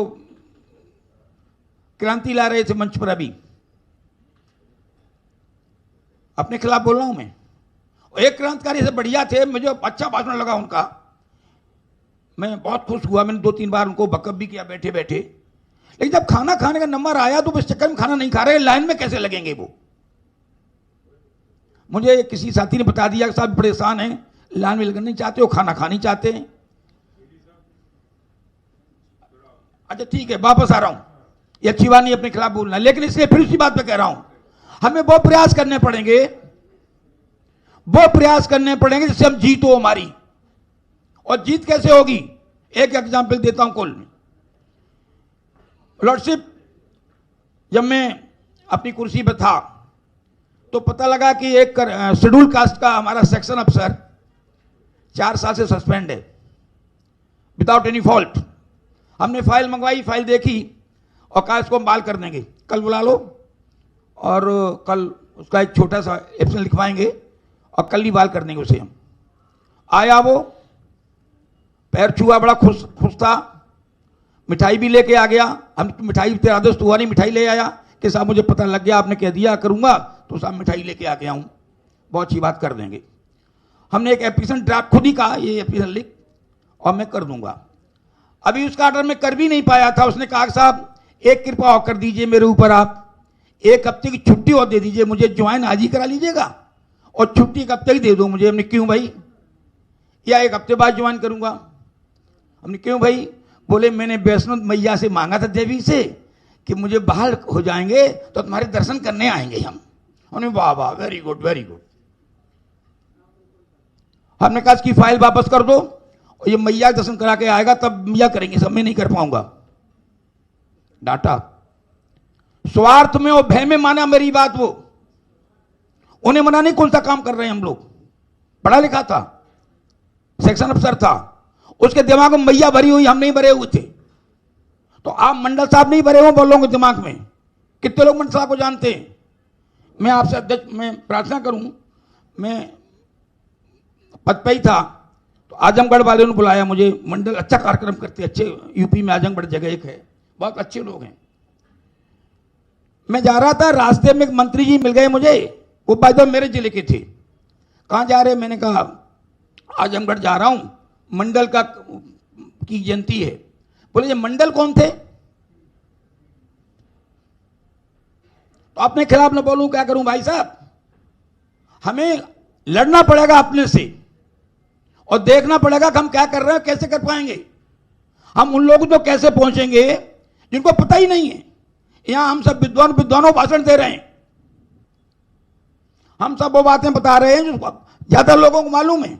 क्रांति ला रहे थे मंच पर? अभी अपने खिलाफ बोल रहा हूं मैं। एक क्रांतिकारी से बढ़िया थे, मुझे अच्छा भाषण लगा उनका, मैं बहुत खुश हुआ। मैंने 2-3 बार उनको बकअप भी किया बैठे बैठे। लेकिन जब खाना खाने का नंबर आया तो इस चक्कर में खाना नहीं खा रहे, लाइन में कैसे लगेंगे वो। मुझे किसी साथी ने बता दिया कि साहब परेशान हैं, लाइन में लगना नहीं चाहते हो, खाना खानी चाहते हैं। अच्छा ठीक है, वापस आ रहा हूं। ये अच्छी बात नहीं अपने खिलाफ बोलना, लेकिन इसलिए फिर उसी बात पे कह रहा हूं, हमें वो प्रयास करने पड़ेंगे जिससे हम जीत हो हमारी। और जीत कैसे होगी, एक एग्जांपल देता हूं। कुल लॉर्डशिप, जब मैं अपनी कुर्सी पर था तो पता लगा कि एक शेड्यूल कास्ट का हमारा सेक्शन अफसर 4 साल से सस्पेंड है विदाउट एनी फॉल्ट। हमने फाइल मंगवाई, फाइल देखी और कहा इसको हम बहाल कर देंगे, कल बुला लो और कल उसका एक छोटा सा एप्सन लिखवाएंगे और कल ही बहाल कर देंगे उसे हम। आया वो, पैर छुआ, बड़ा खुश था, मिठाई भी लेके आ गया। हम मिठाई तेरा दोस्त हुआ नहीं, मिठाई ले आया कि साहब मुझे पता लग गया, आपने कह दिया करूंगा तो साहब मिठाई लेके आ गया हूं, बहुत अच्छी बात कर देंगे। हमने एक एप्लीकेशन ड्राफ्ट खुद ही कहा, ये एप्लीकेशन लिख और मैं कर दूंगा। अभी उसका ऑर्डर मैं कर भी नहीं पाया था। उसने कहा साहब एक कृपा और कर दीजिए मेरे ऊपर, आप 1 हफ्ते की छुट्टी और दे दीजिए, मुझे ज्वाइन आज ही करा लीजिएगा और छुट्टी 1 हफ्ते ही दे दो मुझे। हमने क्यों भाई, या 1 हफ्ते बाद ज्वाइन करूंगा। हमने क्यों भाई, बोले मैंने वैष्णो मैया से मांगा था देवी से कि मुझे बहाल हो जाएंगे तो तुम्हारे दर्शन करने आएंगे हम। हमने वाह वाह, वेरी गुड वेरी गुड। हमने कहा इसकी फाइल वापस कर दो और ये मैया दर्शन करा के आएगा तब मैया करेंगे, सब मैं नहीं कर पाऊंगा। डाटा स्वार्थ में और भय में माना मेरी बात, वो उन्हें मना नहीं, कौन सा काम कर रहे हैं हम लोग। पढ़ा लिखा था, सेक्शन अफसर था, उसके दिमाग में मैया भरी हुई, हम नहीं भरे हुए थे। तो आप मंडल साहब नहीं भरे हो बोलोगे दिमाग में, कितने लोग मंडल साहब को जानते हैं। मैं आपसे अध्यक्ष मैं प्रार्थना करूं, मैं पद पे ही था तो आजमगढ़ वाले ने बुलाया मुझे, मंडल अच्छा कार्यक्रम करते, अच्छे यूपी में आजमगढ़ जगह एक है, बहुत अच्छे लोग हैं। मैं जा रहा था, रास्ते में एक मंत्री जी मिल गए मुझे, वो बाय द वे मेरे जिले के थे। कहां जा रहे, मैंने कहा आजमगढ़ जा रहा हूं, मंडल की जयंती है। बोले ये मंडल कौन थे, तो अपने खिलाफ न बोलूं, क्या करूं भाई साहब। हमें लड़ना पड़ेगा अपने से और देखना पड़ेगा कि हम क्या कर रहे हैं, कैसे कर पाएंगे। हम उन लोगों तो कैसे पहुंचेंगे जिनको पता ही नहीं है। यहां हम सब विद्वानों भाषण दे रहे हैं, हम सब वो बातें बता रहे हैं जो ज्यादा लोगों को मालूम है।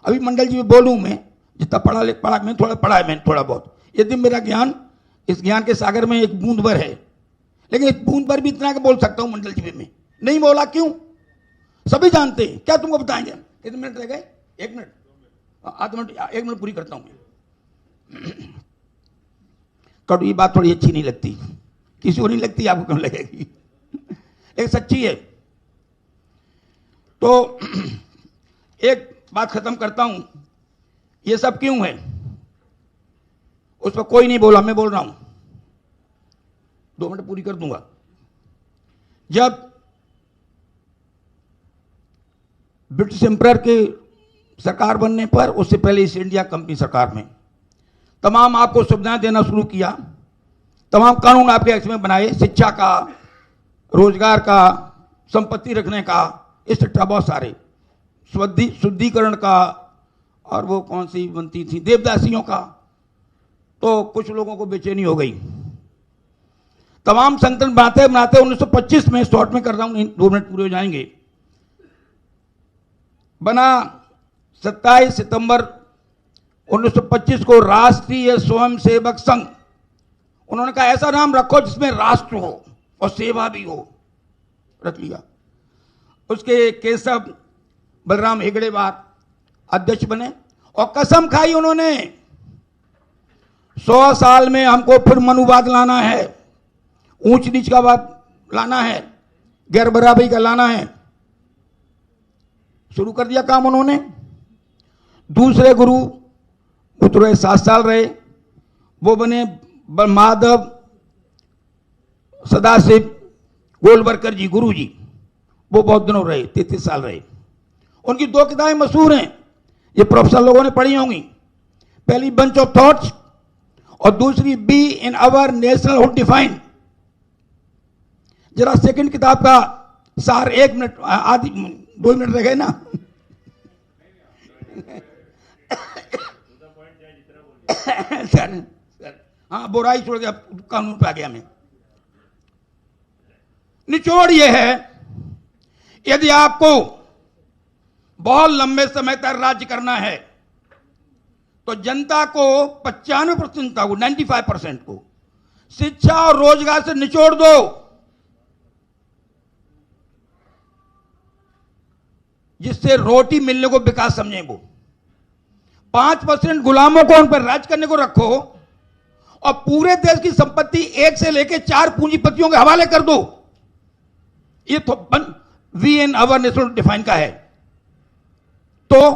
अभी मंडल जी बोलूं मैं, जितना पढ़ा मैं थोड़ा पढ़ा है, मैंने थोड़ा बहुत, यदि मेरा ज्ञान इस ज्ञान के सागर में एक बूंद भर है, लेकिन एक बूंद भर भी इतना कि बोल सकता हूं मंडल जी में। नहीं बोला क्यों, सभी जानते हैं। क्या तुमको बताएंगे, कितने मिनट रह गए, 1 मिनट, आध मिनट, 1 मिनट पूरी करता हूं मैं। कड़वी बात थोड़ी अच्छी नहीं लगती, किसी को नहीं लगती, आपको क्यों लगेगी, एक सच्ची है। तो एक बात खत्म करता हूं, ये सब क्यों है उस पर कोई नहीं बोला, मैं बोल रहा हूं, 2 मिनट पूरी कर दूंगा। जब ब्रिटिश एम्परर के सरकार बनने पर, उससे पहले ईस्ट इंडिया कंपनी सरकार में तमाम आपको सुविधाएं देना शुरू किया, तमाम कानून आपके एक्ट में बनाए, शिक्षा का, रोजगार का, संपत्ति रखने का, एक्सेट्रा बहुत सारे, शुद्धिकरण का, और वो कौन सी बनती थी, देवदासियों का। तो कुछ लोगों को बेचैनी हो गई। तमाम संगठन बनाते बनाते 1925 में, शॉर्ट में कर रहा हूं, 2 मिनट पूरे हो जाएंगे, बना 27 सितंबर 1925 को राष्ट्रीय स्वयंसेवक संघ। उन्होंने कहा ऐसा नाम रखो जिसमें राष्ट्र हो और सेवा भी हो, रख लिया। उसके केशव बलराम हेगड़ेवार अध्यक्ष बने और कसम खाई उन्होंने 100 साल में हमको फिर मनुवाद लाना है, ऊंच नीच का बात लाना है, गैर बराबरी का लाना है। शुरू कर दिया काम उन्होंने। दूसरे गुरु वो तो रहे 7 साल रहे, वो बने माधव सदाशिव गोलवरकर जी, गुरु जी, वो बहुत दिनों रहे, 33 साल रहे। उनकी 2 किताबें मशहूर हैं, ये प्रोफेसर लोगों ने पढ़ी होंगी। पहली बंच ऑफ थॉट्स और दूसरी be in our national hood define. जरा सेकंड किताब का सार 1 मिनट, आधी 2 मिनट रह गए ना। सर हाँ, बुराई छोड़ के कानून पे आ गया मैं। निचोड़ यह है, यदि आपको बहुत लंबे समय तक राज्य करना है तो जनता को 95% जनता को 95% को शिक्षा और रोजगार से निचोड़ दो। जिससे रोटी मिलने को विकास समझे वो। 5% गुलामों को उन पर राज करने को रखो और पूरे देश की संपत्ति 1 से लेकर 4 पूंजीपतियों के हवाले कर दो। ये तो we in our national define का है। तो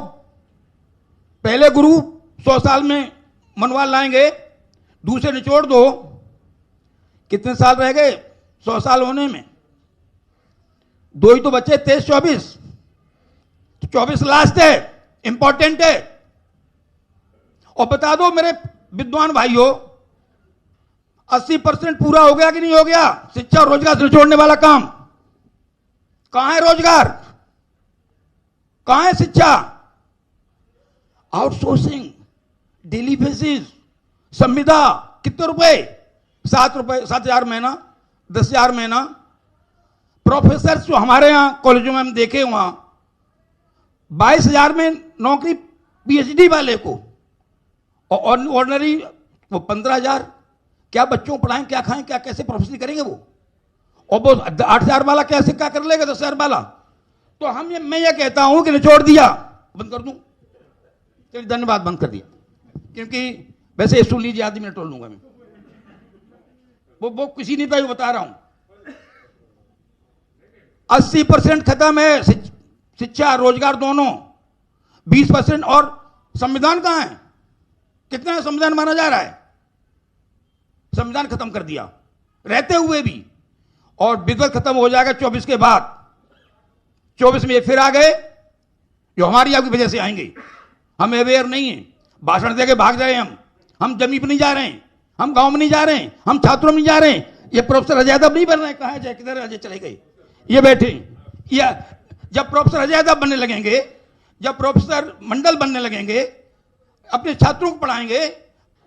पहले गुरु 100 साल में मनवा लाएंगे, दूसरे निचोड़ दो। कितने साल रह गए 100 साल होने में? 2 ही तो बचे, 23-24। 24 लास्ट है, इंपॉर्टेंट है। और बता दो मेरे विद्वान भाइयों, 80% पूरा हो गया कि नहीं हो गया? शिक्षा और रोजगार से छोड़ने वाला काम। कहां है रोजगार? कहां है शिक्षा? आउटसोर्सिंग, डेली बेसिस, संविदा, कितने रुपए? 7 रुपए, 7,000 महीना, 10,000 महीना। प्रोफेसर जो हमारे यहां कॉलेजों में हम देखे, वहां 22,000 में नौकरी पीएचडी वाले को, और ऑर्डिनरी वो 15,000। क्या बच्चों को पढ़ाएं, क्या खाएं, क्या कैसे प्रोफेसर करेंगे वो? और वो 8,000 वाला कैसे क्या कर लेगा 10,000 वाला? तो मैं ये कहता हूं कि निचोड़ दिया। बंद कर दूं? चलिए धन्यवाद, बंद कर दिया। क्योंकि वैसे सुन लीजिए, आधी मिनट टोल लूंगा मैं। वो किसी नहीं पाई, बता रहा हूं। 80% खत्म है शिक्षा रोजगार दोनों। 20% और संविधान कहां है? कितना संविधान माना जा रहा है? संविधान खत्म कर दिया रहते हुए भी। और विधवा खत्म हो जाएगा 24 के बाद। 24 में ये फिर आ गए जो हमारी आपकी वजह से आएंगे। हम अवेयर नहीं है, भाषण देके भाग जाए। हम जमीन पर नहीं जा रहे हैं, हम गांव में नहीं जा रहे हैं, हम छात्रों में नहीं जा रहे हैं। ये प्रोफेसर अजय यादव नहीं बन रहे हैं। कहां जाए, किधर अजय चले गए? ये बैठे। या जब प्रोफेसर अजय यादव बनने लगेंगे, जब प्रोफेसर मंडल बनने लगेंगे, अपने छात्रों को पढ़ाएंगे,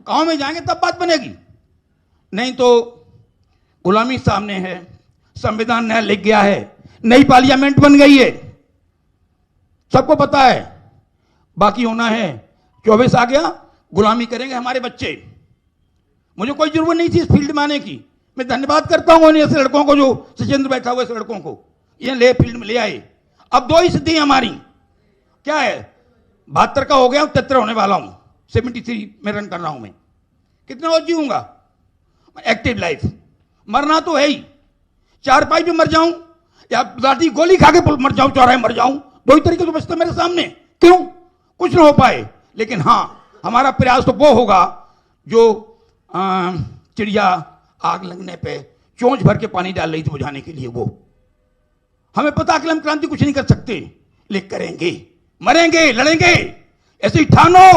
गांव में जाएंगे, तब बात बनेगी। नहीं तो गुलामी सामने है। संविधान नया लिख गया है, नई पार्लियामेंट बन गई है, सबको पता है। बाकी होना है 24 आ गया, गुलामी करेंगे हमारे बच्चे। मुझे कोई जरूरत नहीं थी इस फील्ड में आने की। मैं धन्यवाद करता हूं उन ऐसे लड़कों को जो सचिंद्र बैठा हुआ, ऐसे लड़कों को ये ले फील्ड में ले आए। अब 2 ही सिद्धि हमारी क्या है? 72 का हो गया, 73 होने वाला हूं, 73 में रन कर रहा हूं मैं। कितना और जीऊंगा? Active life. मरना तो है ही, 4 पाई पे मर जाऊं या लाठी गोली खा के मर जाऊं, चौराहे मर जाऊं, 2 ही तरीके तो बचते मेरे सामने। क्यों? कुछ ना हो पाए। लेकिन हां, हमारा प्रयास तो वो होगा जो चिड़िया आग लगने पे चोंच भर के पानी डाल रही थी बुझाने के लिए। वो हमें पता कि हम क्रांति कुछ नहीं कर सकते, लेकिन करेंगे, मरेंगे, लड़ेंगे। ऐसे ही ठानो,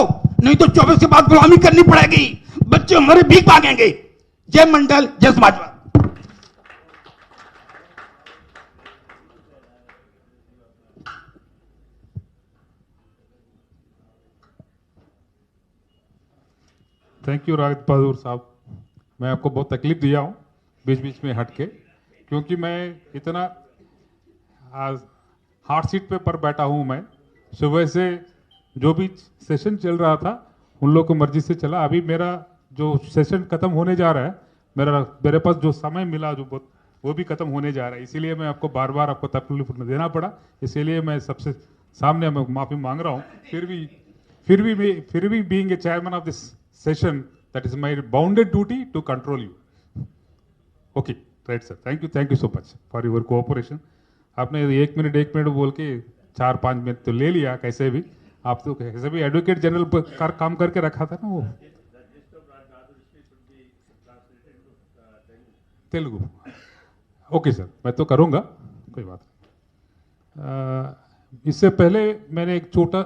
नहीं तो 24 के बाद गुलामी करनी पड़ेगी। बच्चे हमारे भीख मांगेंगे। जय मंडल, जय समाजवाद। थैंक यू रागित बहादुर साहब। मैं आपको बहुत तकलीफ दिया हूँ बीच बीच में हट के, क्योंकि मैं इतना हार्ड सीट पे पर बैठा हूँ। मैं सुबह से जो भी सेशन चल रहा था उन लोगों को मर्जी से चला। अभी मेरा जो सेशन खत्म होने जा रहा है, मेरे पास जो समय मिला जो बहुत, वो भी खत्म होने जा रहा है। इसीलिए मैं आपको बार बार आपको तकलीफ देना पड़ा। इसीलिए मैं सबसे सामने माफी मांग रहा हूँ। फिर भी being a chairman of this session, That is my bounded duty to control you. Okay, right sir. Thank you so much for your cooperation. आपने 1 मिनट बोल के 4-5 मिनट तो ले लिया कैसे भी. आप तो कैसे भी एडवोकेट जनरल पर काम करके रखा था ना वो. तेलुगु. ओके सर, मैं तो करूँगा, कोई बात नहीं. इससे पहले मैंने एक छोटा,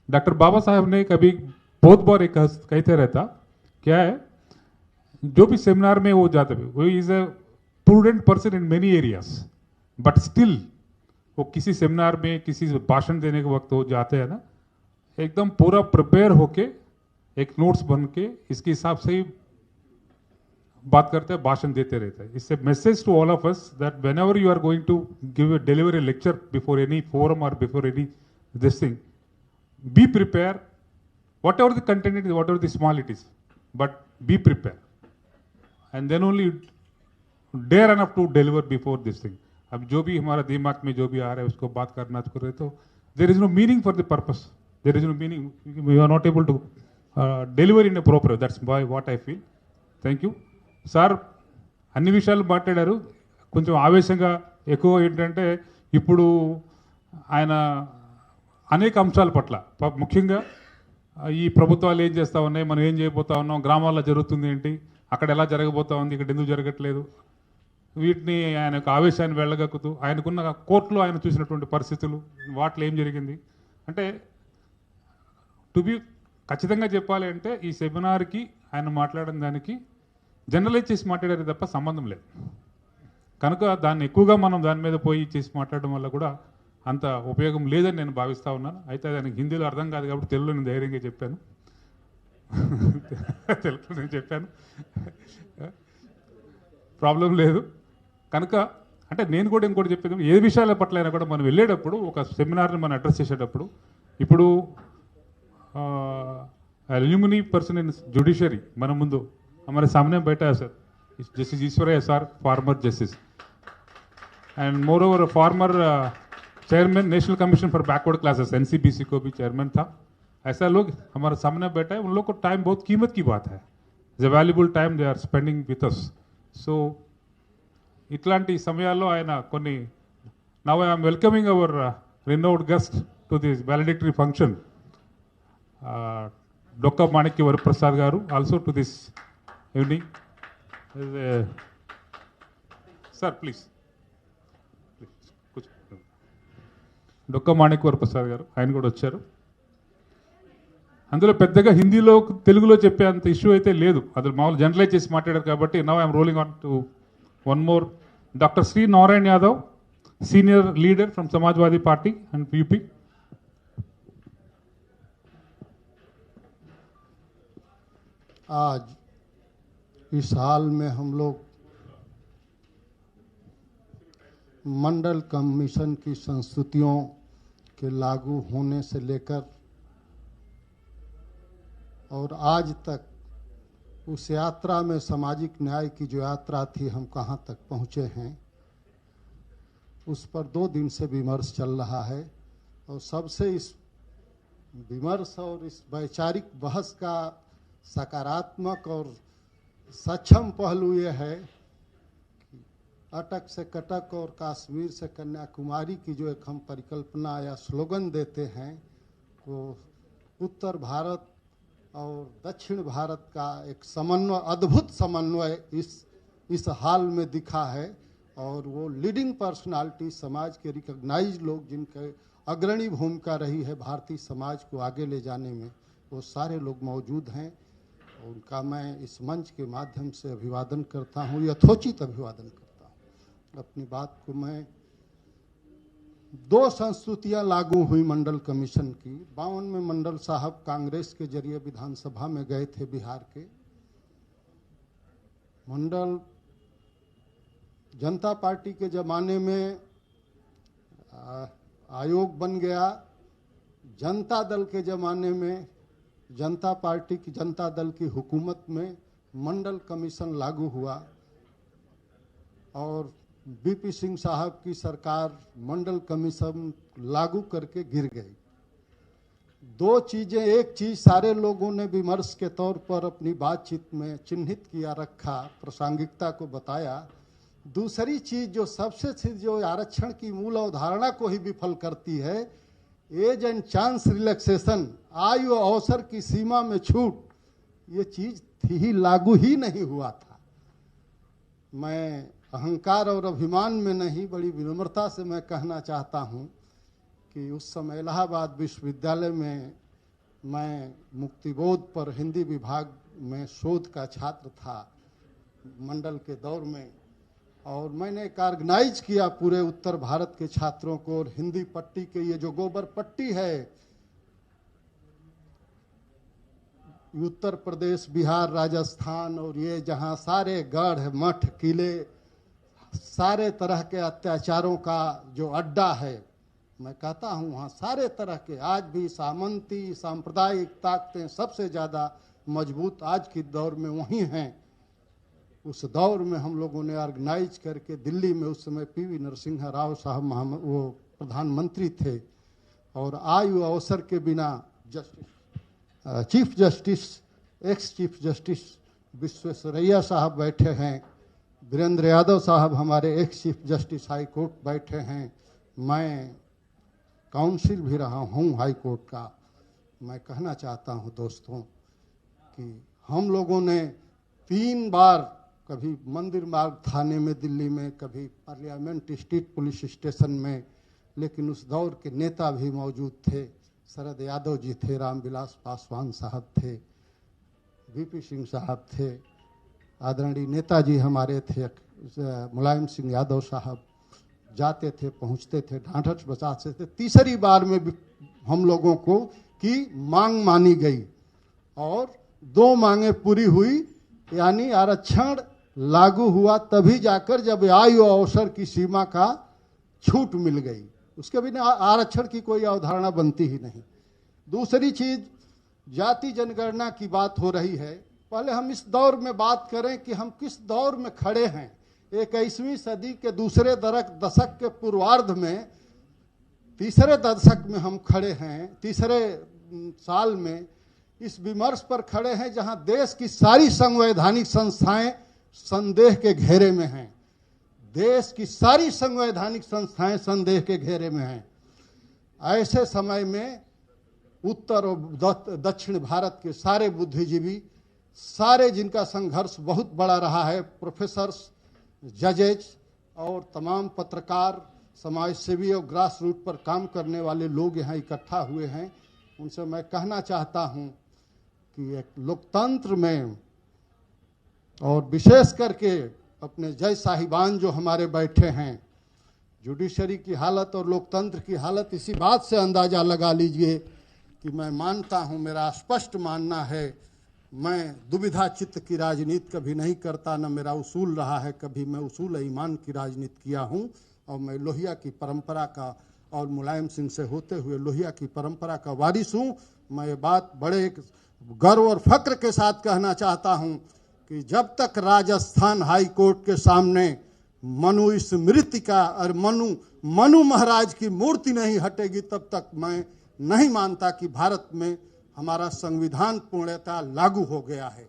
डॉक्टर बाबा साहब ने कभी बहुत बार एक कहते रहता, क्या है, जो भी सेमिनार में वो जाते वो is a prudent person in many areas, but still वो किसी सेमिनार में किसी भाषण देने के वक्त वो जाते हैं ना, एकदम पूरा प्रिपेयर होके एक नोट्स बन के इसके हिसाब से ही बात करते हैं, भाषण देते रहते हैं. इससे message to all of us that whenever you are going to deliver a lecture before any forum or before any this thing, be prepared, whatever the content it is, whatever the small it is, but be prepared, and then only dare enough to deliver before this thing. अब जो भी हमारा दिमाग में जो भी आ रहा है उसको बात करना चाहिए, तो there is no meaning for the purpose, there is no meaning, we are not able to deliver in a proper way. That's why what I feel. Thank you. Sir అన్ని విషయాలు మాట్లాడారు. కొంచెం ఆవేశంగా ఎక్కువ ఏంటంటే ఇప్పుడు ఆయన అనేక అంశాల పట్ల ముఖ్యంగా ఈ ప్రభుత్వాలు ఏం చేస్తూ ఉన్నాయి, మనం ఏం చేయబోతా ఉన్నాం, గ్రామాల్లో జరుగుతుంది ఏంటి, అక్కడ ఎలా జరగబోతా ఉంది, ఇక్కడ ఎందుకు జరగట్లేదు, వీటిని ఆయన యొక్క ఆవేశాన్ని వెళ్ళగక్కుతూ ఆయనకున్న కోర్టులో ఆయన చూసినటువంటి పరిస్థితులు, వాటిలో ఏం జరిగింది అంటే, టు బి ఖచ్చితంగా చెప్పాలి అంటే ఈ సెమినార్కి ఆయన మాట్లాడిన దానికి జనరలైజ్ చేసి మాట్లాడారు తప్ప సంబంధం లేదు. కనుక దాన్ని ఎక్కువగా మనం దాని మీద పోయి చేసి మాట్లాడడం వల్ల కూడా అంత ఉపయోగం లేదని నేను భావిస్తూ ఉన్నాను. అయితే దానికి హిందీలో అర్థం కాదు కాబట్టి తెలుగులో నేను ధైర్యంగా చెప్పాను, తెలుగులో నేను చెప్పాను, ప్రాబ్లం లేదు. కనుక అంటే నేను కూడా ఇంకోటి చెప్పేది, ఏ విషయాల పట్ల అయినా కూడా మనం వెళ్ళేటప్పుడు ఒక సెమినార్ని మనం అడ్రస్ చేసేటప్పుడు, ఇప్పుడు అల్యూమినీ పర్సన్ ఇన్ जुडिशरी మన ముందు हमारे सामने बैठा है sir, justice Eshwaraiah sir, farmer justice, and more over farmer chairman national commission for backward classes, NCBC को भी चेयरमैन था. ऐसा लोग हमारे सामने बैठा है, उन लोग को टाइम बहुत कीमत की बात है, is a valuable time they are spending with us. So ఇట్లాంటి సమయాల్లో ఆయన కొన్ని, now I am welcoming our renowned guest to this valedictory function, Dokka Manikya Varaprasad garu, also to this evening. Sir please, Dokka Manikya Varaprasad గారు, ఆయన కూడా వచ్చారు. అందులో పెద్దగా హిందీలో తెలుగులో చెప్పే అంత ఇష్యూ అయితే లేదు, అది మామూలు జనరలైజ్ చేసి మాట్లాడారు కాబట్టి. Now I'm rolling on to one more, doctor Shri Narayana Yadav, senior leader from Samajwadi party and UP. आज इस हाल में हम लोग मंडल कमीशन की संस्तुतियों के लागू होने से लेकर और आज तक उस यात्रा में सामाजिक न्याय की जो यात्रा थी, हम कहाँ तक पहुँचे हैं, उस पर 2 दिन से विमर्श चल रहा है. और सबसे इस विमर्श और इस वैचारिक बहस का सकारात्मक और सक्षम पहलू ये है कि अटक से कटक और कश्मीर से कन्याकुमारी की जो एक हम परिकल्पना या स्लोगन देते हैं, वो उत्तर भारत और दक्षिण भारत का एक समन्वय, अद्भुत समन्वय इस हाल में दिखा है. और वो लीडिंग पर्सनालिटी, समाज के रिकॉग्नाइज लोग जिनके अग्रणी भूमिका रही है भारतीय समाज को आगे ले जाने में, वो सारे लोग मौजूद हैं. उनका मैं इस मंच के माध्यम से अभिवादन करता हूँ, यथोचित अभिवादन करता हूँ. अपनी बात को मैं, 2 संस्तुतियाँ लागू हुई मंडल कमीशन की. 52 में मंडल साहब कांग्रेस के जरिए विधानसभा में गए थे बिहार के. मंडल जनता पार्टी के जमाने में आयोग बन गया. जनता दल के जमाने में जनता पार्टी की, जनता दल की हुकूमत में मंडल कमीशन लागू हुआ और बीपी सिंह साहब की सरकार मंडल कमीशन लागू करके गिर गई. दो चीजें, एक चीज सारे लोगों ने विमर्श के तौर पर अपनी बातचीत में चिन्हित किया रखा, प्रासंगिकता को बताया। दूसरी चीज जो सबसे जो आरक्षण की मूल अवधारणा को ही विफल करती है, एज एंड चांस रिलैक्सेशन, आयु और अवसर की सीमा में छूट, ये चीज थी ही, लागू ही नहीं हुआ था। मैं अहंकार और अभिमान में नहीं, बड़ी विनम्रता से मैं कहना चाहता हूं कि उस समय इलाहाबाद विश्वविद्यालय में मैं मुक्तिबोध पर हिंदी विभाग में शोध का छात्र था मंडल के दौर में, और मैंने एक ऑर्गेनाइज किया पूरे उत्तर भारत के छात्रों को। और हिंदी पट्टी के ये जो गोबर पट्टी है, उत्तर प्रदेश, बिहार, राजस्थान, और ये जहाँ सारे गढ़ मठ किले, सारे तरह के अत्याचारों का जो अड्डा है, मैं कहता हूँ वहाँ सारे तरह के, आज भी सामंती सांप्रदायिक ताकतें सबसे ज़्यादा मजबूत आज के दौर में वहीं हैं। उस दौर में हम लोगों ने ऑर्गेनाइज करके दिल्ली में, उस समय पीवी नरसिंह राव साहब वो प्रधानमंत्री थे, और आयु अवसर के बिना chief justice, ex chief justice Visvesvaraya साहब बैठे हैं, वीरेंद्र यादव साहब हमारे ex chief justice high court बैठे हैं, मैं काउंसिल भी रहा हूँ हाई कोर्ट का। मैं कहना चाहता हूँ दोस्तों कि हम लोगों ने 3 बार, कभी मंदिर मार्ग थाने में दिल्ली में, कभी पार्लियामेंट स्ट्रीट पुलिस स्टेशन में, लेकिन उस दौर के नेता भी मौजूद थे। शरद यादव जी थे, रामविलास पासवान साहब थे, वीपी सिंह साहब थे, आदरणीय नेताजी हमारे थे, मुलायम सिंह यादव साहब जाते थे, पहुंचते थे, ढांढस बचाते थे। तीसरी बार में भी हम लोगों को की मांग मानी गई और 2 मांगे पूरी हुई, यानी आरक्षण लागू हुआ तभी जाकर जब आयु अवसर की सीमा का छूट मिल गई। उसके बिना आरक्षण की कोई अवधारणा बनती ही नहीं। दूसरी चीज, जाति जनगणना की बात हो रही है। पहले हम इस दौर में बात करें कि हम किस दौर में खड़े हैं। 21वीं सदी के दूसरे दशक के पूर्वार्ध में, तीसरे दशक में हम खड़े हैं, तीसरे साल में इस विमर्श पर खड़े हैं जहां देश की सारी संवैधानिक संस्थाएं संदेह के घेरे में हैं। देश की सारी संवैधानिक संस्थाएं संदेह के घेरे में हैं। ऐसे समय में उत्तर और दक्षिण भारत के सारे बुद्धिजीवी, सारे जिनका संघर्ष बहुत बड़ा रहा है, प्रोफेसर्स, जजेज और तमाम पत्रकार, समाजसेवी और ग्रास रूट पर काम करने वाले लोग यहाँ इकट्ठा हुए हैं। उनसे मैं कहना चाहता हूँ कि एक लोकतंत्र में, और विशेष करके अपने जय साहिबान जो हमारे बैठे हैं, जुडिशरी की हालत और लोकतंत्र की हालत इसी बात से अंदाजा लगा लीजिए कि मैं मानता हूं, मेरा स्पष्ट मानना है, मैं दुविधा चित्त की राजनीति कभी नहीं करता, न मेरा उसूल रहा है कभी। मैं उसूल ईमान की राजनीति किया हूं और मैं लोहिया की परंपरा का और मुलायम सिंह से होते हुए लोहिया की परंपरा का वारिस हूं। मैं ये बात बड़े गर्व और फक्र के साथ कहना चाहता हूं कि जब तक राजस्थान हाई कोर्ट के सामने मनु स्मृति का और मनु महाराज की मूर्ति नहीं हटेगी, तब तक मैं नहीं मानता कि भारत में हमारा संविधान पूर्णतः लागू हो गया है।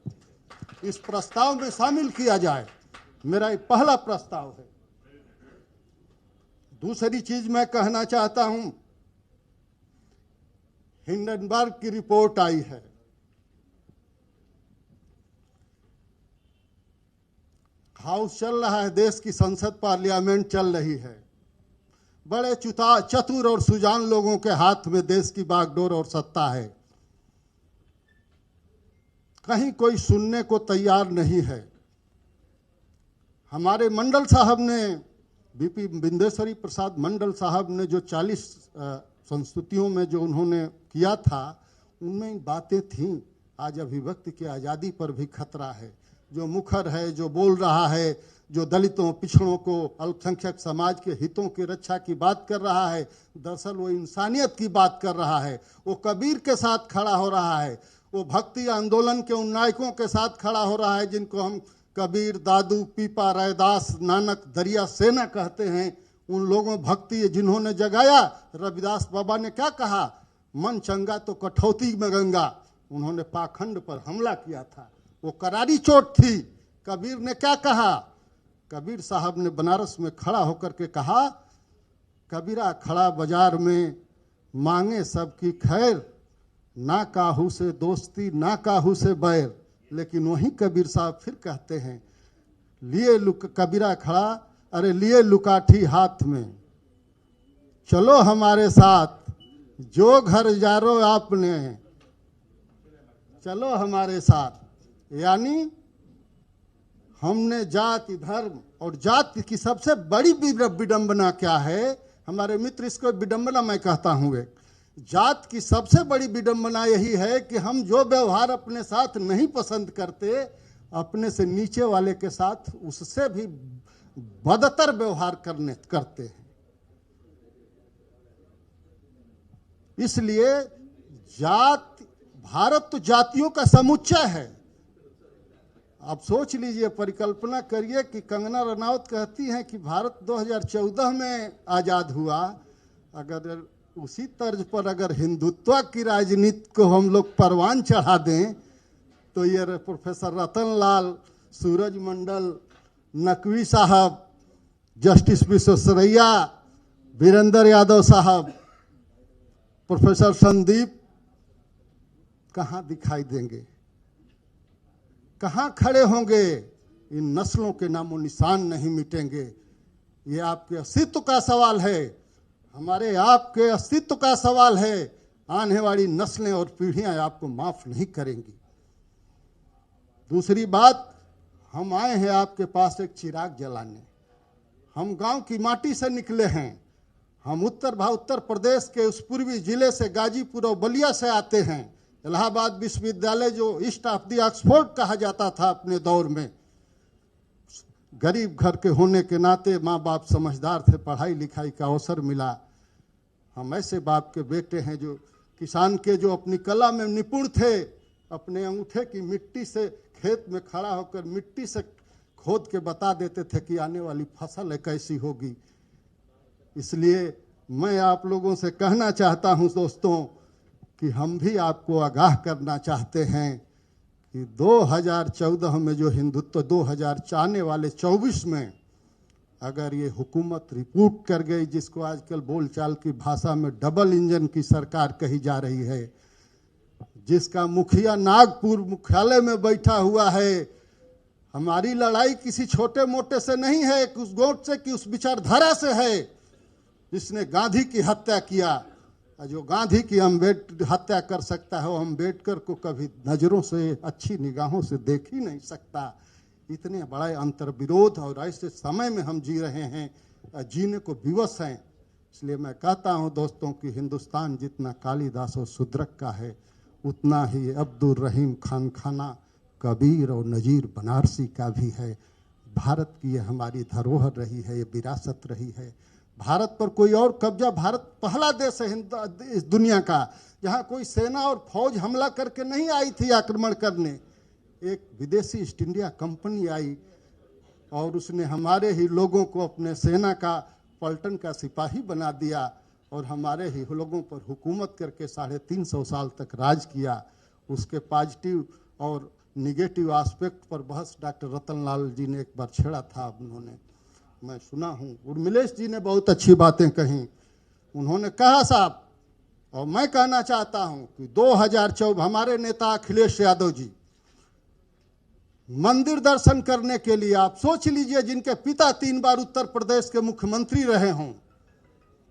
इस प्रस्ताव में शामिल किया जाए, मेरा ये पहला प्रस्ताव है। दूसरी चीज मैं कहना चाहता हूं, हिंडनबर्ग की रिपोर्ट आई है, हाउस चल रहा है, देश की संसद पार्लियामेंट चल रही है, बड़े चतुर और सुजान लोगों के हाथ में देश की बागडोर और सत्ता है, कहीं कोई सुनने को तैयार नहीं है। हमारे मंडल साहब ने, बीपी बिंदेश्वरी प्रसाद मंडल साहब ने जो 40 संस्तुतियों में जो उन्होंने किया था, उनमें बातें थीं। आज अभिव्यक्ति की आज़ादी पर भी खतरा है। जो मुखर है, जो बोल रहा है, जो दलितों, पिछड़ों को, अल्पसंख्यक समाज के हितों की रक्षा की बात कर रहा है, दरअसल वो इंसानियत की बात कर रहा है। वो कबीर के साथ खड़ा हो रहा है, वो भक्ति आंदोलन के उन नायकों के साथ खड़ा हो रहा है जिनको हम कबीर, दादू, पीपा, रैदास, नानक, दरिया सेना कहते हैं। उन लोगों भक्ति जिन्होंने जगाया। रविदास बाबा ने क्या कहा, मन चंगा तो कठौती में गंगा, उन्होंने पाखंड पर हमला किया था, वो करारी चोट थी। कबीर ने क्या कहा? कबीर साहब ने बनारस में खड़ा होकर के कहा, कबीरा खड़ा बाजार में मांगे सबकी खैर, ना काहू से दोस्ती ना काहू से बैर। लेकिन वहीं कबीर साहब फिर कहते हैं, लिए कबीरा खड़ा, अरे लिए लुकाठी हाथ में, चलो हमारे साथ, जो घर जारो आपने, चलो हमारे साथ। यानी हमने जाति धर्म, और जाति की सबसे बड़ी विडंबना क्या है? हमारे मित्र इसको विडंबना मैं कहता हूं, एक जात की सबसे बड़ी विडंबना यही है कि हम जो व्यवहार अपने साथ नहीं पसंद करते, अपने से नीचे वाले के साथ उससे भी बदतर व्यवहार करते हैं। इसलिए जात, भारत तो जातियों का समुच्चय है। आप सोच लीजिए, परिकल्पना करिए कि कंगना रनौत कहती हैं कि भारत 2014 में आज़ाद हुआ। अगर उसी तर्ज पर अगर हिंदुत्व की राजनीति को हम लोग परवान चढ़ा दें, तो ये प्रोफेसर रतनलाल, सूरज मंडल, नकवी साहब, जस्टिस विश्वेश्वरैया, वीरेंद्र यादव साहब, प्रोफेसर संदीप कहाँ दिखाई देंगे, कहाँ खड़े होंगे? इन नस्लों के नामो निशान नहीं मिटेंगे। ये आपके अस्तित्व का सवाल है, हमारे आपके अस्तित्व का सवाल है। आने वाली नस्लें और पीढ़ियां आपको माफ नहीं करेंगी। दूसरी बात, हम आए हैं आपके पास एक चिराग जलाने। हम गांव की माटी से निकले हैं। हम उत्तर प्रदेश के उस पूर्वी जिले से, गाजीपुर और बलिया से आते हैं। इलाहाबाद विश्वविद्यालय जो ईस्ट ऑफ द ऑक्सफोर्ड कहा जाता था अपने दौर में, गरीब घर के होने के नाते माँ बाप समझदार थे, पढ़ाई लिखाई का अवसर मिला। हम ऐसे बाप के बेटे हैं जो किसान के, जो अपनी कला में निपुण थे, अपने अंगूठे की मिट्टी से खेत में खड़ा होकर मिट्टी से खोद के बता देते थे कि आने वाली फसल कैसी होगी। इसलिए मैं आप लोगों से कहना चाहता हूं दोस्तों कि हम भी आपको आगाह करना चाहते हैं कि 2014 में जो हिंदुत्व 2000 आने वाले 24 में अगर ये हुकूमत रिपोर्ट कर गई, जिसको आजकल बोलचाल की भाषा में डबल इंजन की सरकार कही जा रही है, जिसका मुखिया नागपुर मुख्यालय में बैठा हुआ है। हमारी लड़ाई किसी छोटे मोटे से नहीं है, उस गोट से कि उस विचारधारा से है जिसने गांधी की हत्या किया। जो गांधी की हत्या कर सकता है, वो अम्बेडकर को कभी नजरों से, अच्छी निगाहों से देख ही नहीं सकता। इतने बड़ा अंतर विरोध और ऐसे समय में हम जी रहे हैं, जीने को विवश हैं। इसलिए मैं कहता हूं दोस्तों कि हिंदुस्तान जितना कालिदास और शुद्रक का है, उतना ही अब्दुल रहीम खान खाना, कबीर और नजीर बनारसी का भी है। भारत की ये हमारी धरोहर रही है, ये विरासत रही है। भारत पर कोई और कब्जा, भारत पहला देश है इस दुनिया का जहां कोई सेना और फौज हमला करके नहीं आई थी आक्रमण करने। एक विदेशी ईस्ट इंडिया कंपनी आई और उसने हमारे ही लोगों को अपने सेना का पलटन का सिपाही बना दिया और हमारे ही लोगों पर हुकूमत करके 350 साल तक राज किया। उसके पॉजिटिव और निगेटिव एस्पेक्ट पर बहस डॉक्टर रतनलाल जी ने एक बार छेड़ा था, उन्होंने, मैं सुना हूँ। उर्मिलेश जी ने बहुत अच्छी बातें कही। उन्होंने कहा साहब, और मैं कहना चाहता हूं कि 2014 हमारे नेता अखिलेश यादव जी मंदिर दर्शन करने के लिए, आप सोच लीजिए, जिनके पिता 3 बार उत्तर प्रदेश के मुख्यमंत्री रहे हों।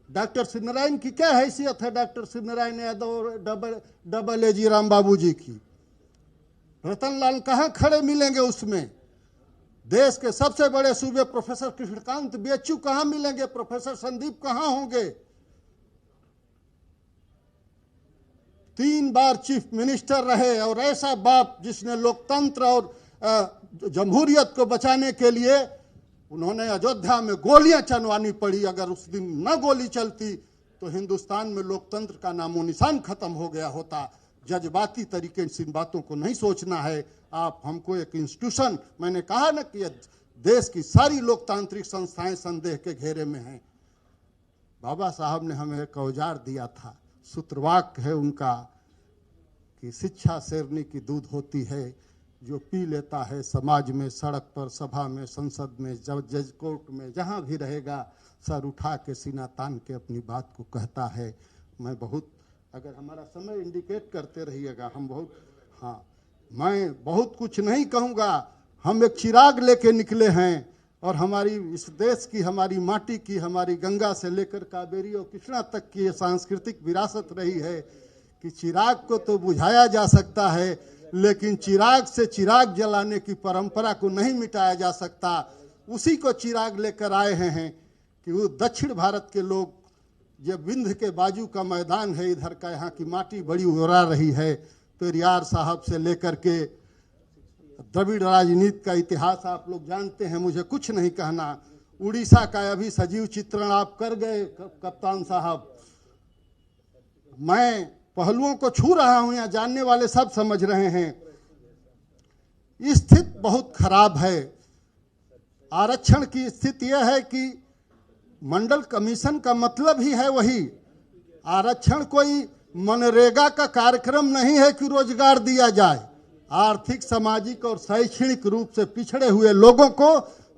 डॉक्टर शिवनारायण की क्या हैसियत है? डॉक्टर शिवनारायण यादव डबल एजी राम बाबू जी की। रतनलाल कहाँ खड़े मिलेंगे उसमें? देश के सबसे बड़े सूबे प्रोफेसर कृष्णकांत बेचू कहां मिलेंगे? प्रोफेसर संदीप कहां होंगे? 3 बार चीफ मिनिस्टर रहे और ऐसा बाप जिसने लोकतंत्र और जमहूरियत को बचाने के लिए उन्होंने अयोध्या में गोलियां चलवानी पड़ी। अगर उस दिन न गोली चलती तो हिंदुस्तान में लोकतंत्र का नामो निशान खत्म हो गया होता। जज्बाती तरीके से इन बातों को नहीं सोचना है। आप हमको एक इंस्टीट्यूशन, मैंने कहा ना कि देश की सारी लोकतांत्रिक संस्थाएं संदेह के घेरे में हैं। बाबा साहब ने हमें एक औजार दिया था, सूत्रवाक्य है उनका कि शिक्षा शेरनी की दूध होती है, जो पी लेता है समाज में, सड़क पर, सभा में, संसद में, जज कोर्ट में, जहाँ भी रहेगा सर उठा के सीना तान के अपनी बात को कहता है। मैं बहुत, अगर हमारा समय इंडिकेट करते रहिएगा, हम बहुत, हाँ, मैं बहुत कुछ नहीं कहूँगा। हम एक चिराग लेके निकले हैं और हमारी इस देश की, हमारी माटी की, हमारी गंगा से लेकर कावेरी और कृष्णा तक की ये सांस्कृतिक विरासत रही है कि चिराग को तो बुझाया जा सकता है, लेकिन चिराग से चिराग जलाने की परंपरा को नहीं मिटाया जा सकता। उसी को चिराग लेकर आए हैं कि वो दक्षिण भारत के लोग, ये विंध्य के बाजू का मैदान है, इधर का, यहाँ की माटी बड़ी उड़ा रही है। पेरियार साहब से लेकर के द्रविड़ राजनीति का इतिहास आप लोग जानते हैं, मुझे कुछ नहीं कहना। उड़ीसा का अभी सजीव चित्रण आप कर गए कप्तान साहब। मैं पहलुओं को छू रहा हूं, यहाँ जानने वाले सब समझ रहे हैं। स्थिति बहुत खराब है। आरक्षण की स्थिति यह है कि मंडल कमीशन का मतलब ही है वही, आरक्षण कोई मनरेगा का कार्यक्रम नहीं है कि रोजगार दिया जाए। आर्थिक, सामाजिक और शैक्षणिक रूप से पिछड़े हुए लोगों को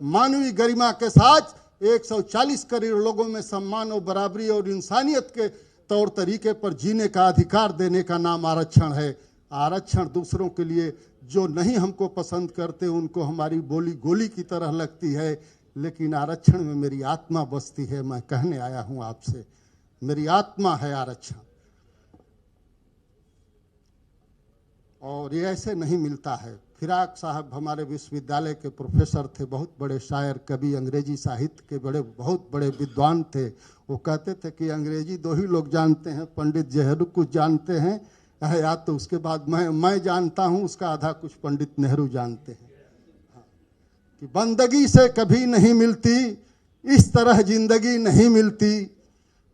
मानवीय गरिमा के साथ 140 करोड़ लोगों में सम्मान और बराबरी और इंसानियत के तौर तरीके पर जीने का अधिकार देने का नाम आरक्षण है। आरक्षण दूसरों के लिए, जो नहीं हमको पसंद करते उनको हमारी बोली गोली की तरह लगती है, लेकिन आरक्षण में मेरी आत्मा बसती है। मैं कहने आया हूं आपसे, मेरी आत्मा है आरक्षण, और ये ऐसे नहीं मिलता है। फिराक साहब हमारे विश्वविद्यालय के प्रोफेसर थे, बहुत बड़े शायर, कवि, अंग्रेजी साहित्य के बहुत बड़े विद्वान थे। वो कहते थे कि अंग्रेजी दो ही लोग जानते हैं, पंडित नेहरू कुछ जानते हैं, या तो उसके बाद मैं जानता हूं, उसका आधा कुछ पंडित नेहरू जानते हैं। कि बंदगी से कभी नहीं मिलती, इस तरह जिंदगी नहीं मिलती,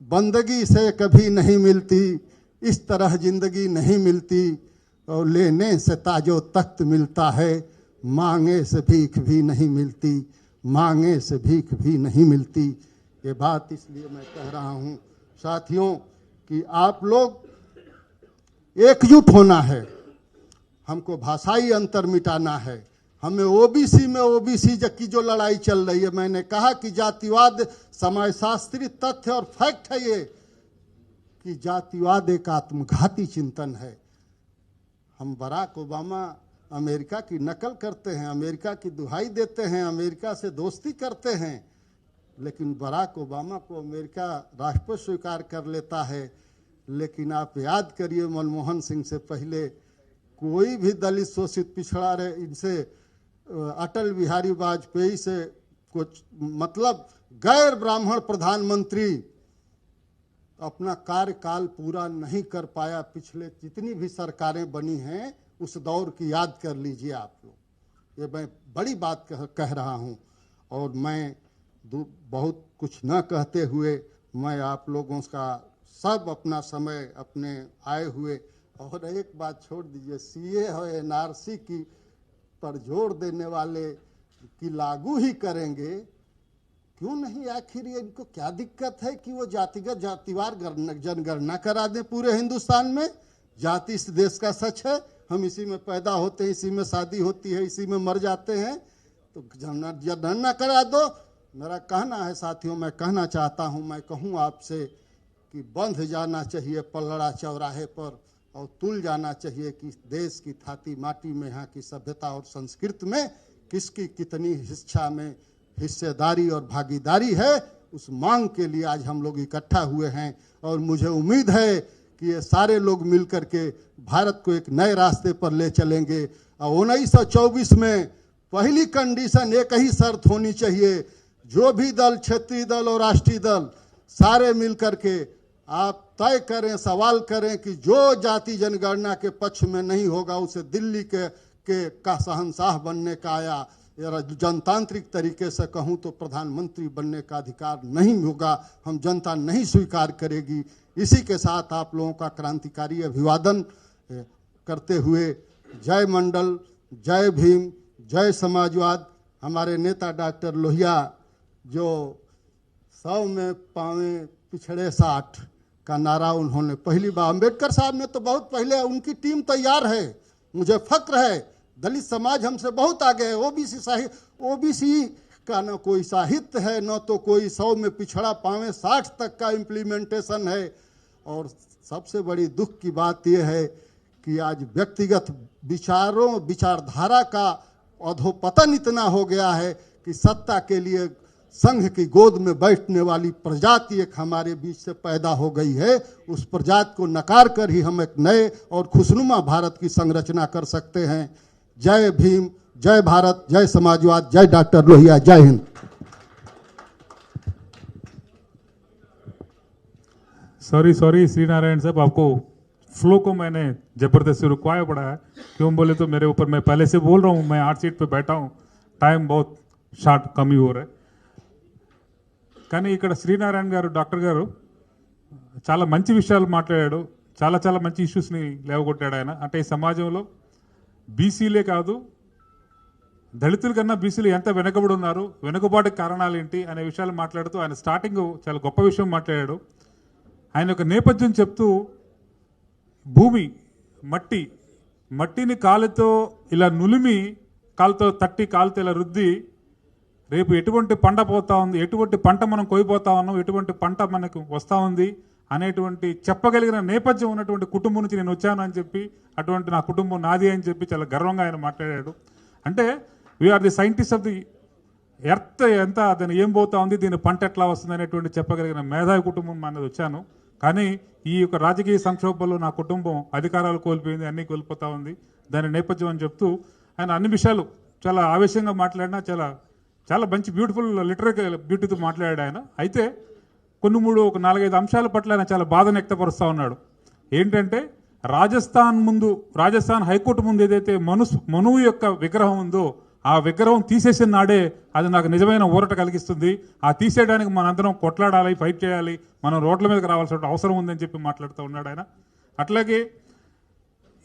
बंदगी से कभी नहीं मिलती, इस तरह जिंदगी नहीं मिलती, और लेने से ताजो तख्त मिलता है, मांगे से भीख भी नहीं मिलती, मांगे से भीख भी नहीं मिलती। ये बात इसलिए मैं कह रहा हूँ साथियों कि आप लोग एकजुट होना है, हमको भाषाई अंतर मिटाना है, हमें ओबीसी में ओबीसी की जो लड़ाई चल रही है, मैंने कहा कि जातिवाद समाजशास्त्री तथ्य और फैक्ट है ये कि जातिवाद एक आत्मघाती चिंतन है। हम बराक ओबामा अमेरिका की नकल करते हैं, अमेरिका की दुहाई देते हैं, अमेरिका से दोस्ती करते हैं, लेकिन बराक ओबामा को अमेरिका राष्ट्रपति स्वीकार कर लेता है। लेकिन आप याद करिए, मनमोहन सिंह से पहले कोई भी दलित शोषित पिछड़ा रहे, इनसे अटल बिहारी वाजपेयी से कुछ मतलब गैर ब्राह्मण प्रधानमंत्री अपना कार्यकाल पूरा नहीं कर पाया। पिछले जितनी भी सरकारें बनी हैं उस दौर की याद कर लीजिए आप लोग। ये मैं बड़ी बात कह रहा हूँ, और मैं बहुत कुछ न कहते हुए मैं आप लोगों का सब अपना समय अपने आए हुए, और एक बात छोड़ दीजिए, सीए और एनआरसी की पर जोर देने वाले की लागू ही करेंगे, क्यों नहीं? आखिर ये इनको क्या दिक्कत है कि वो जातिगत जातिवार जनगणना करा दें पूरे हिंदुस्तान में? जाति इस देश का सच है, हम इसी में पैदा होते हैं, इसी में शादी होती है, इसी में मर जाते हैं, तो जनगणना करा दो। मेरा कहना है साथियों, मैं कहना चाहता हूं, मैं कहूं आपसे कि बंध जाना चाहिए पलड़ा चौराहे पर, और तुल जाना चाहिए कि देश की थाती माटी में, यहाँ की सभ्यता और संस्कृति में किसकी कितनी शिक्षा में हिस्सेदारी और भागीदारी है, उस मांग के लिए आज हम लोग इकट्ठा हुए हैं। और मुझे उम्मीद है कि ये सारे लोग मिलकर के भारत को एक नए रास्ते पर ले चलेंगे। और 1924 में पहली कंडीशन, एक ही शर्त होनी चाहिए, जो भी दल, क्षेत्रीय दल और राष्ट्रीय दल, सारे मिलकर के आप तय करें, सवाल करें कि जो जाति जनगणना के पक्ष में नहीं होगा उसे दिल्ली का शहंशाह बनने का, आया जनतांत्रिक तरीके से कहूं तो प्रधानमंत्री बनने का अधिकार नहीं होगा, हम जनता नहीं स्वीकार करेगी। इसी के साथ आप लोगों का क्रांतिकारी अभिवादन करते हुए जय मंडल, जय भीम, जय समाजवाद। हमारे नेता डॉक्टर लोहिया जो 100 में पावे पिछड़े 60, का नारा उन्होंने पहली बार, अंबेडकर साहब ने तो बहुत पहले, उनकी टीम तैयार है, मुझे फक्र है, दलित समाज हमसे बहुत आगे है। ओबीसी का न कोई साहित्य है, न तो कोई 100 में पिछड़ा पावे, 60 तक का इम्प्लीमेंटेशन है। और सबसे बड़ी दुख की बात यह है कि आज व्यक्तिगत विचारधारा का अधोपतन इतना हो गया है कि सत्ता के लिए संघ की गोद में बैठने वाली प्रजाति एक हमारे बीच से पैदा हो गई है। उस प्रजाति को नकार कर ही हम एक नए और खुशनुमा भारत की संरचना कर सकते हैं। जय भीम, जय भारत, जय समाजवाद, जय डॉक्टर लोहिया, जय हिंद। सॉरी श्री नारायण साहब, आपको फ्लो को मैंने जबरदस्ती रुकवाया पड़ा है। क्यों बोले तो मेरे ऊपर, मैं पहले से बोल रहा हूँ, मैं 8 सीट पे बैठा हूँ, टाइम बहुत షార్ట్ కమి हो रहा है। కానీ ఇక్కడ శ్రీనారాయణ గారు, డాక్టర్ గారు చాలా మంచి విషయాలు మాట్లాడాడు, చాలా మంచి ఇష్యూస్ని లేవగొట్టాడు ఆయన. అంటే ఈ సమాజంలో బీసీలే కాదు, దళితుల కన్నా బీసీలు ఎంత వెనుకబడి ఉన్నారు, వెనుకబాటుకి కారణాలు ఏంటి అనే విషయాలు మాట్లాడుతూ ఆయన స్టార్టింగ్ చాలా గొప్ప విషయం మాట్లాడాడు. ఆయన ఒక నేపథ్యం చెప్తూ, భూమి మట్టిని కాలుతో ఇలా నులిమి, కాలుతో తట్టి, కాలుతో ఇలా రుద్ది, రేపు ఎటువంటి పంట పోతా ఉంది, ఎటువంటి పంట మనం కోయిపోతా ఉన్నాం, ఎటువంటి పంట మనకు వస్తూ ఉంది అనేటువంటి చెప్పగలిగిన నేపథ్యం ఉన్నటువంటి కుటుంబం నుంచి నేను వచ్చాను అని చెప్పి, అటువంటి నా కుటుంబం నాది అని చెప్పి చాలా గర్వంగా ఆయన మాట్లాడాడు. అంటే we are the scientist of the earth, ఎంత దాన్ని ఏం పోతా ఉంది, దీని పంట ఎట్లా వస్తుంది అనేటువంటి చెప్పగలిగిన మేధావి కుటుంబం అనేది వచ్చాను. కానీ ఈ యొక్క రాజకీయ సంక్షోభంలో నా కుటుంబం అధికారాలు కోల్పోయింది, అన్నీ కోల్పోతా ఉంది, దాని నేపథ్యం అని చెప్తూ ఆయన అన్ని విషయాలు చాలా ఆవేశంగా మాట్లాడినా చాలా మంచి బ్యూటిఫుల్ లిటరరీ బ్యూటీతో మాట్లాడాడు ఆయన. అయితే ఒక 4-5 అంశాల పట్ల ఆయన చాలా బాధను వ్యక్తపరుస్తూ ఉన్నాడు. ఏంటంటే రాజస్థాన్ హైకోర్టు ముందు ఏదైతే మనువు యొక్క విగ్రహం ఉందో, ఆ విగ్రహం తీసేసిన నాడే అది నాకు నిజమైన ఊరట కలిగిస్తుంది. ఆ తీసేయడానికి మనందరం కొట్లాడాలి, ఫైట్ చేయాలి, మనం రోడ్ల మీదకి రావాల్సిన అవసరం ఉందని చెప్పి మాట్లాడుతూ ఉన్నాడు ఆయన. అట్లాగే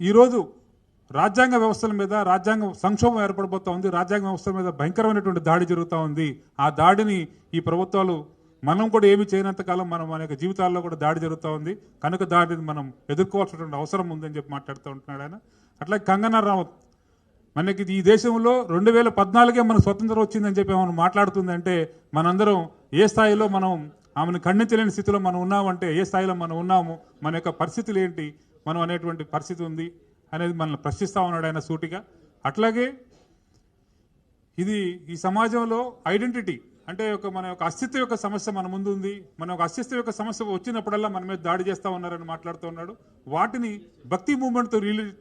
ఈరోజు రాజ్యాంగ వ్యవస్థల మీద రాజ్యాంగ సంక్షోభం ఏర్పడబోతూ ఉంది, రాజ్యాంగ వ్యవస్థల మీద భయంకరమైనటువంటి దాడి జరుగుతూ ఉంది. ఆ దాడిని ఈ ప్రభుత్వాలు మనం కూడా ఏమి చేయనంత కాలం మన యొక్క జీవితాల్లో కూడా దాడి జరుగుతూ ఉంది, కనుక దాడిని మనం ఎదుర్కోవాల్సినటువంటి అవసరం ఉందని చెప్పి మాట్లాడుతూ ఉంటున్నాడు ఆయన. అట్లాగే కంగనా రనౌత్, మనకి ఈ దేశంలో 2014 మనకు స్వతంత్రం వచ్చిందని చెప్పి మనం మాట్లాడుతుందంటే, మనందరం ఏ స్థాయిలో మనం ఆమెను ఖండించలేని స్థితిలో మనం ఉన్నామంటే, ఏ స్థాయిలో మనం ఉన్నాము, మన యొక్క పరిస్థితులు ఏంటి, మనం అనేటువంటి పరిస్థితి ఉంది అనేది మనల్ని ప్రశ్నిస్తూ ఉన్నాడు ఆయన సూటిగా. అట్లాగే ఈ సమాజంలో ఐడెంటిటీ అంటే మన యొక్క అస్తిత్వ యొక్క సమస్య మన ముందు ఉంది. మన యొక్క అస్తిత్వ యొక్క సమస్య వచ్చినప్పుడల్లా మన మీద దాడి చేస్తూ ఉన్నారని మాట్లాడుతూ ఉన్నాడు. వాటిని భక్తి మూవ్మెంట్తో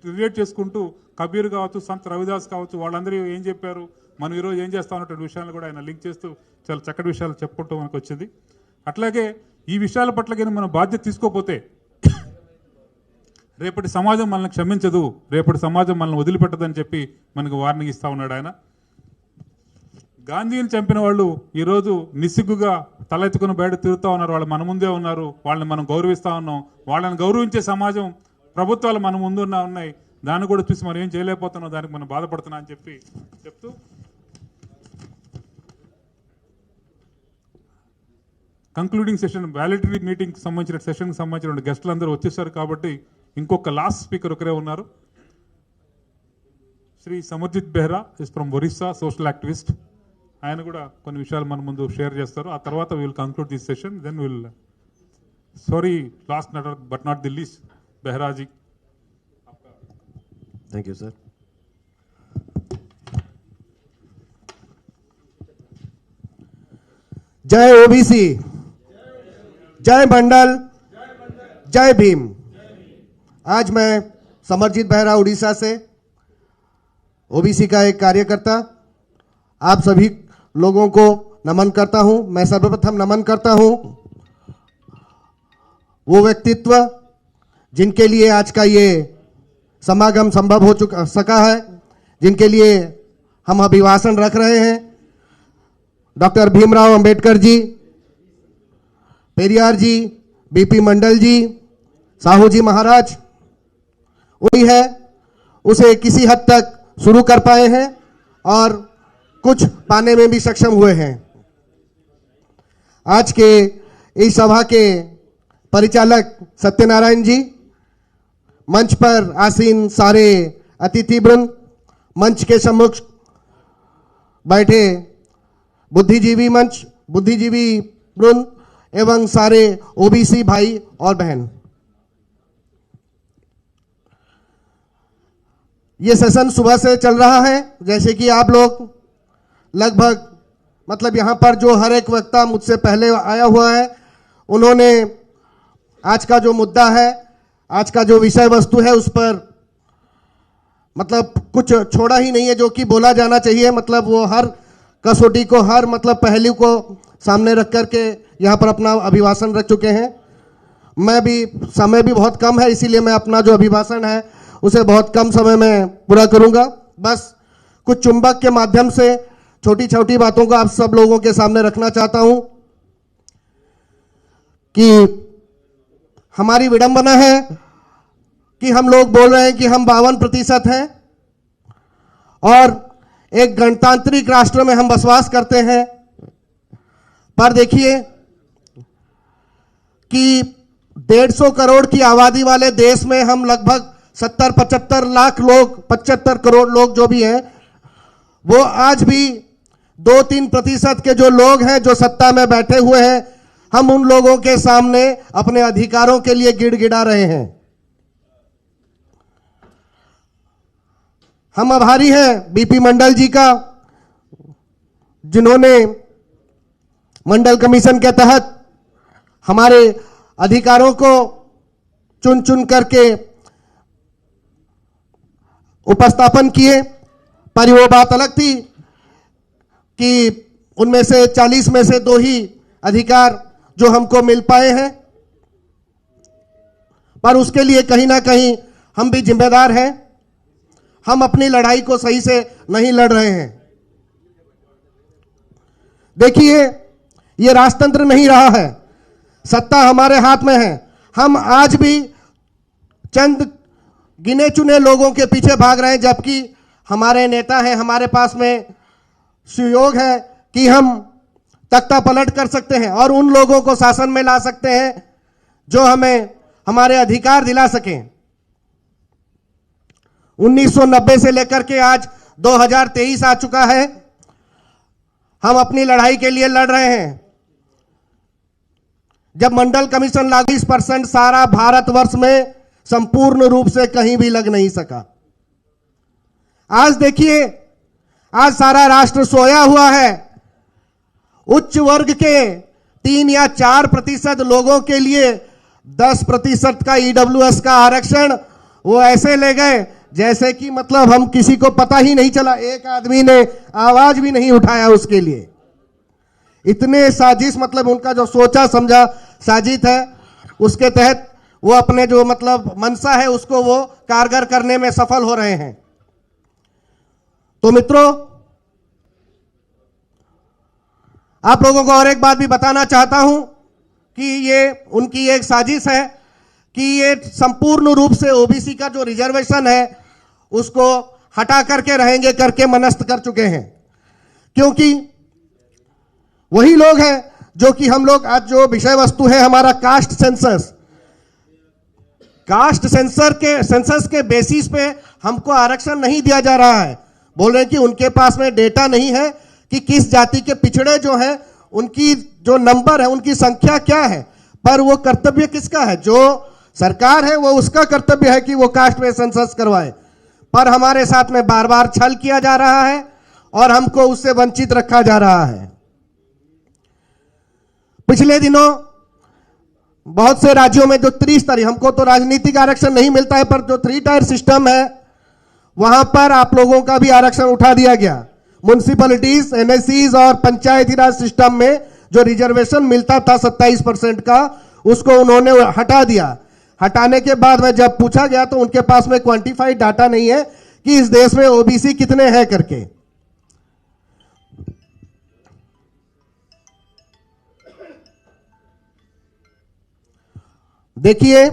రిలేట్ చేసుకుంటూ కబీర్ కావచ్చు, సంత్ రవిదాస్ కావచ్చు, వాళ్ళందరూ ఏం చెప్పారు, మనం ఈరోజు ఏం చేస్తా ఉన్నటువంటి విషయాలను కూడా ఆయన లింక్ చేస్తూ చాలా చక్కటి విషయాలు చెప్పుకుంటూ మనకు వచ్చింది. అట్లాగే ఈ విషయాల పట్ల కానీ మనం బాధ్యత తీసుకోకపోతే రేపటి సమాజం మనల్ని క్షమించదు, రేపటి సమాజం మనల్ని వదిలిపెట్టదని చెప్పి మనకు వార్నింగ్ ఇస్తూ ఉన్నాడు ఆయన. గాంధీని చంపిన వాళ్ళు ఈరోజు నిస్సిగ్గుగా తలెత్తుకుని బయట తిరుగుతూ ఉన్నారు, వాళ్ళు మన ముందే ఉన్నారు, వాళ్ళని మనం గౌరవిస్తూ ఉన్నాం. వాళ్ళని గౌరవించే సమాజం, ప్రభుత్వాలు మన ముందు ఉన్నాయి, దాన్ని కూడా చూసి మనం ఏం చేయలేకపోతున్నాం, దానికి మనం బాధపడుతున్నాం అని చెప్తూ కంక్లూడింగ్ సెషన్, వ్యాలిడరీ మీటింగ్ సంబంధించిన సెషన్కి సంబంధించిన గెస్టులు అందరూ వచ్చేసారు కాబట్టి ఇంకొక లాస్ట్ స్పీకర్ ఒకరే ఉన్నారు. Shri Samarjit Behera is from Orissa, social activist. ఆయన కూడా కొన్ని విషయాలు మన ముందు షేర్ చేస్తారు. ఆ తర్వాత will conclude this session, then will last but not the least, Behraji. Thank you sir. जय ओबीसी, जय मंडल, जय भीम। आज मैं समरजीत बेहरा उड़ीसा से, ओबीसी का एक कार्यकर्ता, आप सभी लोगों को नमन करता हूं। मैं सर्वप्रथम नमन करता हूं वो व्यक्तित्व जिनके लिए आज का ये समागम संभव हो सका है, जिनके लिए हम अभिभाषण रख रहे हैं। डॉक्टर भीमराव अंबेडकर जी, पेरियार जी, बीपी मंडल जी, साहू जी महाराज, वही है, उसे किसी हद तक शुरू कर पाए हैं और कुछ पाने में भी सक्षम हुए हैं। आज के इस सभा के परिचालक सत्यनारायण जी, मंच पर आसीन सारे अतिथि वृंद, मंच के सम्मुख बैठे बुद्धिजीवी वृंद एवं सारे ओबीसी भाई और बहन, ये सेशन सुबह से चल रहा है। जैसे कि आप लोग लगभग मतलब यहां पर जो हर एक वक्ता मुझसे पहले आया हुआ है, उन्होंने आज का जो मुद्दा है, आज का जो विषय वस्तु है, उस पर मतलब कुछ छोड़ा ही नहीं है जो कि बोला जाना चाहिए। मतलब वो हर कसौटी को, हर मतलब पहलू को सामने रख करके यहाँ पर अपना अभिभाषण रख चुके हैं। मैं भी, समय भी बहुत कम है, इसीलिए मैं अपना जो अभिभाषण है उसे बहुत कम समय में पूरा करूंगा। बस कुछ चुंबक के माध्यम से छोटी छोटी बातों को आप सब लोगों के सामने रखना चाहता हूं कि हमारी विडंबना है कि हम लोग बोल रहे हैं कि हम 52% हैं और एक गणतांत्रिक राष्ट्र में हम बसवास करते हैं, पर देखिए कि 150 करोड़ की आबादी वाले देश में हम लगभग 70-75 लाख लोग, 75 करोड़ लोग जो भी हैं, वो आज भी 2-3% के जो लोग हैं जो सत्ता में बैठे हुए हैं, हम उन लोगों के सामने अपने अधिकारों के लिए गिड़गिड़ा रहे हैं। हम आभारी हैं बीपी मंडल जी का, जिन्होंने मंडल कमीशन के तहत हमारे अधिकारों को चुन चुन करके उपस्थापन किए। पर वो बात अलग थी कि उनमें से 40 में से 2 ही अधिकार जो हमको मिल पाए हैं, पर उसके लिए कहीं ना कहीं हम भी जिम्मेदार हैं। हम अपनी लड़ाई को सही से नहीं लड़ रहे हैं। देखिए, ये राजतंत्र नहीं रहा है, सत्ता हमारे हाथ में है। हम आज भी चंद गिने चुने लोगों के पीछे भाग रहे हैं, जबकि हमारे नेता हैं, हमारे पास में सुयोग है कि हम तख्ता पलट कर सकते हैं और उन लोगों को शासन में ला सकते हैं जो हमें हमारे अधिकार दिला सकें। 1990 से लेकर के आज 2023 आ चुका है, हम अपनी लड़ाई के लिए लड़ रहे हैं। जब मंडल कमीशन लागू 20% सारा भारतवर्ष में संपूर्ण रूप से कहीं भी लग नहीं सका। आज देखिए, आज सारा राष्ट्र सोया हुआ है। उच्च वर्ग के 3 या 4% लोगों के लिए 10% का ईडब्ल्यूएस का आरक्षण वो ऐसे ले गए जैसे कि मतलब हम किसी को पता ही नहीं चला, एक आदमी ने आवाज भी नहीं उठाया उसके लिए। इतने साजिश, मतलब उनका जो सोचा समझा साजिश है, उसके तहत वो अपने जो मतलब मनसा है उसको वो कारगर करने में सफल हो रहे हैं। तो मित्रों, आप लोगों को और एक बात भी बताना चाहता हूं कि ये उनकी एक साजिश है कि ये संपूर्ण रूप से ओबीसी का जो रिजर्वेशन है उसको हटा करके रहेंगे करके मनस्थ कर चुके हैं। क्योंकि वही लोग हैं जो कि हम लोग आज जो विषय वस्तु है हमारा कास्ट सेंसस, कास्ट सेंसस के बेसिस पे हमको आरक्षण नहीं दिया जा रहा है। बोल रहे हैं कि उनके पास में डेटा नहीं है कि किस जाति के पिछड़े जो हैं उनकी जो नंबर है, उनकी संख्या क्या है। पर वो कर्तव्य किसका है? जो सरकार है वो उसका कर्तव्य है कि वो कास्ट में सेंसस करवाए। पर हमारे साथ में बार बार छल किया जा रहा है और हमको उससे वंचित रखा जा रहा है। पिछले दिनों बहुत से राज्यों में जो त्रिस्तरीय, हमको तो राजनीतिक आरक्षण नहीं मिलता है, पर जो 3 टायर सिस्टम है वहां पर आप लोगों का भी आरक्षण उठा दिया गया। म्युनिसिपैलिटीज, एनएससीज और पंचायती राज सिस्टम में जो रिजर्वेशन मिलता था 27% का, उसको उन्होंने हटा दिया। हटाने के बाद में जब पूछा गया तो उनके पास में क्वांटिफाइड डाटा नहीं है कि इस देश में ओबीसी कितने हैं करके। देखिए,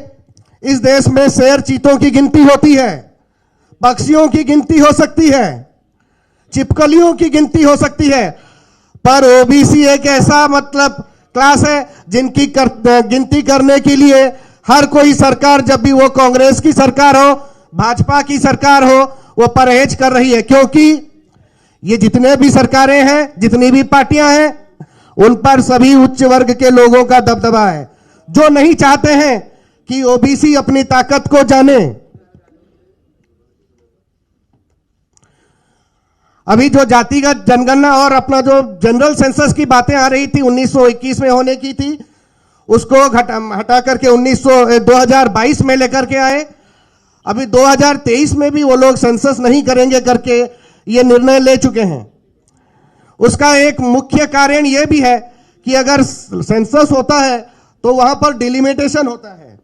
इस देश में शेर चीतों की गिनती होती है, पक्षियों की गिनती हो सकती है, छिपकलियों की गिनती हो सकती है, पर ओबीसी एक ऐसा मतलब क्लास है जिनकी गिनती करने के लिए हर कोई सरकार, जब भी वो कांग्रेस की सरकार हो, भाजपा की सरकार हो, वो परहेज कर रही है, क्योंकि ये जितने भी सरकारें हैं, जितनी भी पार्टियां हैं, उन पर सभी उच्च वर्ग के लोगों का दबदबा है, जो नहीं चाहते हैं कि ओबीसी अपनी ताकत को जाने। अभी जो जातिगत जनगणना और अपना जो जनरल सेंसस की बातें आ रही थी 1921 में होने की थी, उसको हटा करके 2022 में लेकर के आए। अभी 2023 में भी वो लोग सेंसस नहीं करेंगे करके ये निर्णय ले चुके हैं। उसका एक मुख्य कारण यह भी है कि अगर सेंसस होता है तो वहां पर डिलिमिटेशन होता है,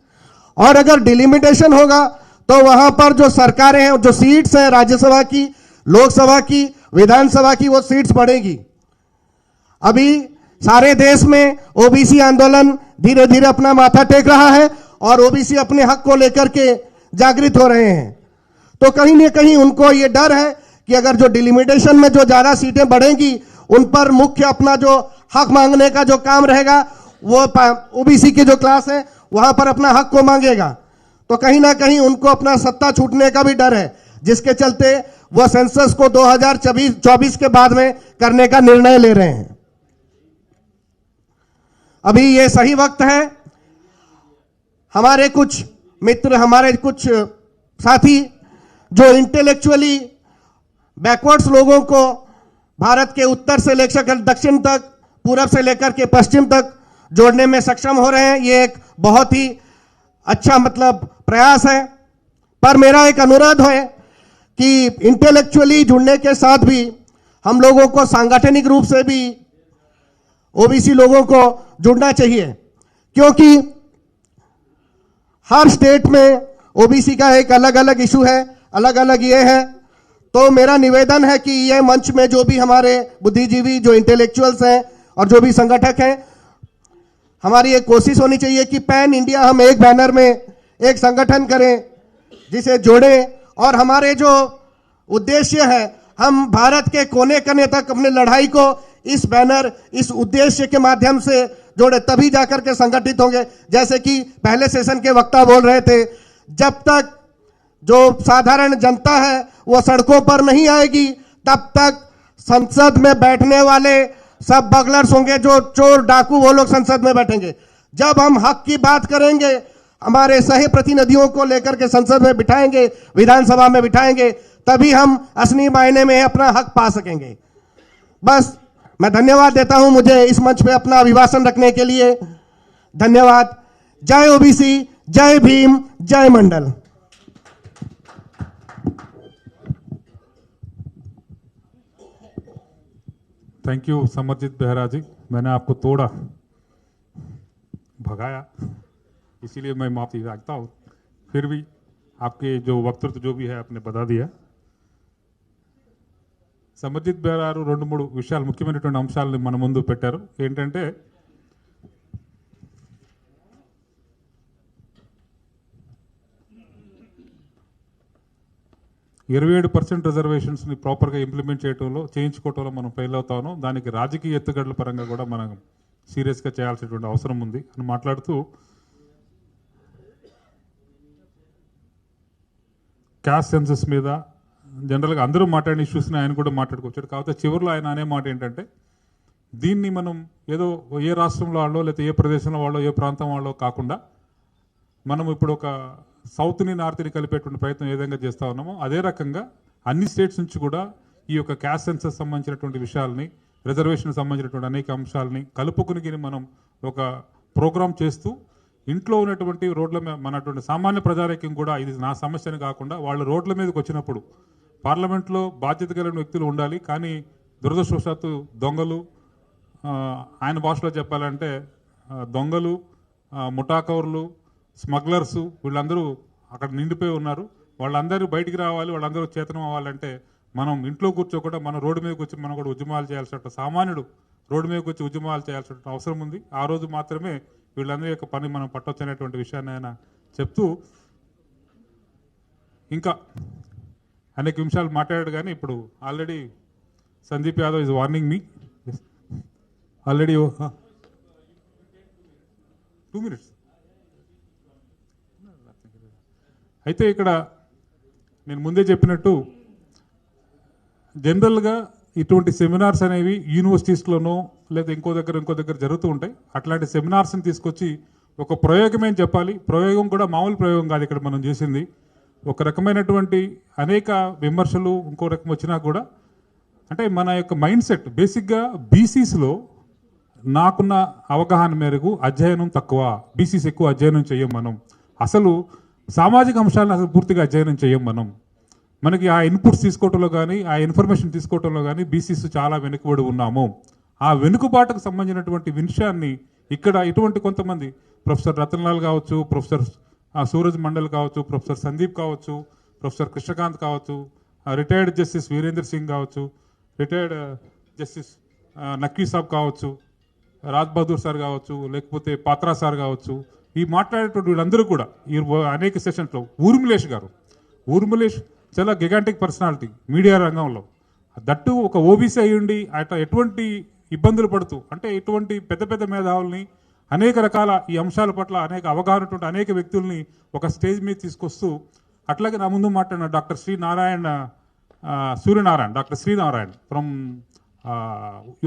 और अगर डिलिमिटेशन होगा तो वहां पर जो सरकारें हैं, जो सीट्स हैं राज्यसभा की, लोकसभा की, विधानसभा की, वो सीट्स बढ़ेगी। अभी सारे देश में ओबीसी आंदोलन धीरे धीरे अपना माथा टेक रहा है और ओबीसी अपने हक को लेकर के जागृत हो रहे हैं। तो कहीं ना कहीं उनको ये डर है कि अगर जो डिलिमिटेशन में जो ज्यादा सीटें बढ़ेंगी, उन पर मुख्य अपना जो हक मांगने का जो काम रहेगा, वो ओबीसी की जो क्लास है वहां पर अपना हक को मांगेगा। तो कहीं ना कहीं उनको अपना सत्ता छूटने का भी डर है, जिसके चलते वह सेंसस को 2024 के बाद में करने का निर्णय ले रहे हैं। अभी ये सही वक्त है। हमारे कुछ मित्र, हमारे कुछ साथी जो इंटेलेक्चुअली बैकवर्ड्स लोगों को भारत के उत्तर से लेकर दक्षिण तक, पूरब से लेकर के पश्चिम तक जोड़ने में सक्षम हो रहे हैं, ये एक बहुत ही अच्छा प्रयास है। पर मेरा एक अनुरोध है कि इंटेलेक्चुअली जुड़ने के साथ भी हम लोगों को सांगठनिक रूप से भी ओबीसी लोगों को जुड़ना चाहिए, क्योंकि हर स्टेट में ओबीसी का एक अलग अलग इशू है, अलग अलग ये है। तो मेरा निवेदन है कि ये मंच में जो भी हमारे बुद्धिजीवी, जो इंटेलेक्चुअल्स हैं और जो भी संगठक हैं, हमारी एक कोशिश होनी चाहिए कि पैन इंडिया हम एक बैनर में एक संगठन करें, जिसे जोड़ें, और हमारे जो उद्देश्य है, हम भारत के कोने कोने तक अपने लड़ाई को इस बैनर, इस उद्देश्य के माध्यम से जोड़े, तभी जाकर के संगठित होंगे। जैसे कि पहले सेशन के वक्ता बोल रहे थे, जब तक जो साधारण जनता है वो सड़कों पर नहीं आएगी, तब तक संसद में बैठने वाले सब बगलर्स होंगे, जो चोर डाकू, वो लोग संसद में बैठेंगे। जब हम हक की बात करेंगे, हमारे सही प्रतिनिधियों को लेकर के संसद में बिठाएंगे, विधानसभा में बिठाएंगे, तभी हम असली मायने में अपना हक पा सकेंगे। बस मैं धन्यवाद देता हूं मुझे इस मंच पे अपना अभिभाषण रखने के लिए। धन्यवाद। जय ओबीसी, जय भीम, जय मंडल। थैंक यू समरजीत बेहरा जी। मैंने आपको तोड़ा, भगाया, इसीलिए मैं माफी चाहता हूँ। फिर भी आपके जो वक्तृत्व जो भी है आपने बता दिया। సమర్జిత్ బెహరారు 2-3 విషయాలు, ముఖ్యమైనటువంటి అంశాలను మన ముందు పెట్టారు. ఏంటంటే %27 రిజర్వేషన్స్ని ప్రాపర్గా ఇంప్లిమెంట్ చేయడంలో, చేయించుకోవడంలో మనం ఫెయిల్ అవుతా ఉన్నాం. దానికి రాజకీయ ఎత్తుగడల పరంగా కూడా మనం సీరియస్గా చేయాల్సినటువంటి అవసరం ఉంది అని మాట్లాడుతూ, క్యాస్ట్ సెన్సస్ మీద జనరల్గా అందరూ మాట్లాడిన ఇష్యూస్ని ఆయన కూడా మాట్లాడుకొచ్చాడు. కాకపోతే చివరిలో ఆయన అనే మాట ఏంటంటే, దీన్ని మనం ఏదో ఏ రాష్ట్రంలో వాళ్ళో, లేకపోతే ఏ ప్రదేశంలో వాళ్ళో, ఏ ప్రాంతం వాళ్ళో కాకుండా, మనం ఇప్పుడు ఒక సౌత్ని నార్త్ని కలిపేటువంటి ప్రయత్నం ఏ విధంగా చేస్తూ ఉన్నామో, అదే రకంగా అన్ని స్టేట్స్ నుంచి కూడా ఈ యొక్క క్యాస్ట్ సెన్సస్ సంబంధించినటువంటి విషయాల్ని, రిజర్వేషన్ సంబంధించినటువంటి అనేక అంశాలని కలుపుకుని మనం ఒక ప్రోగ్రామ్ చేస్తూ, ఇంట్లో ఉన్నటువంటి రోడ్ల మీద మనటువంటి సామాన్య ప్రజారైక్యం కూడా ఇది నా సమస్యని కాకుండా, వాళ్ళు రోడ్ల మీదకి వచ్చినప్పుడు పార్లమెంట్లో బాధ్యత కలిగిన వ్యక్తులు ఉండాలి. కానీ దురదృష్టవశాత్తు దొంగలు, ఆయన భాషలో చెప్పాలంటే దొంగలు, ముఠాకౌర్లు, స్మగ్లర్స్, వీళ్ళందరూ అక్కడ నిండిపోయి ఉన్నారు. వాళ్ళందరూ బయటికి రావాలి, వాళ్ళందరూ చేతనం అవ్వాలంటే మనం ఇంట్లో కూర్చోకుండా మనం రోడ్డు మీదకి వచ్చి మనం కూడా ఉద్యమాలు చేయాల్సిన, సామాన్యుడు రోడ్డు మీదకి వచ్చి ఉద్యమాలు చేయాల్సిన అవసరం ఉంది. ఆ రోజు మాత్రమే వీళ్ళందరి యొక్క పని మనం పట్టొచ్చు అనేటువంటి విషయాన్ని ఆయన చెప్తూ, ఇంకా అనేక నిమిషాలు మాట్లాడాడు. కానీ ఇప్పుడు already Sandeep Yadav is warning me already. 2 minutes. అయితే ఇక్కడ నేను ముందే చెప్పినట్టు జనరల్గా ఇటువంటి సెమినార్స్ అనేవి యూనివర్సిటీస్లోనో లేదా ఇంకో దగ్గర జరుగుతూ ఉంటాయి. అట్లాంటి సెమినార్స్ని తీసుకొచ్చి ఒక ప్రయోగమేం చెప్పాలి, ప్రయోగం కూడా మామూలు ప్రయోగం కాదు ఇక్కడ మనం చేసింది. ఒక రకమైనటువంటి అనేక విమర్శలు ఇంకో రకం వచ్చినా కూడా అంటే మన యొక్క మైండ్ సెట్ బేసిక్గా బీసీస్లో నాకున్న అవగాహన మేరకు అధ్యయనం తక్కువ, బీసీస్ ఎక్కువ అధ్యయనం చేయం మనం. అసలు సామాజిక అంశాలను అసలు పూర్తిగా అధ్యయనం చేయం మనం. మనకి ఆ ఇన్పుట్స్ తీసుకోవటంలో కానీ ఆ ఇన్ఫర్మేషన్ తీసుకోవటంలో కానీ బీసీస్ చాలా వెనుకబడి ఉన్నాము. ఆ వెనుకబాటుకు సంబంధించినటువంటి విషయాన్ని ఇక్కడ ఇటువంటి కొంతమంది ప్రొఫెసర్ రతన్లాల్ కావచ్చు, ప్రొఫెసర్ సూరజ్ మండల్ కావచ్చు, ప్రొఫెసర్ సందీప్ కావచ్చు, ప్రొఫెసర్ కృష్ణకాంత్ కావచ్చు, రిటైర్డ్ జస్టిస్ వీరేంద్ర సింగ్ కావచ్చు, రిటైర్డ్ జస్టిస్ నక్వీ సాబ్ కావచ్చు, రాజ్ బహదూర్ సార్ కావచ్చు, లేకపోతే పాత్రా సార్ కావచ్చు, ఈ మాట్లాడేటువంటి వీళ్ళందరూ కూడా ఈ అనేక సెషన్స్లో ఊర్మిళేష్ గారు, ఊర్మిళేష్ చాలా గిగాంటిక్ పర్సనాలిటీ మీడియా రంగంలో, దట్టు ఒక ఓబీసీ అయ్యుండి అట్లా ఎటువంటి ఇబ్బందులు పడుతూ అంటే ఇటువంటి పెద్ద పెద్ద మేధావుల్ని అనేక రకాల ఈ అంశాల పట్ల అనేక అవగాహన అనేక వ్యక్తుల్ని ఒక స్టేజ్ మీద తీసుకొస్తూ, అట్లాగే నా ముందు మాట్లాడిన డాక్టర్ శ్రీనారాయణ ఫ్రమ్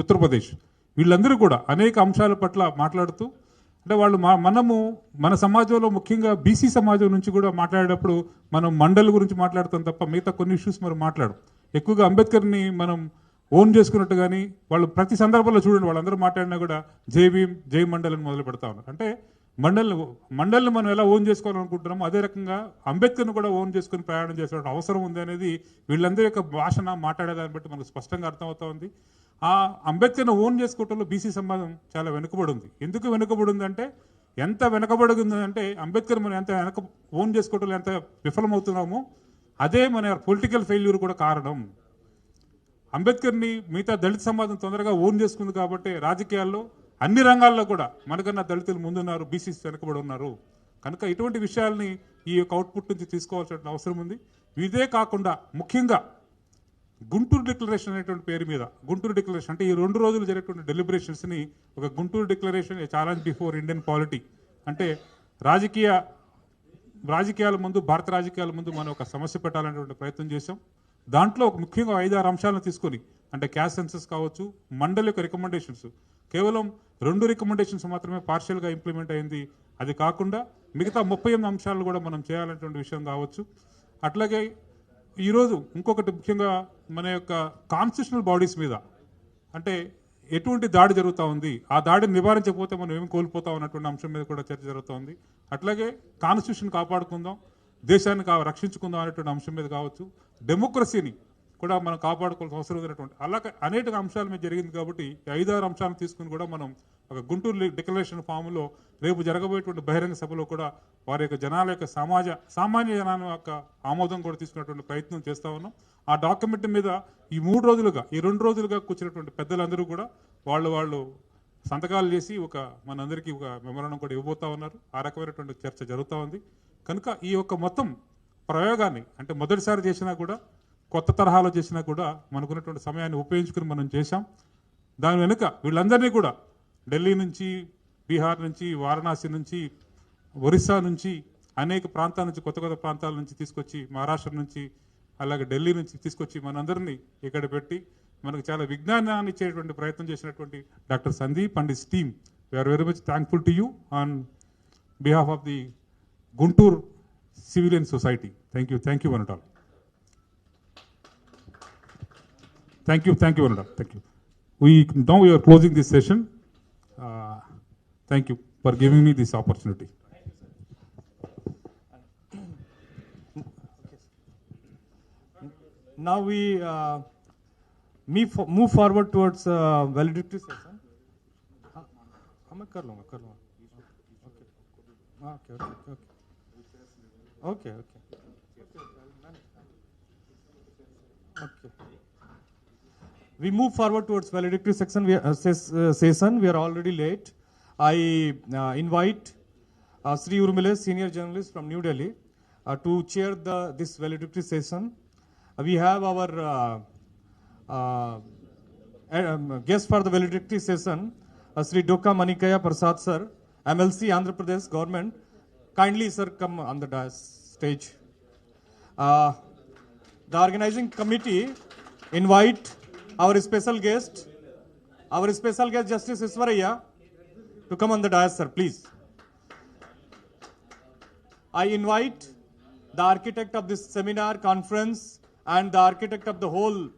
ఉత్తరప్రదేశ్, వీళ్ళందరూ కూడా అనేక అంశాల పట్ల మాట్లాడుతూ అంటే వాళ్ళు మన సమాజంలో ముఖ్యంగా బీసీ సమాజం నుంచి కూడా మాట్లాడేటప్పుడు మనం మండల్ గురించి మాట్లాడతాం తప్ప మిగతా కొన్ని ఇష్యూస్ మనం మాట్లాడడం. ఎక్కువగా అంబేద్కర్ని మనం ఓన్ చేసుకున్నట్టు కానీ వాళ్ళు ప్రతి సందర్భంలో చూడండి వాళ్ళందరూ మాట్లాడినా కూడా జై భీమ్, జై మండల్ అని మొదలు పెడతా ఉన్నారు. అంటే మండల్ని మనం ఎలా ఓన్ చేసుకోవాలనుకుంటున్నామో అదే రకంగా అంబేద్కర్ని కూడా ఓన్ చేసుకుని ప్రయాణం చేసే అవసరం ఉంది అనేది వీళ్ళందరి యొక్క భాషన మాట్లాడేదాన్ని బట్టి మనకు స్పష్టంగా అర్థమవుతా ఉంది. ఆ అంబేద్కర్ని ఓన్ చేసుకోవటంలో బీసీ సమాజం చాలా వెనుకబడి ఉంది. ఎందుకు వెనుకబడి ఉందంటే ఎంత వెనుకబడి ఉందంటే అంబేద్కర్ మనం ఎంత ఓన్ చేసుకోవటంలో ఎంత విఫలమవుతున్నామో అదే మన పొలిటికల్ ఫెయిల్యూర్ కూడా కారణం. అంబేద్కర్ని మిగతా దళిత సమాజం తొందరగా ఓన్ చేసుకుంది కాబట్టి రాజకీయాల్లో అన్ని రంగాల్లో కూడా మనకన్నా దళితులు ముందున్నారు, బీసీస్ వెనుకబడి ఉన్నారు. కనుక ఇటువంటి విషయాల్ని ఈ యొక్క అవుట్పుట్ నుంచి తీసుకోవాల్సిన అవసరం ఉంది. ఇదే కాకుండా ముఖ్యంగా గుంటూరు డిక్లరేషన్ అనేటువంటి పేరు మీద, గుంటూరు డిక్లరేషన్ అంటే ఈ 2 రోజులు జరిగేటువంటి డెలిబరేషన్స్ని ఒక గుంటూరు డిక్లరేషన్ ఏ ఛాలెంజ్ బిఫోర్ ఇండియన్ పాలిటీ అంటే రాజకీయాల ముందు, భారత రాజకీయాల ముందు మనం ఒక సమస్య పెట్టాలనేటువంటి ప్రయత్నం చేశాం. దాంట్లో ఒక ముఖ్యంగా 5-6 అంశాలను తీసుకొని అంటే క్యాస్ట్ సెన్సస్ కావచ్చు, మండలి యొక్క రికమెండేషన్స్ కేవలం 2 రికమెండేషన్స్ మాత్రమే పార్షియల్గా ఇంప్లిమెంట్ అయింది. అది కాకుండా మిగతా 38 అంశాలను కూడా మనం చేయాలనేటువంటి విషయం కావచ్చు. అట్లాగే ఈరోజు ఇంకొకటి ముఖ్యంగా మన యొక్క కాన్స్టిట్యూషనల్ బాడీస్ మీద అంటే ఎటువంటి దాడి జరుగుతూ ఉంది, ఆ దాడిని నివారించకపోతే మనం ఏమి కోల్పోతాం అన్నటువంటి అంశం మీద కూడా చర్చ జరుగుతోంది. అట్లాగే కాన్స్టిట్యూషన్ కాపాడుకుందాం, దేశాన్ని రక్షించుకుందాం అనేటువంటి అంశం మీద కావచ్చు, డెమోక్రసీని కూడా మనం కాపాడుకోవాల్సిన అవసరం ఉన్నటువంటి అలాగే అనేక అంశాల మీద జరిగింది. కాబట్టి 5-6 అంశాలను తీసుకుని కూడా మనం ఒక గుంటూరు డిక్లరేషన్ ఫామ్లో రేపు జరగబోయేటువంటి బహిరంగ సభలో కూడా వారి యొక్క జనాల యొక్క సామాన్య జనాల యొక్క ఆమోదం కూడా తీసుకునేటువంటి ప్రయత్నం చేస్తూ ఉన్నాం. ఆ డాక్యుమెంట్ మీద ఈ 2 రోజులుగా కూర్చున్నటువంటి పెద్దలందరూ కూడా వాళ్ళు సంతకాలు చేసి మనందరికీ ఒక మెమోరాండం కూడా ఇవ్వబోతా ఉన్నారు. ఆ రకమైనటువంటి చర్చ జరుగుతూ ఉంది. కనుక ఈ యొక్క మొత్తం ప్రయోగాన్ని అంటే మొదటిసారి చేసినా కూడా కొత్త తరహాలో చేసినా కూడా మనకున్నటువంటి సమయాన్ని ఉపయోగించుకుని మనం చేశాం. దాని వెనుక వీళ్ళందరినీ కూడా ఢిల్లీ నుంచి, బీహార్ నుంచి, వారణాసి నుంచి, ఒరిస్సా నుంచి అనేక ప్రాంతాల నుంచి, కొత్త ప్రాంతాల నుంచి తీసుకొచ్చి, మహారాష్ట్ర నుంచి అలాగే ఢిల్లీ నుంచి తీసుకొచ్చి మనందరినీ ఇక్కడ పెట్టి మనకు చాలా విజ్ఞానాన్ని ఇచ్చేటువంటి ప్రయత్నం చేసినటువంటి doctor Sandeep and his team, we are very much thankful to you on behalf of the Guntur civilian society. Thank you one and all. Thank you, Vanada. Thank you. Now we are closing this session. Thank you for giving me this opportunity. Now we move forward towards valedictory session. मैं कर लूँगा. Okay. We move forward towards valedictory session. We are already late. I invite Sri Urmilesh, senior journalist from New Delhi, to chair this valedictory session. We have our guest for the valedictory session, Sri Dokka Manikaya Prasad sir, MLC Andhra Pradesh government. Kindly, sir, come on the stage. The organizing committee invite our special guest Justice Iswaraya, to come on the dais, sir, please. I invite the architect of this seminar, conference, and the architect of the whole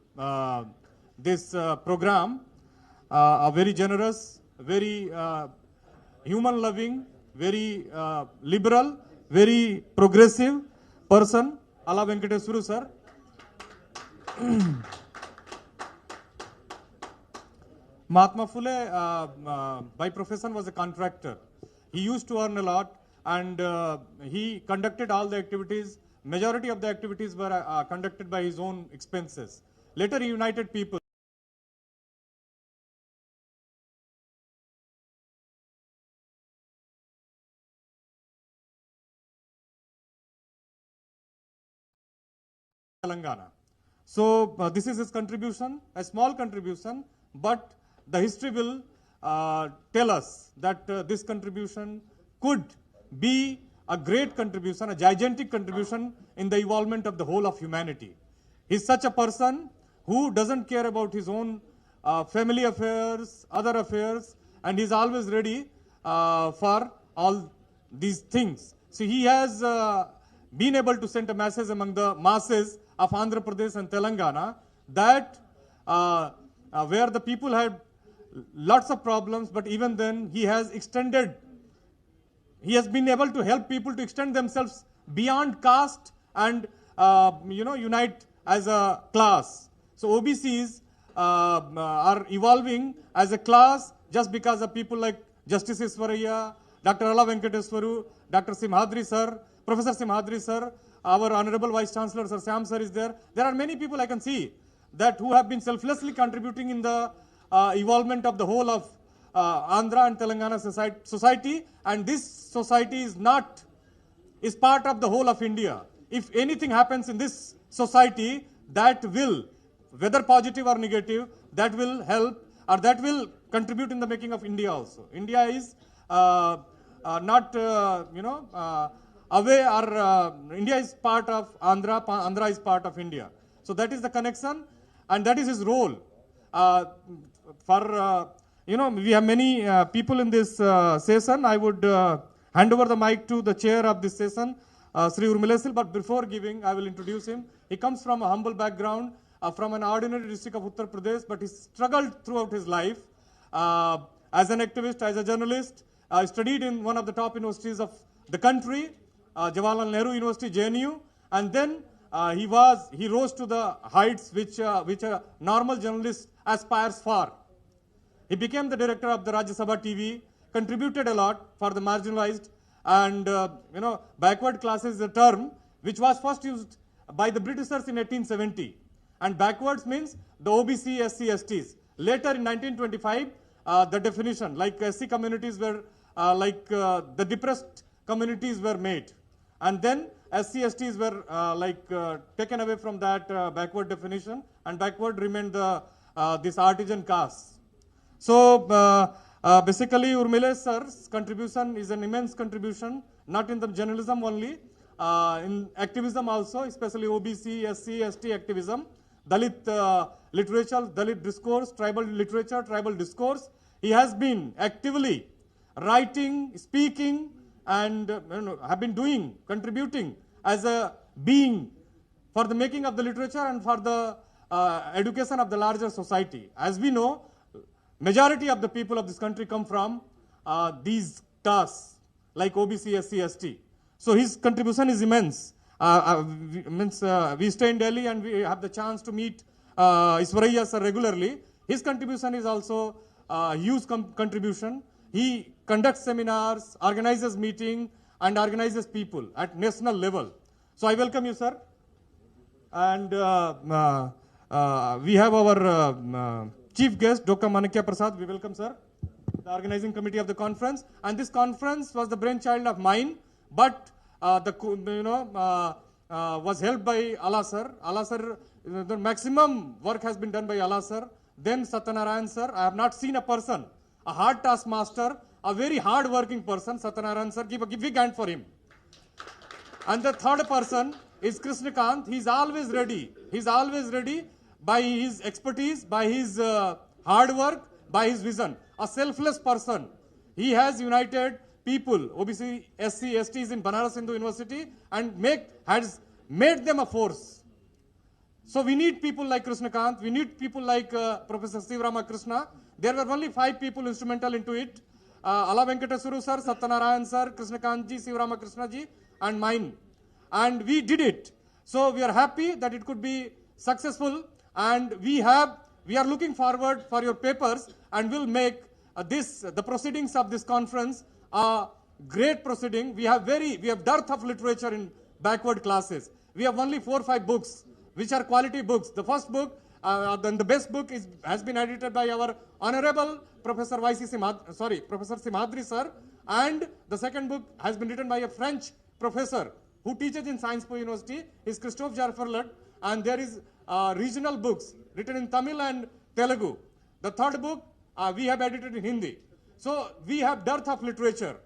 this program, a very generous, very human-loving, very liberal, very progressive person, Ala Venkateswaru, sir. Mahatma Phule, by profession, was a contractor. He used to earn a lot, and he conducted all the activities. Majority of the activities were conducted by his own expenses. Later, he united people. Telangana. So this is his contribution, a small contribution, but the history will tell us that this contribution could be a great contribution, a gigantic contribution in the evolvement of the whole of humanity. He's such a person who doesn't care about his own family affairs, other affairs, and he's always ready for all these things. So he has been able to send a message among the masses of Andhra Pradesh and Telangana that where the people had lots of problems, but even then he has been able to help people to extend themselves beyond caste and unite as a class. So OBCs are evolving as a class just because of people like Justice Iswaraya, Dr. Ala Venkateswaru, Dr. Simhadri sir, Professor Simhadri sir, our Honorable Vice Chancellor Sir Sam sir is there. There are many people I can see that who have been selflessly contributing in the evolvement of the whole of Andhra and Telangana society, and this society is part of the whole of India. If anything happens in this society, that will, whether positive or negative, that will help or that will contribute in the making of India also. India is not, away, or India is part of Andhra, Andhra is part of India. So that is the connection, and that is his role. We have many people in this session. I would hand over the mic to the chair of this session, Sri Urmilesil, but before giving, I will introduce him. He comes from a humble background, from an ordinary district of Uttar Pradesh, but he struggled throughout his life as an activist, as a journalist. Studied in one of the top universities of the country, Jawaharlal Nehru University, JNU, and then he rose to the heights which a normal journalist aspires for. He became the director of the Rajya Sabha TV, contributed a lot for the marginalized, and backward classes is a term which was first used by the Britishers in 1870, and backwards means the OBC, SC, STs. Later in 1925, the definition, like SC communities were the depressed communities were made, and then SC, STs were taken away from that backward definition, and backward remained this artisan caste. So basically, Urmile sir's contribution is an immense contribution, not in the journalism only, in activism also, especially OBC, SC, ST activism, Dalit literature, Dalit discourse, tribal literature, tribal discourse. He has been actively writing, speaking, and have been contributing as a being for the making of the literature and for the education of the larger society. As we know, majority of the people of this country come from these castes like OBC, SC, ST. So his contribution is immense. We stay in Delhi and we have the chance to meet Iswaraya sir regularly. His contribution is also a huge contribution. He conducts seminars, organizes meetings, and organizes people at national level. So I welcome you, sir. And we have our chief guest, Dr. Manakya Prasad. We welcome, sir. The organizing committee of the conference. And this conference was the brainchild of mine, but was helped by Allah sir. Allah sir, the maximum work has been done by Allah sir. Then Satyanarayan sir. I have not seen a person, a hard taskmaster, a very hard-working person, Satyanarayan sir. Give a big hand for him. And the third person is Krishnakant. He's always ready. He's always ready by his expertise, by his hard work, by his vision. A selfless person. He has united people, OBC, SC, STs in Banaras Hindu University and has made them a force. So we need people like Krishnakant. We need people like Professor Sivarama Krishna. There were only 5 people instrumental into it. Ala Venkateswaru sir, Satyanarayan sir, Krishnakant ji, Sivarama Krishna ji, and mine. And we did it. So we are happy that it could be successful, and we are looking forward for your papers, and we'll make the proceedings of this conference a great proceeding. We have dearth of literature in backward classes. We have only 4 or 5 books which are quality books. The first book, the best book has been edited by our Honorable Professor Professor Simhadri sir, and the second book has been written by a French professor who teaches in Sciences Po University, is Christophe Jarferlet, and there is regional books written in Tamil and Telugu. The third book we have edited in Hindi. So we have dearth of literature.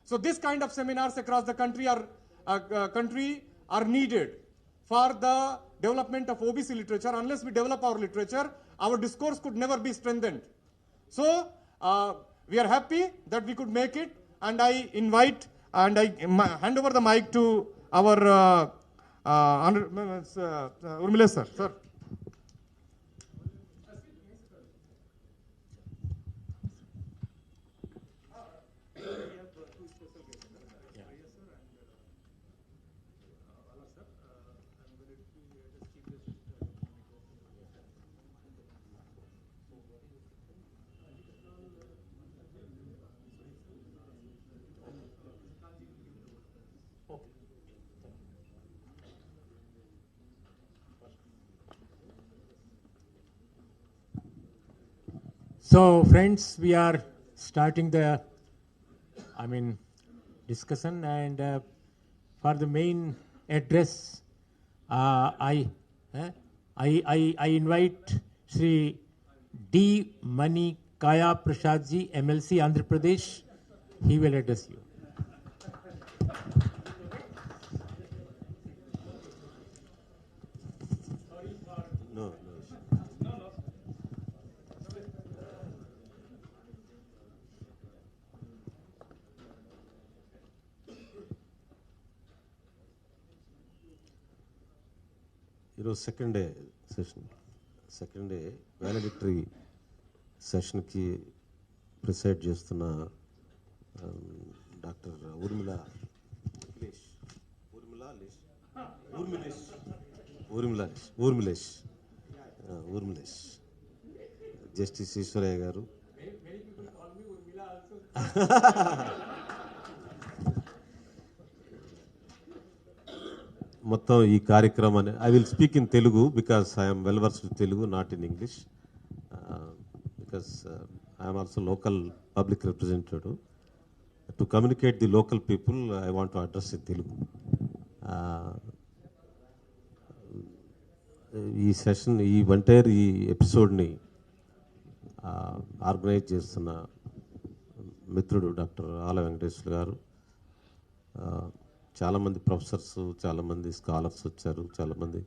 So this kind of seminars across the country are needed for the development of OBC literature. Unless we develop our literature, our discourse could never be strengthened. So we are happy that we could make it, and I invite and I hand over the mic to our Urmila sir. Sir. So friends, we are starting the discussion, and for the main address, I invite Shri D. Mani Kaya Prasad ji, MLC Andhra Pradesh. He will address you. ఈరోజు second day వాలిడిటరీ సెషన్కి preside చేస్తున్న doctor ఊర్మిళేష్ justice Eshwaraiah గారు, మొత్తం ఈ కార్యక్రమాన్ని I will speak in Telugu because I'm well versed Telugu, not in English, because I'm also local public representative. To communicate the local people I want to address in Telugu. ఈ session, ఈ ఎపిసోడ్ని organise చేస్తున్న మిత్రుడు doctor ఆల వెంకటేశ్వర గారు, చాలామంది ప్రొఫెసర్స్, చాలామంది scholars వచ్చారు, చాలామంది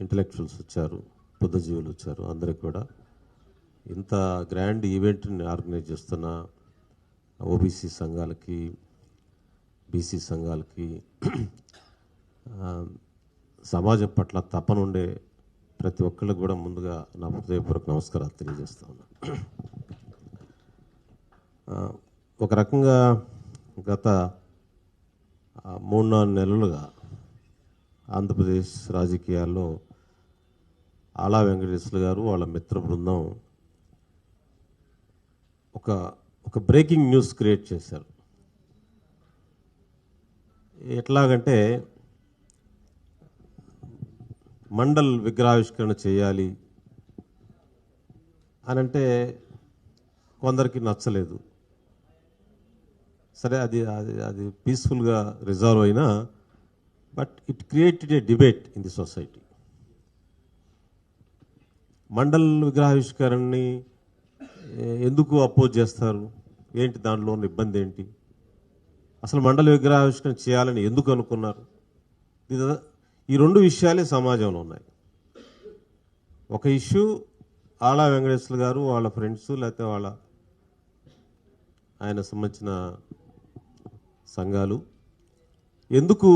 ఇంటలెక్చువల్స్ వచ్చారు, బుద్ధజీవులు వచ్చారు. అందరికి కూడా ఇంత గ్రాండ్ ఈవెంట్ని ఆర్గనైజ్ చేస్తున్న ఓబీసీ సంఘాలకి, బీసీ సంఘాలకి, సమాజం పట్ల తపనుండే ప్రతి ఒక్కళ్ళకి కూడా ముందుగా నా హృదయపూర్వక నమస్కారాలు తెలియజేస్తా ఉన్నా. ఒక రకంగా గత 3-4 నెలలుగా ఆంధ్రప్రదేశ్ రాజకీయాల్లో ఆలా వెంకటేశ్వర గారు, వాళ్ళ మిత్ర బృందం ఒక బ్రేకింగ్ న్యూస్ క్రియేట్ చేశారు. ఎట్లాగంటే మండల్ విగ్రహావిష్కరణ చేయాలి అని అంటే కొందరికి నచ్చలేదు. సరే, అది పీస్ఫుల్గా రిజాల్వ్ అయినా, but it created a debate in the society. Mandal విగ్రహావిష్కరణని ఎందుకు అపోజ్ చేస్తారు, ఏంటి దాంట్లో ఉన్న ఇబ్బంది ఏంటి, అసలు మండల విగ్రహావిష్కరణ చేయాలని ఎందుకు అనుకున్నారు? ఈ రెండు విషయాలే సమాజంలో ఉన్నాయి. ఒక ఇష్యూ ఆళ్ళ వెంకటేశ్వర గారు వాళ్ళ ఫ్రెండ్స్ లేకపోతే వాళ్ళ ఆయన సంబంధించిన సంఘాలు ఎందుకు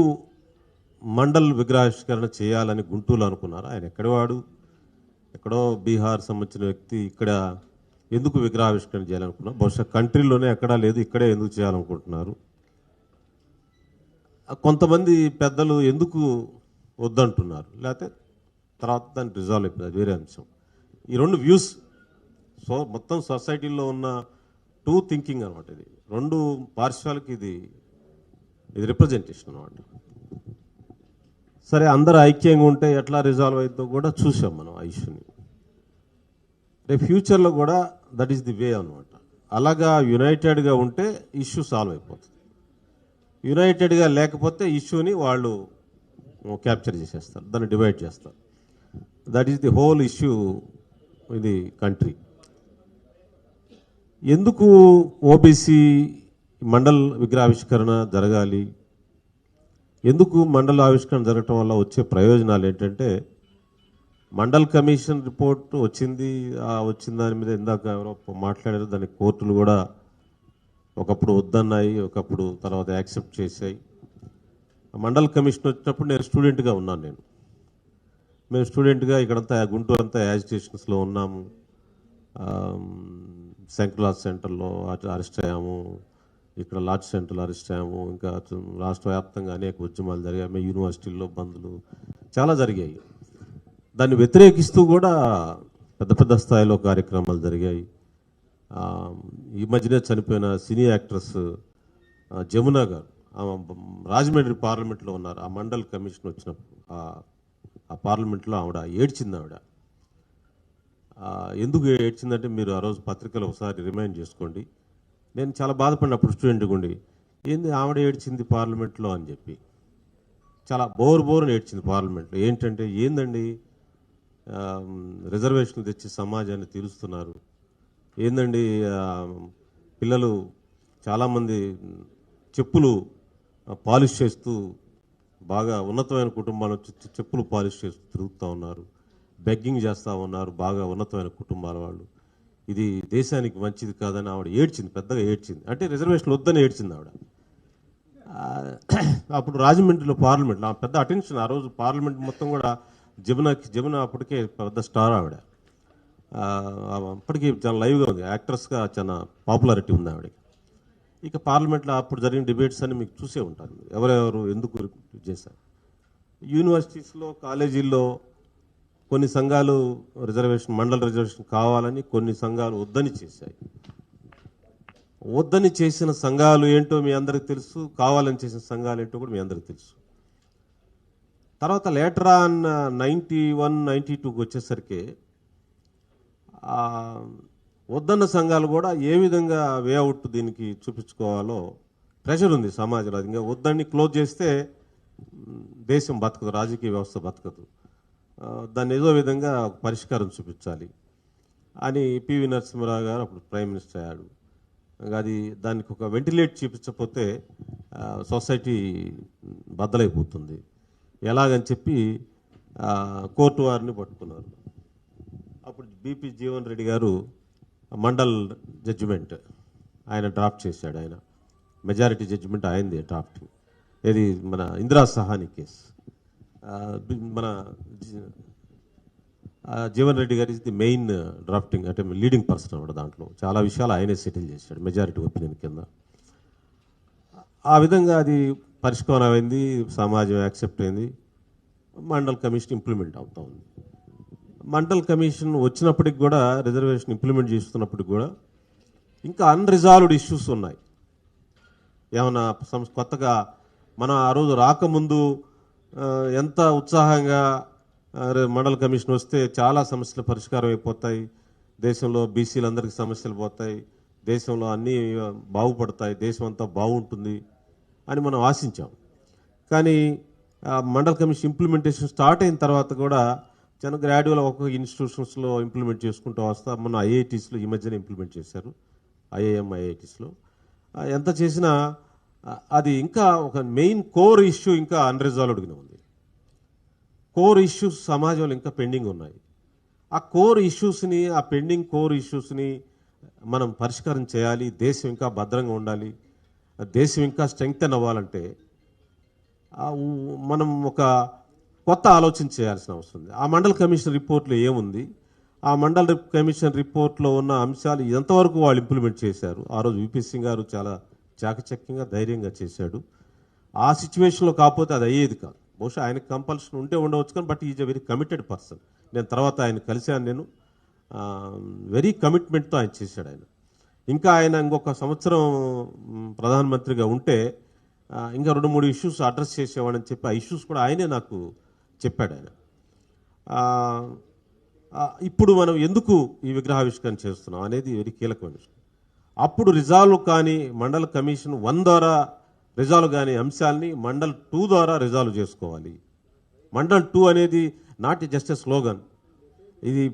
మండల్ విగ్రహావిష్కరణ చేయాలని గుంటూరులో అనుకున్నారు. ఆయన ఎక్కడవాడు, ఎక్కడో బీహార్ సంబంధించిన వ్యక్తి ఇక్కడ ఎందుకు విగ్రహావిష్కరణ చేయాలనుకున్నారు? బహుశా కంట్రీలోనే ఎక్కడా లేదు, ఇక్కడే ఎందుకు చేయాలనుకుంటున్నారు? కొంతమంది పెద్దలు ఎందుకు వద్దంటున్నారు, లేకపోతే తర్వాత దాన్ని రిజాల్వ్ అయిపోయింది, అది వేరే అంశం. ఈ రెండు వ్యూస్ మొత్తం సొసైటీలో ఉన్న టూ థింకింగ్ అనమాట. ఇది రెండు పార్శ్వాలకి ఇది రిప్రజెంటేషన్ అనమాట. సరే, అందరూ ఐక్యంగా ఉంటే ఎట్లా రిజాల్వ్ అవుతుందో కూడా చూసాం మనం ఆ ఇష్యూని. రేపు ఫ్యూచర్లో కూడా దట్ ఈస్ ది వే అనమాట. అలాగా యునైటెడ్గా ఉంటే ఇష్యూ సాల్వ్ అయిపోతుంది. యునైటెడ్గా లేకపోతే ఇష్యూని వాళ్ళు క్యాప్చర్ చేసేస్తారు, దాన్ని డివైడ్ చేస్తారు. That is the whole issue ఇది కంట్రీ. ఎందుకు ఓబీసీ మండల్ విగ్రహావిష్కరణ జరగాలి, ఎందుకు మండల ఆవిష్కరణ జరగటం వల్ల వచ్చే ప్రయోజనాలు ఏంటంటే, మండల్ కమిషన్ రిపోర్ట్ వచ్చింది, వచ్చిన దాని మీద ఇందాక ఎవరో మాట్లాడారు, దాని కోర్టులు కూడా ఒకప్పుడు వద్దన్నాయి, ఒకప్పుడు తర్వాత యాక్సెప్ట్ చేశాయి. మండల్ కమిషన్ వచ్చినప్పుడు నేను స్టూడెంట్గా ఉన్నాను. మేము స్టూడెంట్గా ఇక్కడంతా గుంటూరు అంతా యాజిటేషన్స్లో ఉన్నాము. శంకర్లాజ్ సెంటర్లో అరెస్ట్ అయ్యాము, ఇక్కడ లార్జ్ సెంటర్లో అరెస్ట్ అయ్యాము, ఇంకా రాష్ట్ర వ్యాప్తంగా అనేక ఉద్యమాలు జరిగాయి. మేము యూనివర్సిటీల్లో బంద్లు చాలా జరిగాయి. దాన్ని వ్యతిరేకిస్తూ కూడా పెద్ద పెద్ద స్థాయిలో కార్యక్రమాలు జరిగాయి. ఈ మధ్యనే చనిపోయిన సినీ యాక్ట్రెస్ జమున గారు రాజమండ్రి పార్లమెంట్లో ఉన్నారు. ఆ మండల్ కమిషన్ వచ్చినప్పుడు ఆ పార్లమెంట్లో ఆవిడ ఏడ్చింది. ఆవిడ ఎందుకు ఏడ్చిందంటే, మీరు ఆ రోజు పత్రికలో ఒకసారి రిమైండ్ చేసుకోండి. నేను చాలా బాధపడినప్పుడు స్టూడెంట్గా ఉండి, ఏంది ఆవిడ ఏడ్చింది పార్లమెంట్లో అని చెప్పి, చాలా బోరుని ఏడ్చింది పార్లమెంట్లో. ఏంటంటే, ఏందండి రిజర్వేషన్లు తెచ్చి సమాజాన్ని తీరుస్తున్నారు, ఏందండి పిల్లలు చాలామంది చెప్పులు పాలిష్ చేస్తూ, బాగా ఉన్నతమైన కుటుంబాలు చెప్పులు పాలిష్ చేస్తూ తిరుగుతూ ఉన్నారు, బెగ్గింగ్ చేస్తూ ఉన్నారు బాగా ఉన్నతమైన కుటుంబాల వాళ్ళు. ఇది దేశానికి మంచిది కాదని ఆవిడ ఏడ్చింది, పెద్దగా ఏడ్చింది. అంటే రిజర్వేషన్లు వద్దని ఏడ్చింది ఆవిడ. అప్పుడు రాజమండ్రిలో పార్లమెంట్లో పెద్ద అటెన్షన్. ఆ రోజు పార్లమెంట్ మొత్తం కూడా జమున అప్పటికే పెద్ద స్టార్ ఆవిడ. అప్పటికి చాలా లైవ్గా ఉంది, యాక్ట్రెస్గా చాలా పాపులారిటీ ఉంది ఆవిడకి. ఇక పార్లమెంట్లో అప్పుడు జరిగిన డిబేట్స్ అని మీకు చూసే ఉంటారు, ఎవరెవరు ఎందుకు చేశారు. యూనివర్సిటీస్లో కాలేజీల్లో కొన్ని సంఘాలు రిజర్వేషన్, మండల రిజర్వేషన్ కావాలని కొన్ని సంఘాలు వద్దని చేశాయి. వద్దని చేసిన సంఘాలు ఏంటో మీ అందరికి తెలుసు, కావాలని చేసిన సంఘాలు ఏంటో కూడా మీ అందరికి తెలుసు. తర్వాత లేటర్ ఆన్ 91, 92కి వచ్చేసరికి వద్దన్న సంఘాలు కూడా ఏ విధంగా వేఅవుట్ దీనికి చూపించుకోవాలో ప్రెషర్ ఉంది సమాజంలో. ఇంకా వద్దని క్లోజ్ చేస్తే దేశం బతకదు, రాజకీయ వ్యవస్థ బతకదు, దాన్ని ఏదో విధంగా పరిష్కారం చూపించాలి అని పివి నరసింహరావు గారు అప్పుడు ప్రైమ్ మినిస్టర్ అయ్యాడు. అది దానికి ఒక వెంటిలేట్ చూపించకపోతే సొసైటీ బద్దలైపోతుంది, ఎలాగని చెప్పి కోర్టు వారిని పట్టుకున్నారు. అప్పుడు బీపీ జీవన్ రెడ్డి గారు మండల్ జడ్జిమెంట్ ఆయన డ్రాఫ్ట్ చేశాడు. ఆయన మెజారిటీ జడ్జిమెంట్ ఆయనది డ్రాఫ్టింగ్. ఇది మన ఇందిరా సహాని కేసు. మన జీవన్ రెడ్డి గారు ఇస్ ది మెయిన్ డ్రాఫ్టింగ్, అంటే లీడింగ్ పర్సన్ అన్నమాట. దాంట్లో చాలా విషయాలు ఆయనే సెటిల్ చేశాడు మెజారిటీ ఒపీనియన్ కింద. ఆ విధంగా అది పరిష్కారం అయింది, సమాజం యాక్సెప్ట్ అయింది, మండల్ కమిషన్ ఇంప్లిమెంట్ అవుతూ ఉంది. మండల్ కమిషన్ వచ్చినప్పటికి కూడా, రిజర్వేషన్ ఇంప్లిమెంట్ చేస్తున్నప్పటికి కూడా ఇంకా అన్రిజాల్వ్డ్ ఇష్యూస్ ఉన్నాయి. ఏమన్నా కొత్తగా మనం ఆ రోజు రాకముందు ఎంత ఉత్సాహంగా మండల్ కమిషన్ వస్తే చాలా సమస్యలు పరిష్కారం అయిపోతాయి, దేశంలో బీసీలందరికీ సమస్యలు పోతాయి, దేశంలో అన్నీ బాగుపడతాయి, దేశం అంతా బాగుంటుంది అని మనం ఆశించాం. కానీ మండల్ కమిషన్ ఇంప్లిమెంటేషన్ స్టార్ట్ అయిన తర్వాత కూడా చిన్న గ్రాడ్యువల్ ఒక్కొక్క ఇన్స్టిట్యూషన్స్లో ఇంప్లిమెంట్ చేసుకుంటూ వస్తా. మొన్న ఐఐటీస్లో ఈ మధ్యన ఇంప్లిమెంట్ చేశారు, ఐఐటీస్లో. ఎంత చేసినా అది ఇంకా ఒక మెయిన్ కోర్ ఇష్యూ ఇంకా అన్రిజాల్వ్డ్గానే ఉంది. కోర్ ఇష్యూస్ సమాజంలో ఇంకా పెండింగ్ ఉన్నాయి. ఆ కోర్ ఇష్యూస్ని, ఆ పెండింగ్ కోర్ ఇష్యూస్ని మనం పరిష్కారం చేయాలి. దేశం ఇంకా భద్రంగా ఉండాలి, దేశం ఇంకా స్ట్రెంగ్తెన్ అవ్వాలంటే మనం ఒక కొత్త ఆలోచన చేయాల్సిన అవసరం ఉంది. ఆ మండల్ కమిషన్ రిపోర్ట్లో ఏముంది, ఆ మండల్ కమిషన్ రిపోర్ట్లో ఉన్న అంశాలు ఎంతవరకు వాళ్ళు ఇంప్లిమెంట్ చేశారు. ఆ రోజు విపి సింగ్ గారు చాలా చాకచక్యంగా ధైర్యంగా చేశాడు. ఆ సిచ్యువేషన్లో కాకపోతే అది అయ్యేది కాదు. బహుశా ఆయనకు కంపల్షన్ ఉంటే ఉండవచ్చు కానీ, but is a very committed person. నేను తర్వాత ఆయన కలిశాను, నేను వెరీ కమిట్మెంట్తో ఆయన చేశాడు. ఆయన ఇంకా ఆయన ఇంకొక సంవత్సరం ప్రధానమంత్రిగా ఉంటే ఇంకా 2-3 ఇష్యూస్ అడ్రస్ చేసేవాడని చెప్పి, ఆ ఇష్యూస్ కూడా ఆయనే నాకు చెప్పాడు. ఆయన ఇప్పుడు మనం ఎందుకు ఈ విగ్రహావిష్కరణ చేస్తున్నాం అనేది వెరీ కీలకమైన విషయం. అప్పుడు రిజాల్వ్ కానీ మండల్ కమిషన్ 1 ద్వారా రిజాల్వ్ కానీ అంశాలని మండల్ 2 ద్వారా రిజాల్వ్ చేసుకోవాలి. మండల్ 2 అనేది నాట్ జస్ట్ ఎ స్లోగన్, ఇది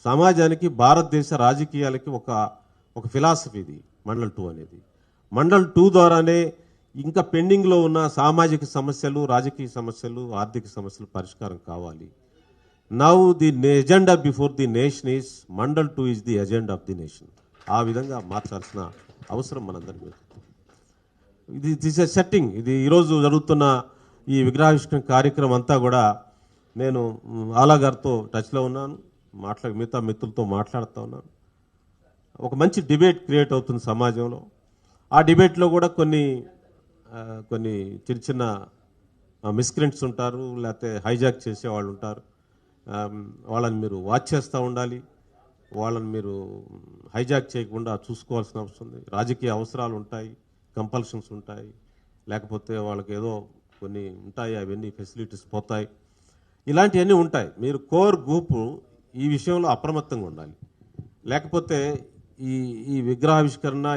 సమాజానికి, భారతదేశ రాజకీయాలకి ఒక ఫిలాసఫీ. ఇది మండల్ 2 అనేది. మండల్ 2 ద్వారానే ఇంకా పెండింగ్లో ఉన్న సామాజిక సమస్యలు, రాజకీయ సమస్యలు, ఆర్థిక సమస్యలు పరిష్కారం కావాలి. Now the agenda before the nation is mandal 2 is the agenda of the nation. ఆ విధంగా మార్చాల్సిన అవసరం మనందరికీ. ఇది ఇస్ ఎ సెట్టింగ్. ఇది ఈరోజు జరుగుతున్న ఈ విగ్రహావిష్కరణ కార్యక్రమం అంతా కూడా నేను ఆలా గారితో టచ్లో ఉన్నాను, మిగతా మిత్రులతో మాట్లాడుతూ ఉన్నాను. ఒక మంచి డిబేట్ క్రియేట్ అవుతుంది సమాజంలో. ఆ డిబేట్లో కూడా కొన్ని చిన్న చిన్న మిస్క్రెంట్స్ ఉంటారు, లేకపోతే హైజాక్ చేసేవాళ్ళు ఉంటారు. వాళ్ళని మీరు వాచ్ చేస్తూ ఉండాలి, వాళ్ళని మీరు హైజాక్ చేయకుండా చూసుకోవాల్సిన అవసరం ఉంది. రాజకీయ అవసరాలు ఉంటాయి, కంపల్షన్స్ ఉంటాయి, లేకపోతే వాళ్ళకి ఏదో కొన్ని ఉంటాయి, అవన్నీ ఫెసిలిటీస్ పోతాయి, ఇలాంటివన్నీ ఉంటాయి. మీరు కోర్ గ్రూపు ఈ విషయంలో అప్రమత్తంగా ఉండాలి. లేకపోతే ఈ విగ్రహావిష్కరణ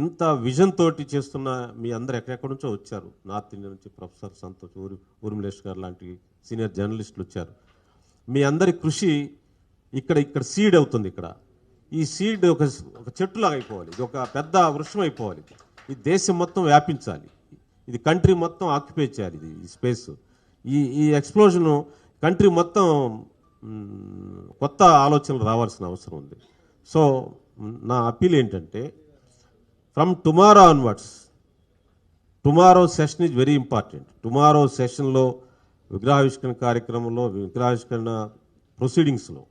ఇంత విజన్ తోటి చేస్తున్న మీ అందరు ఎక్కడెక్కడి నుంచో వచ్చారు. నార్త్ ఇండియా నుంచి ప్రొఫెసర్ సంతోష్, ఊర్మిళేష్ గారు లాంటి సీనియర్ జర్నలిస్టులు వచ్చారు. మీ అందరి కృషి ఇక్కడ సీడ్ అవుతుంది. ఇక్కడ ఈ సీడ్ ఒక చెట్టులాగా అయిపోవాలి, ఇది ఒక పెద్ద వృక్షం అయిపోవాలి. ఈ దేశం మొత్తం వ్యాపించాలి, ఇది కంట్రీ మొత్తం ఆక్యుపై చేయాలి. ఇది ఈ స్పేస్, ఈ ఎక్స్ప్లోజన్ కంట్రీ మొత్తం కొత్త ఆలోచనలు రావాల్సిన అవసరం ఉంది. సో నా అపీల్ ఏంటంటే, from tomorrow onwards, tomorrow session is very important. Tomorrow సెషన్లో విగ్రహావిష్కరణ కార్యక్రమంలో, విగ్రహావిష్కరణ ప్రొసీడింగ్స్లో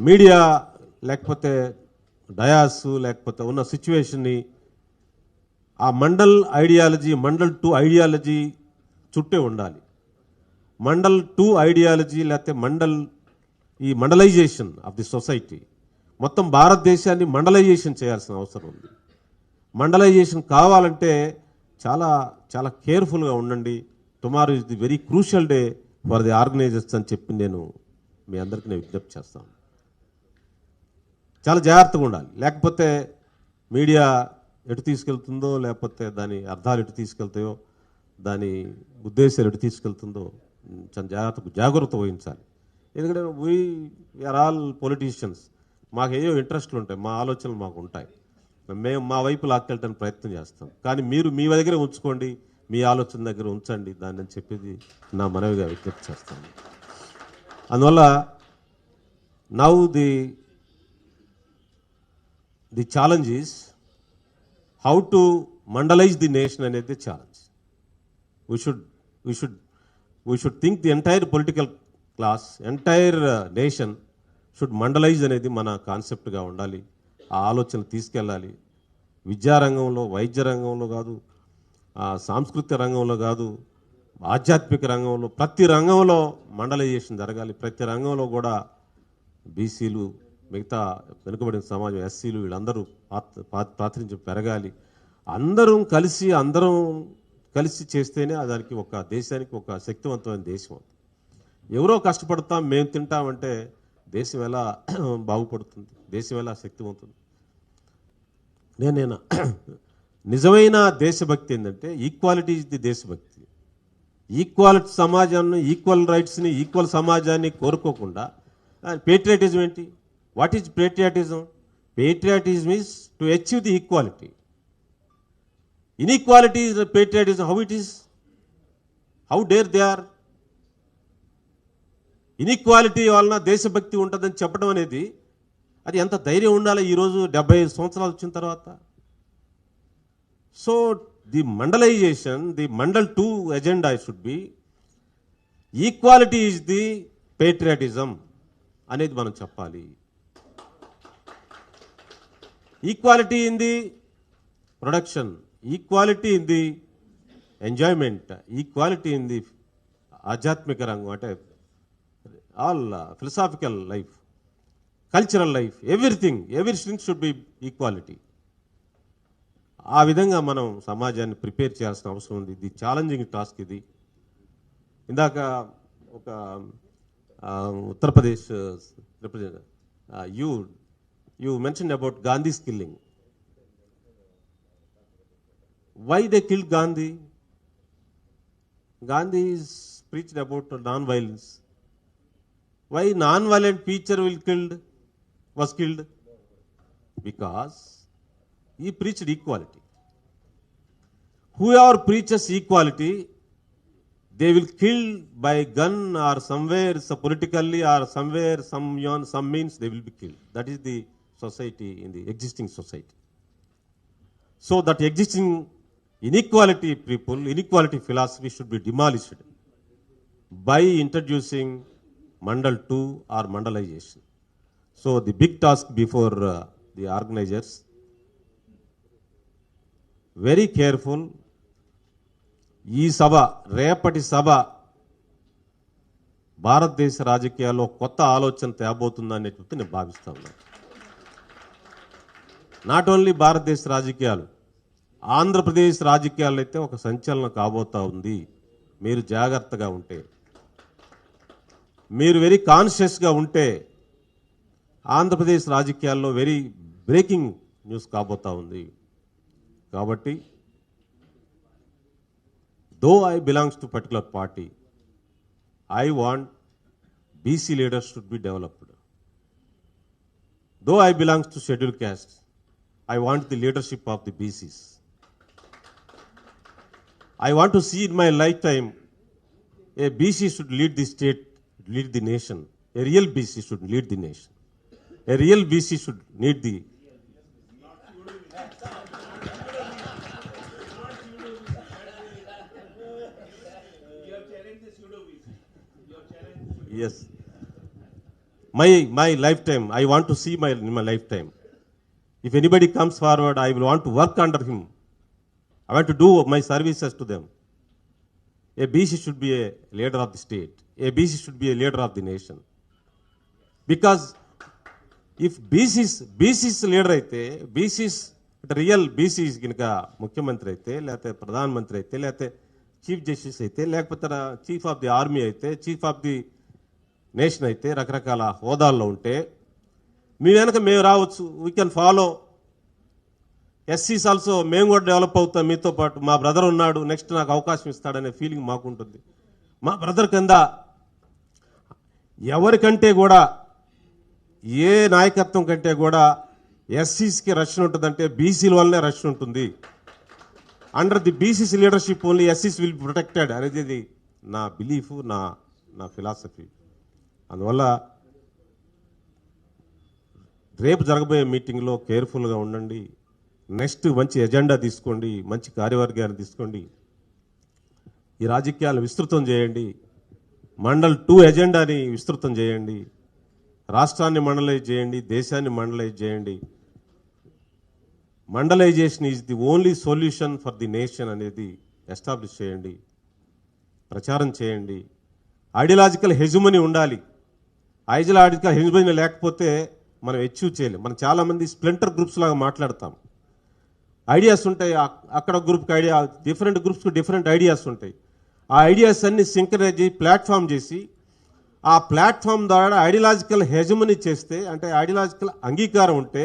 మీడియా లేకపోతే డయాస్ లేకపోతే ఉన్న సిచ్యువేషన్ని ఆ మండల్ ఐడియాలజీ, మండల్ 2 ఐడియాలజీ చుట్టే ఉండాలి. మండల్ 2 ఐడియాలజీ లేకపోతే ఈ మండలైజేషన్ ఆఫ్ ది సొసైటీ, మొత్తం భారతదేశాన్ని మండలైజేషన్ చేయాల్సిన అవసరం ఉంది. మండలైజేషన్ కావాలంటే చాలా చాలా కేర్ఫుల్గా ఉండండి. Tomorrow is the very crucial day for the organisers అని చెప్పి నేను మీ అందరికీ నేను విజ్ఞప్తి చేస్తాను. చాలా జాగ్రత్తగా ఉండాలి, లేకపోతే మీడియా ఎటు తీసుకెళ్తుందో, లేకపోతే దాని అర్థాలు ఎటు తీసుకెళ్తాయో, దాని ఉద్దేశాలు ఎటు తీసుకెళ్తుందో చాలా జాగ్రత్త వహించాలి. ఎందుకంటే వీఆర్ ఆల్ పొలిటీషియన్స్, మాకు ఏవో ఇంట్రెస్ట్లు ఉంటాయి, మా ఆలోచనలు మాకు ఉంటాయి, మేము మా వైపు లాక్కెళ్ళడానికి ప్రయత్నం చేస్తాం. కానీ మీరు మీ దగ్గర ఉంచుకోండి, మీ ఆలోచన దగ్గర ఉంచండి దాన్ని అని చెప్పేది నా మనవిగా విజ్ఞప్తి చేస్తాను. అందువల్ల now the challenge is how to Mandalise the nation అనేది challenge. we should think the entire political class, entire nation should mandalize అనేది మన కాన్సెప్ట్గా ఉండాలి. ఆ ఆలోచన తీసుకెళ్ళాలి. విద్యారంగంలో, వైద్య రంగంలో కాదు, సాంస్కృతిక రంగంలో కాదు, ఆధ్యాత్మిక రంగంలో, ప్రతి రంగంలో మండలైజేషన్ జరగాలి. ప్రతి రంగంలో కూడా బీసీలు, మిగతా వెనుకబడిన సమాజం, ఎస్సీలు, వీళ్ళందరూ ప్రాతినిధ్యం పెరగాలి. అందరం కలిసి చేస్తేనే దానికి ఒక దేశానికి ఒక శక్తివంతమైన దేశం అవుతుంది. ఎవరో కష్టపడతాం, మేము తింటామంటే దేశం ఎలా బాగుపడుతుంది, దేశం ఎలా శక్తివంతుంది? నిజమైన దేశభక్తి ఏంటంటే ఈక్వాలిటీ ఇస్ ది దేశభక్తి. ఈక్వాలిటీ సమాజాన్ని, ఈక్వల్ రైట్స్ని, ఈక్వల్ సమాజాన్ని కోరుకోకుండా పేట్రియాటిజం ఏంటి? What is patriotism? Patriotism is to achieve the equality. Inequality is patriotism. How it is? How dare they are? Inequality వలన దేశభక్తి ఉంటుందని చెప్పడం అనేది అది ఎంత ధైర్యం ఉండాలి ఈరోజు 75 సంవత్సరాలు వచ్చిన తర్వాత. So the Mandalisation, the Mandal 2 agenda should be equality is the patriotism అనేది మనం చెప్పాలి. Equality in the production, equality in the enjoyment, equality in the ఆధ్యాత్మిక రంగం, అంటే all philosophical life, cultural life, everything should be equality. ఆ విధంగా మనం సమాజాన్ని ప్రిపేర్ చేయాల్సిన అవసరం ఉంది. ఇది ఛాలెంజింగ్ టాస్క్. ఇది ఇందాక ఒక Uttar Pradesh representative you mentioned about Gandhi's killing. Why they killed Gandhi? Gandhi is preached about non-violence. Why non-violent preacher was killed? Because he preached equality. Whoever preaches equality, they will kill by gun or somewhere, so politically or somewhere, some means they will be killed. That is the society, in the existing society. So that existing inequality philosophy should be demolished by introducing Mandal 2 or Mandalization. So the big task before the organizers, very careful. ఈ సభ, రేపటి సభ భారతదేశ రాజకీయాల్లో కొత్త ఆలోచన తేబోతుందని చెప్తే నేను భావిస్తా ఉన్నాను. నాట్ ఓన్లీ భారతదేశ రాజకీయాలు, ఆంధ్రప్రదేశ్ రాజకీయాలు అయితే ఒక సంచలనం కాబోతా ఉంది. మీరు జాగ్రత్తగా ఉంటే, మీరు వెరీ కాన్షియస్గా ఉంటే ఆంధ్రప్రదేశ్ రాజకీయాల్లో వెరీ బ్రేకింగ్ న్యూస్ కాబోతా ఉంది. కాబట్టి though I belongs to particular party, I want BC leaders should be developed. Though I belongs to scheduled caste, I want the leadership of the BCs. I want to see in my lifetime a BC should lead the state, lead the nation. A real BC should lead the nation. A real BC should lead the yes. My lifetime, I want to see in my lifetime. If anybody comes forward, I will want to work under him. I want to do my services to them. A BC should be a leader of the state. A BC should be a leader of the nation. Because if BC's leader అయితే, BC's real BC's కనుక ముఖ్యమంత్రి అయితే, లేకపోతే ప్రధానమంత్రి అయితే, లేకపోతే chief justice అయితే, లేకపోతే చీఫ్ ఆఫ్ ది ఆర్మీ అయితే, చీఫ్ ఆఫ్ ది నేషన్ అయితే, రకరకాల హోదాల్లో ఉంటే మీ వెనక మేము రావచ్చు. We can follow. ఎస్సీస్ ఆల్సో, మేము కూడా డెవలప్ అవుతాం మీతో పాటు. మా బ్రదర్ ఉన్నాడు, నెక్స్ట్ నాకు అవకాశం ఇస్తాడనే ఫీలింగ్ మాకుంటుంది. మా బ్రదర్ కింద ఎవరికంటే కూడా, ఏ నాయకత్వం కంటే కూడా ఎస్సీస్కి రక్షణ ఉంటుందంటే బీసీల వల్లనే రక్షణ ఉంటుంది. Under the BCs leadership only ఎస్సీస్ విల్ బి ప్రొటెక్టెడ్ అనేది నా బిలీఫ్, నా ఫిలాసఫీ. అందువల్ల రేపు జరగబోయే మీటింగ్లో కేర్ఫుల్గా ఉండండి. నెక్స్ట్ మంచి ఎజెండా తీసుకోండి, మంచి కార్యవర్గాన్ని తీసుకోండి. ఈ రాజకీయాలు విస్తృతం చేయండి. మండల్ 2 ఎజెండాని విస్తృతం చేయండి. రాష్ట్రాన్ని మండలైజ్ చేయండి, దేశాన్ని మండలైజ్ చేయండి. Mandalisation is the only solution for the nation అనేది ఎస్టాబ్లిష్ చేయండి, ప్రచారం చేయండి. ఐడియాలజికల్ హెజుమనీ ఉండాలి. ఐడియాలజికల్ హెజుమనీ లేకపోతే మనం అచీవ్ చేయలేం. మనం చాలామంది స్ప్లింటర్ గ్రూప్స్ లాగా మాట్లాడతాం. ఐడియాస్ ఉంటాయి, అక్కడ గ్రూప్కి ఐడియా, డిఫరెంట్ గ్రూప్స్కి డిఫరెంట్ ఐడియాస్ ఉంటాయి. ఆ ఐడియాస్ అన్ని సింక్రనైజ్ చేసి ప్లాట్ఫామ్ చేసి, ఆ ప్లాట్ఫామ్ ద్వారా ఐడియాలజికల్ హెజమనీ చేస్తే, అంటే ఐడియాలజికల్ అంగీకారం ఉంటే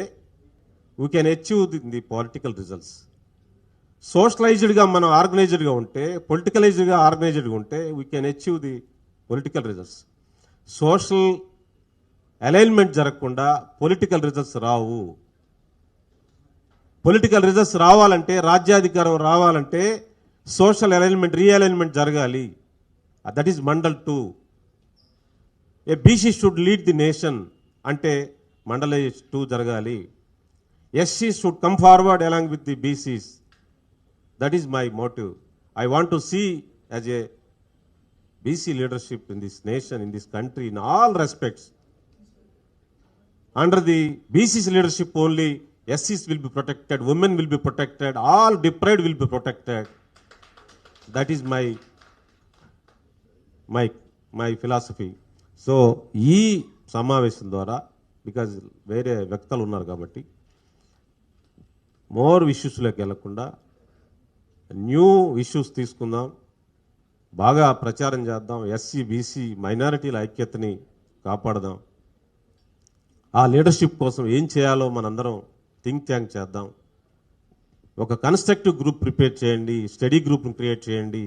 we can achieve the political results. సోషలైజ్డ్గా మనం ఆర్గనైజ్డ్గా ఉంటే, పొలిటికలైజ్డ్గా ఆర్గనైజ్డ్గా ఉంటే we can achieve the political results. Social alignment జరగకుండా పొలిటికల్ రిజల్ట్స్ రావు. పొలిటికల్ రిజల్ట్స్ రావాలంటే, రాజ్యాధికారం రావాలంటే సోషల్ అలైన్మెంట్, రీఅలైన్మెంట్ జరగాలి. That is Mandal 2. A BC should lead the nation అంటే మండల్ 2 జరగాలి. SC should come forward along with the BCs. That is my motive. I want to see as a BC leadership in this nation, in this country, in all respects. Under the BC's leadership only, SCs will be protected, women will be protected, all deprived will be protected. That is my philosophy. So, ఈ సమావేశం ద్వారా, because వేరే వ్యక్తులు ఉన్నారు కాబట్టి, more ఇష్యూస్లోకి వెళ్లకుండా new issues తీసుకుందాం, బాగా ప్రచారం చేద్దాం, ఎస్సీ బీసీ మైనారిటీల ఐక్యతని కాపాడదాం. ఆ లీడర్షిప్ కోసం ఏం చేయాలో మనందరం థింక్ ట్యాంక్ చేద్దాం. ఒక కన్స్ట్రక్టివ్ గ్రూప్ ప్రిపేర్ చేయండి, స్టడీ గ్రూప్ని క్రియేట్ చేయండి.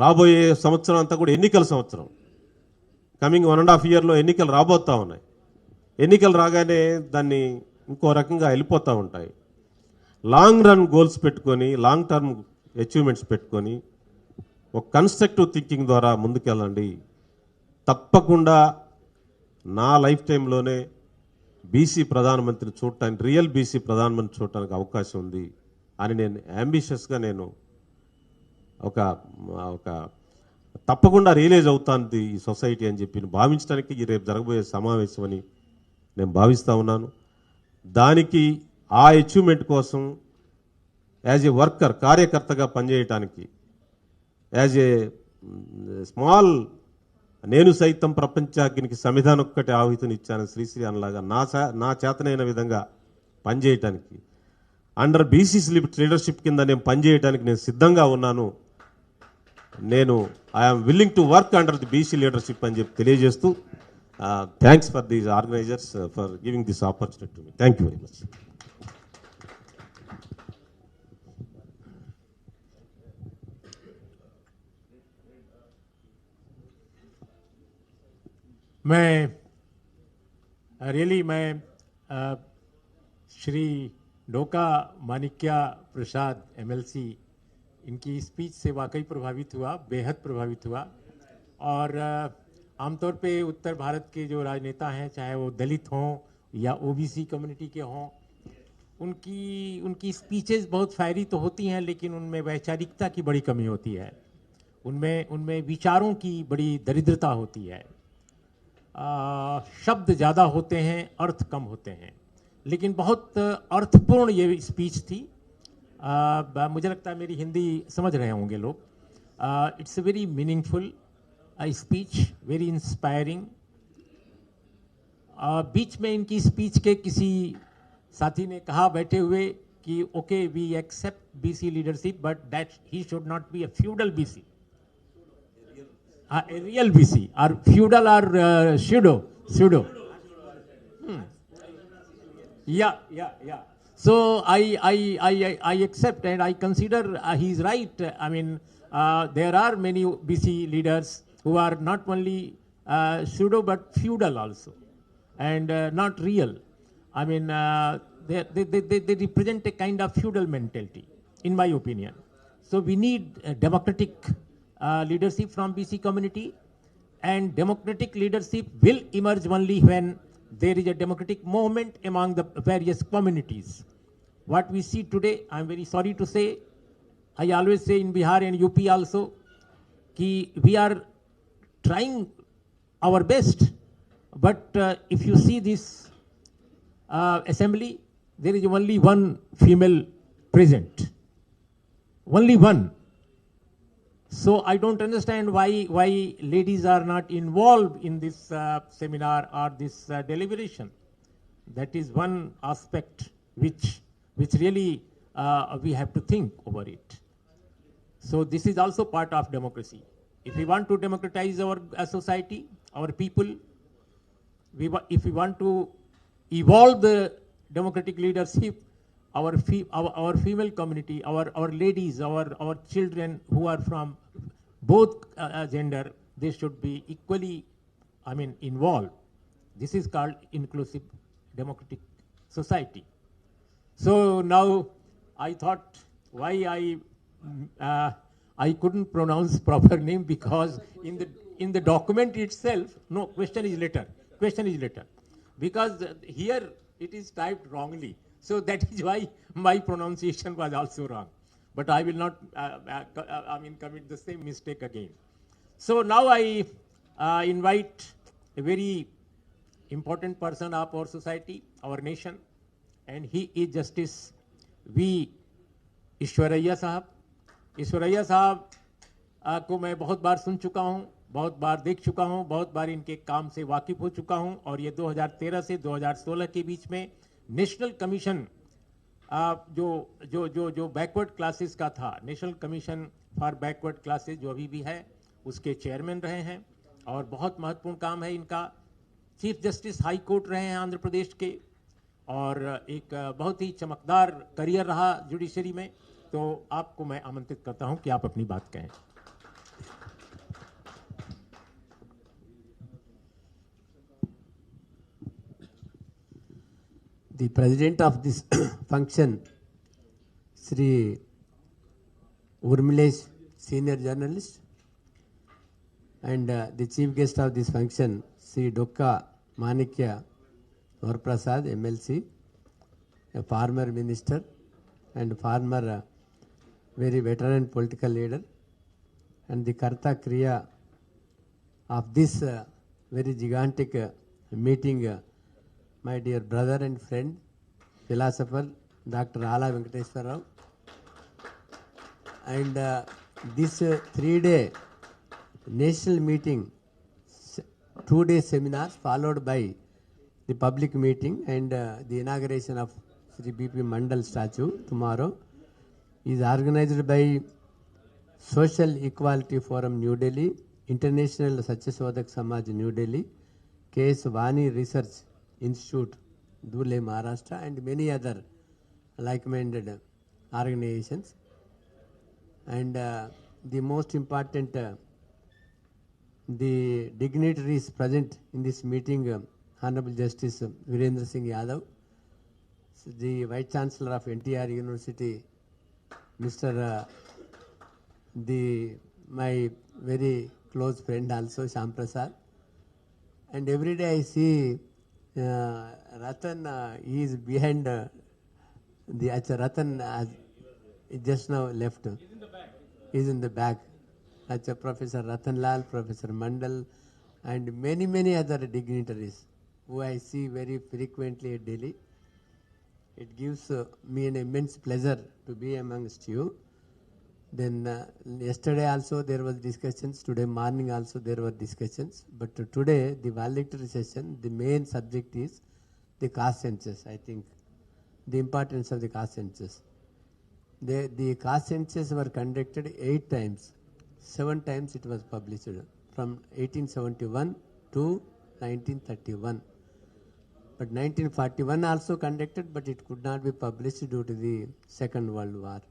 రాబోయే సంవత్సరం అంతా కూడా ఎన్నికల సంవత్సరం. కమింగ్ 1.5 yearలో ఎన్నికలు రాబోతూ ఉన్నాయి. ఎన్నికలు రాగానే దాన్ని ఇంకో రకంగా వెళ్ళిపోతూ ఉంటాయి. లాంగ్ రన్ గోల్స్ పెట్టుకొని, లాంగ్ టర్మ్ అచీవ్మెంట్స్ పెట్టుకొని, ఒక కన్స్ట్రక్టివ్ థింకింగ్ ద్వారా ముందుకెళ్ళండి. తప్పకుండా నా లైఫ్ టైంలోనే బీసీ ప్రధానమంత్రిని చూడటానికి, రియల్ బీసీ ప్రధానమంత్రి చూడటానికి అవకాశం ఉంది అని నేను అంబిషియస్గా నేను ఒక తప్పకుండా రియలైజ్ అవుతాను ఈ సొసైటీ అని చెప్పి భావించడానికి ఈ రేపు జరగబోయే సమావేశం అని నేను భావిస్తూ ఉన్నాను. దానికి ఆ అచీవ్మెంట్ కోసం యాజ్ ఏ వర్కర్, కార్యకర్తగా పనిచేయటానికి, యాజ్ ఏ స్మాల్, నేను సైతం ప్రపంచాగ్నికి సంవిధానం ఒక్కటి ఆహుతినిచ్చాను శ్రీశ్రీ అనలాగా నా చేతనైన విధంగా పనిచేయటానికి, అండర్ బీసీసీ లీడర్షిప్ కింద నేను పనిచేయటానికి నేను సిద్ధంగా ఉన్నాను. I'm willing to work under the BC leadership అని చెప్పి తెలియజేస్తూ, thanks for these organisers for giving this opportunity to me. Thank you very much. मैं श्री डोका मानिक्या प्रसाद MLC, इनकी स्पीच से वाकई प्रभावित हुआ, बेहद प्रभावित हुआ. और आमतौर पे उत्तर भारत के जो राजनेता हैं, चाहे वो दलित हों या OBC कम्युनिटी के हों, उनकी स्पीचेस बहुत फायरी तो होती हैं, लेकिन उनमें वैचारिकता की बड़ी कमी होती है, उनमें विचारों की बड़ी दरिद्रता होती है. शब्द ज़्यादा होते हैं, अर्थ कम होते हैं, लेकिन बहुत अर्थपूर्ण ये स्पीच थी. मुझे लगता है मेरी हिंदी समझ रहे होंगे लोग. It's a very meaningful speech, very inspiring. बीच में इनकी स्पीच के किसी साथी ने कहा बैठे हुए कि okay, we accept BC leadership, but that he should not be a feudal BC. A real BC, or feudal, or pseudo. Yeah. So I accept and I consider he's right. I mean, there are many BC leaders who are not only pseudo but feudal also, and not real. I mean, they represent a kind of feudal mentality, in my opinion. So we need democratic leadership from BC community, and democratic leadership will emerge only when there is a democratic movement among the various communities. What we see today, I'm very sorry to say, I always say in Bihar and UP also, कि we are trying our best, but if you see this assembly, there is only one female present, only one. So I don't understand why ladies are not involved in this seminar or this deliberation. That is one aspect which really we have to think over it. So this is also part of democracy. If we want to democratize our society, our people, if we want to evolve the democratic leadership, our female community, our ladies, our children who are from both gender, they should be equally, involved. This is called inclusive democratic society. So now I thought why I couldn't pronounce proper name, because in the document itself, no, question is later, because here it is typed wrongly. So that is why my pronunciation was also wrong. But I will not commit the same mistake again. So now I invite a very important person of our society, our nation, and he is Justice V. Eshwaraiah साहब. ईश्वरैया साहब को मैं बहुत बार सुन चुका हूँ, बहुत बार देख चुका हूँ, बहुत बार इनके काम से वाकिफ हो चुका हूँ, और ये 2013 से 2016 के बीच में नेशनल कमीशन जो बैकवर्ड क्लासेस का था, national commission for backward classes जो अभी भी है, उसके चेयरमैन रहे हैं, और बहुत महत्वपूर्ण काम है इनका. चीफ जस्टिस हाई कोर्ट रहे हैं आंध्र प्रदेश के, और एक बहुत ही चमकदार करियर रहा जुडिशरी में. तो आपको मैं आमंत्रित करता हूं कि आप अपनी बात कहें. The president of this function, Sri Urmilesh, senior journalist, and the chief guest of this function, Sri Dokka Manikya Prasad, MLC, a former minister and former very veteran political leader, and the Karta Kriya of this very gigantic meeting, my dear brother and friend, philosopher, Dr. Ala Venkateswara Rao. And this 3-day national meeting, 2-day seminars followed by the public meeting and the inauguration of Sri BP Mandal statue tomorrow is organized by Social Equality Forum New Delhi, International Satyashodak Samaj New Delhi, K.S. Vani Research Institute, Dhule, Maharashtra, and many other like-minded organizations. And the most important, the dignitaries present in this meeting, Honorable Justice Virendra Singh Yadav, the Vice Chancellor of NTR University, Mr. My very close friend also, Shyam Prasad. And every day I see Ratan, he is behind Ratan just now left. He is in the back. Professor Ratan Lal, Professor Mandal, and many other dignitaries who I see very frequently at Delhi. It gives me an immense pleasure to be amongst you. Then yesterday also there was discussions, today morning also there were discussions, but today the valedictory session, the main subject is the caste census. I think the importance of the caste census. The caste census were conducted 8 times, 7 times it was published from 1871 to 1931. But 1941 also conducted, but it could not be published due to the Second World War.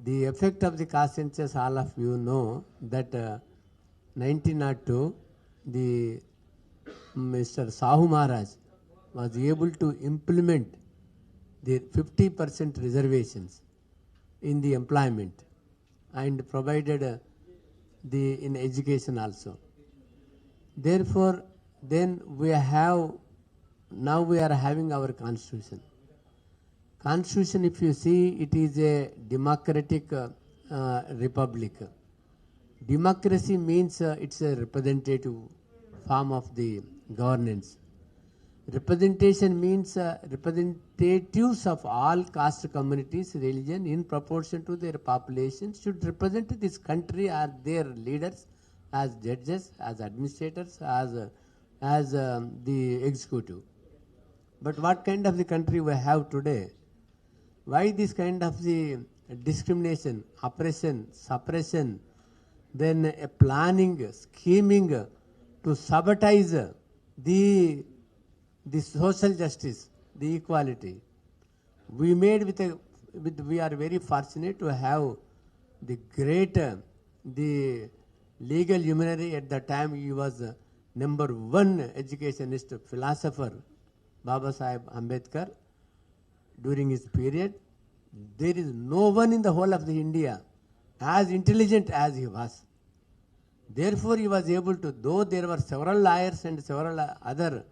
The effect of the caste census, all of you know that 1902, the Mr. Sahu Maharaj was able to implement the 50% reservations in the employment and provided in education also. Therefore, then now we are having our constitution. Constitution, if you see, it is a democratic republic. Democracy means it's a representative form of the governance. Representation means representatives of all caste communities, religion, in proportion to their population, should represent this country as their leaders, as judges, as administrators, as the executive. But what kind of the country we have today? Why this kind of the discrimination, oppression, suppression, then a planning, scheming to sabotage the social justice, the equality? We made we are very fortunate to have the great, the legal luminary at the time. He was #1 educationist, philosopher, Baba Sahib Ambedkar. During his period, there is no one in the whole of the India as intelligent as he was. Therefore, he was able to, though there were several lawyers and several other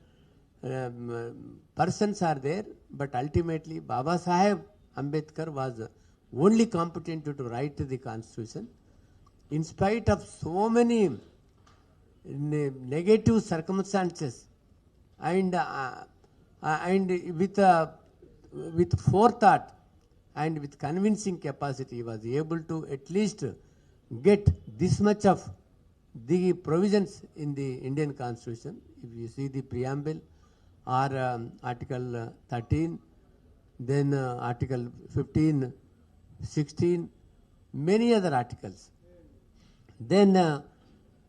persons are there, but ultimately Baba Sahib Ambedkar was only competent to write the constitution. In spite of so many negative circumstances, and with forethought and with convincing capacity, he was able to at least get this much of the provisions in the Indian Constitution. If you see the preamble or Article 13, then Article 15, 16, many other articles. Then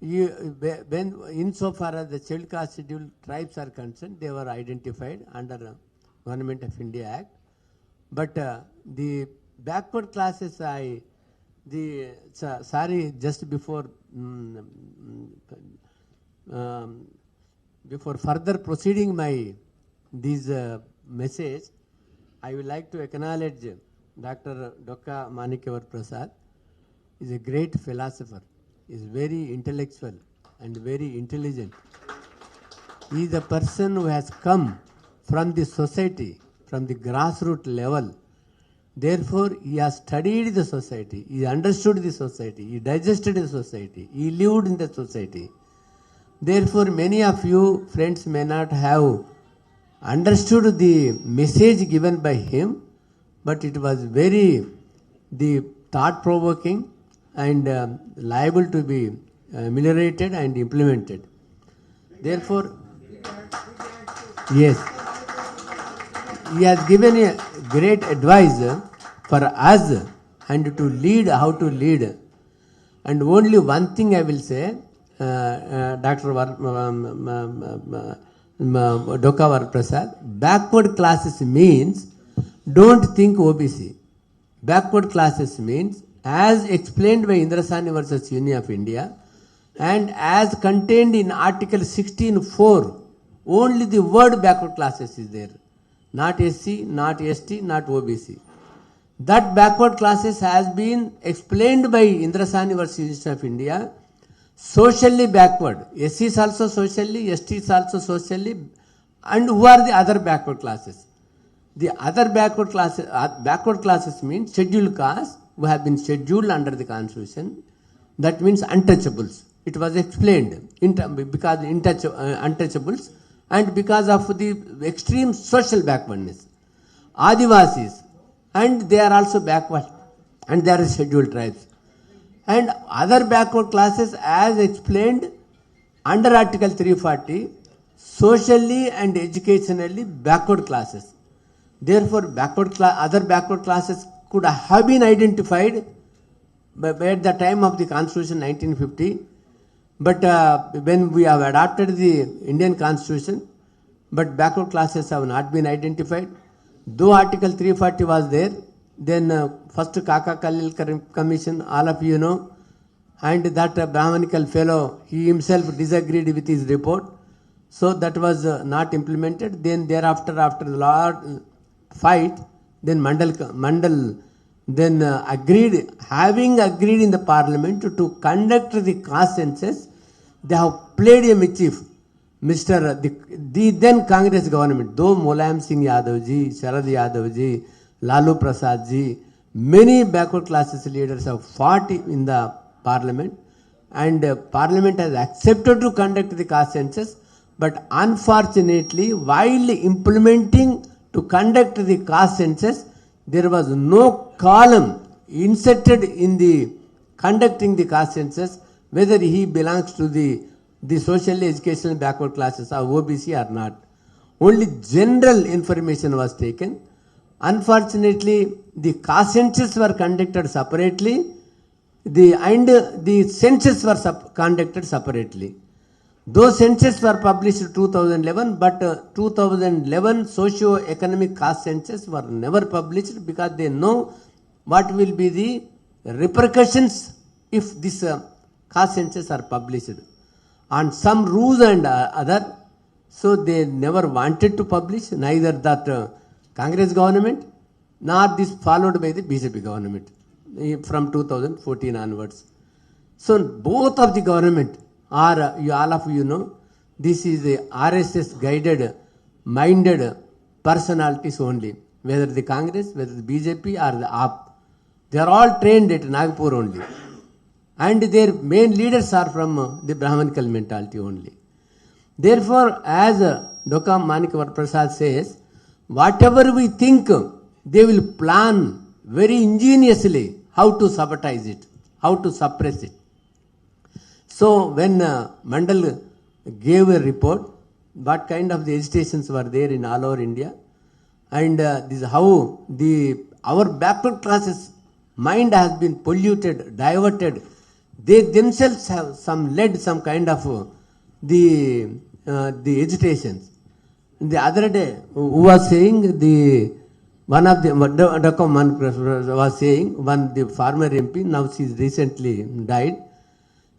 when insofar as the scheduled caste scheduled tribes are concerned, they were identified under Government of India Act. But the backward classes, sorry, just before before further proceeding this message, I would like to acknowledge Dr. Dokka Manikyavar Prasad. Is a great philosopher. Is very intellectual and very intelligent. He is a person who has come from the society, from the grassroots level. Therefore, he has studied the society, he understood the society, he digested the society, he lived in the society. Therefore, many of you friends may not have understood the message given by him, but it was very thought-provoking and liable to be ameliorated and implemented. Therefore, yes, he has given a great advice for us and to lead, how to lead. And only one thing I will say, Dr. Dokka Prasad, backward classes means, don't think OBC. Backward classes means, as explained by Indrasani versus Union of India, and as contained in Article 16(4), only the word backward classes is there. Not SC, not ST, not OBC. That backward classes has been explained by Indrasani versus Union of India, socially backward. SC is also socially, ST is also socially, and who are the other backward classes? The other backward classes means scheduled castes who have been scheduled under the Constitution. That means untouchables. It was explained because untouchables and because of the extreme social backwardness. Adivasis, and they are also backward, and they are scheduled tribes. And other backward classes as explained under Article 340, socially and educationally backward classes. Therefore, other backward classes could have been identified at the time of the Constitution 1950, but when we have adopted the Indian Constitution, but backward classes have not been identified. Though Article 340 was there, then first Kaka Khalil Commission, all of you know, and that Brahmanical fellow, he himself disagreed with his report, so that was not implemented. Then thereafter, after the large fight, then Mandal then having agreed in the parliament to conduct the caste census, they have played a mischief. The then Congress government, though Mulayam Singh Yadav ji, Sharad Yadav ji, Lalu Prasad ji, many backward classes leaders have fought in the parliament, and parliament has accepted to conduct the caste census, but unfortunately, while implementing to conduct the caste census, there was no column inserted in the conducting the caste census whether he belongs to the socially educational backward classes or OBC or not. Only general information was taken. Unfortunately, the caste census were conducted separately, and the census were conducted separately. Those census were published in 2011, but 2011 socio-economic caste census were never published because they know what will be the repercussions if this caste census are published. On some rules and other, so they never wanted to publish, neither that Congress government nor this followed by the BJP government from 2014 onwards. So both of the government are, all of you know, this is a RSS guided, minded personalities only, whether the Congress, whether the BJP or the AAP. They are all trained at Nagpur only. And their main leaders are from the Brahmanical mentality only. Therefore, as Dr. Manikawar Prasad says, whatever we think, they will plan very ingeniously how to sabotage it, how to suppress it. So when Mandal gave a report, what kind of the agitations were there in all over India, and this is how our backward classes mind has been polluted, diverted. They themselves have led some kind of the agitations. The other day, who was saying one of the Dr. was saying, the former MP, now she recently died.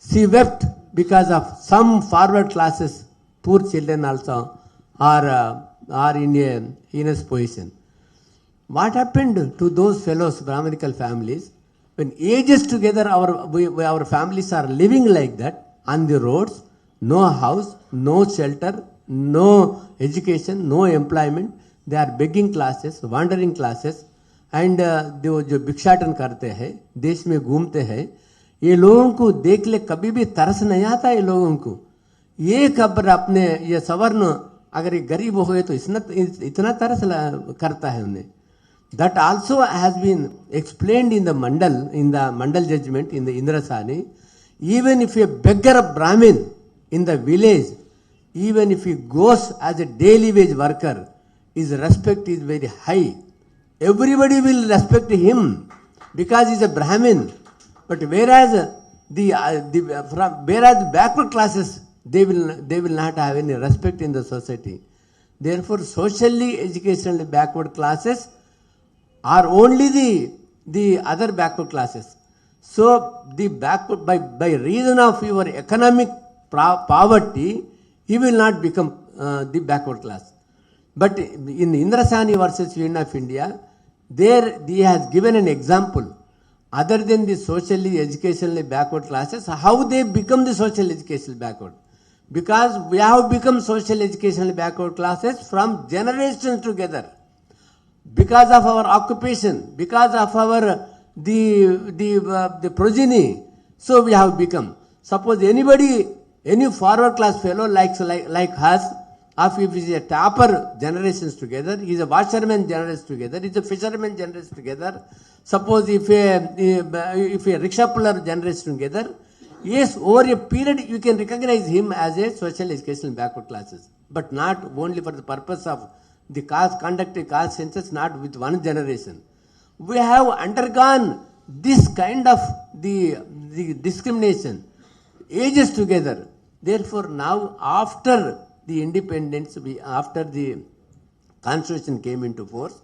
She wept because of some forward classes, poor children also are in a heinous position. What happened to those fellows, Brahmanical families, when ages together our families are living like that on the roads, no house, no shelter, no education, no employment, they are begging classes, wandering classes, and जो भिक्षाटन करते हैं, देश में घूमते हैं, ये लोगों को देख ले कभी भी तरस नहीं आता ये लोगों को. ये खबर अपने ये सवर्ण अगर ये गरीब हो गए तो इतना तरस करता है उन्हें. That also has been explained in the Mandal judgment in the Indrasani. Even if a beggar Brahmin in the village, even if he goes as a daily wage worker, his respect is very high. Everybody will respect him because he is a Brahmin. But whereas the backward classes, they will not have any respect in the society. Therefore, socially, educationally backward classes are only the other backward classes. So the backward by reason of your economic poverty, he will not become the backward class. But in Indrasani versus Union of India, there he has given an example. Other than the socially, educationally backward classes, how they become the social educational backward. Because we have become social educationally backward classes from generations together. Because of our occupation, because of our the progeny, so we have become. Suppose any forward class fellow like us, if he is a tapper generations together, he is a washerman generations together, he is a fisherman generations together. Suppose if a rickshaw puller generations together, yes, over a period you can recognize him as a social educational backward classes, but not only for the purpose of the conducting caste census, not with one generation. We have undergone this kind of the discrimination ages together. Therefore, now after the independence, after the constitution came into force,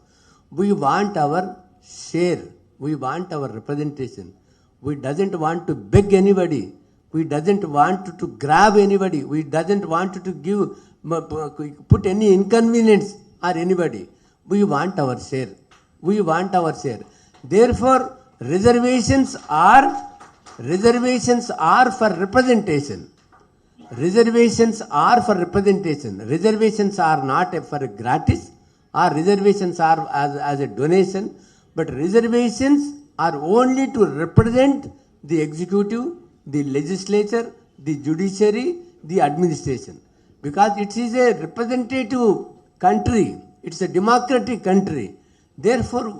we want our share, we want our representation. We doesn't want to beg anybody. We doesn't want to grab anybody. We doesn't want to put any inconvenience or anybody. We want our share. We want our share. Therefore, reservations are for representation. Reservations are for representation. Reservations are not for gratis, or reservations are as a donation, but reservations are only to represent the executive, the legislature, the judiciary, the administration. Because it is a representative country, it's a democratic country. Therefore,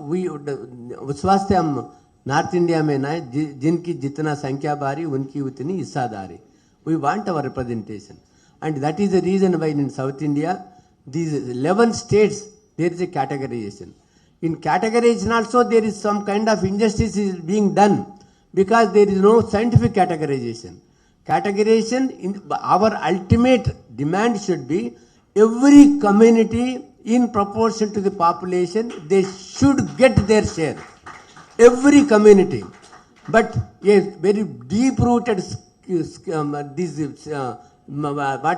स्वास्थ्य हम north India में ना जिनकी जितना संख्या बारी उनकी उतनी हिस्सादारी. We want our representation, and that is the reason why in South India, these 11 states, there is a categorization. In categorization also there is some kind of injustice is being done because there is no scientific categorization. Categorization, our ultimate demand should be every community in proportion to the population, they should get their share. Every community. But yes, very deep-rooted what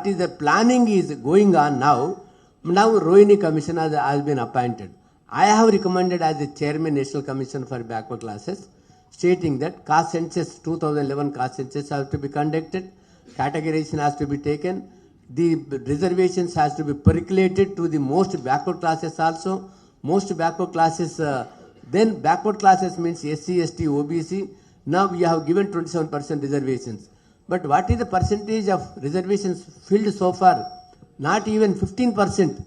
is the planning is going on now. Now Rohini Commission has been appointed. I have recommended as the Chairman National Commission for Backward Classes, stating that caste census, 2011 caste census has to be conducted, categorization has to be taken, the reservations has to be percolated to the most backward classes also. Most backward classes, then backward classes means SC, ST, OBC. Now we have given 27% reservations. But what is the percentage of reservations filled so far? Not even 15%.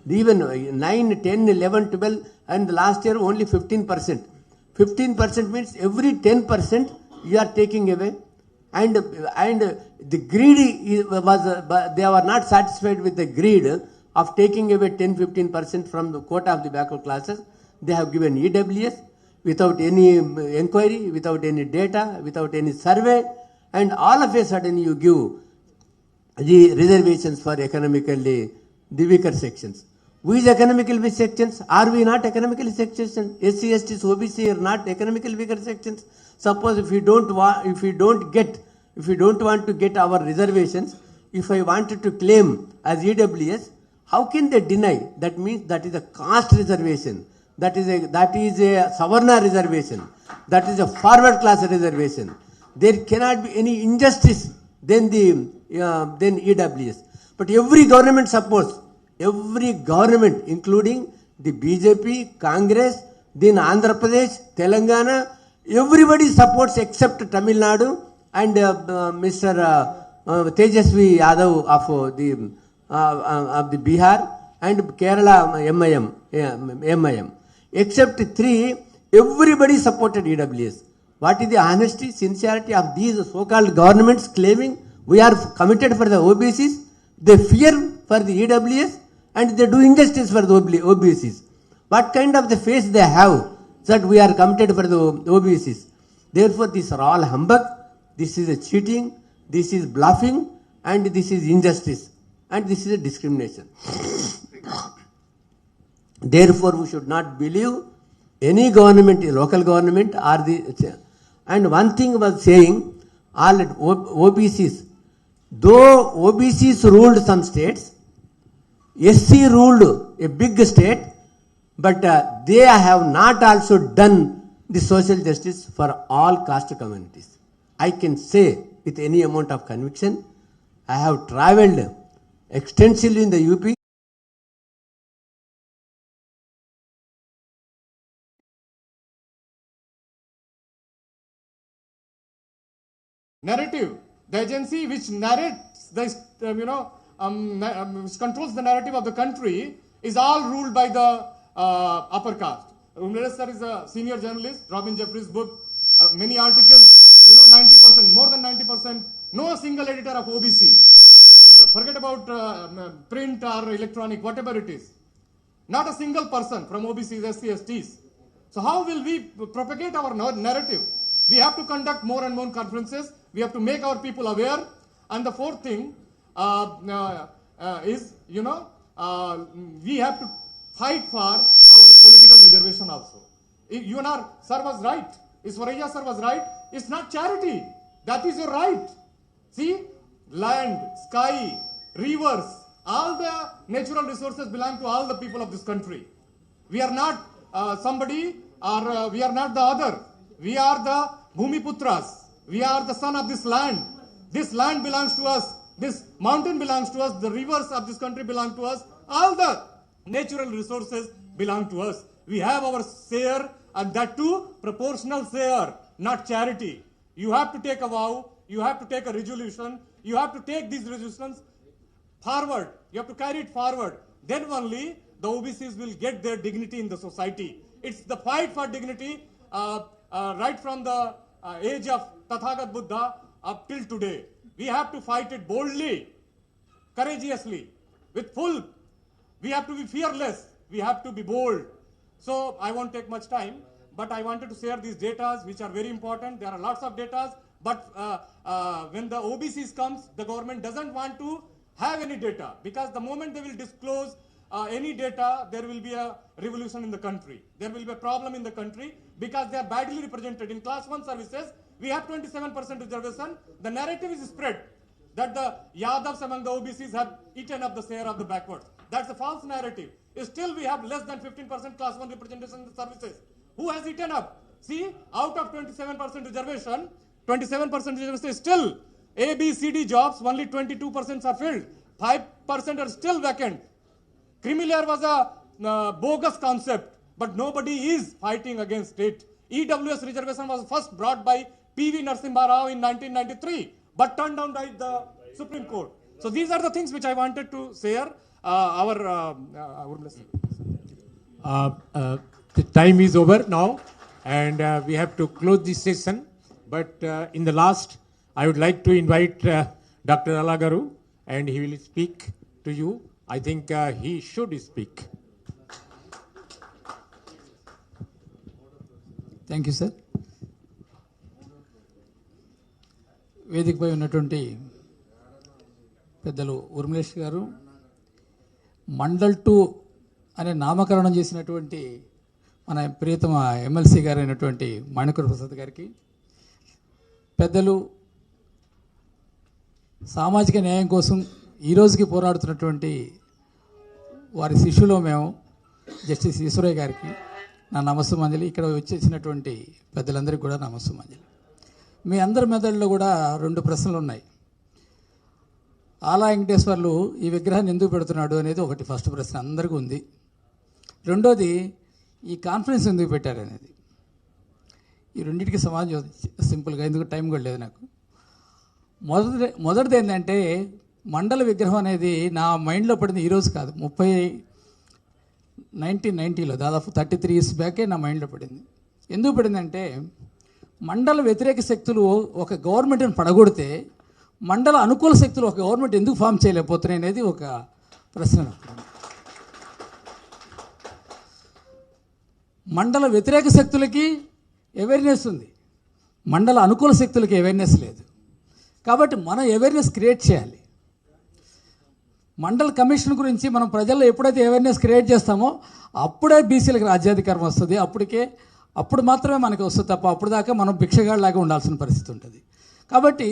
Even 9, 10, 11, 12, and last year only 15%. 15% means every 10% you are taking away. And the greedy was, they were not satisfied with the greed of taking away 10-15% from the quota of the backward classes. They have given EWS without any inquiry, without any data, without any survey, and all of a sudden you give the reservations for economically the weaker sections. Who is economically weak sections? Are we not economically sections? SC, STs, OBC are not economically weaker sections. Suppose if we don't want to get our reservations, if I wanted to claim as EWS, how can they deny? That means that is a caste reservation. That is a Savarna reservation. That is a forward class reservation. There cannot be any injustice than EWS. But every government supports, every government, including the BJP, Congress, then Andhra Pradesh, Telangana, everybody supports except Tamil Nadu and Mr. Tejasvi Yadav of the Bihar and Kerala MIM. Except three, everybody supported EWS. What is the honesty, sincerity of these so-called governments claiming we are committed for the OBCs? They fear for the EWS and they do injustice for the OBCs. What kind of the face they have that we are committed for the OBCs? Therefore, these are all humbug. This is a cheating. This is bluffing. And this is injustice. And this is a discrimination. Therefore, we should not believe any government, local government or the... And one thing was saying, all OBCs, though OBCs ruled some states, SC ruled a big state, but they have not also done the social justice for all caste communities. I can say with any amount of conviction, I have travelled extensively in the UP. Narrative, the agency which narrates the, which controls the narrative of the country is all ruled by the upper caste. Umresh sir is a senior journalist, Robin Jeffries' book, many articles, 90%, more than 90%, no single editor of OBC. Forget about print or electronic, whatever it is. Not a single person from OBCs, SC, STs. So how will we propagate our narrative? We have to conduct more and more conferences. We have to make our people aware. And the fourth thing is, we have to fight for our political reservation also. UNR sir was right. Iswaraya sir was right. It's not charity. That is your right. See, land, sky, rivers, all the natural resources belong to all the people of this country. We are not somebody or we are not the other. We are the Bhumiputras. We are the son of this land. This land belongs to us. This mountain belongs to us. The rivers of this country belong to us. All the natural resources belong to us. We have our share, and that too proportional share, not charity. You have to take a vow. You have to take a resolution. You have to take these resolutions forward. You have to carry it forward. Then only the OBCs will get their dignity in the society. It's the fight for dignity right from the age of Tathagat Buddha up till today. We have to fight it boldly, courageously, with full. We have to be fearless. We have to be bold. So I won't take much time, but I wanted to share these data which are very important. There are lots of data, But when the OBCs comes, the government doesn't want to have any data, because the moment they will disclose any data, there will be a revolution in the country. There will be a problem in the country, because they are badly represented. In class 1 services, we have 27% reservation. The narrative is spread that the Yadavs among the OBCs have eaten up the share of the backwards. That's a false narrative. Still, we have less than 15% class 1 representation in the services. Who has eaten up? See, out of 27% reservation, 27% reservation is still A, B, C, D jobs, only 22% are filled. 5% are still vacant. Creamier was a bogus concept, but nobody is fighting against it. EWS reservation was first brought by P.V. Narasimha Rao in 1993, but turned down by the Supreme Court. So these are the things which I wanted to share. The time is over now, and we have to close this session. But in the last, I would like to invite Dr. Alagaru, and he will speak to you. I think he should speak. Thank you sir. వేదికపై ఉన్నటువంటి పెద్దలు ఉర్మిళేష్ గారు, మండల్ 2 అనే నామకరణం చేసినటువంటి మన ప్రియతమ MLC గారు అయినటువంటి మాణిక్య ప్రసాద్ గారికి, పెద్దలు సామాజిక న్యాయం కోసం ఈ రోజుకి పోరాడుతున్నటువంటి వారి శిష్యులో మేము జస్టిస్ ఈశ్వరయ్య గారికి నా నమస్సుమంజలి. ఇక్కడ వచ్చేసినటువంటి పెద్దలందరికీ కూడా నమస్సుమంజలి. మీ అందరి మెదడులో కూడా 2 ప్రశ్నలు ఉన్నాయి. ఆలా వెంకటేశ్వర్లు ఈ విగ్రహాన్ని ఎందుకు పెడుతున్నాడు అనేది ఒకటి ఫస్ట్ ప్రశ్న అందరికీ ఉంది. రెండోది, ఈ కాన్ఫరెన్స్ ఎందుకు పెట్టారు అనేది. ఈ రెండింటికి సమాధానం సింపుల్గా, ఎందుకు టైం కూడా లేదు నాకు. మొదటిది ఏంటంటే, మండల విగ్రహం అనేది నా మైండ్లో పడింది ఈరోజు కాదు, 1990లో దాదాపు 33 years బ్యాకే నా మైండ్లో పడింది. ఎందుకు పడిందంటే, మండల వ్యతిరేక శక్తులు ఒక గవర్నమెంట్ని పడగొడితే మండల అనుకూల శక్తులు ఒక గవర్నమెంట్ ఎందుకు ఫామ్ చేయలేకపోతున్నాయి అనేది ఒక ప్రశ్న. మండల వ్యతిరేక శక్తులకి అవేర్నెస్ ఉంది, మండల అనుకూల శక్తులకి అవేర్నెస్ లేదు. కాబట్టి మనం అవేర్నెస్ క్రియేట్ చేయాలి. మండల కమిషన్ గురించి మనం ప్రజల్లో ఎప్పుడైతే అవేర్నెస్ క్రియేట్ చేస్తామో అప్పుడే బీసీలకు రాజ్యాధికారం వస్తుంది. అప్పుడు మాత్రమే మనకి వస్తుంది తప్ప అప్పుడు దాకా మనం భిక్షగాళ్ళలాగా ఉండాల్సిన పరిస్థితి ఉంటుంది. కాబట్టి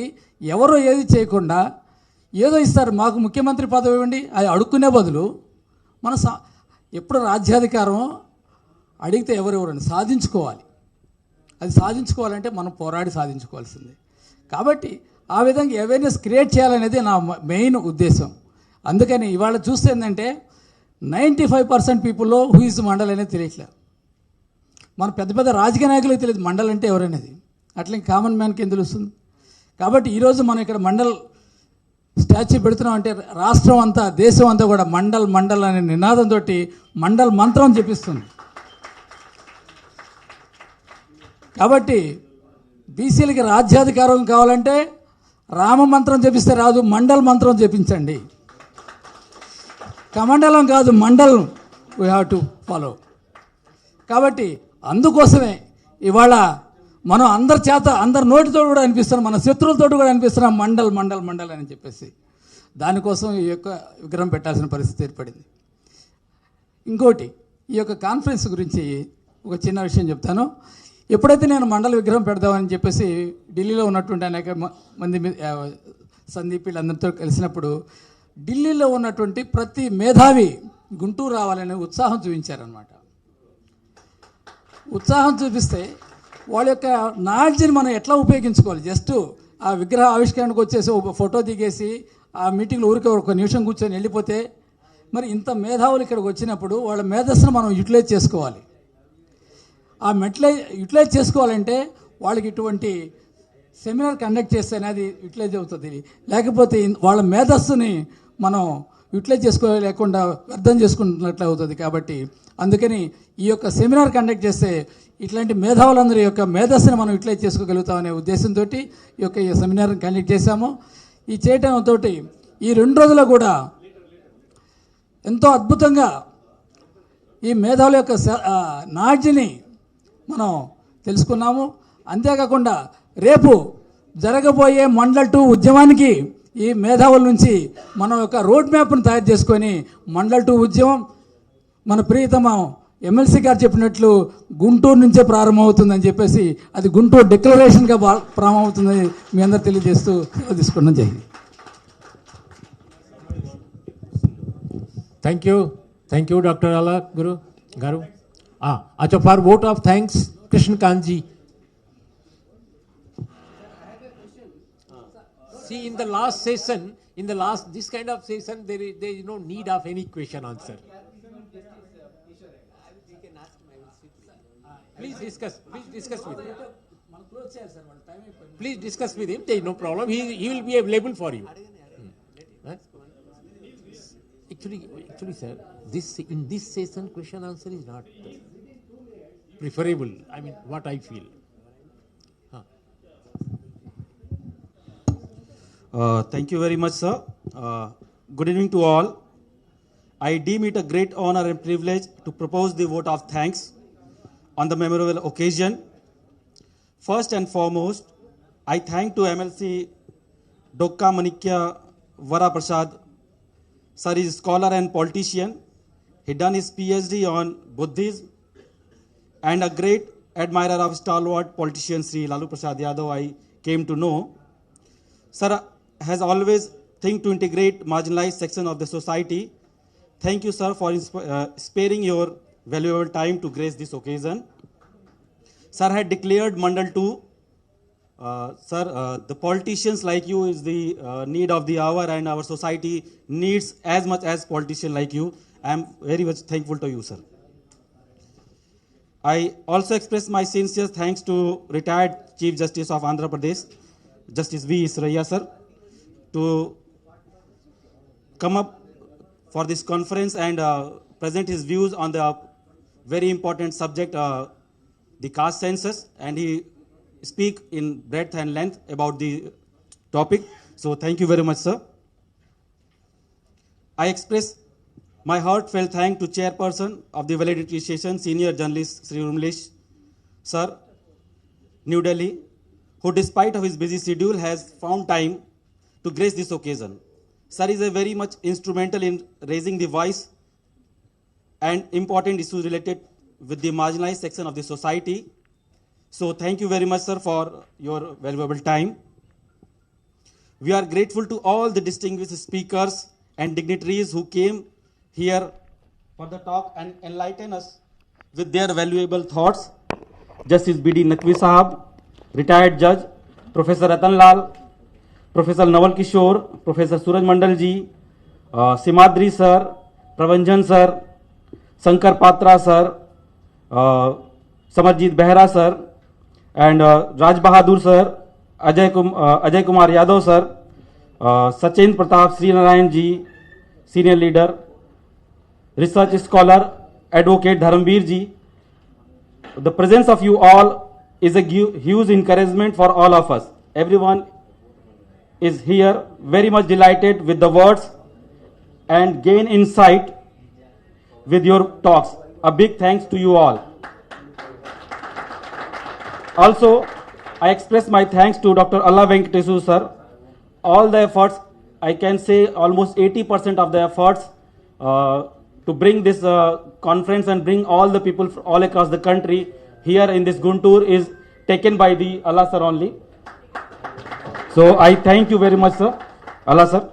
ఎవరో ఏది చేయకుండా ఏదో ఇస్తారు, మాకు ముఖ్యమంత్రి పదవి ఇవ్వండి అది అడుక్కునే బదులు మనం ఎప్పుడు రాజ్యాధికారం అడిగితే ఎవరెవరని సాధించుకోవాలి. అది సాధించుకోవాలంటే మనం పోరాడి సాధించుకోవాల్సిందే. కాబట్టి ఆ విధంగా అవేర్నెస్ క్రియేట్ చేయాలనేది నా మెయిన్ ఉద్దేశం. అందుకని ఇవాళ చూస్తే ఏంటంటే 95% పీపుల్లో హూ ఇస్ మండల్ అనేది తెలియట్లేదు. మన పెద్ద పెద్ద రాజకీయ నాయకులకు తెలియదు మండల్ అంటే ఎవరనేది, అట్లా కామన్ మ్యాన్కి ఏం తెలుస్తుంది. కాబట్టి ఈరోజు మనం ఇక్కడ మండల్ స్టాచ్యూ పెడుతున్నాం అంటే రాష్ట్రం అంతా దేశం అంతా కూడా మండల్ మండల్ అనే నినాదంతో మండల్ మంత్రం చెప్పిస్తుంది. కాబట్టి బీసీలకి రాజ్యాధికారం కావాలంటే రామ మంత్రం జపిస్తే రాదు, మండల్ మంత్రం జపించండి. కమండలం కాదు, mandal we have to follow. కాబట్టి అందుకోసమే ఇవాళ మనం అందరి నోటితో కూడా అనిపిస్తున్నాం, మన శత్రువులతో కూడా అనిపిస్తున్నాం మండల్ మండల్ మండల్ అని చెప్పేసి. దానికోసం ఈ యొక్క విగ్రహం పెట్టాల్సిన పరిస్థితి ఏర్పడింది. ఇంకోటి, ఈ యొక్క కాన్ఫరెన్స్ గురించి ఒక చిన్న విషయం చెప్తాను. ఎప్పుడైతే నేను మండల విగ్రహం పెడదామని చెప్పేసి ఢిల్లీలో ఉన్నటువంటి అనేక మంది సందీప్ వీళ్ళందరితో కలిసినప్పుడు ఢిల్లీలో ఉన్నటువంటి ప్రతి మేధావి గుంటూరు రావాలనే ఉత్సాహం చూపించారనమాట. ఉత్సాహం చూపిస్తే వాళ్ళ యొక్క నాలెడ్జ్ని మనం ఎట్లా ఉపయోగించుకోవాలి, జస్ట్ ఆ విగ్రహ ఆవిష్కరణకు వచ్చేసి ఒక ఫోటో దిగేసి ఆ మీటింగ్లో ఊరికే ఒక నిమిషం కూర్చొని వెళ్ళిపోతే, మరి ఇంత మేధావులు ఇక్కడికి వచ్చినప్పుడు వాళ్ళ మేధస్సును మనం యూటిలైజ్ చేసుకోవాలి. ఆ యూటిలైజ్ చేసుకోవాలంటే వాళ్ళకి ఇటువంటి సెమినార్ కండక్ట్ చేస్తే అనేది యూటిలైజ్ అవుతుంది. లేకపోతే వాళ్ళ మేధస్సుని మనం యూటిలైజ్ చేసుకోలేకుండా వ్యర్థం చేసుకున్నట్లు అవుతుంది. కాబట్టి అందుకని ఈ యొక్క సెమినార్ కండక్ట్ చేస్తే ఇట్లాంటి మేధావులందరి యొక్క మేధస్సుని మనం యూటిలైజ్ చేసుకోగలుగుతామనే ఉద్దేశంతో ఈ యొక్క సెమినార్ని కండక్ట్ చేశాము. ఈ చేయటంతో ఈ 2 రోజుల్లో కూడా ఎంతో అద్భుతంగా ఈ మేధావుల యొక్క నాలెడ్జ్ని మనం తెలుసుకున్నాము. అంతేకాకుండా రేపు జరగబోయే మండల్ 2 ఉద్యమానికి ఈ మేధావుల నుంచి మనం ఒక రోడ్ మ్యాప్ను తయారు చేసుకొని మండల్ 2 ఉద్యమం మన ప్రియతమ ఎమ్మెల్సీ గారు చెప్పినట్లు గుంటూరు నుంచే ప్రారంభమవుతుందని చెప్పేసి అది గుంటూరు డిక్లరేషన్గా ప్రారంభమవుతుందని మీ అందరూ తెలియజేస్తూ తీసుకున్నాం. జై Hind. Thank you, Dr. Allah Garu. Acha, for vote of thanks, Krishna Kanji. See, in the last session, this kind of session, there is no need of any question answer. Please discuss with him. Please discuss with him. There is no problem. He will be available for you. Actually, sir, in this session, question answer is not preferable. I mean, what I feel. Thank you very much, sir. Good evening to all. I deem it a great honor and privilege to propose the vote of thanks on the memorable occasion. First and foremost, I thank to MLC Dokka Manikya Vara Prasad. Sir is a scholar and politician. He done his PhD on Buddhism and a great admirer of stalwart politician Sri Lalu Prasad Yadav I came to know. Sir has always think to integrate marginalized section of the society. Thank you, sir, for sparing your valuable time to grace this occasion. Sir had declared Mandal 2. Sir, the politicians like you is the need of the hour, and our society needs as much as politicians like you. I am very much thankful to you, sir. I also express my sincere thanks to retired Chief Justice of Andhra Pradesh, Justice V. Israya, sir, to come up for this conference and present his views on the very important subject, the caste census, and he speak in breadth and length about the topic. So thank you very much, sir. I express my heartfelt thanks to chairperson of the validity session, senior journalist Sri Rumlesh, sir, New Delhi, who despite of his busy schedule has found time to grace this occasion. Sir is a very much instrumental in raising the voice and important issues related with the marginalized section of the society. So thank you very much, sir, for your valuable time. We are grateful to all the distinguished speakers and dignitaries who came here for the talk and enlighten us with their valuable thoughts. Justice B.D. Naqvi Sahab, retired judge, Professor Ratan Lal, Professor Naval Kishore, Professor Suraj Mandal ji, Simadri sir, Pravanjan sir, Sankar Patra sir, Samarjit Behra sir, and Raj Bahadur sir, Ajay Kumar Yadav sir, Sachin Pratap Sri Narayan ji, senior leader, research scholar, advocate Dharamveer ji. The presence of you all is a huge encouragement for all of us. Everyone is here very much delighted with the words and gain insight with your talks. A big thanks to you all. Also, I express my thanks to Dr. Allah Venkatesu sir. All the efforts, I can say almost 80% of the efforts to bring this conference and bring all the people all across the country here in this Guntur is taken by the Allah sir only. So I thank you very much, sir. Allah sir.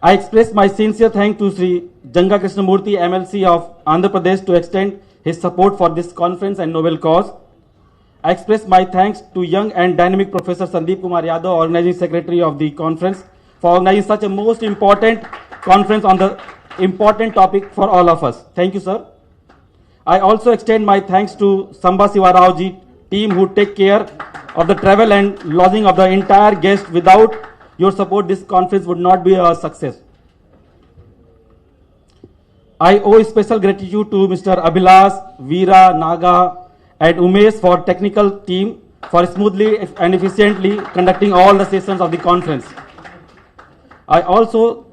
I express my sincere thanks to Sri Janga Krishnamurthy, MLC of Andhra Pradesh, to extend his support for this conference and noble cause. I express my thanks to young and dynamic Professor Sandeep Kumar Yadav, Organizing Secretary of the conference, for organizing such a most important conference on the important topic for all of us. Thank you, sir. I also extend my thanks to Samba Sivarao ji team who take care of the travel and lodging of the entire guest. Without your support, this conference would not be a success. I owe special gratitude to Mr. Abhilash, Veera, Naga, and Umesh for technical team for smoothly and efficiently conducting all the sessions of the conference. I also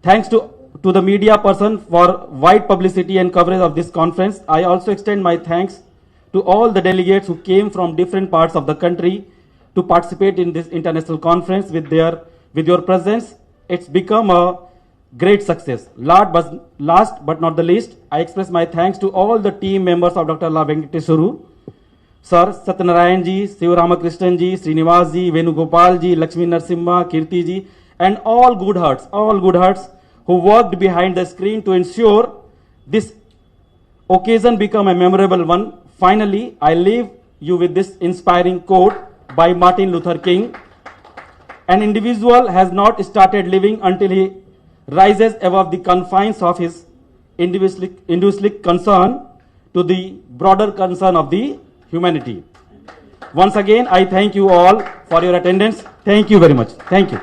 thanks to the media person for wide publicity and coverage of this conference. I also extend my thanks to all the delegates who came from different parts of the country to participate in this international conference with your presence. It's become a great success. Last but not the least, I express my thanks to all the team members of Dr. La Venkateswaru, Sir Satyanarayan ji, Sivaramakrishnan ji, Srinivas ji, Venugopal ji, Lakshmi Narsimha, Kirti ji, and all good hearts who worked behind the screen to ensure this occasion become a memorable one. Finally, I leave you with this inspiring quote by Martin Luther King. An individual has not started living until he rises above the confines of his individualistic concern to the broader concern of the humanity. Once again, I thank you all for your attendance. Thank you very much. Thank you.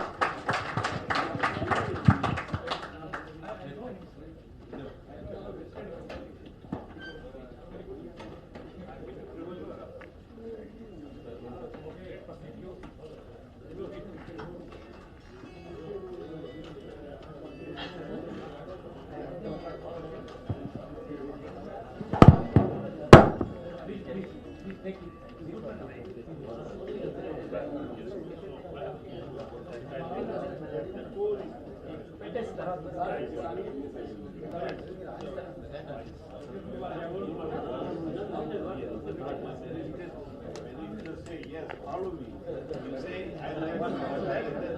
Say yes, follow me. You say, I like